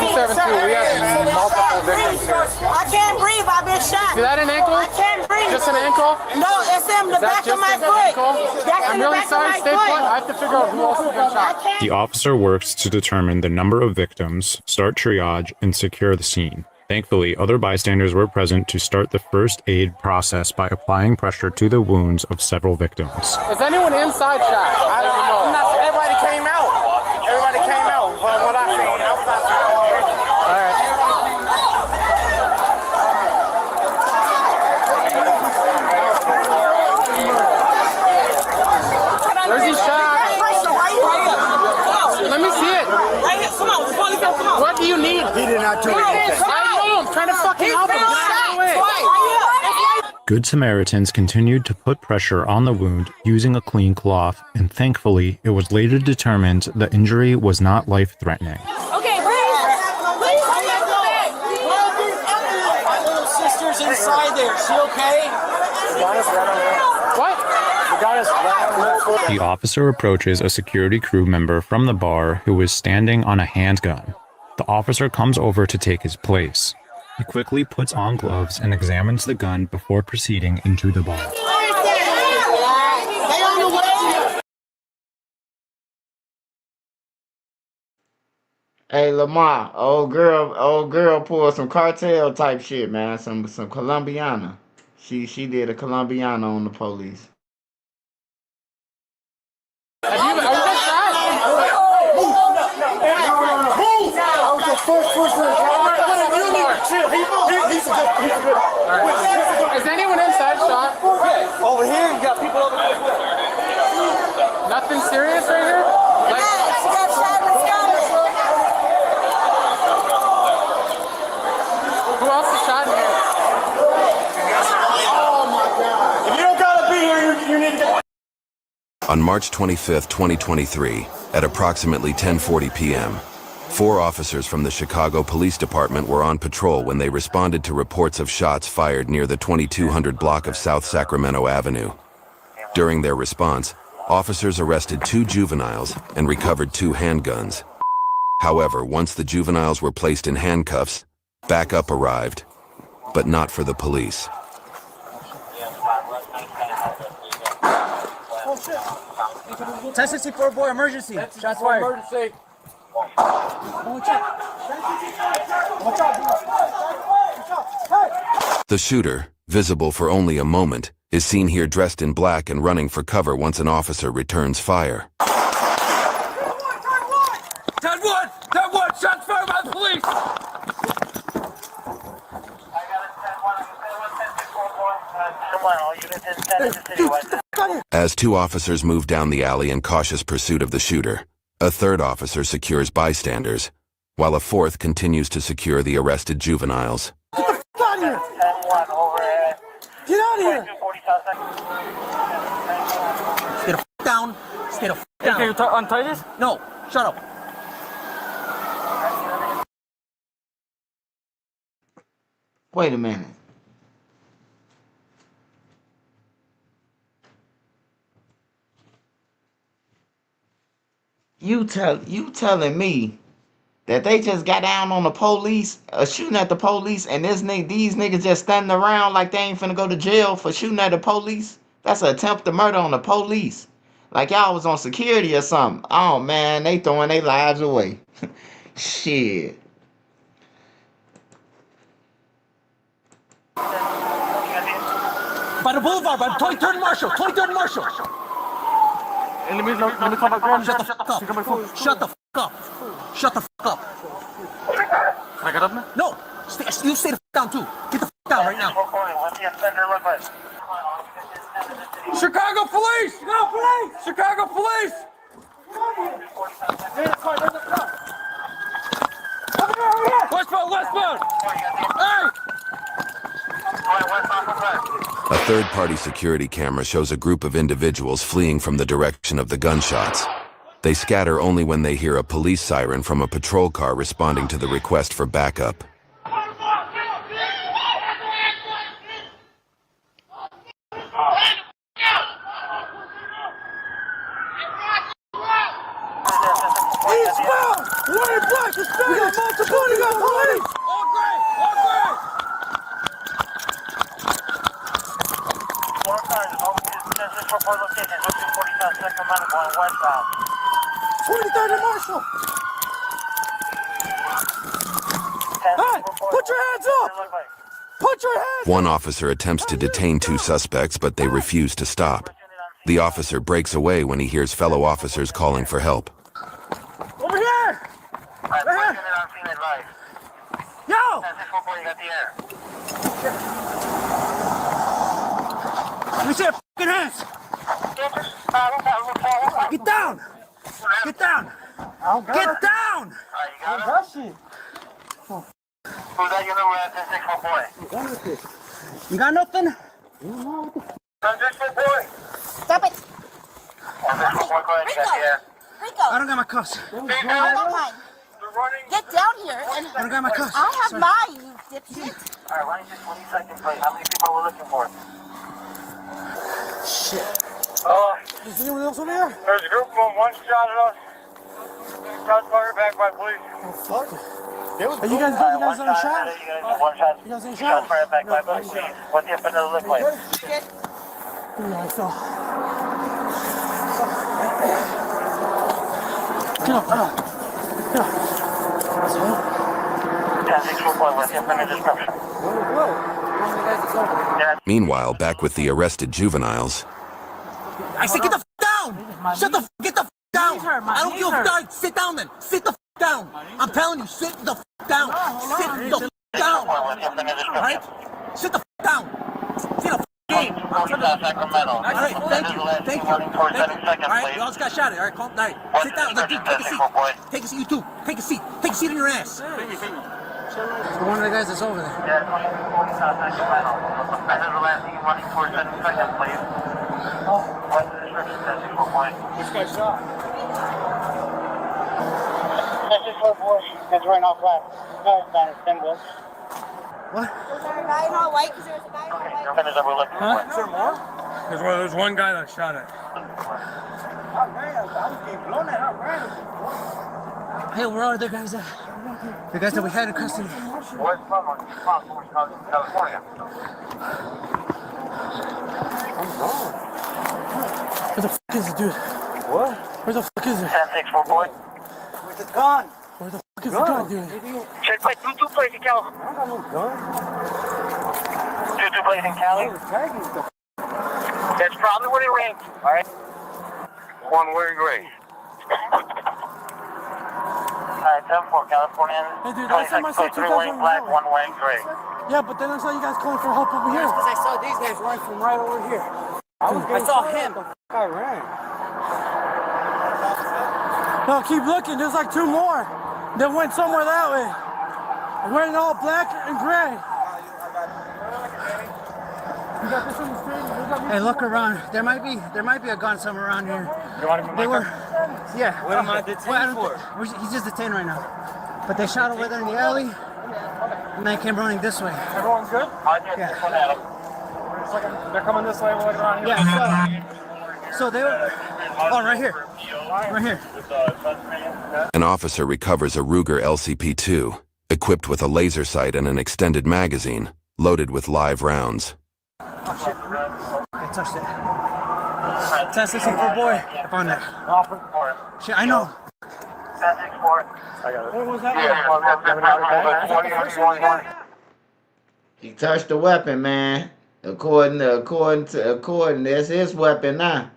272, we have multiple victims here.
I can't breathe, I've been shot.
Is that an ankle?
I can't breathe.
Just an ankle?
No, it's in the back of my foot.
I'm really sorry, stay put. I have to figure out who else has been shot.
The officer works to determine the number of victims, start triage, and secure the scene. Thankfully, other bystanders were present to start the first aid process by applying pressure to the wounds of several victims.
Is anyone inside shot? I don't know.
Everybody came out. Everybody came out. What I seen.
Where's he shot? Let me see it.
Right here, come on, come on.
What do you need?
He did not do anything.
I know, I'm trying to fucking help him. Get out of the way.
Good Samaritans continued to put pressure on the wound using a clean cloth, and thankfully, it was later determined the injury was not life-threatening.
Okay, please.
My little sister's inside there. She okay?
What?
The officer approaches a security crew member from the bar who is standing on a handgun. The officer comes over to take his place. He quickly puts on gloves and examines the gun before proceeding into the bar.
Hey Lamar, old girl pulled some cartel type shit, man. Some Colombiana. She did a Colombiana on the police.
Are you guys shot?
Is anyone inside shot?
Yeah. Over here, you got people over there.
Nothing serious right here? Like, who else is shot in here?
Oh my God. If you don't gotta be here, you need to.
On March 25, 2023, at approximately 10:40 p.m., 4 officers from the Chicago Police Department were on patrol when they responded to reports of shots fired near the 2200 block of South Sacramento Avenue. During their response, officers arrested 2 juveniles and recovered 2 handguns. However, once the juveniles were placed in handcuffs, backup arrived, but not for the police.
1064 boy, emergency. Shots fired. Emergency.
The shooter, visible for only a moment, is seen here dressed in black and running for cover once an officer returns fire.
10-1! 10-1! Shots fired by the police!
As 2 officers move down the alley in cautious pursuit of the shooter, a 3rd officer secures bystanders, while a 4th continues to secure the arrested juveniles.
Get the f*** out of here! Get out of here!
Stay the f down. Stay the f down.
Can you untie this?
No, shut up.
Wait a minute. You telling me that they just got down on the police, shooting at the police, and these niggas just standing around like they ain't finna go to jail for shooting at the police? That's an attempt to murder on the police. Like y'all was on security or something. Oh man, they throwing their lives away. Shit.
By the boulevard, by the 23rd Marshall. 23rd Marshall.
And let me come back around.
Shut the f up. Shut the f up. Shut the f up.
Can I get up now?
No. You stay the f down too. Get the f down right now.
Chicago police! No, police! Chicago police! Westbound! Hey!
A 3rd-party security camera shows a group of individuals fleeing from the direction of the gunshots. They scatter only when they hear a police siren from a patrol car responding to the request for backup.
Eastbound! White black is we got multiple, we got police! All gray! All gray! 23rd and Marshall! Hey! Put your hands up! Put your hands up!
One officer attempts to detain 2 suspects, but they refuse to stop. The officer breaks away when he hears fellow officers calling for help.
Over here! Right here! Yo! Let me see your f***ing hands! Get down! Get down! Get down! That shit.
You got nothing?
Stop it. Rico.
I don't got my cuffs.
I got mine. Get down here. And
I don't got my cuffs.
I have mine, you dipshit.
Alright, why don't you just 20 seconds, please? How many people are we looking for?
Shit.
Is anyone else over here?
There's a group of them, 1 shot at us. Shots fired back by police.
Oh, fuck. Are you guys good? You guys on a shot?
One shot.
You guys in a
Shots
shot?
fired back by police. What's the offender look like?
Shit.
Yeah, I fell. Get up, get up. Get up.
10-6-4-4, what's the offender description?
Meanwhile, back with the arrested juveniles,
I said get the f down! Shut the f get the f down! I don't give a f. Sit down then! Sit the f
down. I'm telling you, sit the down. Sit the down. Alright? Sit the down. Sit the game.
Sacramento.
Alright, thank you. Thank you. Alright, you all just got shot at. Alright, calm down. Sit down. Look, dude, take a seat. Take a seat, you too. Take a seat. Take a seat in your ass.
So one of the guys that's over there.
Yeah, 24 Sacramento. I have the last team running for 7 seconds, please. What's the description? 64 point.
This guy shot.
64 boy is right off left. No, it's not a symbol.
What?
Was there a guy in all white? Because there was a guy in all white.
Finish up, we're looking for.
Is there more? There's one guy that shot it.
Hey, where are the guys at? The guys that we had in custody.
Where's California?
Where the fuck is it, dude?
What?
Where the fuck is it?
10-6-4 boy.
Where's the gun?
Where the fuck is the gun, dude?
Check plate 2-2 plays in Cali.
I don't got no gun.
2-2 plays in Cali. That's probably where they ran. Alright. One wearing gray. Alright, 7-4 California.
Hey, dude, last time I saw
3 wearing black, 1 wearing gray.
Yeah, but then I saw you guys calling for help over here.
Because I saw these guys running from right over here. I saw him. I ran.
No, keep looking. There's like 2 more that went somewhere that way. Wearing all black and gray. You got this on the screen? Hey, look around. There might be a gun somewhere around here.
You want him in my car?
Yeah.
What am I detained for?
He's just detained right now. But they shot over there in the alley, and they came running this way.
Everyone's good?
Yeah.
They're coming this way, we're looking around here.
Yeah, so they were, oh, right here. Right here.
An officer recovers a Ruger LCP-2, equipped with a laser sight and an extended magazine, loaded with live rounds.
Oh, shit. I touched it. 10-64 boy. I found that. Shit, I know.
10-6-4.
I got it.
What was that?
He touched the weapon, man. According, that's his weapon now.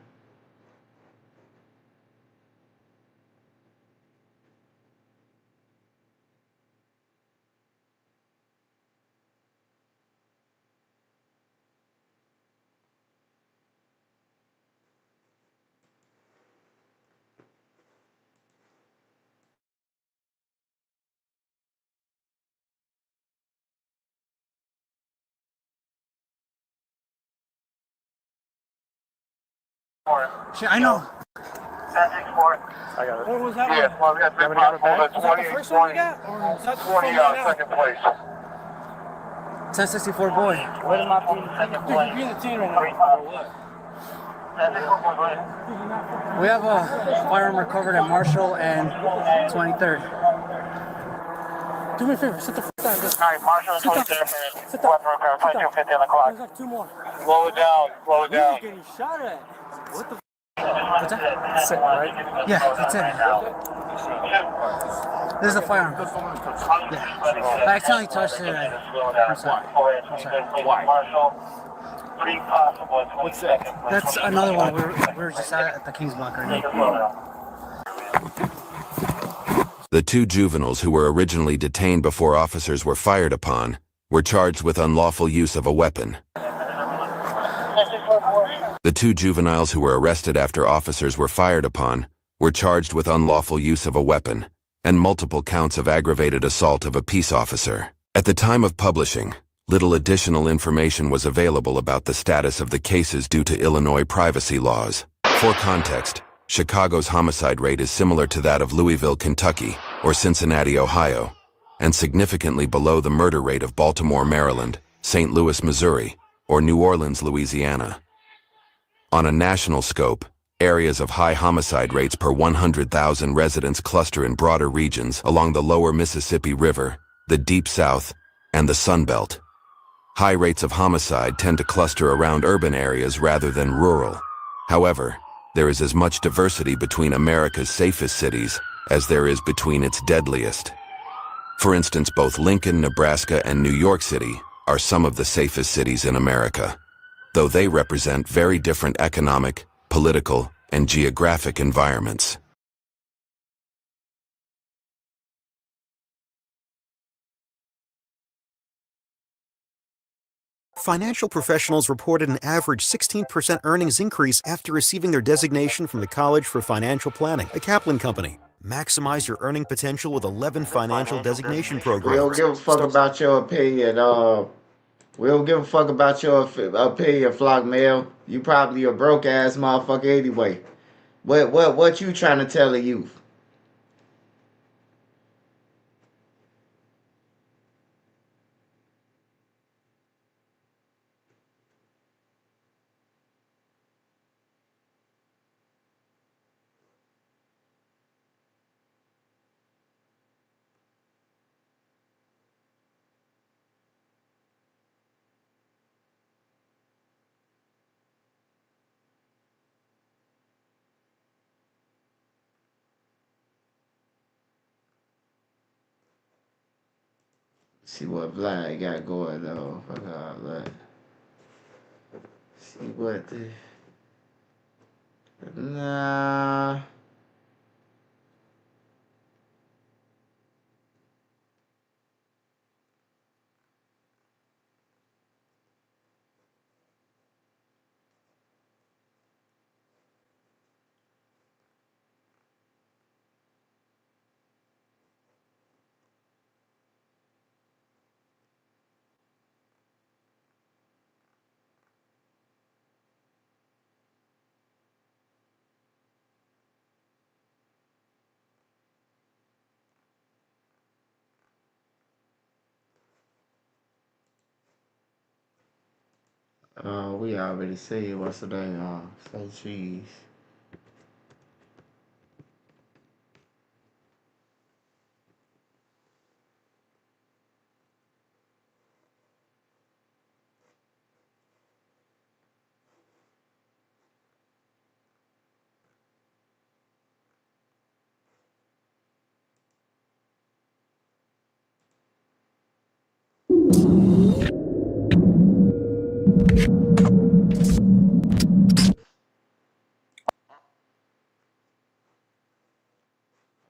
Shit, I know.
10-6-4.
I got it.
What was that?
Yeah, well, we got 3 possible.
Was that the first one we got? Or is that
20 second place.
10-64 boy.
What am I doing?
Second
Dude,
place.
you're in the team right now. Or what?
10-6-4 boy.
We have a firearm recovered at Marshall and 23rd. Do me a favor, sit the f down. Just
Alright, Marshall and 23rd for weapon repair. 22:50 on the clock.
There's like 2 more.
Slow it down. Slow it down.
Getting shot at. What the f?
What's that?
That's it, right?
Yeah, that's it. This is a firearm. Yeah. I accidentally touched it. I'm sorry.
What's that?
That's another one. We're just at the King's Block right now.
The 2 juveniles who were originally detained before officers were fired upon were charged with unlawful use of a weapon. The 2 juveniles who were arrested after officers were fired upon were charged with unlawful use of a weapon and multiple counts of aggravated assault of a peace officer. At the time of publishing, little additional information was available about the status of the cases due to Illinois privacy laws. For context, Chicago's homicide rate is similar to that of Louisville, Kentucky, or Cincinnati, Ohio, and significantly below the murder rate of Baltimore, Maryland, St. Louis, Missouri, or New Orleans, Louisiana. On a national scope, areas of high homicide rates per 100,000 residents cluster in broader regions along the lower Mississippi River, the Deep South, and the Sun Belt. High rates of homicide tend to cluster around urban areas rather than rural. However, there is as much diversity between America's safest cities as there is between its deadliest. For instance, both Lincoln, Nebraska, and New York City are some of the safest cities in America, though they represent very different economic, political, and geographic environments.
Financial professionals reported an average 16% earnings increase after receiving their designation from the College for Financial Planning, a Kaplan company. Maximize your earning potential with 11 financial designation programs.
We don't give a fuck about your opinion. We don't give a fuck about your opinion, Flock Mail. You probably a broke ass motherfucker anyway. What you trying to tell the youth? See what Vlad got going though. Fuck all that. See what the... Nah. We already see what's the name. Say cheese.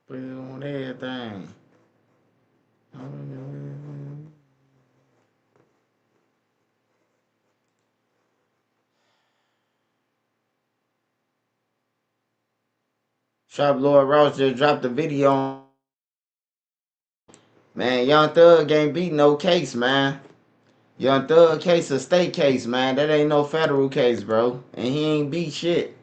Put it on everything. Sharp Lord Ross just dropped a video on. Man, Young Thug ain't beat no case, man. Young Thug case a state case, man. That ain't no federal case, bro. And he ain't beat shit.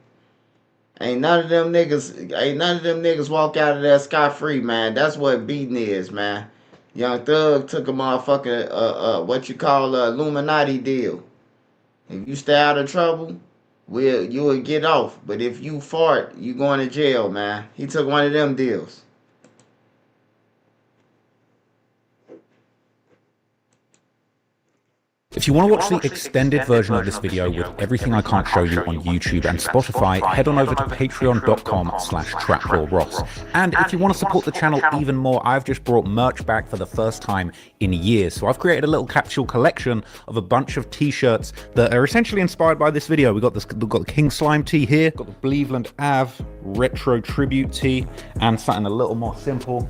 Ain't none of them niggas walk out of there scot-free, man. That's what beating is, man. Young Thug took a motherfucking what you call a Illuminati deal. If you stay out of trouble, you will get off. But if you fart, you going to jail, man. He took one of them deals.
If you want to watch the extended version of this video with everything I can't show you on YouTube and Spotify, head on over to patreon.com/traplawross. And if you want to support the channel even more, I've just brought merch back for the first time in years. So I've created a little capsule collection of a bunch of t-shirts that are essentially inspired by this video. We've got the King Slime tee here, got the Cleveland Ave retro tribute tee, and something a little more simple.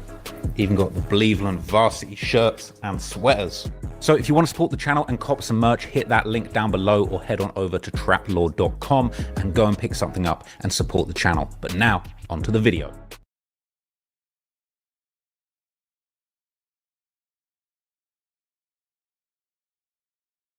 Even got the Cleveland varsity shirts and sweaters. So if you want to support the channel and cop some merch, hit that link down below or head on over to traplaw.com and go and pick something up and support the channel. But now, onto the video.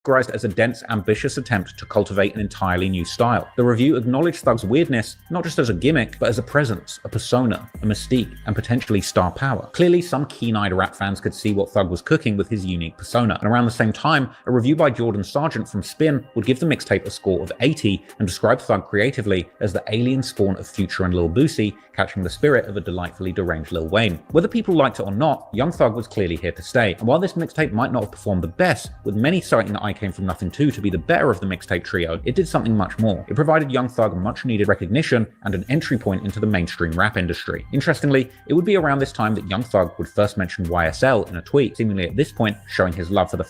Categorized as a dense, ambitious attempt to cultivate an entirely new style. The review acknowledged Thug's weirdness, not just as a gimmick, but as a presence, a persona, a mystique, and potentially star power. Clearly, some keen-eyed rap fans could see what Thug was cooking with his unique persona, and around the same time, a review by Jordan Sargent from Spin would give the mixtape a score of 80 and describe Thug creatively as the alien spawn of Future and Lil Boosie, catching the spirit of a delightfully deranged Lil Wayne. Whether people liked it or not, Young Thug was clearly here to stay, and while this mixtape might not have performed the best, with many citing that I Came From Nothing Too to be the better of the mixtape trio, it did something much more. It provided Young Thug much needed recognition and an entry point into the mainstream rap industry. Interestingly, it would be around this time that Young Thug would first mention YSL in a tweet, seemingly at this point showing his love for the...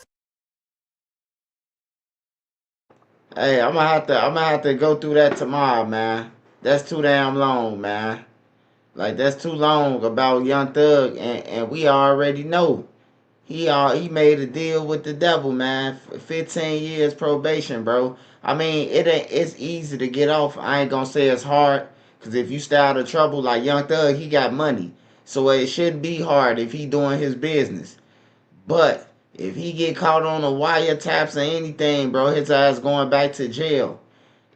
Hey, I'm gonna have to go through that tomorrow, man. That's too damn long, man. Like, that's too long about Young Thug, and we already know He made a deal with the devil, man. 15 years probation, bro. I mean, it's easy to get off. I ain't gonna say it's hard, cause if you stay out of trouble like Young Thug, he got money, so it shouldn't be hard if he doing his business. But if he get caught on a wiretaps or anything, bro, his ass going back to jail.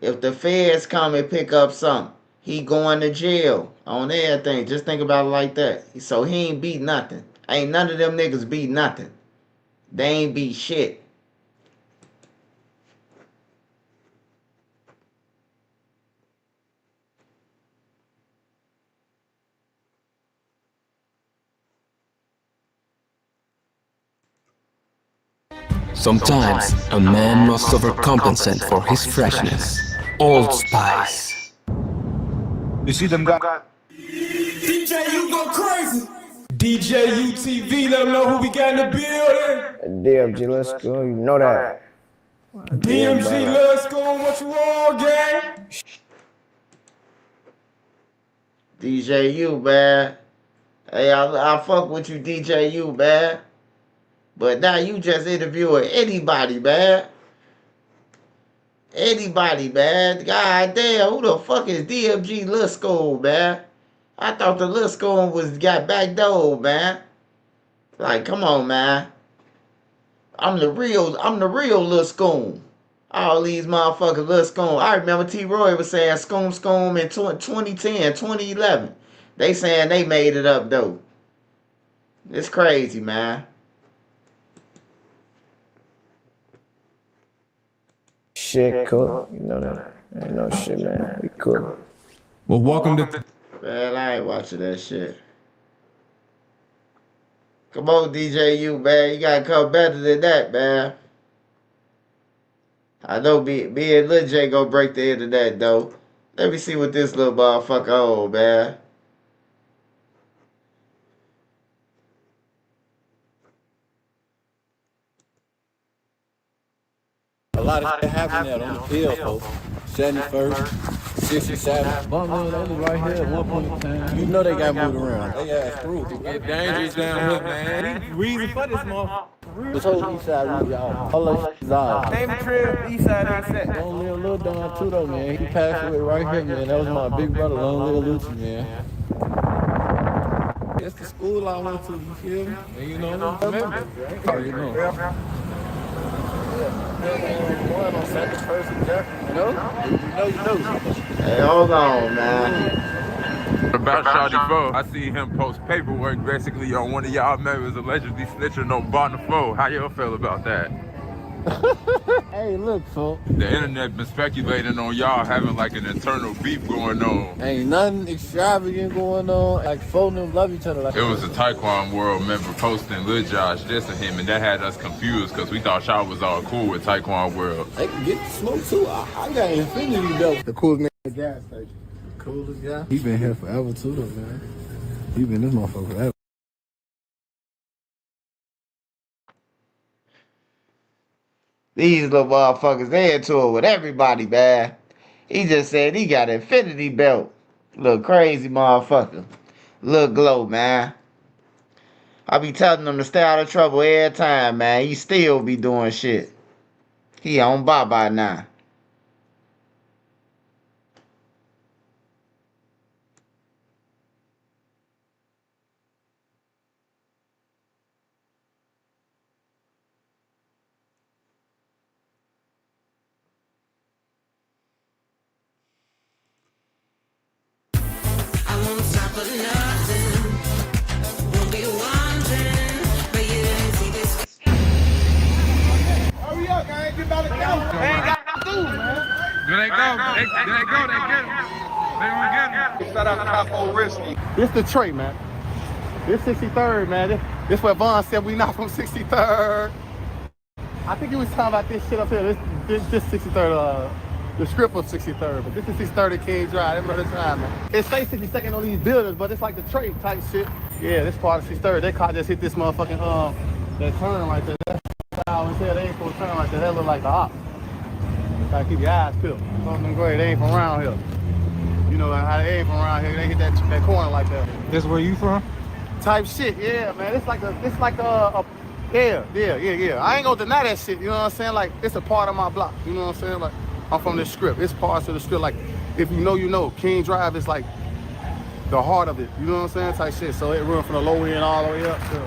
If the feds come and pick up something, he going to jail on everything. Just think about it like that. So he ain't beat nothing. Ain't none of them niggas beat nothing. They ain't beat shit.
Sometimes a man must overcompensate for his freshness. Old Spice.
You see them guys?
DJ, you go crazy. DJ UTV, let them know who we got in the building.
DMG, let's go. You know that.
DMG, let's go. What you all, gang?
DJ U, man. Hey, I fuck with you, DJ U, man. But now you just interviewing anybody, man. Anybody, man. God damn, who the fuck is DMG Lil School, man? I thought the Lil School got backdoored, man. Like, come on, man. I'm the real Lil School. All these motherfuckers Lil School. I remember T. Roy was saying School in 2010, 2011. They saying they made it up, though. It's crazy, man.
Shit, cool. You know that. Ain't no shit, man. We cool.
Well, welcome to...
Man, I ain't watching that shit. Come on, DJ U, man. You gotta come better than that, man. I know me and Lil J gonna break the internet, though. Let me see what this little motherfucker on, man.
A lot of shit happened there on the field, folks. 71st, 67. Birmingham, they was right here at one point in time. You know they got moved around. They ass through.
It's dangerous down here, man. He's reason for this motherfucker.
This whole east side route, y'all. All that shit's ours.
Name the trail, east side ain't set.
Long live Lil Don too, though, man. He passed away right here, man. That was my big brother, Long live Lucci, man. That's the school I went to, you feel me? And you know, remember, right? Oh, you know.
Hey, hold on, man.
About Shawty Foe, I see him post paperwork basically on one of y'all members allegedly snitching on Bonner Foe. How y'all feel about that?
Hey, look, folks.
The internet been speculating on y'all having like an internal beef going on.
Ain't nothing extravagant going on. Like, folks them love each other. Like
It was a Taekwon World member posting Lil Josh dissing him, and that had us confused because we thought y'all was all cool with Taekwon World.
They can get the smoke too. I got Infinity though. The coolest nigga at the gas station. The coolest guy. He been here forever too though, man. He been this motherfucker forever.
These little motherfuckers, they into it with everybody, man. He just said he got an infinity belt. Little crazy motherfucker. Little glow, man. I be telling him to stay out of trouble every time, man. He still be doing shit. He on bye-bye now.
Hurry up, man. Get about to go. They ain't got no food, man.
There they go. They get him. They gonna get him.
Shout out to Capo Risky.
This the trait, man. This 63rd, man. This where Vaughn said we not from 63rd. I think he was talking about this shit up here. This 63rd, the script of 63rd, but this is 63rd King Drive. That's the time, man. It says 62nd on these buildings, but it's like the trait type shit. Yeah, this part of 63rd. They caught just hit this motherfucking that turn like that. That's how I always said they ain't supposed to turn like that. That look like the op. Gotta keep your eyes peeled. Something great. They ain't from around here. You know how they ain't from around here. They hit that corner like that.
This where you from?
Type shit, yeah, man. It's like a Yeah. I ain't gonna deny that shit, you know what I'm saying? Like, it's a part of my block, you know what I'm saying? Like, I'm from this strip. It's parts of the strip. Like, if you know, you know. King Drive is like the heart of it, you know what I'm saying? Type shit. So it runs from the low end all the way up to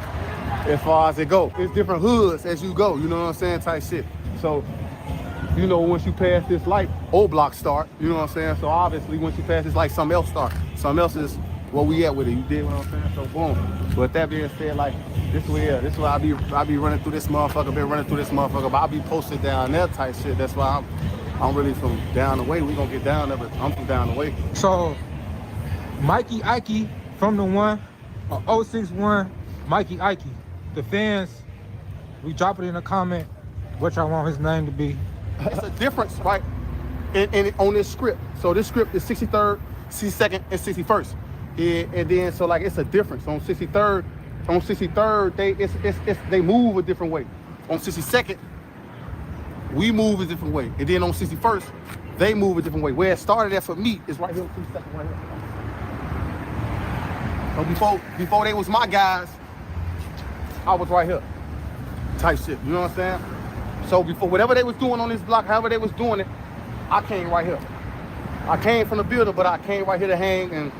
as far as it go. It's different hoods as you go, you know what I'm saying? Type shit. So, you know, once you pass this light, old block start, you know what I'm saying? So obviously, once you pass this light, something else start. Something else is where we at with it, you dig what I'm saying? So boom. But that being said, like, this way I be running through this motherfucker, but I be posted down there type shit. That's why I'm really from down the way. We gonna get down there, but I'm from down the way.
So, Mikey Ike from the one, 061, Mikey Ike. The fans, we drop it in a comment what y'all want his name to be.
It's a difference, right? On this script. So this script is 63rd, 62nd, and 61st. Yeah, and then so like it's a difference. On 63rd, they move a different way. On 62nd, we move a different way. And then on 61st, they move a different way. Where it started at for me is right here on 62nd right here. So before they was my guys, I was right here. Type shit. You know what I'm saying? So before whatever they was doing on this block, however they was doing it, I came right here. I came from the building, but I came right here to hang and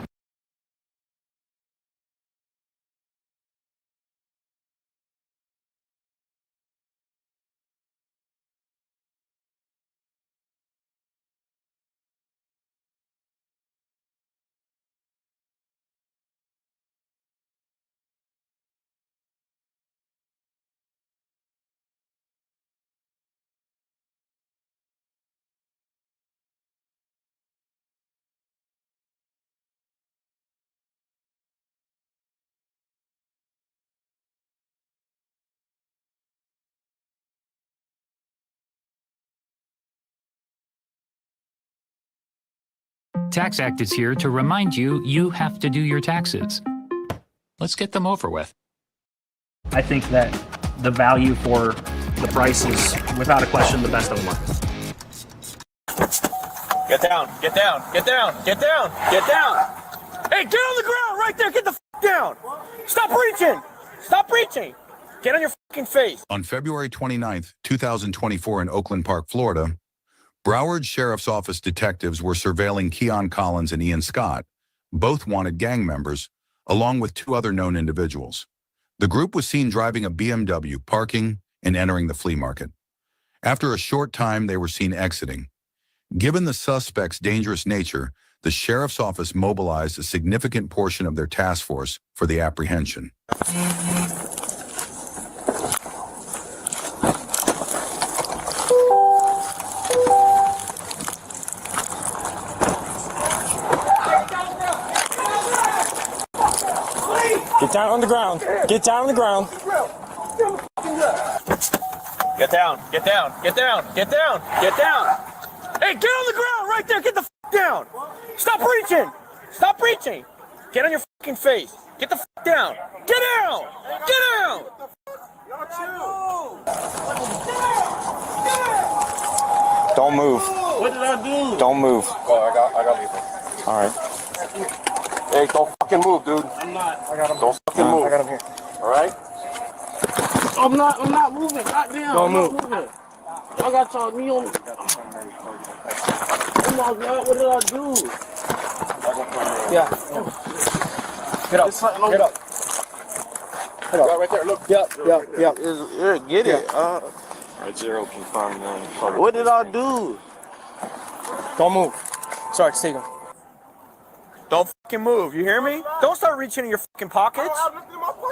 Tax Act is here to remind you you have to do your taxes. Let's get them over with.
I think that the value for the price is, without a question, the best of the market.
Get down, get down, get down, get down, get down. Hey, get on the ground right there, get the f down. Stop reaching, stop reaching. Get on your fucking face.
On February 29th, 2024 in Oakland Park, Florida, Broward Sheriff's Office detectives were surveilling Keon Collins and Ian Scott, both wanted gang members, along with two other known individuals. The group was seen driving a BMW, parking, and entering the flea market. After a short time, they were seen exiting. Given the suspects' dangerous nature, the Sheriff's Office mobilized a significant portion of their task force for the apprehension.
Get down on the ground. Get down on the ground. Get down. Get down. Get down. Get down. Get down. Hey, get on the ground right there. Get the f down. Stop reaching. Stop reaching. Get on your fucking face. Get the f down. Get down. Get down. Don't move.
What did I do?
Don't move.
Oh, I got people.
All right.
Hey, don't fucking move, dude.
I'm not.
I got him. Don't fucking move.
I got him here.
All right? I'm not moving. Goddamn.
Don't move.
I got y'all knee on me. Oh my God, what did I do?
Yeah. Get up. Get up. Get up.
Right there, look.
Yep.
Get it. Right, zero confirmed. What did I do?
Don't move. Sorry, take him. Don't fucking move. You hear me? Don't start reaching in your fucking pockets.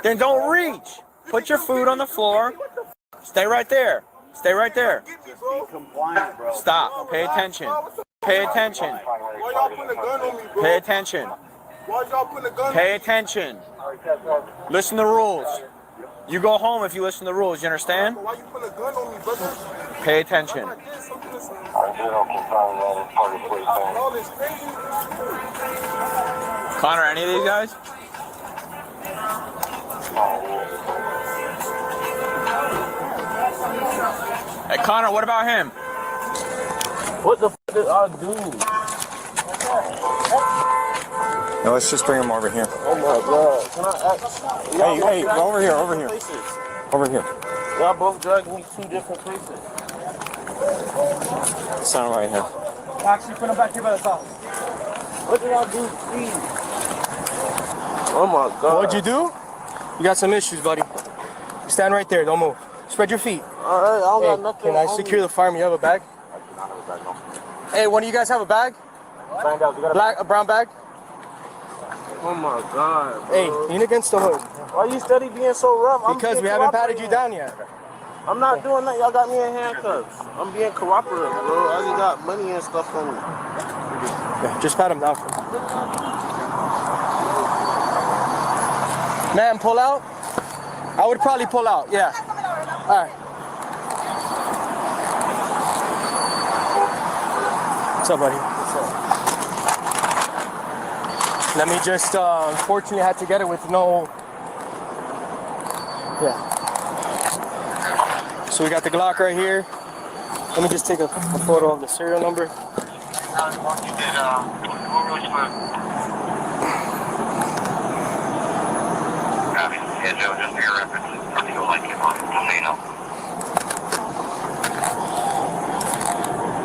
Then don't reach. Put your food on the floor. Stay right there. Stay right there. Stop. Pay attention. Pay attention. Pay attention. Pay attention. Listen to the rules. You go home if you listen to the rules. You understand? Pay attention. Connor, any of these guys? Hey, Connor, what about him?
What the f did I do?
No, let's just bring him over here.
Oh my God. Can I ask?
Hey, over here. Over here.
Y'all both dragging me to 2 different places.
Sound right here.
Actually, put him back here by the top.
What did I do, please? Oh my God.
What'd you do? You got some issues, buddy. You stand right there, don't move. Spread your feet.
Alright, I don't got nothing.
Can I secure the firearm? You have a bag?
I do not have a bag, no.
Hey, one of you guys have a bag?
Find out. You got
A brown bag?
Oh my God. Bro.
Hey, lean against the hood.
Why you steady being so rough?
Because we haven't patted you down yet.
I'm not doing that. Y'all got me in handcuffs. I'm being cooperative, bro. I just got money and stuff on me.
Yeah, just pat him down. Man, pull out? I would probably pull out, yeah. All right. What's up, buddy? What's up? Let me just, unfortunately, I had to get it with no... Yeah. So we got the Glock right here. Let me just take a photo of the serial number.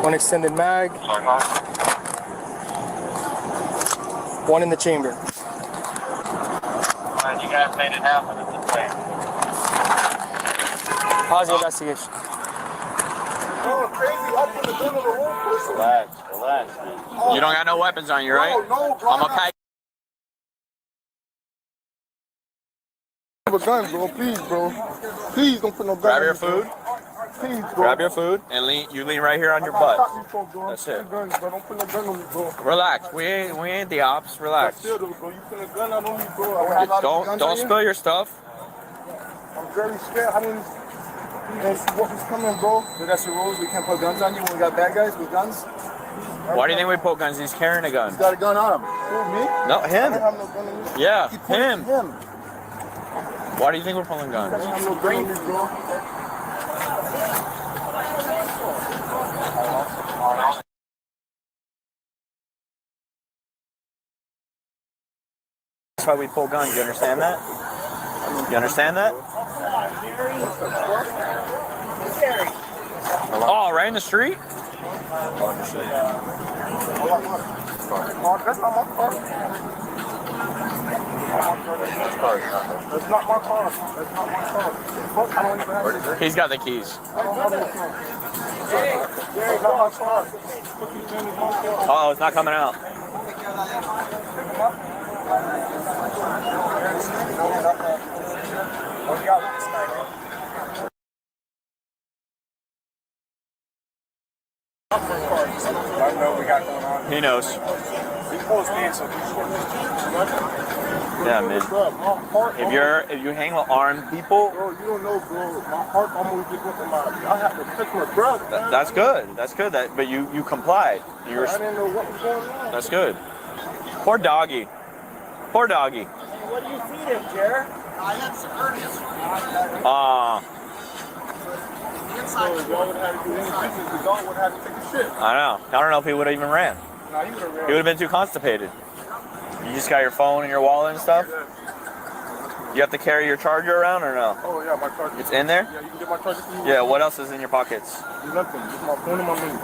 One extended mag. One in the chamber.
You guys made it happen at this way.
How's the investigation?
Oh, crazy. I put the gun in the room.
Relax, man. You don't got no weapons on you, right?
No, bro.
I'm a pack.
I have a gun, bro. Please, bro. Please don't put no gun.
Grab your food.
Please, bro.
Grab your food and lean right here on your butt. That's it.
Don't put no gun on me, bro.
Relax. We ain't the ops. Relax.
Bro. You put a gun out on me, bro.
Don't spill your stuff.
I'm very scared. I mean, what was coming, bro?
So that's the rules. We can't put guns on you when we got bad guys with guns.
Why do you think we pull guns? He's carrying a gun.
He's got a gun on him. Who, me?
No, him.
I don't have no gun on me.
Yeah,
He put
him.
him.
Why do you think we're pulling guns?
I don't have no gun on me, bro.
That's why we pull guns. You understand that? You understand that? Oh, right in the street?
That's not my car. That's not my car. That's not my car. I don't even have it.
He's got the keys.
I don't have it. It's not my car.
Oh, it's not coming out. He knows. Yeah, man. If you hang with armed people,
bro, you don't know, bro. My heart almost just went to I had to pick my breath.
That's good. That's good. But you complied.
I didn't know what was going on.
That's good. Poor doggy. Poor doggy.
What do you feed him, Jer? I had some hernias.
Y'all would have had to do anything. The dog would have had to take a shit.
I know. I don't know if he would have even ran.
Nah, he would have ran.
He would have been too constipated. You just got your phone and your wallet and stuff? You have to carry your charger around or no?
Oh, yeah, my charger.
It's in there?
Yeah, you can get my charger.
Yeah, what else is in your pockets?
Nothing. Just my phone and my money.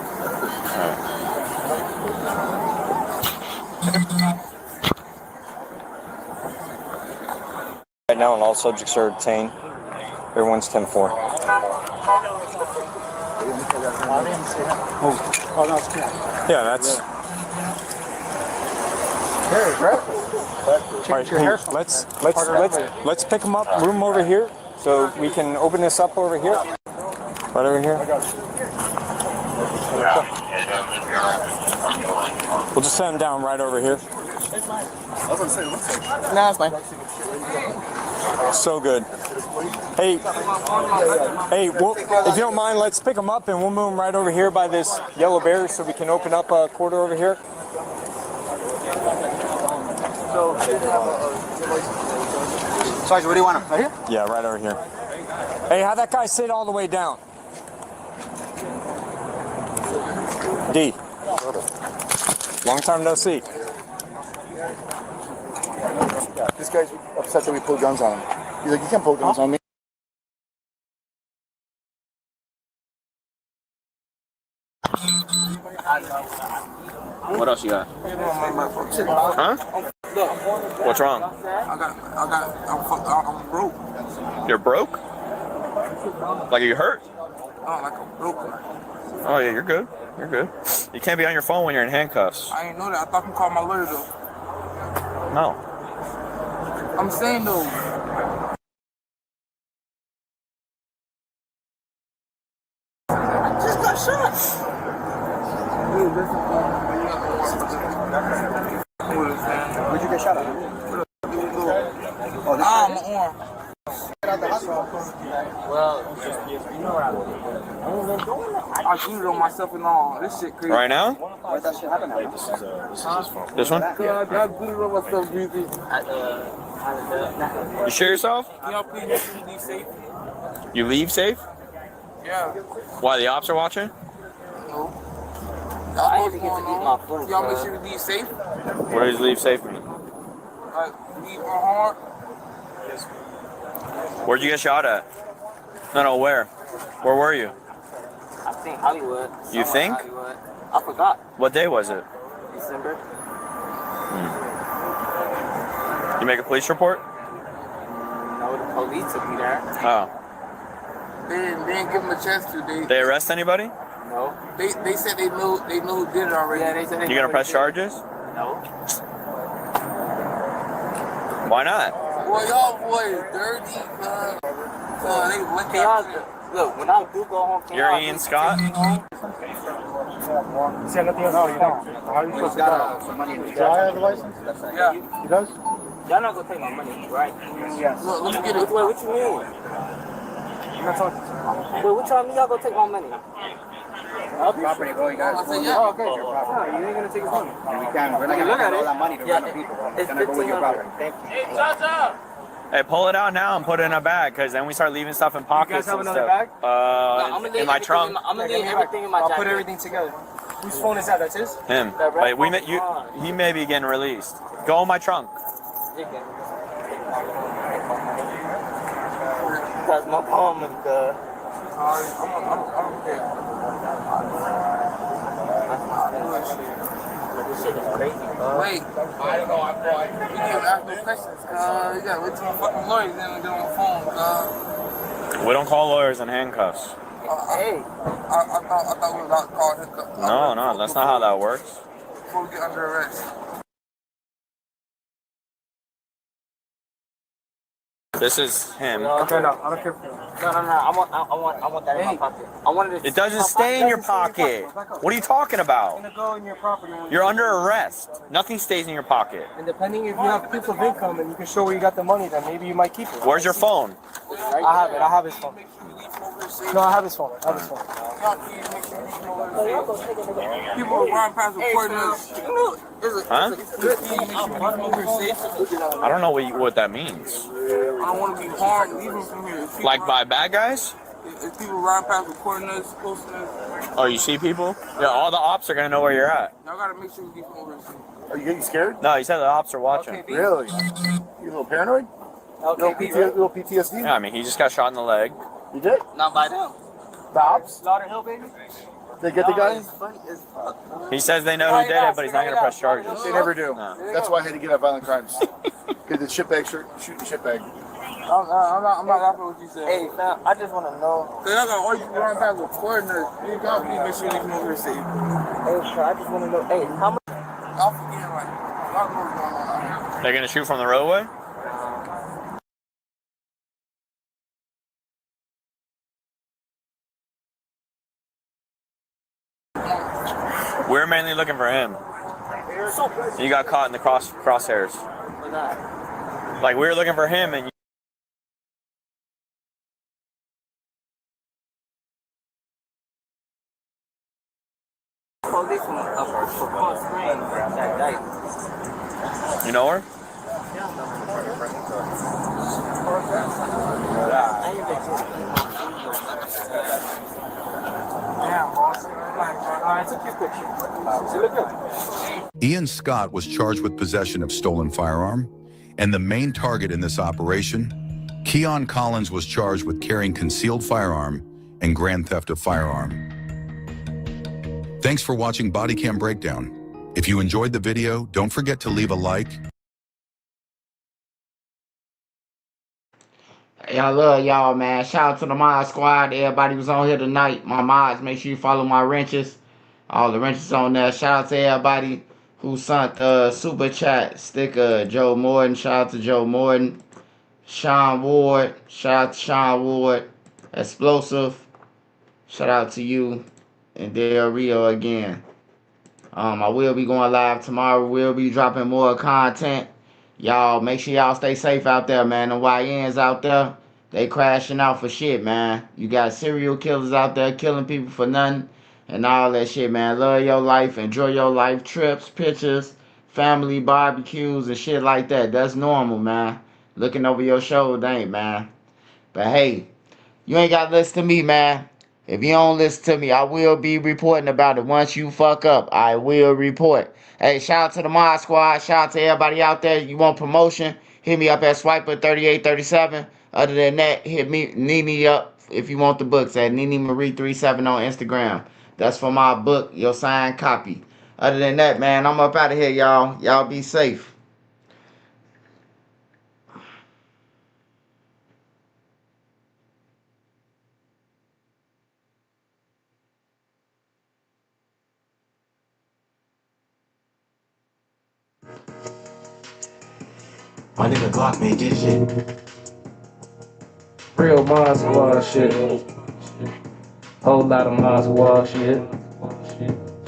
Right now, and all subjects are detained. Everyone's 10-4.
Oh, no, it's cool.
Yeah, that's...
Here, right?
All right, hey, let's pick them up, move them over here, so we can open this up over here. Right over here. We'll just send them down right over here.
Nah, it's fine.
So good. Hey, well, if you don't mind, let's pick them up and we'll move them right over here by this yellow bear so we can open up a quarter over here.
Sergeant, where do you want him? Right here?
Yeah, right over here. Hey, have that guy sit all the way down. D. Long time no see.
This guy's upset that we pulled guns on him. He's like, you can't pull guns on me.
What else you got? Huh? What's wrong?
I'm broke.
You're broke? Like you hurt?
Oh, like I'm broke.
Oh yeah, you're good. You're good. You can't be on your phone when you're in handcuffs.
I didn't know that. I thought you called my lawyer though.
No.
I'm saying though. I just got shot.
Where'd you get shot at? Oh,
my arm. Well, I cheated on myself and all. This shit crazy.
Right now?
Where'd that shit happen at?
This one?
I cheated on myself, breezy.
You sure yourself?
Y'all please make sure you leave safe.
You leave safe?
Yeah.
Why, the ops are watching?
No. Y'all make sure you leave safe.
What does leave safe mean?
Like, leave unharmed.
Where'd you get shot at? No, where? Where were you?
I think Hollywood.
You think?
Hollywood. I forgot.
What day was it?
December.
You make a police report?
No, the police took me there.
Oh.
They didn't give them a chance to.
They arrest anybody?
No. They said they knew who did it already. Yeah, they said
You gonna press charges?
No.
Why not?
Well, y'all boys dirty, they look at look, when I do go home,
You're Ian Scott?
See, I got the no, you don't. How are you supposed to go? Do I have a license?
Yeah.
He does?
Y'all not gonna take my money, right?
Yes.
Look, let me get it. Wait, what you mean?
I'm not talking to you.
Wait, what y'all mean y'all gonna take my money?
Property, bro. You got it.
Oh, okay. No, you ain't gonna take his money.
We can. We're not gonna take all that money to run the people. It's gonna go with your property. Thank you.
Hey, Chacha!
Hey, pull it out now and put it in a bag, because then we start leaving stuff in pockets.
have
and
another
stuff.
bag?
In my trunk.
I'm gonna leave everything in my jacket.
I'll put everything together. Whose phone is that? That's his?
Him. Wait, he may be getting released. Go in my trunk.
That's my palm and I'm This shit is crazy. Wait, I don't know. You can't ask no questions. You gotta wait till my fucking lawyers then get on the phone.
We don't call lawyers in handcuffs.
Hey, I thought we were about to call handcuffs.
No, that's not how that works.
Before we get under arrest.
This is him.
Okay, no, I don't care.
No. I want that in my pocket. I wanted it.
It doesn't stay in your pocket. What are you talking about?
It's gonna go in your property.
You're under arrest. Nothing stays in your pocket.
And depending if you have proof of income and you can show where you got the money, then maybe you might keep it.
Where's your phone?
I have it. I have his phone. No, I have his phone.
People are riding past recording us.
Huh? I don't know what that means.
I don't want to be harmed leaving from here.
Like by bad guys?
If people riding past recording us, posting us.
Oh, you see people? Yeah, all the ops are gonna know where you're at.
Y'all gotta make sure we get from over here.
Are you getting scared?
No, he said the ops are watching.
Okay, really? You a little paranoid?
Okay,
little PTSD?
Yeah, I mean, he just got shot in the leg.
You did?
Not by them.
The ops?
Lauderhill, baby?
They get the guy?
He says they know who did it, but he's not gonna press charges.
They never do.
No.
That's why I had to get out violent crimes. Because the shitbag shooting shitbag.
I'm not laughing what you said. Hey, fam, I just want to know. Cause I got all you riding past recording us. You gotta please make sure you come over here safe. Hey, fam, I just want to know. Hey, how much? Y'all forgetting like, y'all know what's going on out here.
They're gonna shoot from the roadway? We're mainly looking for him. You got caught in the crosshairs. Like, we were looking for him and you know her?
Ian Scott was charged with possession of stolen firearm, and the main target in this operation, Keon Collins, was charged with carrying concealed firearm and grand theft of firearm. Thanks for watching Body Cam Breakdown. If you enjoyed the video, don't forget to leave a like.
Hey, I love y'all, man. Shout out to the mod squad. Everybody was on here tonight. My mods, make sure you follow my wrenches. All the wrenches on there. Shout out to everybody who sent super chat sticker. Joe Morton. Shout out to Joe Morton. Sean Ward. Shout out to Sean Ward. Explosive. Shout out to you. And Del Rio again. I will be going live tomorrow. We'll be dropping more content. Y'all, make sure y'all stay safe out there, man. The YNs out there, they crashing out for shit, man. You got serial killers out there killing people for nothing and all that shit, man. Love your life. Enjoy your life. Trips, pictures, family barbecues, and shit like that. That's normal, man. Looking over your shoulder ain't, man. But hey, you ain't got to listen to me, man. If you don't listen to me, I will be reporting about it. Once you fuck up, I will report. Hey, shout out to the mod squad. Shout out to everybody out there. You want promotion? Hit me up at Swiper3837. Other than that, need me up if you want the books at Nene Marie 37 on Instagram. That's for my book, your signed copy. Other than that, man, I'm up out of here, y'all. Y'all be safe.
My nigga Glock made this shit. Real Mod Squad shit. Whole lot of Mod Squad shit.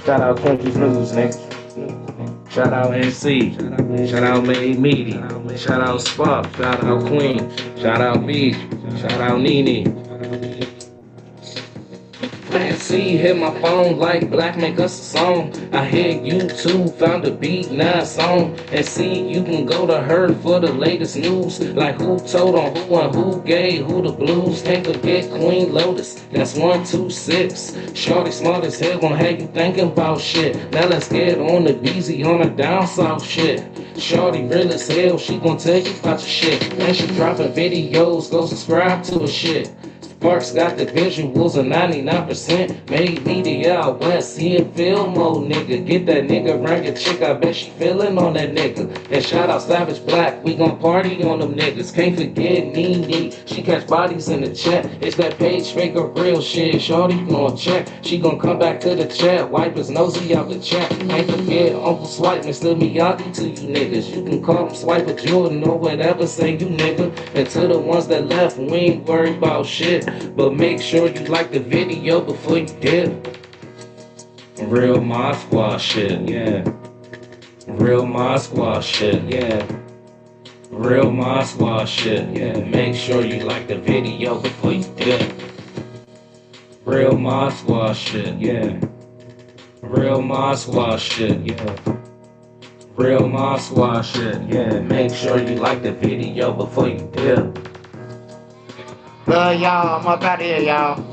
Shout out Country's News, nigga. Shout out NC. Shout out Made Meaty. Shout out Spock. Shout out Queen. Shout out B. Shout out Nene. See, hit my phone like Black make us a song. I hit YouTube, found a beat, now it's on. And see, you can go to her for the latest news. Like who told on who and who gave who the blues. Can't forget Queen Lotus, that's 126. Shorty smart as hell, gonna have you thinking about shit. Now let's get on the BZ on the down south shit. Shorty real as hell, she gon' tell you about your shit. And she dropping videos, go subscribe to her shit. Sparks got the visuals of 99%. Made media out west, he in film mode, nigga. Get that nigga around your chick, I bet she feelin' on that nigga. And shout out Savage Black, we gon' party on them niggas. Can't forget Nene, she catch bodies in the chat. It's that page faker real shit, shorty gon' check. She gon' come back to the chat, wipe his nosy out the chat. Can't forget Uncle Swipe, Mr. Miyagi to you niggas. You can call him Swiper Jordan or whatever, say you nigga. And to the ones that left, we ain't worried about shit. But make sure you like the video before you dip. Real Mod Squad shit, yeah. Real Mod Squad shit, yeah. Real Mod Squad shit, yeah. Make sure you like the video before you dip. Real Mod Squad shit, yeah. Real Mod Squad shit, yeah. Real Mod Squad shit, yeah. Make sure you like the video before you dip.
Love y'all. I'm up out of here, y'all.